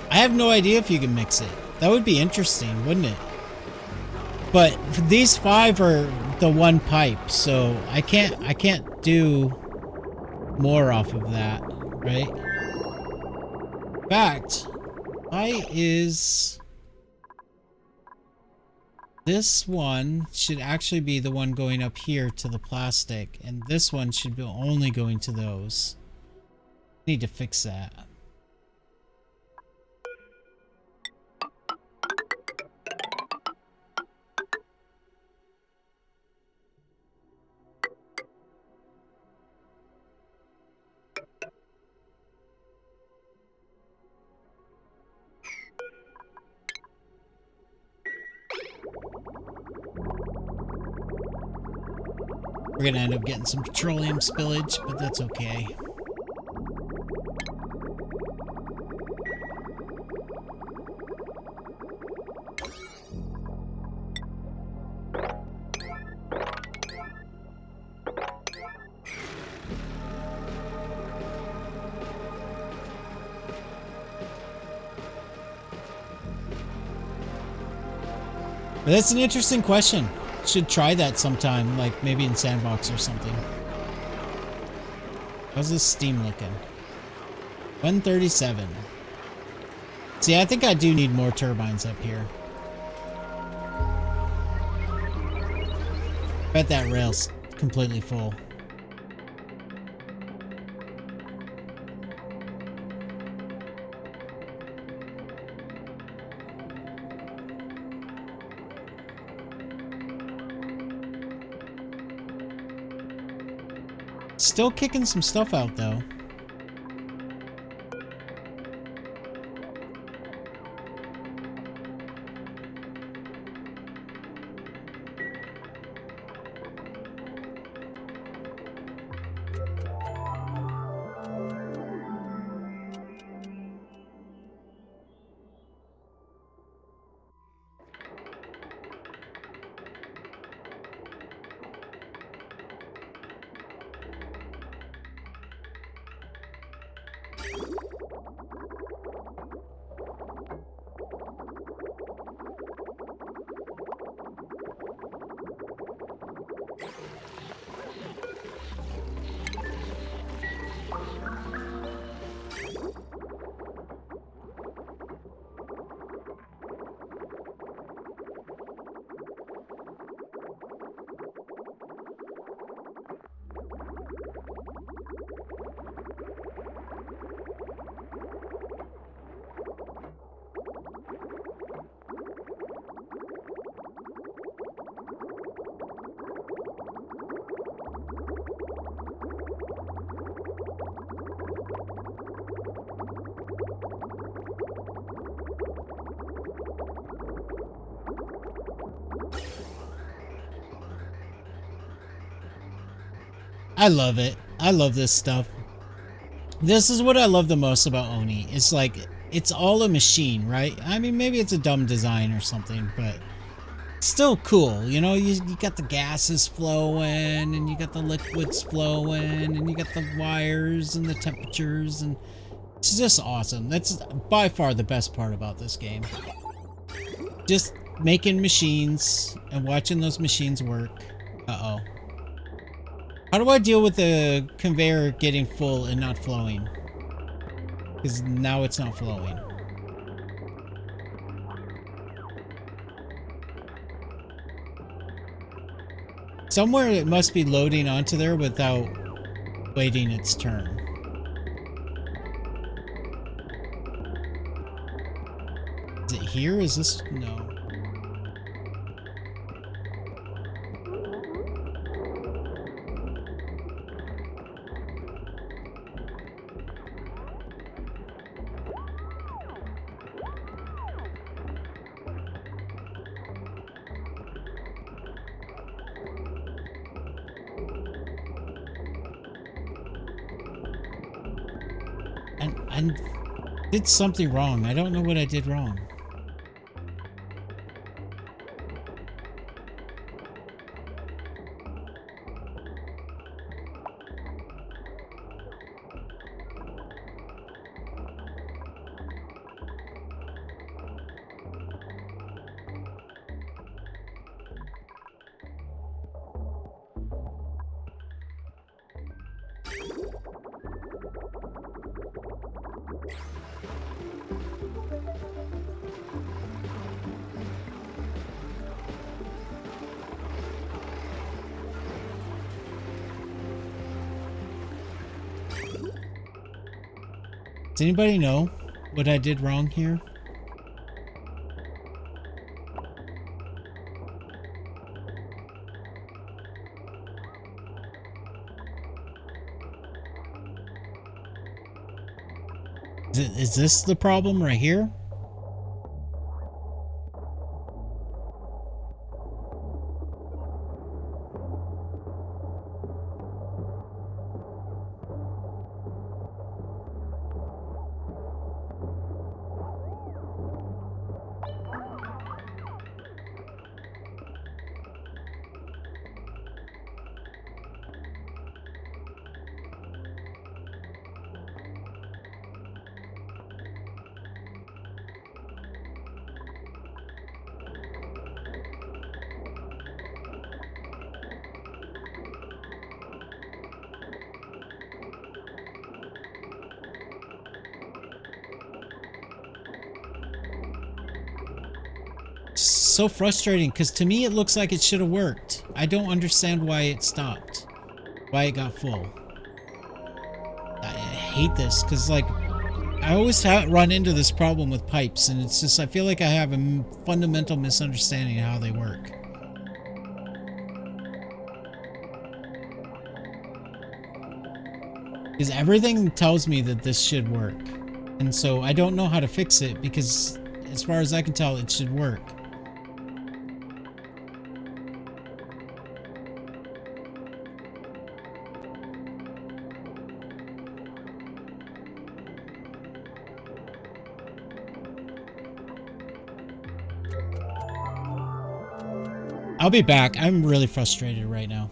I have no idea if you can mix it. That would be interesting, wouldn't it? But these 5 are the one pipe, so I can't do more off of that, right? In fact, this one should actually be the one going up here to the plastic, and this one should be only going to those. Need to fix that. We're gonna end up getting some petroleum spillage, but that's okay. But that's an interesting question. Should try that sometime, like maybe in Sandbox or something. How's this steam looking? 137. See, I think I do need more turbines up here. Bet that rail's completely full. Still kicking some stuff out, though. I love it. I love this stuff. This is what I love the most about Oni. It's like, it's all a machine, right? I mean, maybe it's a dumb design or something, but it's still cool. You know, you got the gases flowing, and you got the liquids flowing, and you got the wires and the temperatures, and it's just awesome. That's by far the best part about this game. Just making machines and watching those machines work. Uh-oh. How do I deal with the conveyor getting full and not flowing? Because now it's not flowing. Somewhere it must be loading onto there without waiting its turn. Is it here? Is this? No. I did something wrong. I don't know what I did wrong. Does anybody know what I did wrong here? Is this the problem right here? So frustrating, because to me it looks like it should have worked. I don't understand why it stopped. Why it got full. I hate this, because like, I always run into this problem with pipes, and it's just, I feel like I have a fundamental misunderstanding of how they work. Because everything tells me that this should work. And so I don't know how to fix it, because as far as I can tell, it should work. I'll be back. I'm really frustrated right now.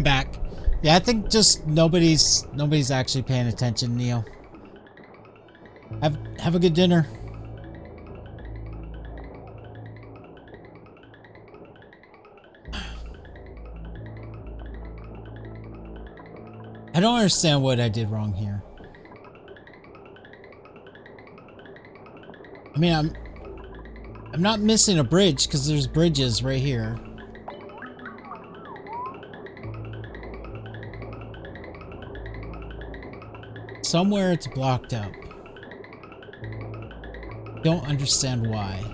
I'm back. Yeah, I think just nobody's actually paying attention, Neo. Have a good dinner. I don't understand what I did wrong here. I mean, I'm not missing a bridge because there's bridges right here. Somewhere it's blocked up. Don't understand why.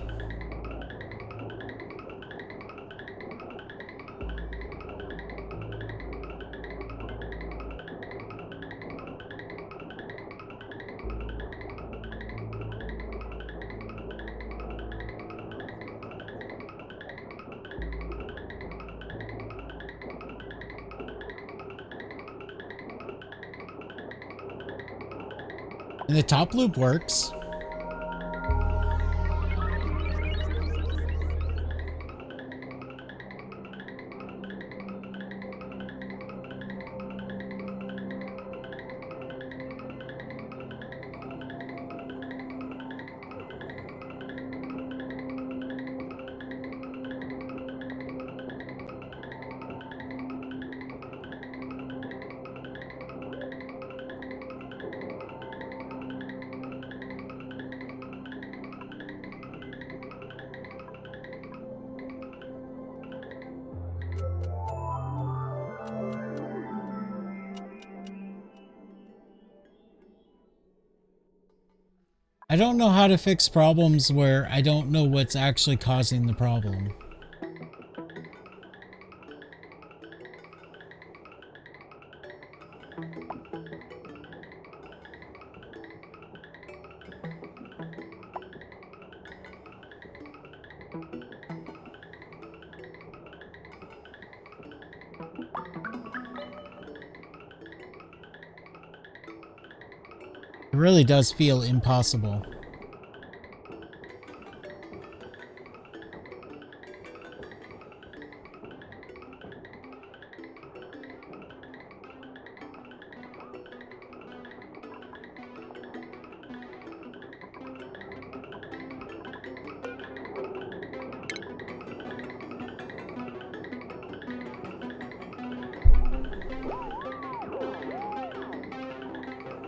And the top loop works. I don't know how to fix problems where I don't know what's actually causing the problem. It really does feel impossible.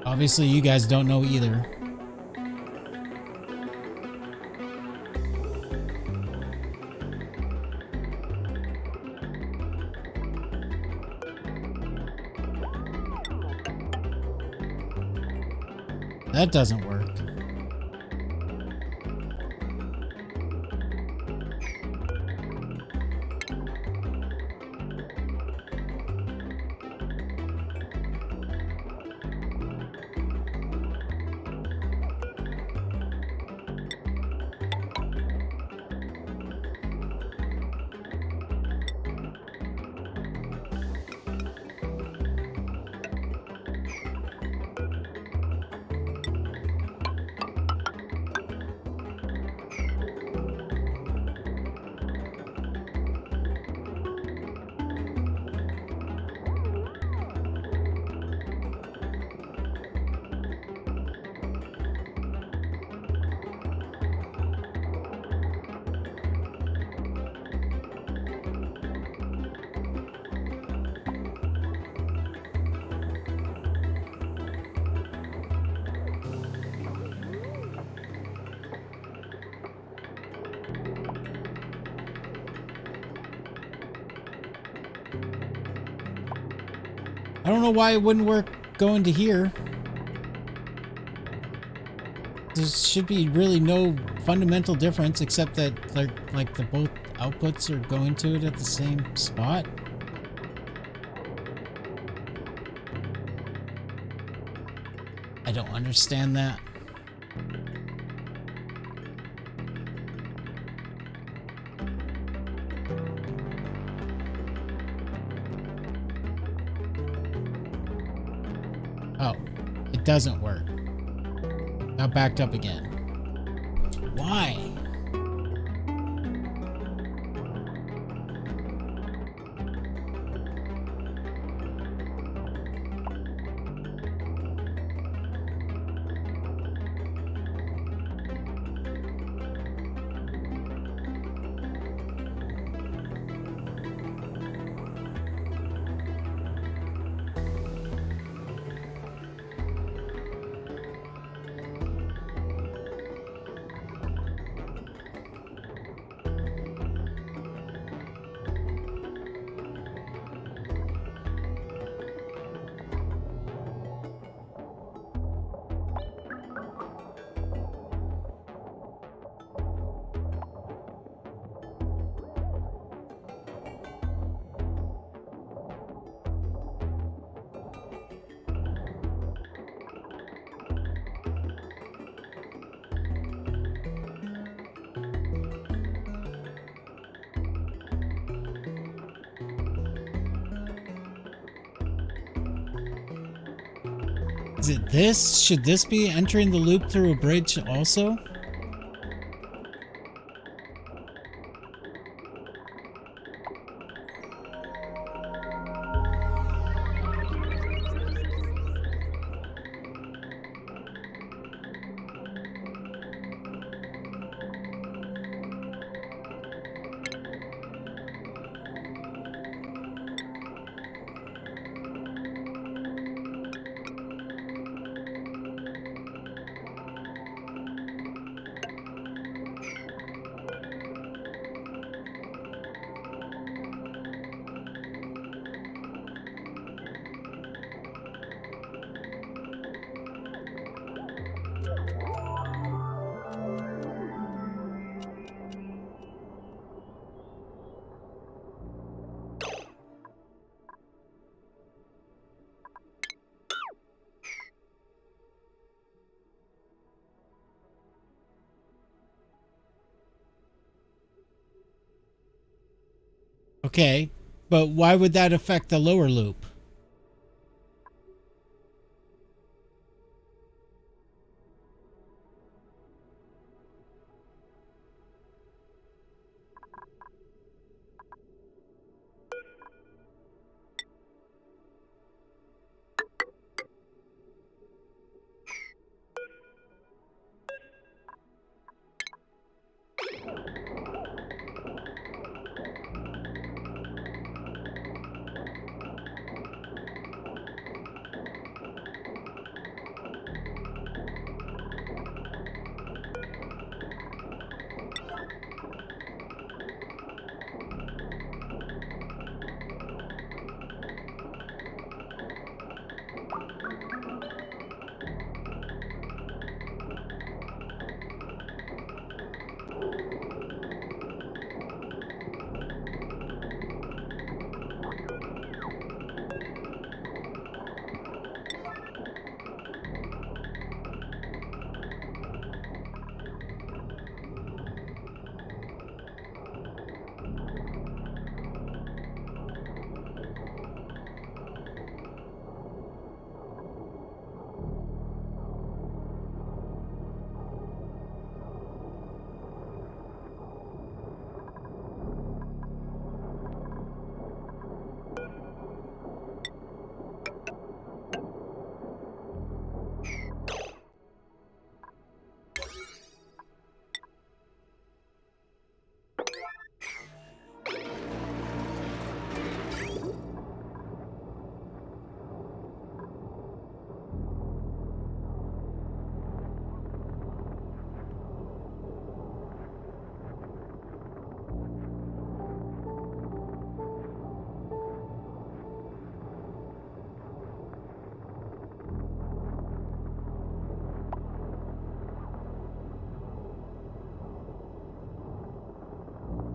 Obviously, you guys don't know either. That doesn't work. I don't know why it wouldn't work going to here. There should be really no fundamental difference except that like the both outputs are going to it at the same spot. I don't understand that. Oh, it doesn't work. Now backed up again. Why? Is it this? Should this be entering the loop through a bridge also? Okay, but why would that affect the lower loop?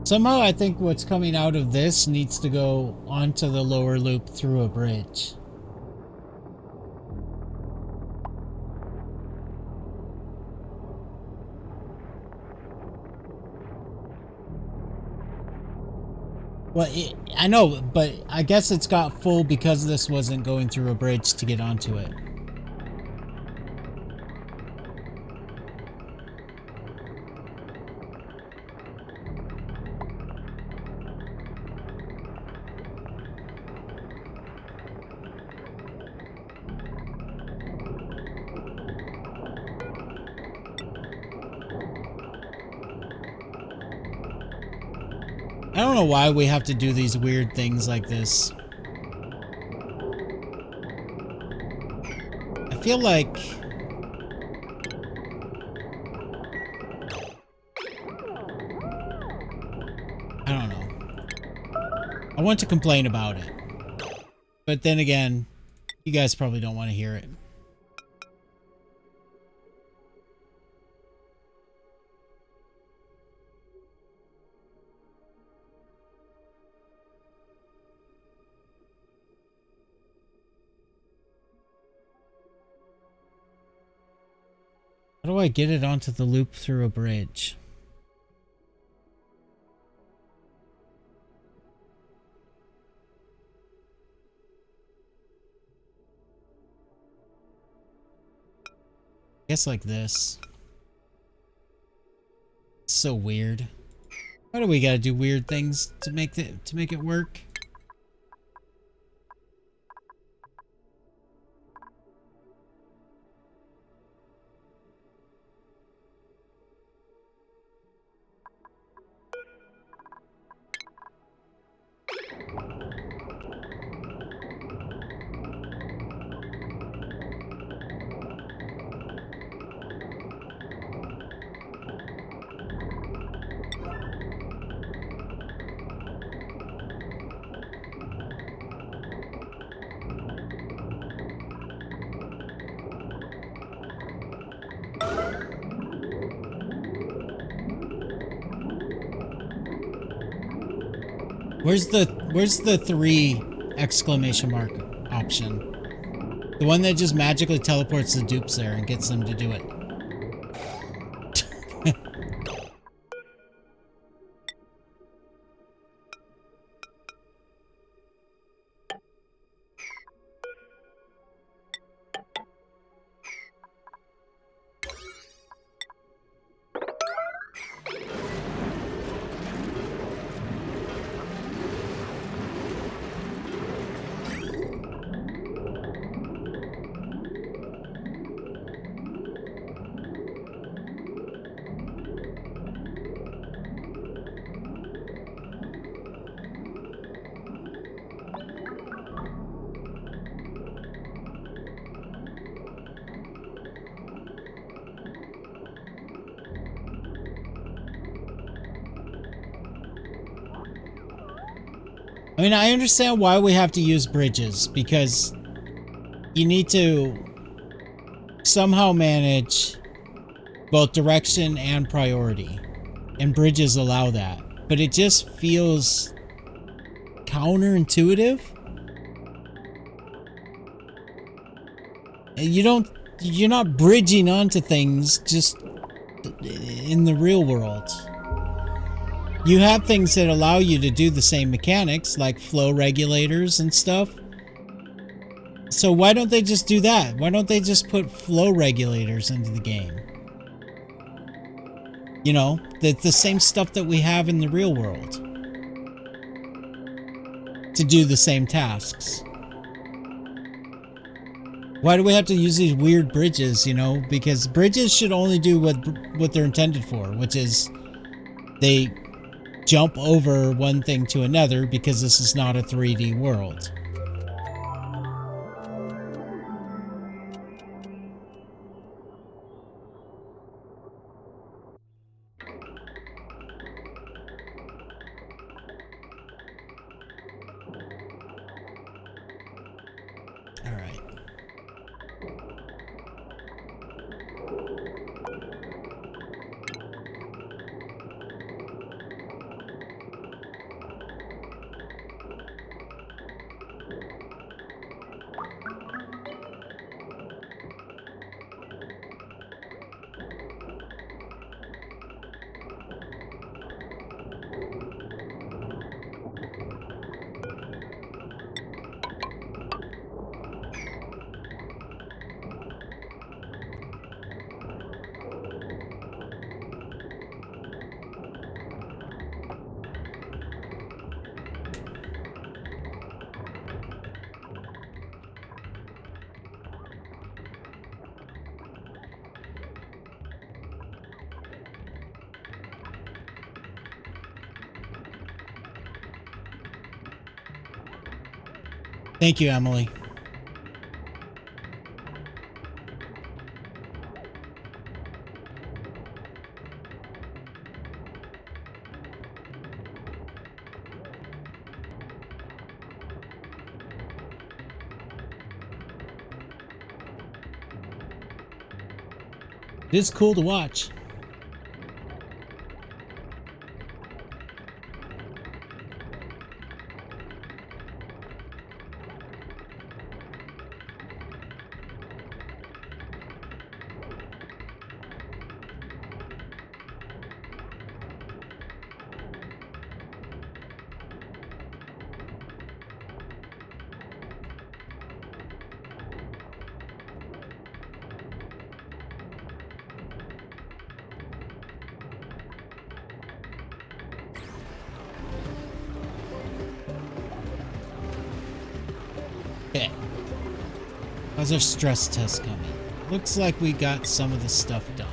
Somehow I think what's coming out of this needs to go onto the lower loop through a bridge. Well, I know, but I guess it's got full because this wasn't going through a bridge to get onto it. I don't know why we have to do these weird things like this. I feel like... I don't know. I want to complain about it. But then again, you guys probably don't want to hear it. How do I get it onto the loop through a bridge? guess like this. It's so weird. Why do we gotta do weird things to make it work? Where's the 3 exclamation mark option? The one that just magically teleports the dupes there and gets them to do it. I mean, I understand why we have to use bridges, because you need to somehow manage both direction and priority, and bridges allow that. But it just feels counterintuitive. You're not bridging onto things just in the real world. You have things that allow you to do the same mechanics, like flow regulators and stuff. So why don't they just do that? Why don't they just put flow regulators into the game? You know, the same stuff that we have in the real world to do the same tasks. Why do we have to use these weird bridges, you know? Because bridges should only do what they're intended for, which is they jump over one thing to another, because this is not a 3D world. All right. Thank you, Emily. It is cool to watch. Okay. How's our stress test coming? Looks like we got some of the stuff done.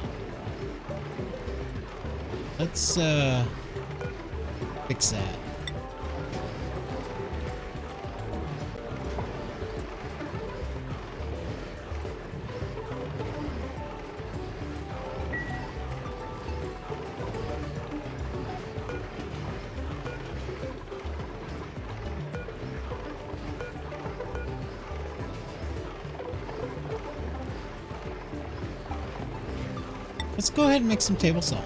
Let's fix that. Let's go ahead and make some table salt.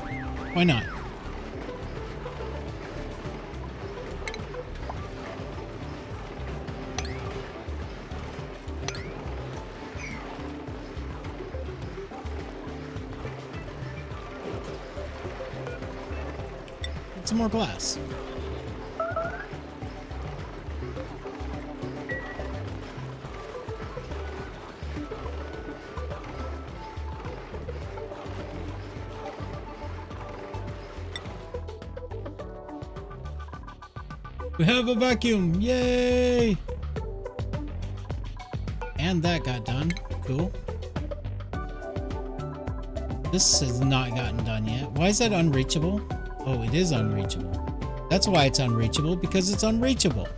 Why not? Get some more glass. We have a vacuum! Yay! And that got done. Cool. This has not gotten done yet. Why is that unreachable? Oh, it is unreachable. That's why it's unreachable, because it's unreachable.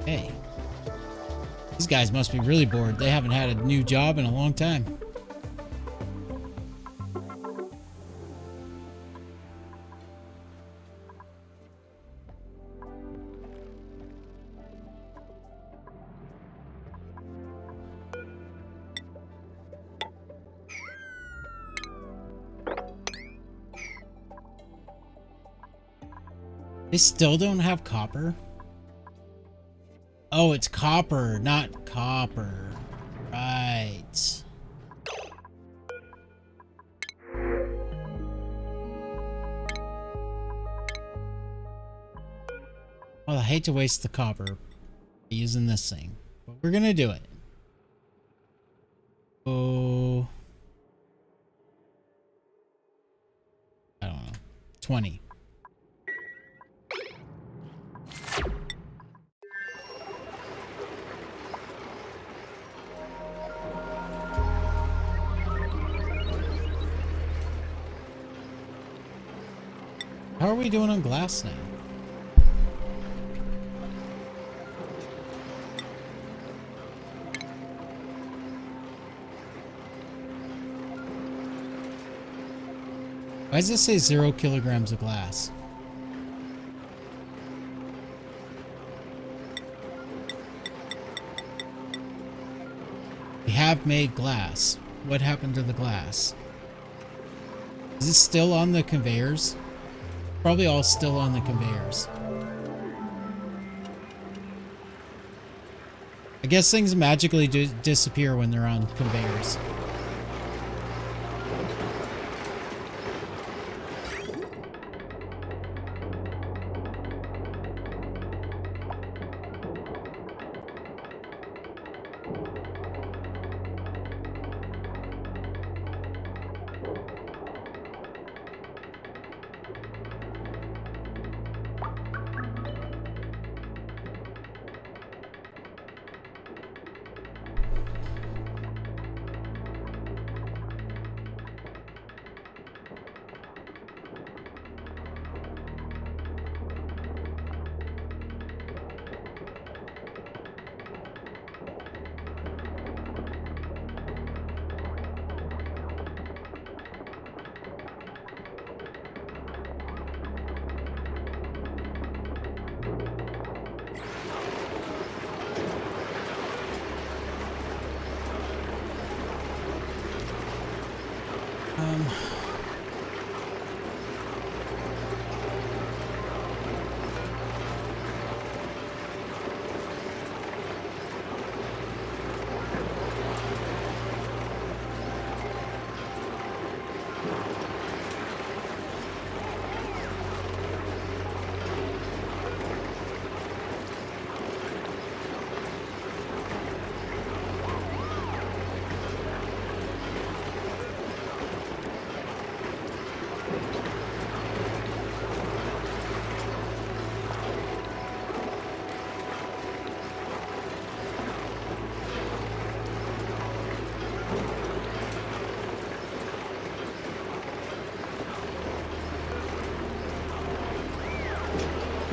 Hey. These guys must be really bored. They haven't had a new job in a long time. They still don't have copper? Oh, it's copper, not copper. Right. Well, I hate to waste the copper using this thing, but we're gonna do it. Oh. I don't know. 20. How are we doing on glass now? Why does it say 0 kilograms of glass? We have made glass. What happened to the glass? Is it still on the conveyors? Probably all still on the conveyors. I guess things magically disappear when they're on conveyors.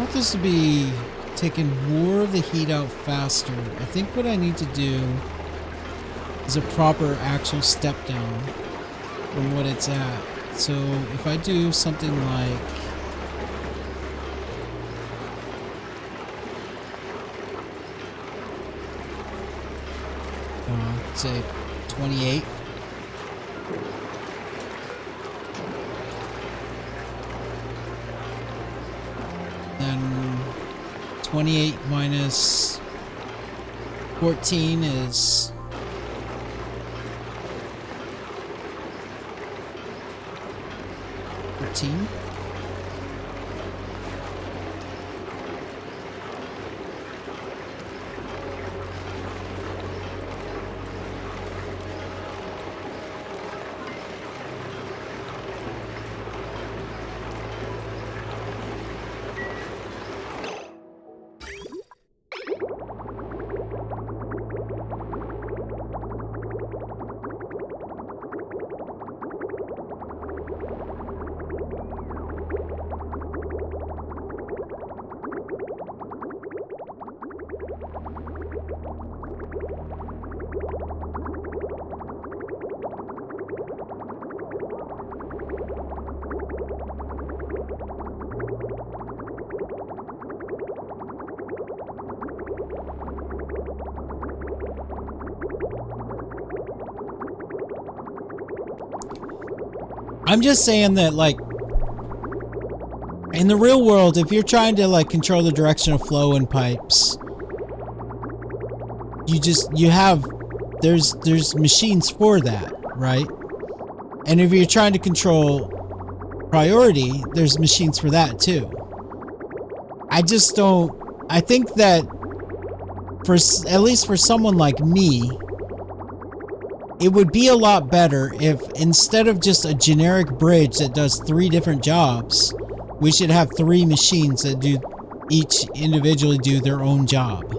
want this to be taking more of the heat out faster. I think what I need to do is a proper actual step down from what it's at. So if I do something like say 28. Then 28 minus 14 is 14. I'm just saying that, like, in the real world, if you're trying to, like, control the direction of flow in pipes, there's machines for that, right? And if you're trying to control priority, there's machines for that too. I think that at least for someone like me, it would be a lot better if instead of just a generic bridge that does 3 different jobs, we should have 3 machines that do each individually do their own job.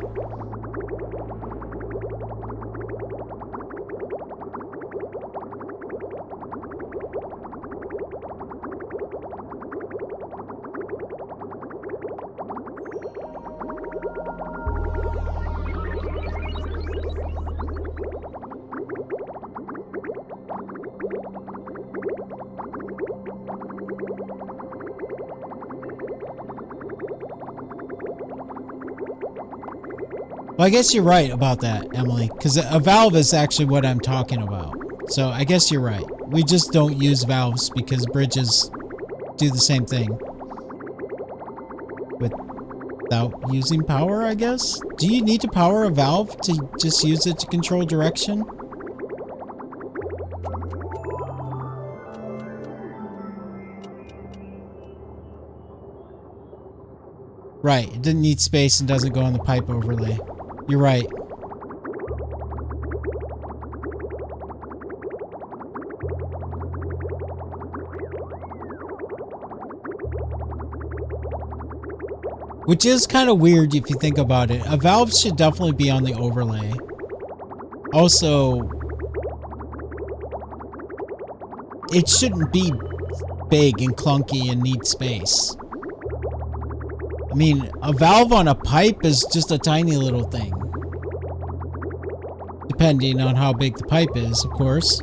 Well, I guess you're right about that, Emily, because a valve is actually what I'm talking about. So I guess you're right. We just don't use valves because bridges do the same thing without using power, I guess? Do you need to power a valve to just use it to control direction? Right, it didn't need space and doesn't go on the pipe overlay. You're right. Which is kind of weird if you think about it. A valve should definitely be on the overlay. Also, it shouldn't be big and clunky and need space. I mean, a valve on a pipe is just a tiny little thing. Depending on how big the pipe is, of course.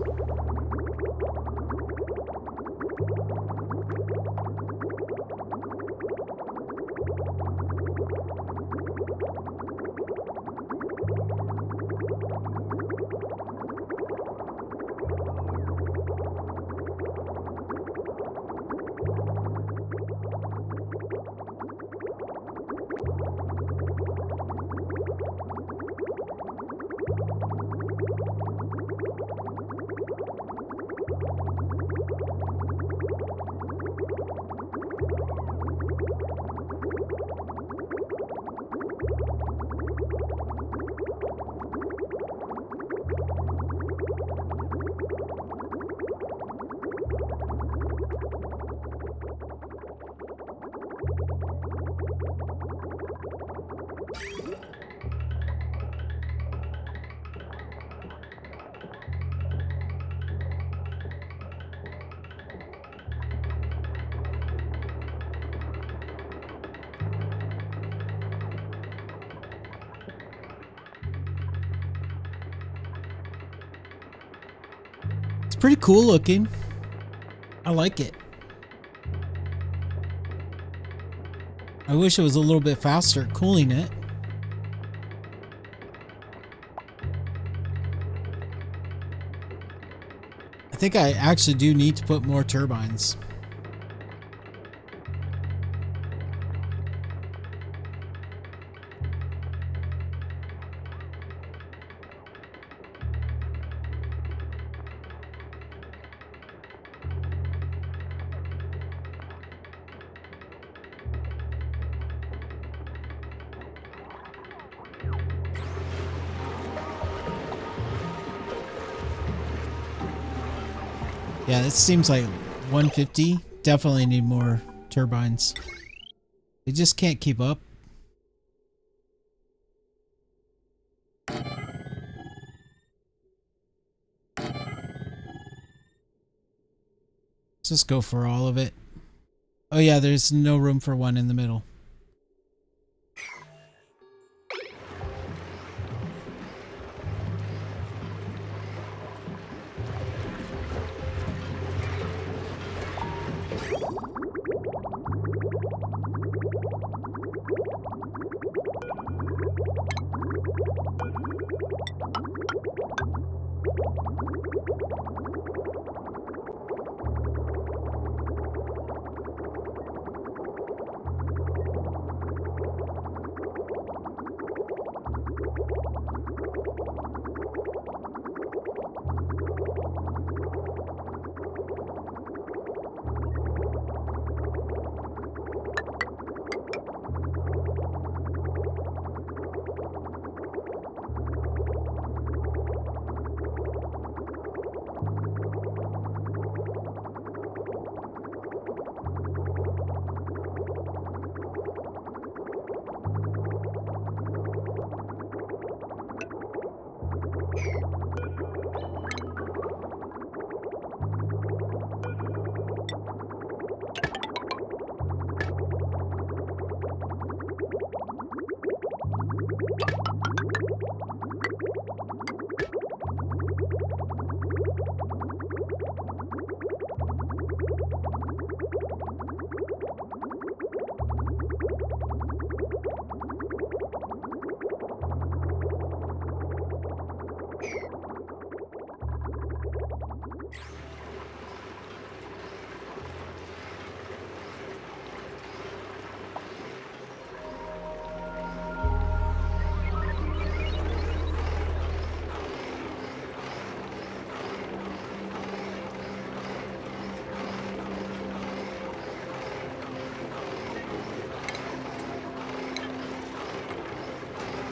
It's pretty cool looking. I like it. I wish it was a little bit faster at cooling it. I think I actually do need to put more turbines. Yeah, this seems like 150. Definitely need more turbines. They just can't keep up. Let's just go for all of it. Oh yeah, there's no room for one in the middle.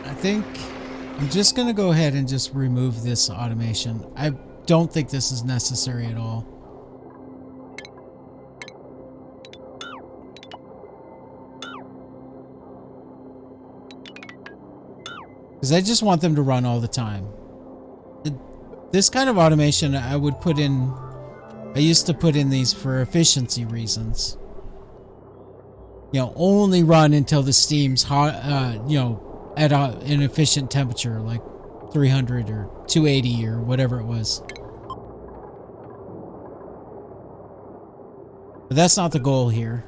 I think I'm just gonna go ahead and just remove this automation. I don't think this is necessary at all. Because I just want them to run all the time. This kind of automation I would put in, I used to put in these for efficiency reasons. You know, only run until the steam's hot, you know, at an efficient temperature, like 300 or 280 or whatever it was. But that's not the goal here.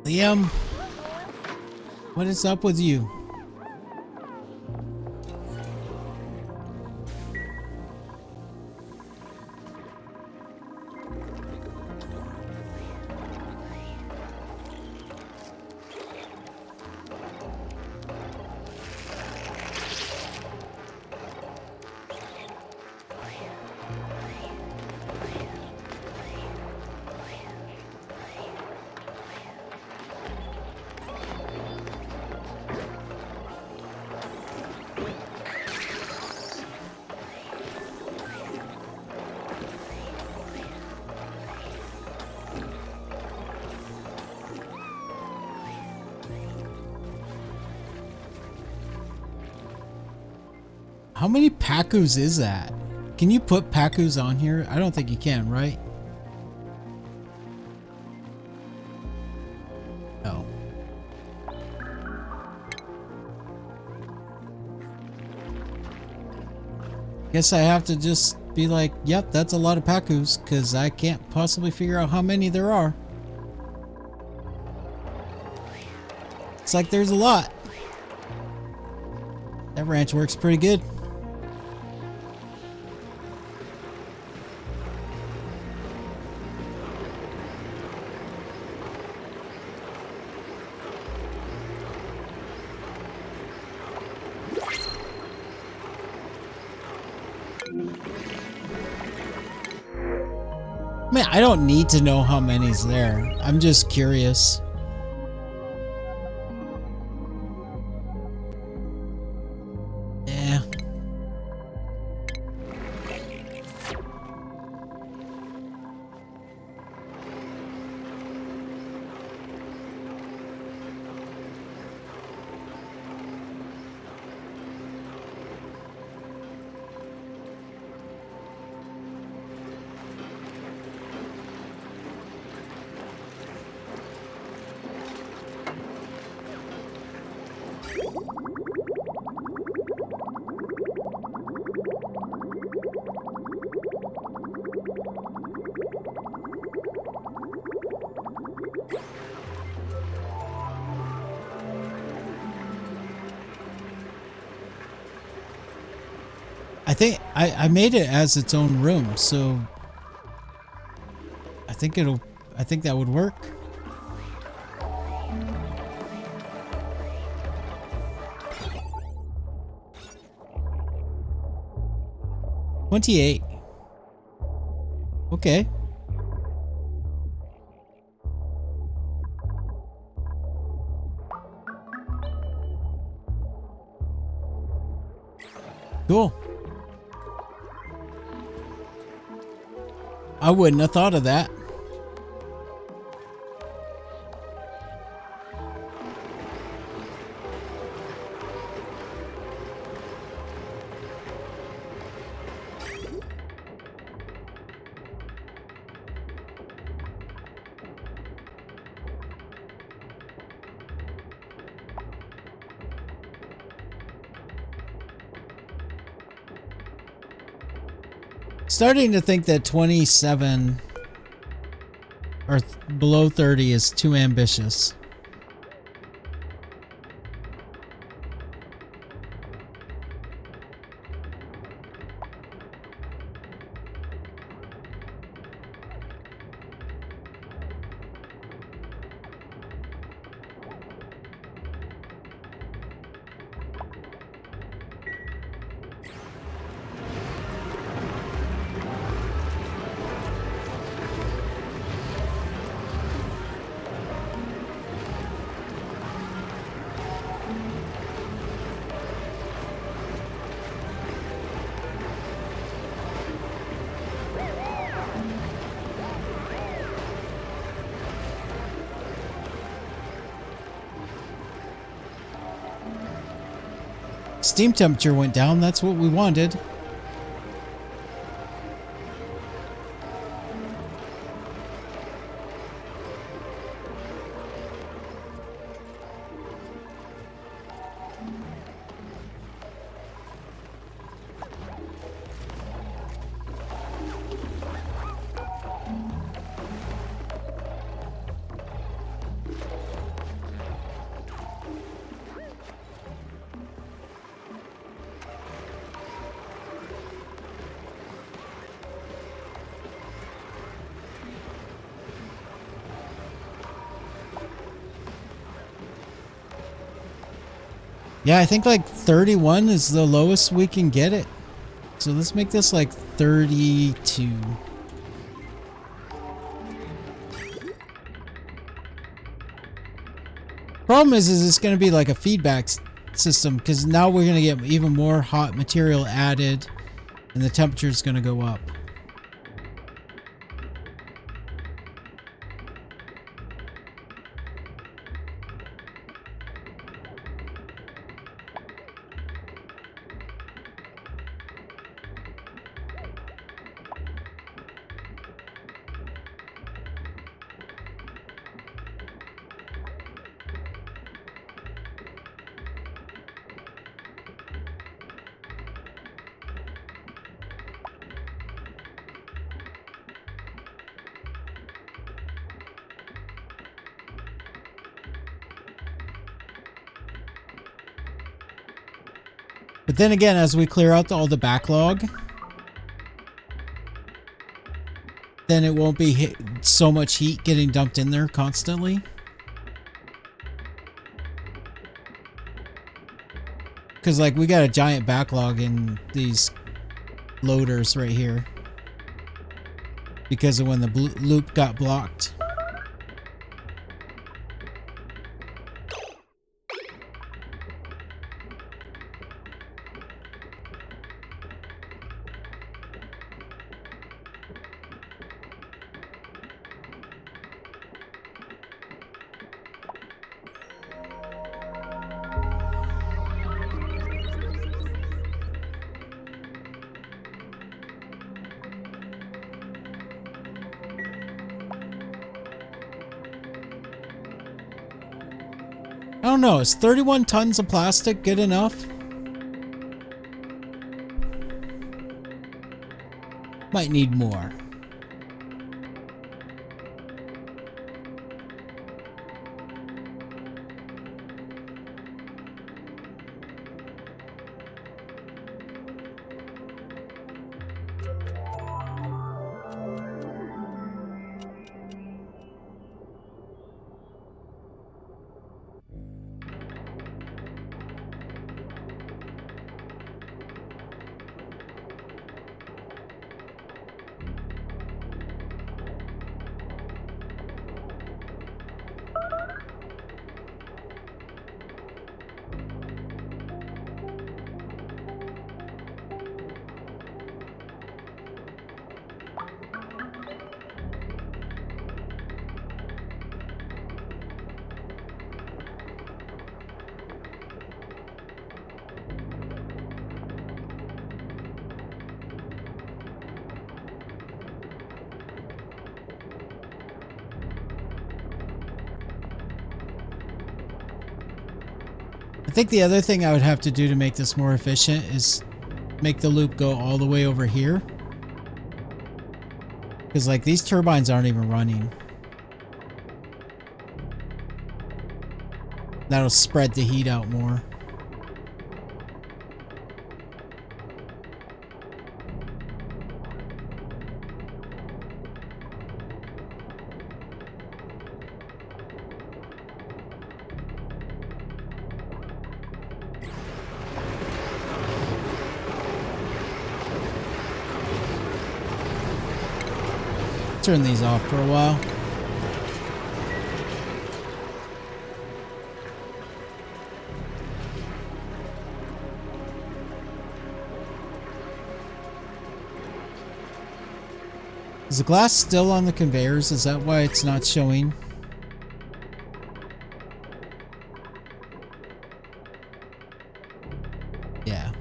Liam, what is up with you? How many Pacus is that? Can you put Pacus on here? I don't think you can, right? No. Guess I have to just be like, yep, that's a lot of Pacus, because I can't possibly figure out how many there are. It's like there's a lot. That ranch works pretty good. I mean, I don't need to know how many's there. I'm just curious. Yeah. I think I made it as its own room, so I think that would work. $28. Okay. Cool. I wouldn't have thought of that. Starting to think that 27 or below 30 is too ambitious. Steam temperature went down. That's what we wanted. Yeah, I think like 31 is the lowest we can get it. So let's make this like 32. Problem is it's going to be like a feedback system because now we're going to get even more hot material added and the temperature is going to go up. But then again, as we clear out all the backlog, then it won't be so much heat getting dumped in there constantly. Because like we got a giant backlog in these loaders right here. Because of when the loop got blocked. I don't know, is 31 tons of plastic good enough? Might need more. I think the other thing I would have to do to make this more efficient is make the loop go all the way over here. Because like these turbines aren't even running. That'll spread the heat out more. Turn these off for a while. Is the glass still on the conveyors? Is that why it's not showing? Yeah.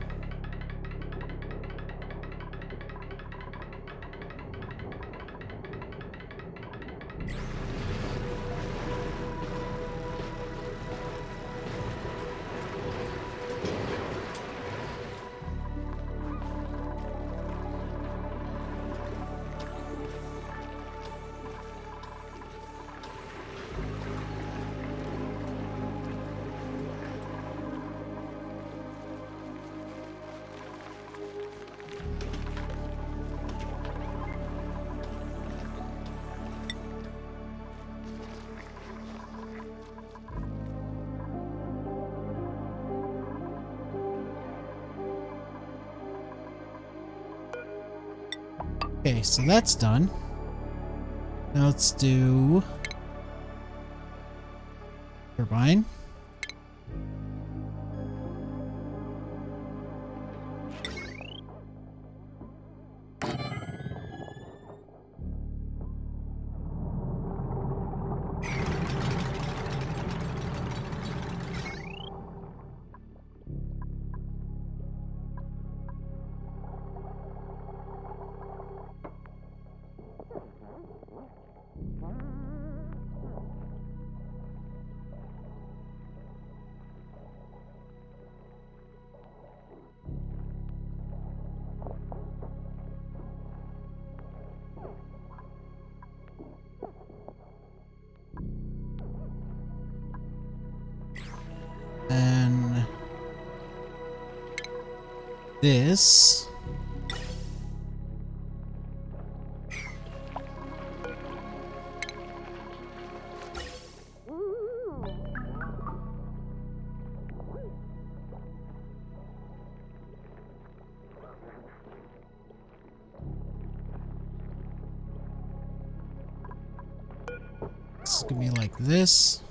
Okay, so that's done. Now let's do turbine. And this. This is gonna be like this.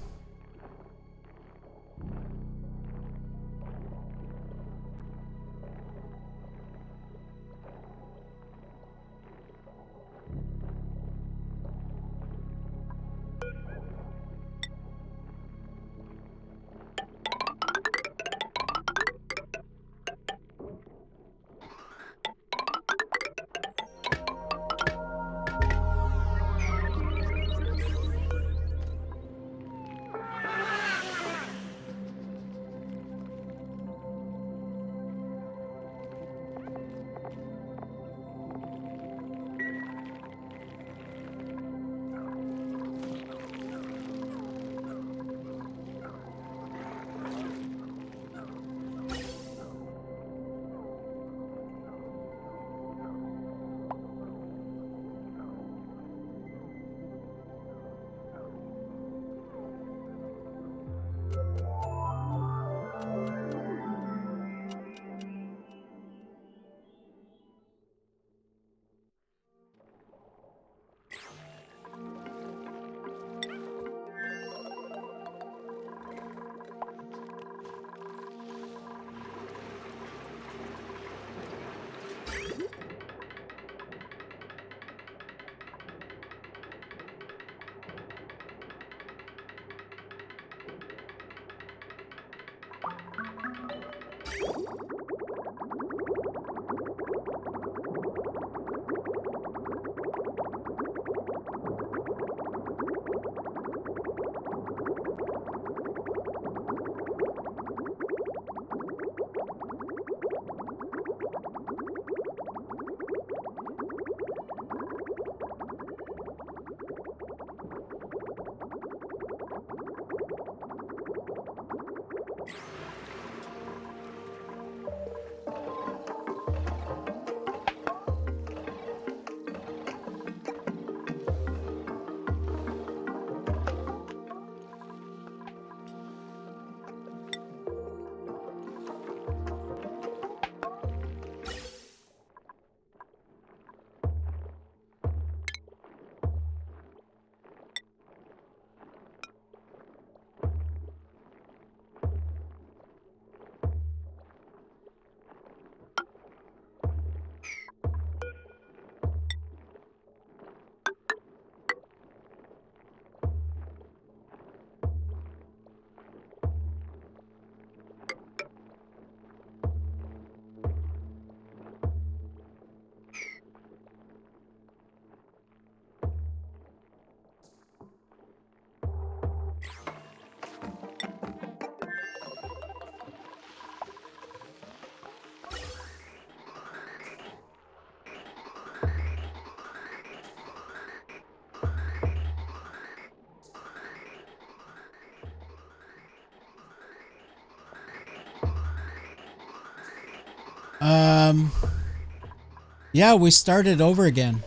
Yeah, we started over again.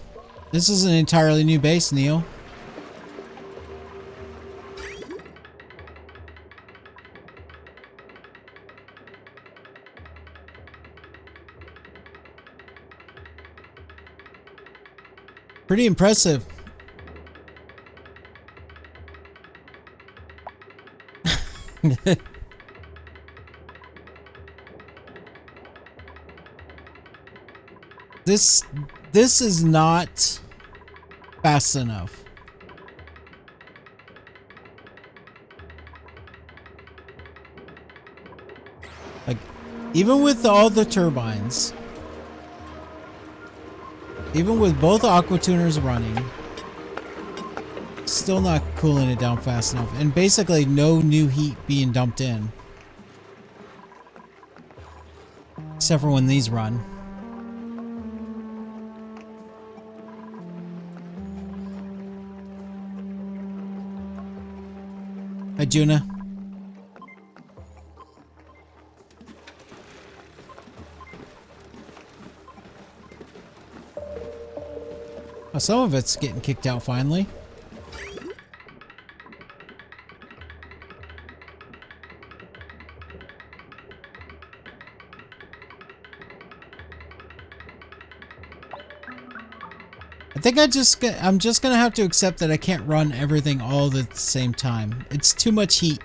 This is an entirely new base, Neil. Pretty impressive. This is not fast enough. Like, even with all the turbines, even with both aqua tuners running, still not cooling it down fast enough, and basically no new heat being dumped in, except for when these run. Hi, Juna. Well, some of it's getting kicked out finally. I think I'm just gonna have to accept that I can't run everything all at the same time. It's too much heat.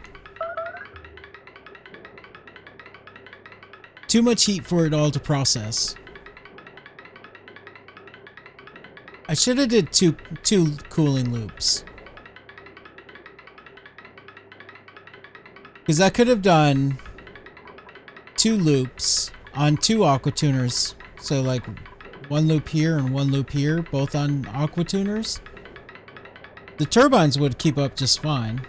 Too much heat for it all to process. I should have did two cooling loops. Because I could have done 2 loops on 2 aqua tuners. So like 1 loop here and 1 loop here, both on aqua tuners. The turbines would keep up just fine.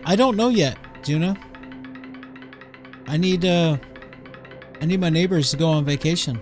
I don't know yet, Juna. I need my neighbors to go on vacation.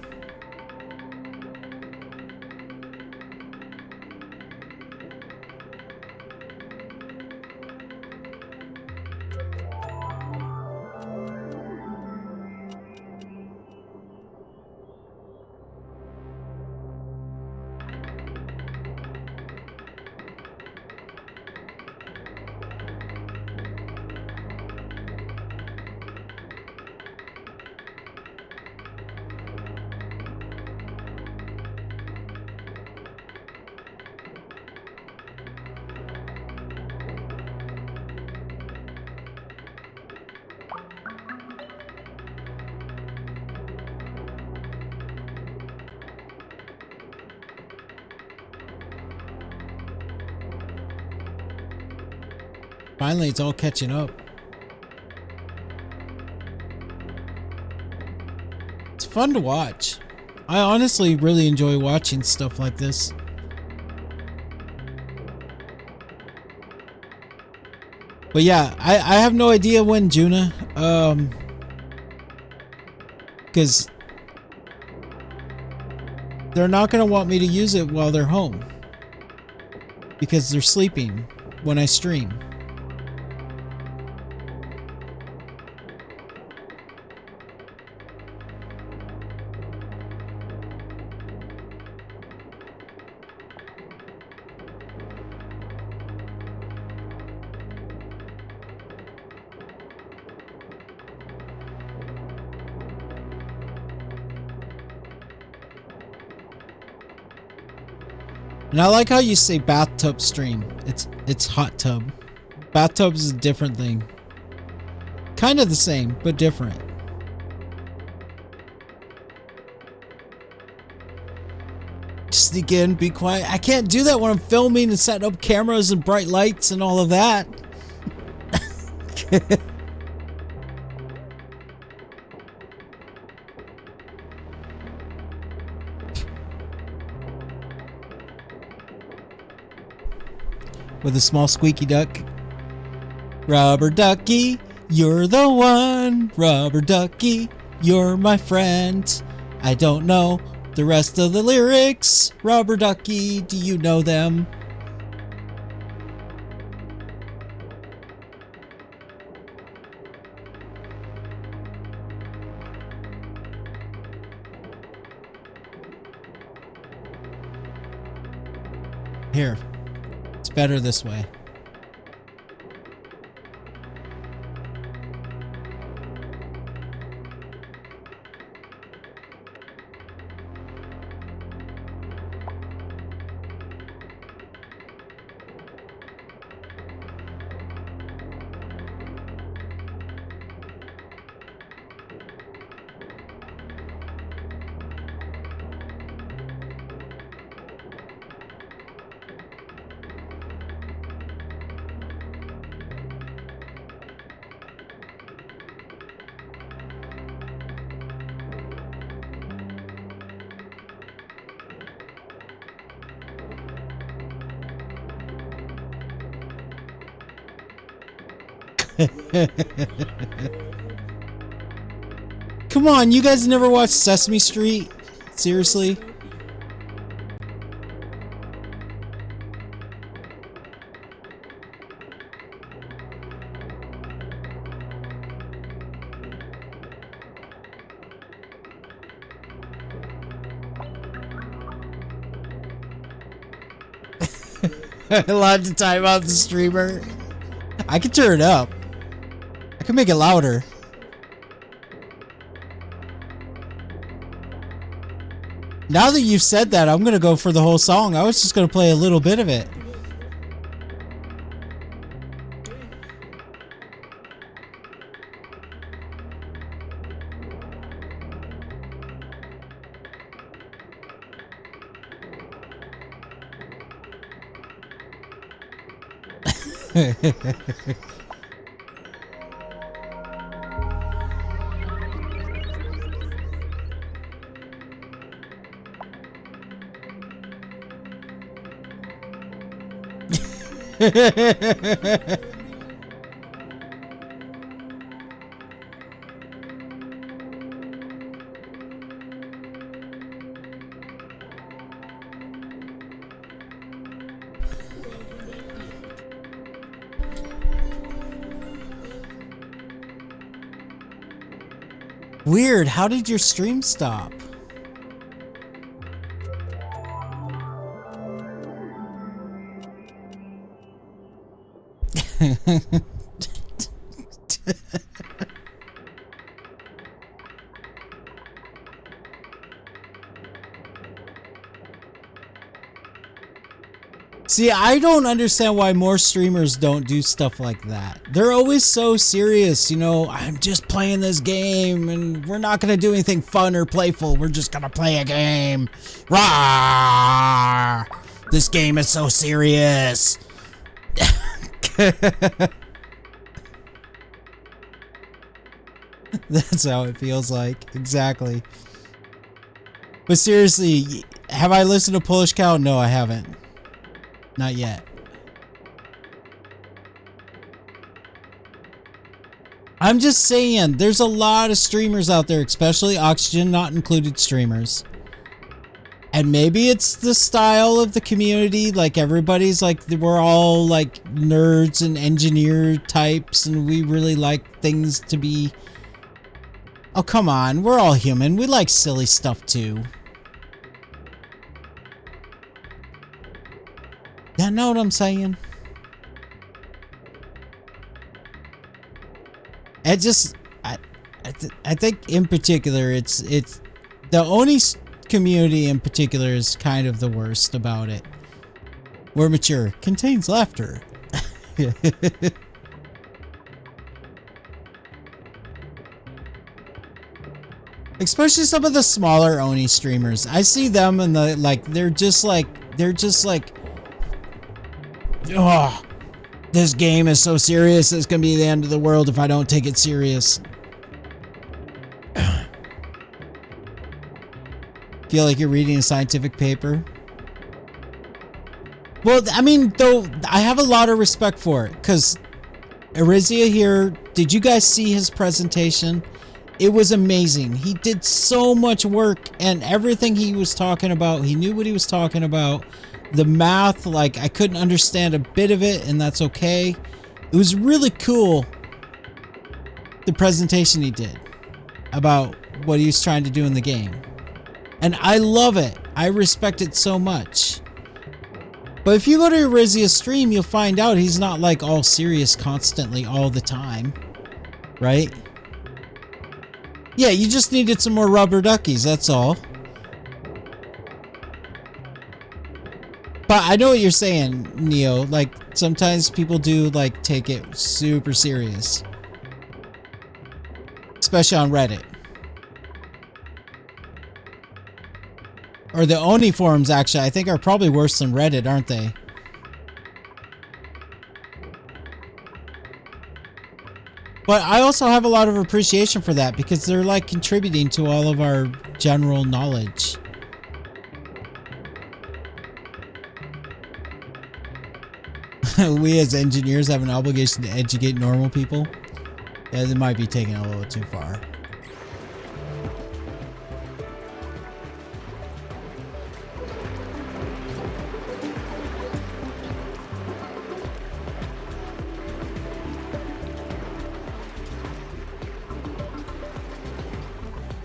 Finally, it's all catching up. It's fun to watch. I honestly really enjoy watching stuff like this. But yeah, I have no idea when, Juna. Because they're not going to want me to use it while they're home. Because they're sleeping when I stream. And I like how you say bathtub stream. It's hot tub. Bathtub is a different thing. Kind of the same, but different. Sneak in, be quiet. I can't do that when I'm filming and setting up cameras and bright lights and all of that. With a small squeaky duck. Rubber ducky, you're the one. Rubber ducky, you're my friend. I don't know the rest of the lyrics. Rubber ducky, do you know them? Here. It's better this way. Come on, you guys never watched Sesame Street? Seriously? Allowed to time out the streamer. I can turn it up. I can make it louder. Now that you've said that, I'm gonna go for the whole song. I was just gonna play a little bit of it. Weird, how did your stream stop? See, I don't understand why more streamers don't do stuff like that. They're always so serious, you know, I'm just playing this game and we're not gonna do anything fun or playful. We're just gonna play a game. Rawr! This game is so serious. That's how it feels like. Exactly. But seriously, have I listened to Polish Cow? No, I haven't. Not yet. I'm just saying, there's a lot of streamers out there, especially Oxygen Not Included streamers. And maybe it's the style of the community, like everybody's like, we're all like nerds and engineer types and we really like things to be... Oh, come on, we're all human. We like silly stuff too. Yeah, know what I'm saying? I think in particular, it's the Oni community in particular is kind of the worst about it. We're mature. Contains laughter. Especially some of the smaller Oni streamers. I see them and they're just like, oh, this game is so serious, it's gonna be the end of the world if I don't take it serious. Feel like you're reading a scientific paper? Well, I mean, though, I have a lot of respect for it, because Arizia here, did you guys see his presentation? It was amazing. He did so much work, and everything he was talking about, he knew what he was talking about. The math, like, I couldn't understand a bit of it, and that's okay. It was really cool, the presentation he did about what he was trying to do in the game. And I love it. I respect it so much. But if you go to Arizia's stream, you'll find out he's not like all serious constantly all the time. Right? Yeah, you just needed some more rubber duckies, that's all. But I know what you're saying, Neo. Like, sometimes people do, like, take it super serious. Especially on Reddit. Or the Oni forums, actually, I think are probably worse than Reddit, aren't they? But I also have a lot of appreciation for that because they're, like, contributing to all of our general knowledge. We as engineers have an obligation to educate normal people. Yeah, they might be taking it a little too far.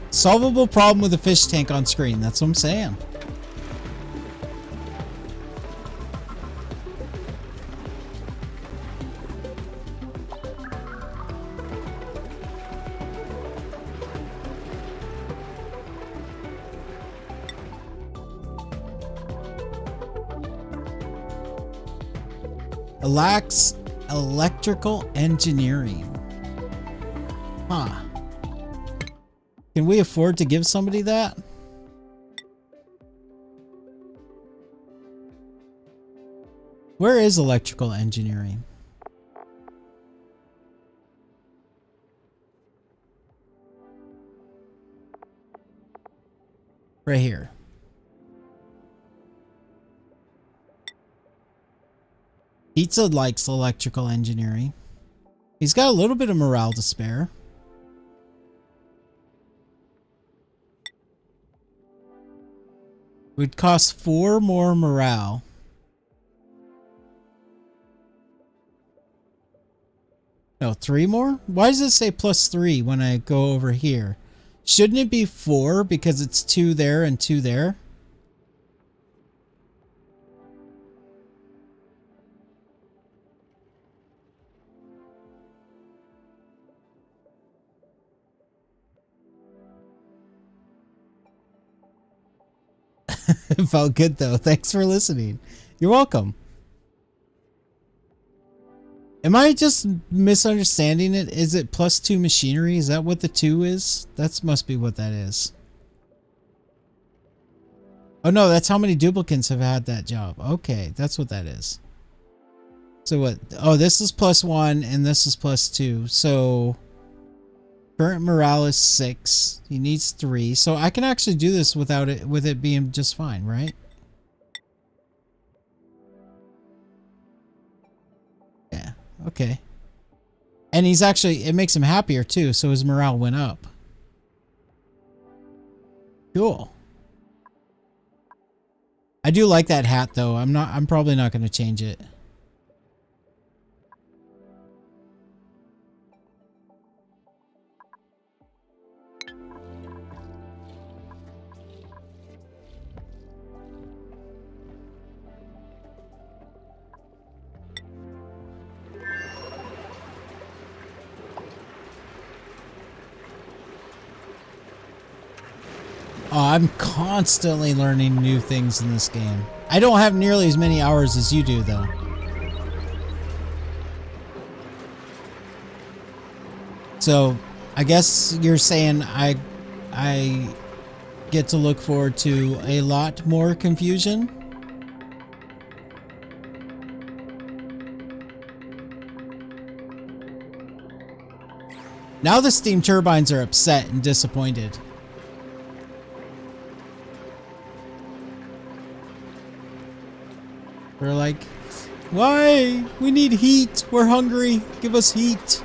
Solvable problem with a fish tank on screen. That's what I'm saying. Lacks electrical engineering. Huh. Can we afford to give somebody that? Where is electrical engineering? Right here. Pizza likes electrical engineering. He's got a little bit of morale to spare. Would cost 4 more morale. No, 3 more? Why does it say +3 when I go over here? Shouldn't it be 4 because it's 2 there and 2 there? It felt good though. Thanks for listening. You're welcome. Am I just misunderstanding it? Is it +2 machinery? Is that what the 2 is? That must be what that is. Oh no, that's how many duplicants have had that job. Okay, that's what that is. So what? Oh, this is +1 and this is +2. So current morale is 6. He needs 3. So I can actually do this without it, with it being just fine, right? Yeah. Okay. And he's actually, it makes him happier too, so his morale went up. Cool. I do like that hat though. I'm probably not going to change it. Oh, I'm constantly learning new things in this game. I don't have nearly as many hours as you do, though. So, I guess you're saying I get to look forward to a lot more confusion? Now the steam turbines are upset and disappointed. They're like, why? We need heat. We're hungry. Give us heat.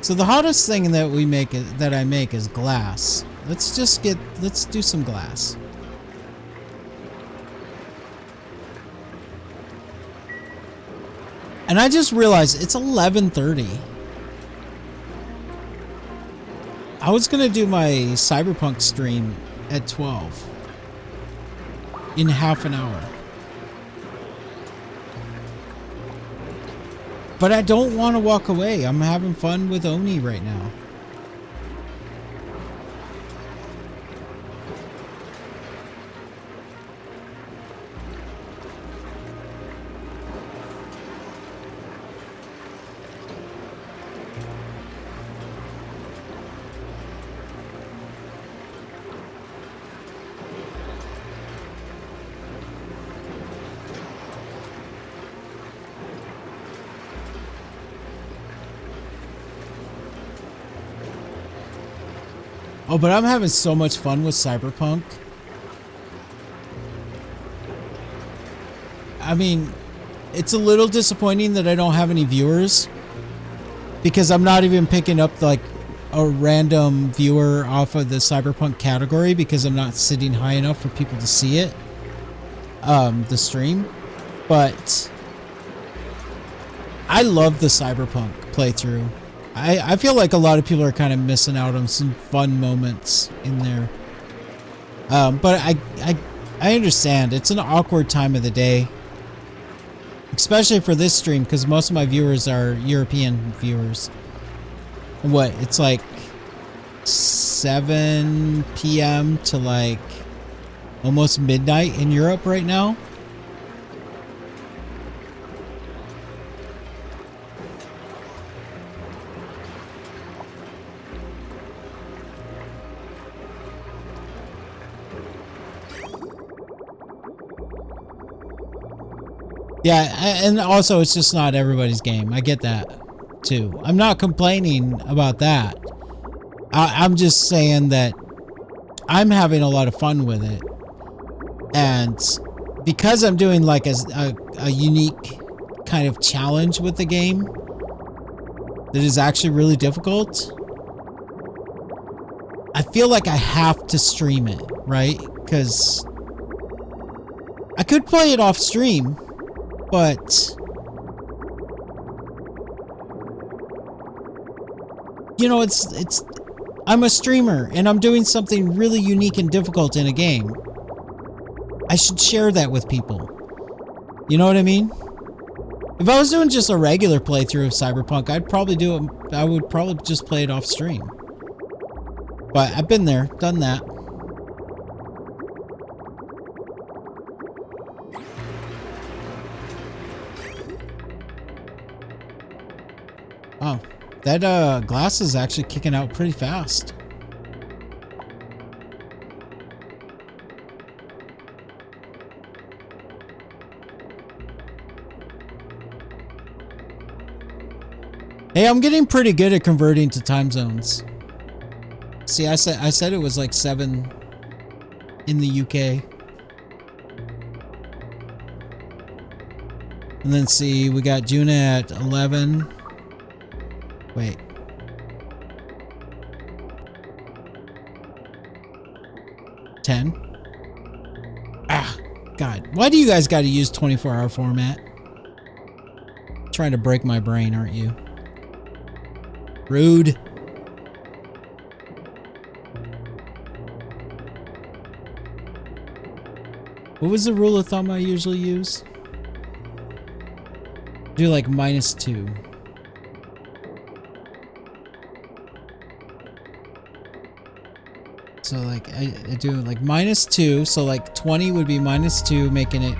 So the hottest thing that we make, that I make, is glass. Let's do some glass. And I just realized it's 11:30. I was gonna do my Cyberpunk stream at 12 in half an hour. But I don't want to walk away. I'm having fun with Oni right now. Oh, but I'm having so much fun with Cyberpunk. I mean, it's a little disappointing that I don't have any viewers because I'm not even picking up like a random viewer off of the Cyberpunk category because I'm not sitting high enough for people to see it, the stream. But I love the Cyberpunk playthrough. I feel like a lot of people are kind of missing out on some fun moments in there. But I understand. It's an awkward time of the day. Especially for this stream, because most of my viewers are European viewers. And what? It's like 7 p.m. to like almost midnight in Europe right now. Yeah, and also it's just not everybody's game. I get that too. I'm not complaining about that. I'm just saying that I'm having a lot of fun with it. And because I'm doing like a unique kind of challenge with the game that is actually really difficult, I feel like I have to stream it, right? Because I could play it off stream, but you know, it's I'm a streamer and I'm doing something really unique and difficult in a game. I should share that with people. You know what I mean? If I was doing just a regular playthrough of Cyberpunk, I would probably just play it off stream. But I've been there, done that. Oh, that glass is actually kicking out pretty fast. Hey, I'm getting pretty good at converting to time zones. See, I said it was like 7 in the UK. And then see, we got June at 11. Wait. $10. Ah, God. Why do you guys got to use 24-hour format? Trying to break my brain, aren't you? Rude. What was the rule of thumb I usually use? Do like -2. So like I do like -2, so like 20 would be -2, making it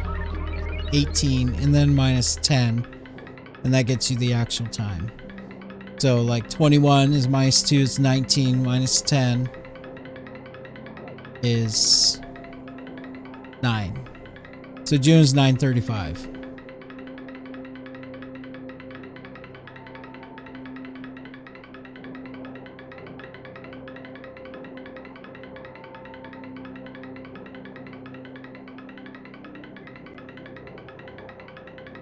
18, and then -10, and that gets you the actual time. So like 21 is -2 is 19, -10 is 9. So June is 9:35.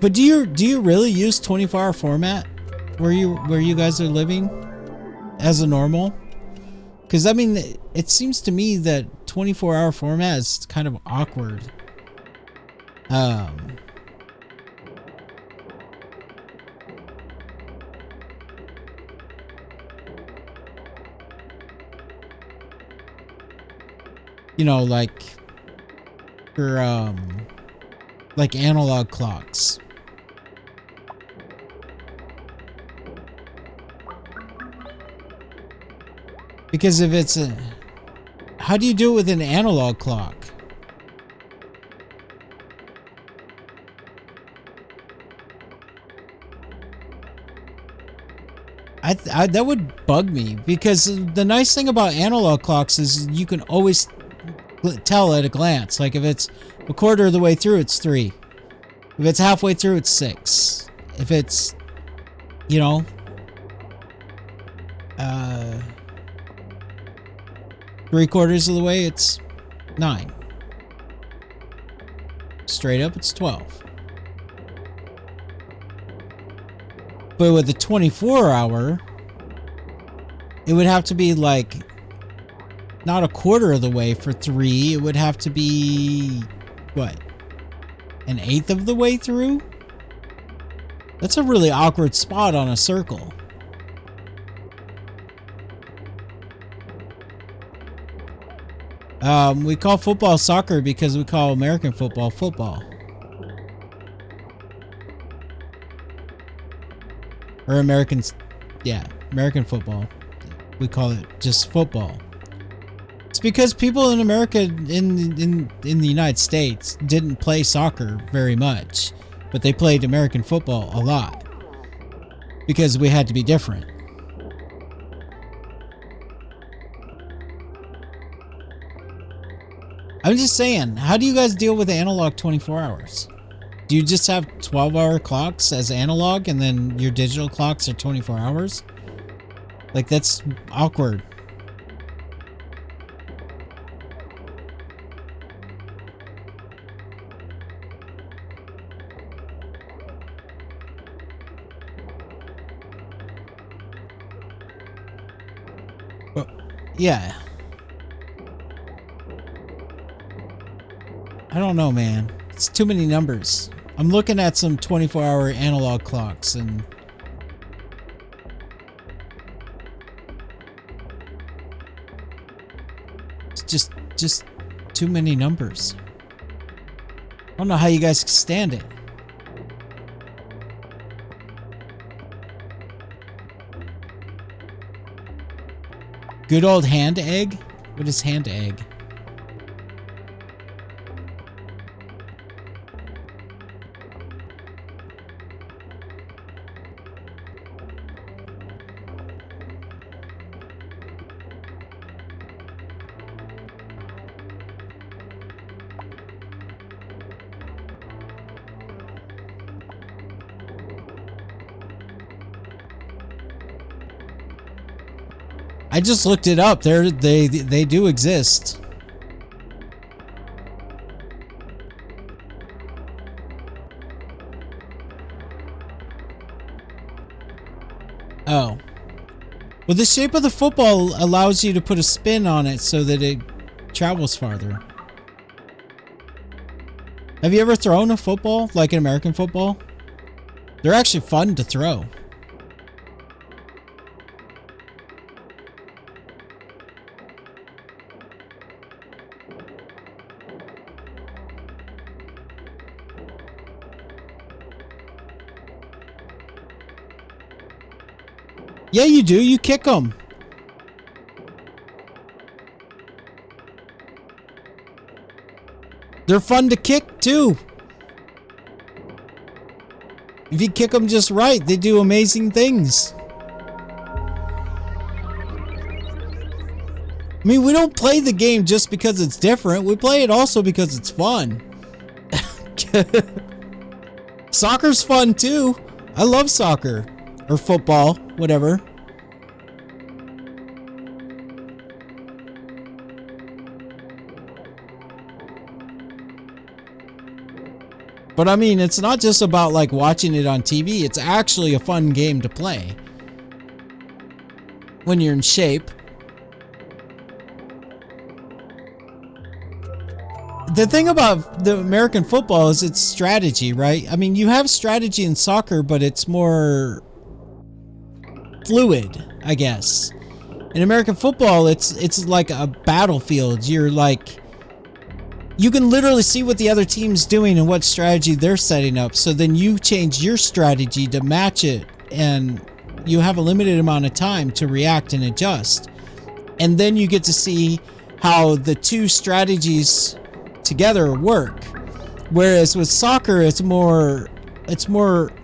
But do you really use 24-hour format where you guys are living as a normal? Because I mean, it seems to me that 24-hour format is kind of awkward. You know, like for like analog clocks. Because if it's a, how do you do it with an analog clock? That would bug me, because the nice thing about analog clocks is you can always tell at a glance. Like if it's a quarter of the way through, it's 3. If it's halfway through, it's 6. If it's, you know, 3/4 of the way, it's 9. Straight up, it's 12. But with the 24-hour, it would have to be like not a quarter of the way for 3. It would have to be what? 1/8 of the way through? That's a really awkward spot on a circle. We call football soccer because we call American football football. Or Americans, yeah, American football. We call it just football. It's because people in America, in the United States, didn't play soccer very much, but they played American football a lot because we had to be different. I'm just saying, how do you guys deal with analog 24 hours? Do you just have 12-hour clocks as analog and then your digital clocks are 24 hours? Like, that's awkward. Well, yeah. I don't know, man. It's too many numbers. I'm looking at some 24-hour analog clocks and it's just too many numbers. I don't know how you guys can stand it. Good old hand egg? What is hand egg? I just looked it up. They do exist. Oh. Well, the shape of the football allows you to put a spin on it so that it travels farther. Have you ever thrown a football, like an American football? They're actually fun to throw. Yeah, you do. You kick them. They're fun to kick, too. If you kick them just right, they do amazing things. I mean, we don't play the game just because it's different. We play it also because it's fun. Soccer's fun, too. I love soccer. Or football, whatever. But I mean, it's not just about like watching it on TV. It's actually a fun game to play. When you're in shape. The thing about the American football is it's strategy, right? I mean, you have strategy in soccer, but it's more fluid, I guess. In American football, it's like a battlefield. You're like you can literally see what the other team's doing and what strategy they're setting up. So then you change your strategy to match it, and you have a limited amount of time to react and adjust. And then you get to see how the two strategies together work. Whereas with soccer, it's more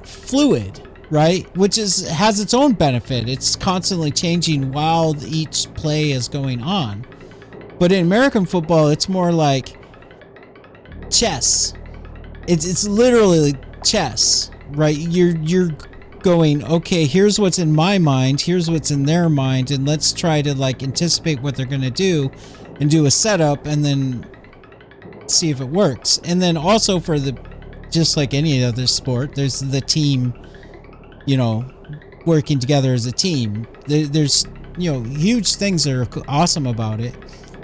fluid, right? Which has its own benefit. It's constantly changing while each play is going on. But in American football, it's more like chess. It's literally chess, right? You're going, okay, here's what's in my mind, here's what's in their mind, and let's try to like anticipate what they're gonna do and do a setup and then see if it works. And then also for just like any other sport, there's the team, working together as a team. There's huge things that are awesome about it,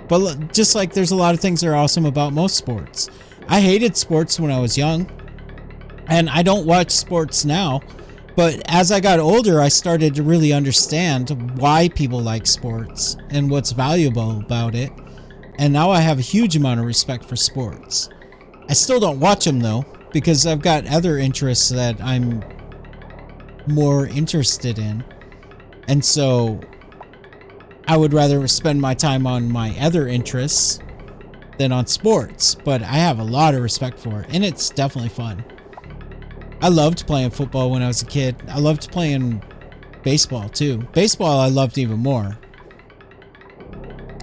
but just like there's a lot of things that are awesome about most sports. I hated sports when I was young, and I don't watch sports now. But as I got older, I started to really understand why people like sports and what's valuable about it. And now I have a huge amount of respect for sports. I still don't watch them though, because I've got other interests that I'm more interested in. And so I would rather spend my time on my other interests than on sports. But I have a lot of respect for it, and it's definitely fun. I loved playing football when I was a kid. I loved playing baseball too. Baseball I loved even more.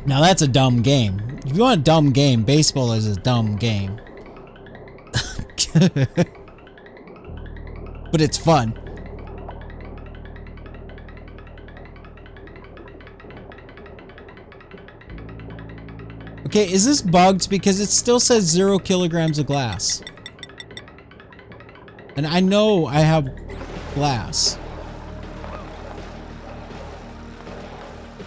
Now that's a dumb game. If you want a dumb game, baseball is a dumb game. But it's fun. Okay, is this bugged? Because it still says 0 kilograms of glass. And I know I have glass.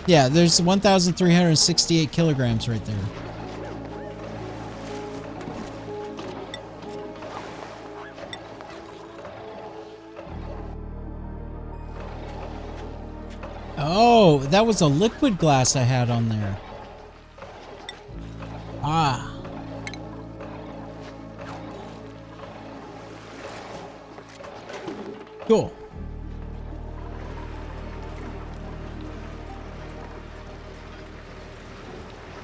Yeah, there's 1,368 kilograms right there. Oh, that was a liquid glass I had on there. Ah. Cool.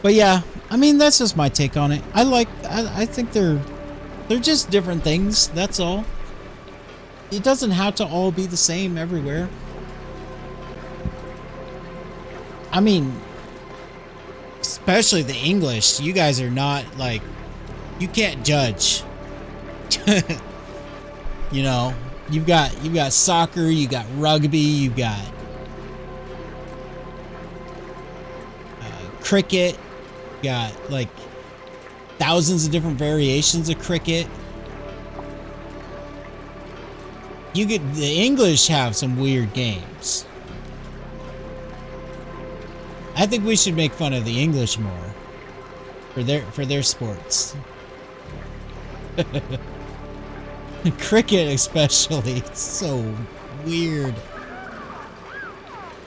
But yeah, I mean, that's just my take on it. I think they're just different things, that's all. It doesn't have to all be the same everywhere. I mean, especially the English. You guys are not like, you can't judge. You've got soccer, you got rugby, you got cricket, you got like thousands of different variations of cricket. The English have some weird games. I think we should make fun of the English more for their sports. Cricket especially, it's so weird.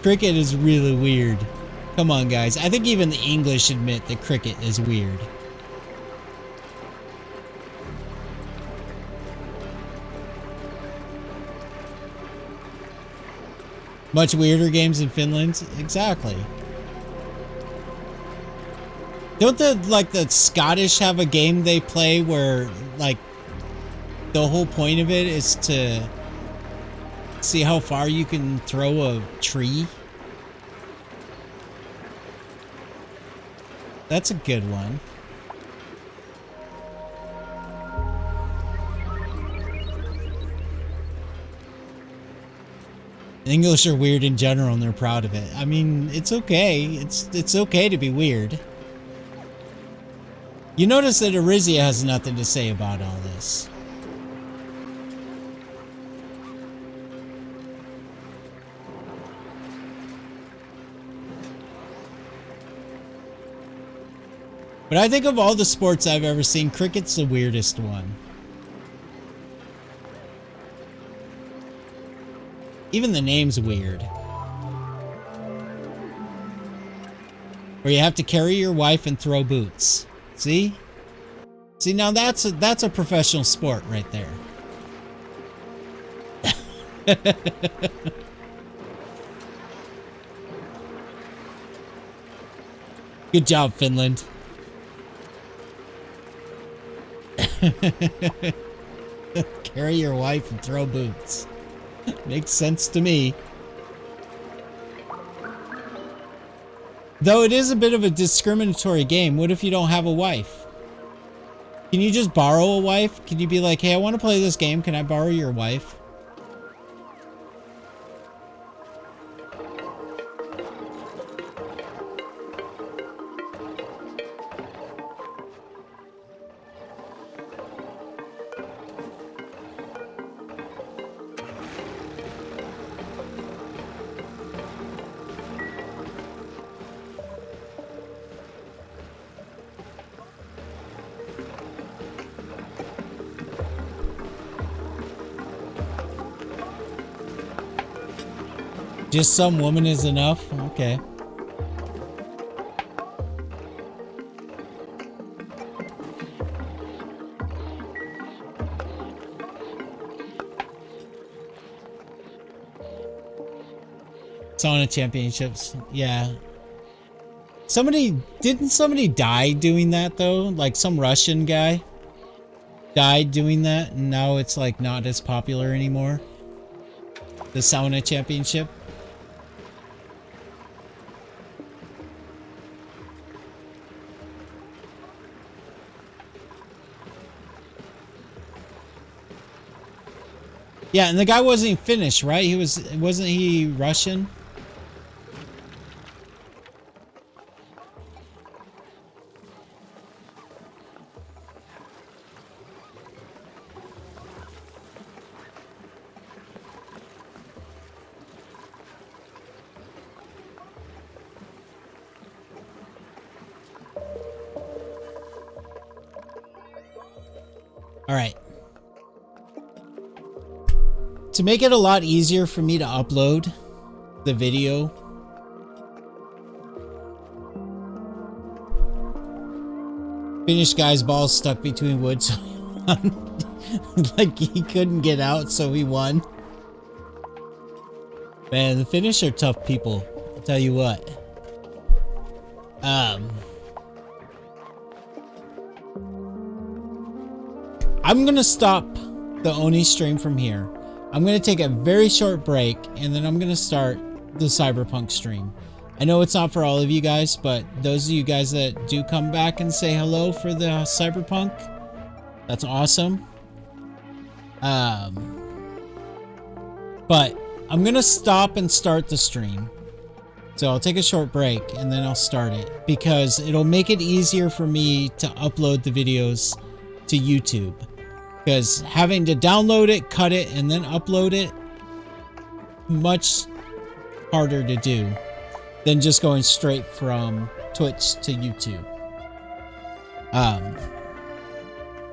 Cricket is really weird. Come on, guys. I think even the English admit that cricket is weird. Much weirder games in Finland? Exactly. Don't the Scottish have a game they play where, like, the whole point of it is to see how far you can throw a tree? That's a good one. The English are weird in general and they're proud of it. I mean, it's okay. It's okay to be weird. You notice that Arizia has nothing to say about all this. But I think of all the sports I've ever seen, cricket's the weirdest one. Even the name's weird. Where you have to carry your wife and throw boots. See? See, now that's a professional sport right there. Good job, Finland. Carry your wife and throw boots. Makes sense to me. Though it is a bit of a discriminatory game. What if you don't have a wife? Can you just borrow a wife? Can you be like, hey, I want to play this game. Can I borrow your wife? Just some woman is enough? Okay. Sauna championships. Yeah. Didn't somebody die doing that though? Like some Russian guy died doing that and now it's like not as popular anymore. The sauna championship. Yeah, and the guy wasn't Finnish, right? Wasn't he Russian? All right. To make it a lot easier for me to upload the video, Finnish guy's balls stuck between wood, so like he couldn't get out, so he won. Man, the Finnish are tough people, I'll tell you what. I'm gonna stop the Oni stream from here. I'm going to take a very short break, and then I'm going to start the Cyberpunk stream. I know it's not for all of you guys, but those of you guys that do come back and say hello for the Cyberpunk, that's awesome. But I'm going to stop and start the stream. So I'll take a short break, and then I'll start it, because it'll make it easier for me to upload the videos to YouTube. Because having to download it, cut it, and then upload it, much harder to do than just going straight from Twitch to YouTube.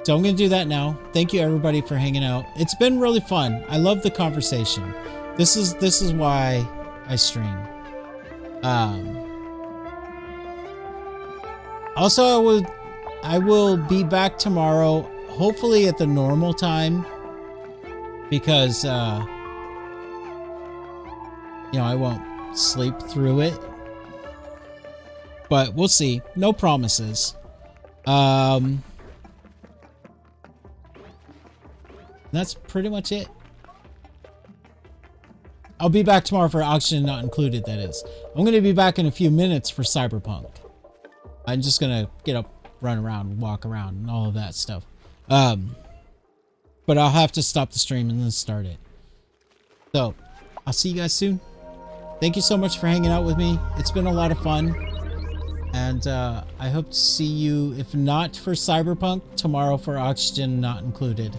So I'm going to do that now. Thank you everybody for hanging out. It's been really fun. I love the conversation. This is why I stream. Also, I will be back tomorrow. Hopefully at the normal time, because you know, I won't sleep through it, but we'll see. No promises. That's pretty much it. I'll be back tomorrow for Oxygen Not Included, that is. I'm going to be back in a few minutes for Cyberpunk. I'm just going to get up, run around, walk around, and all of that stuff. But I'll have to stop the stream and then start it. So, I'll see you guys soon. Thank you so much for hanging out with me. It's been a lot of fun. And I hope to see you, if not for Cyberpunk, tomorrow for Oxygen Not Included.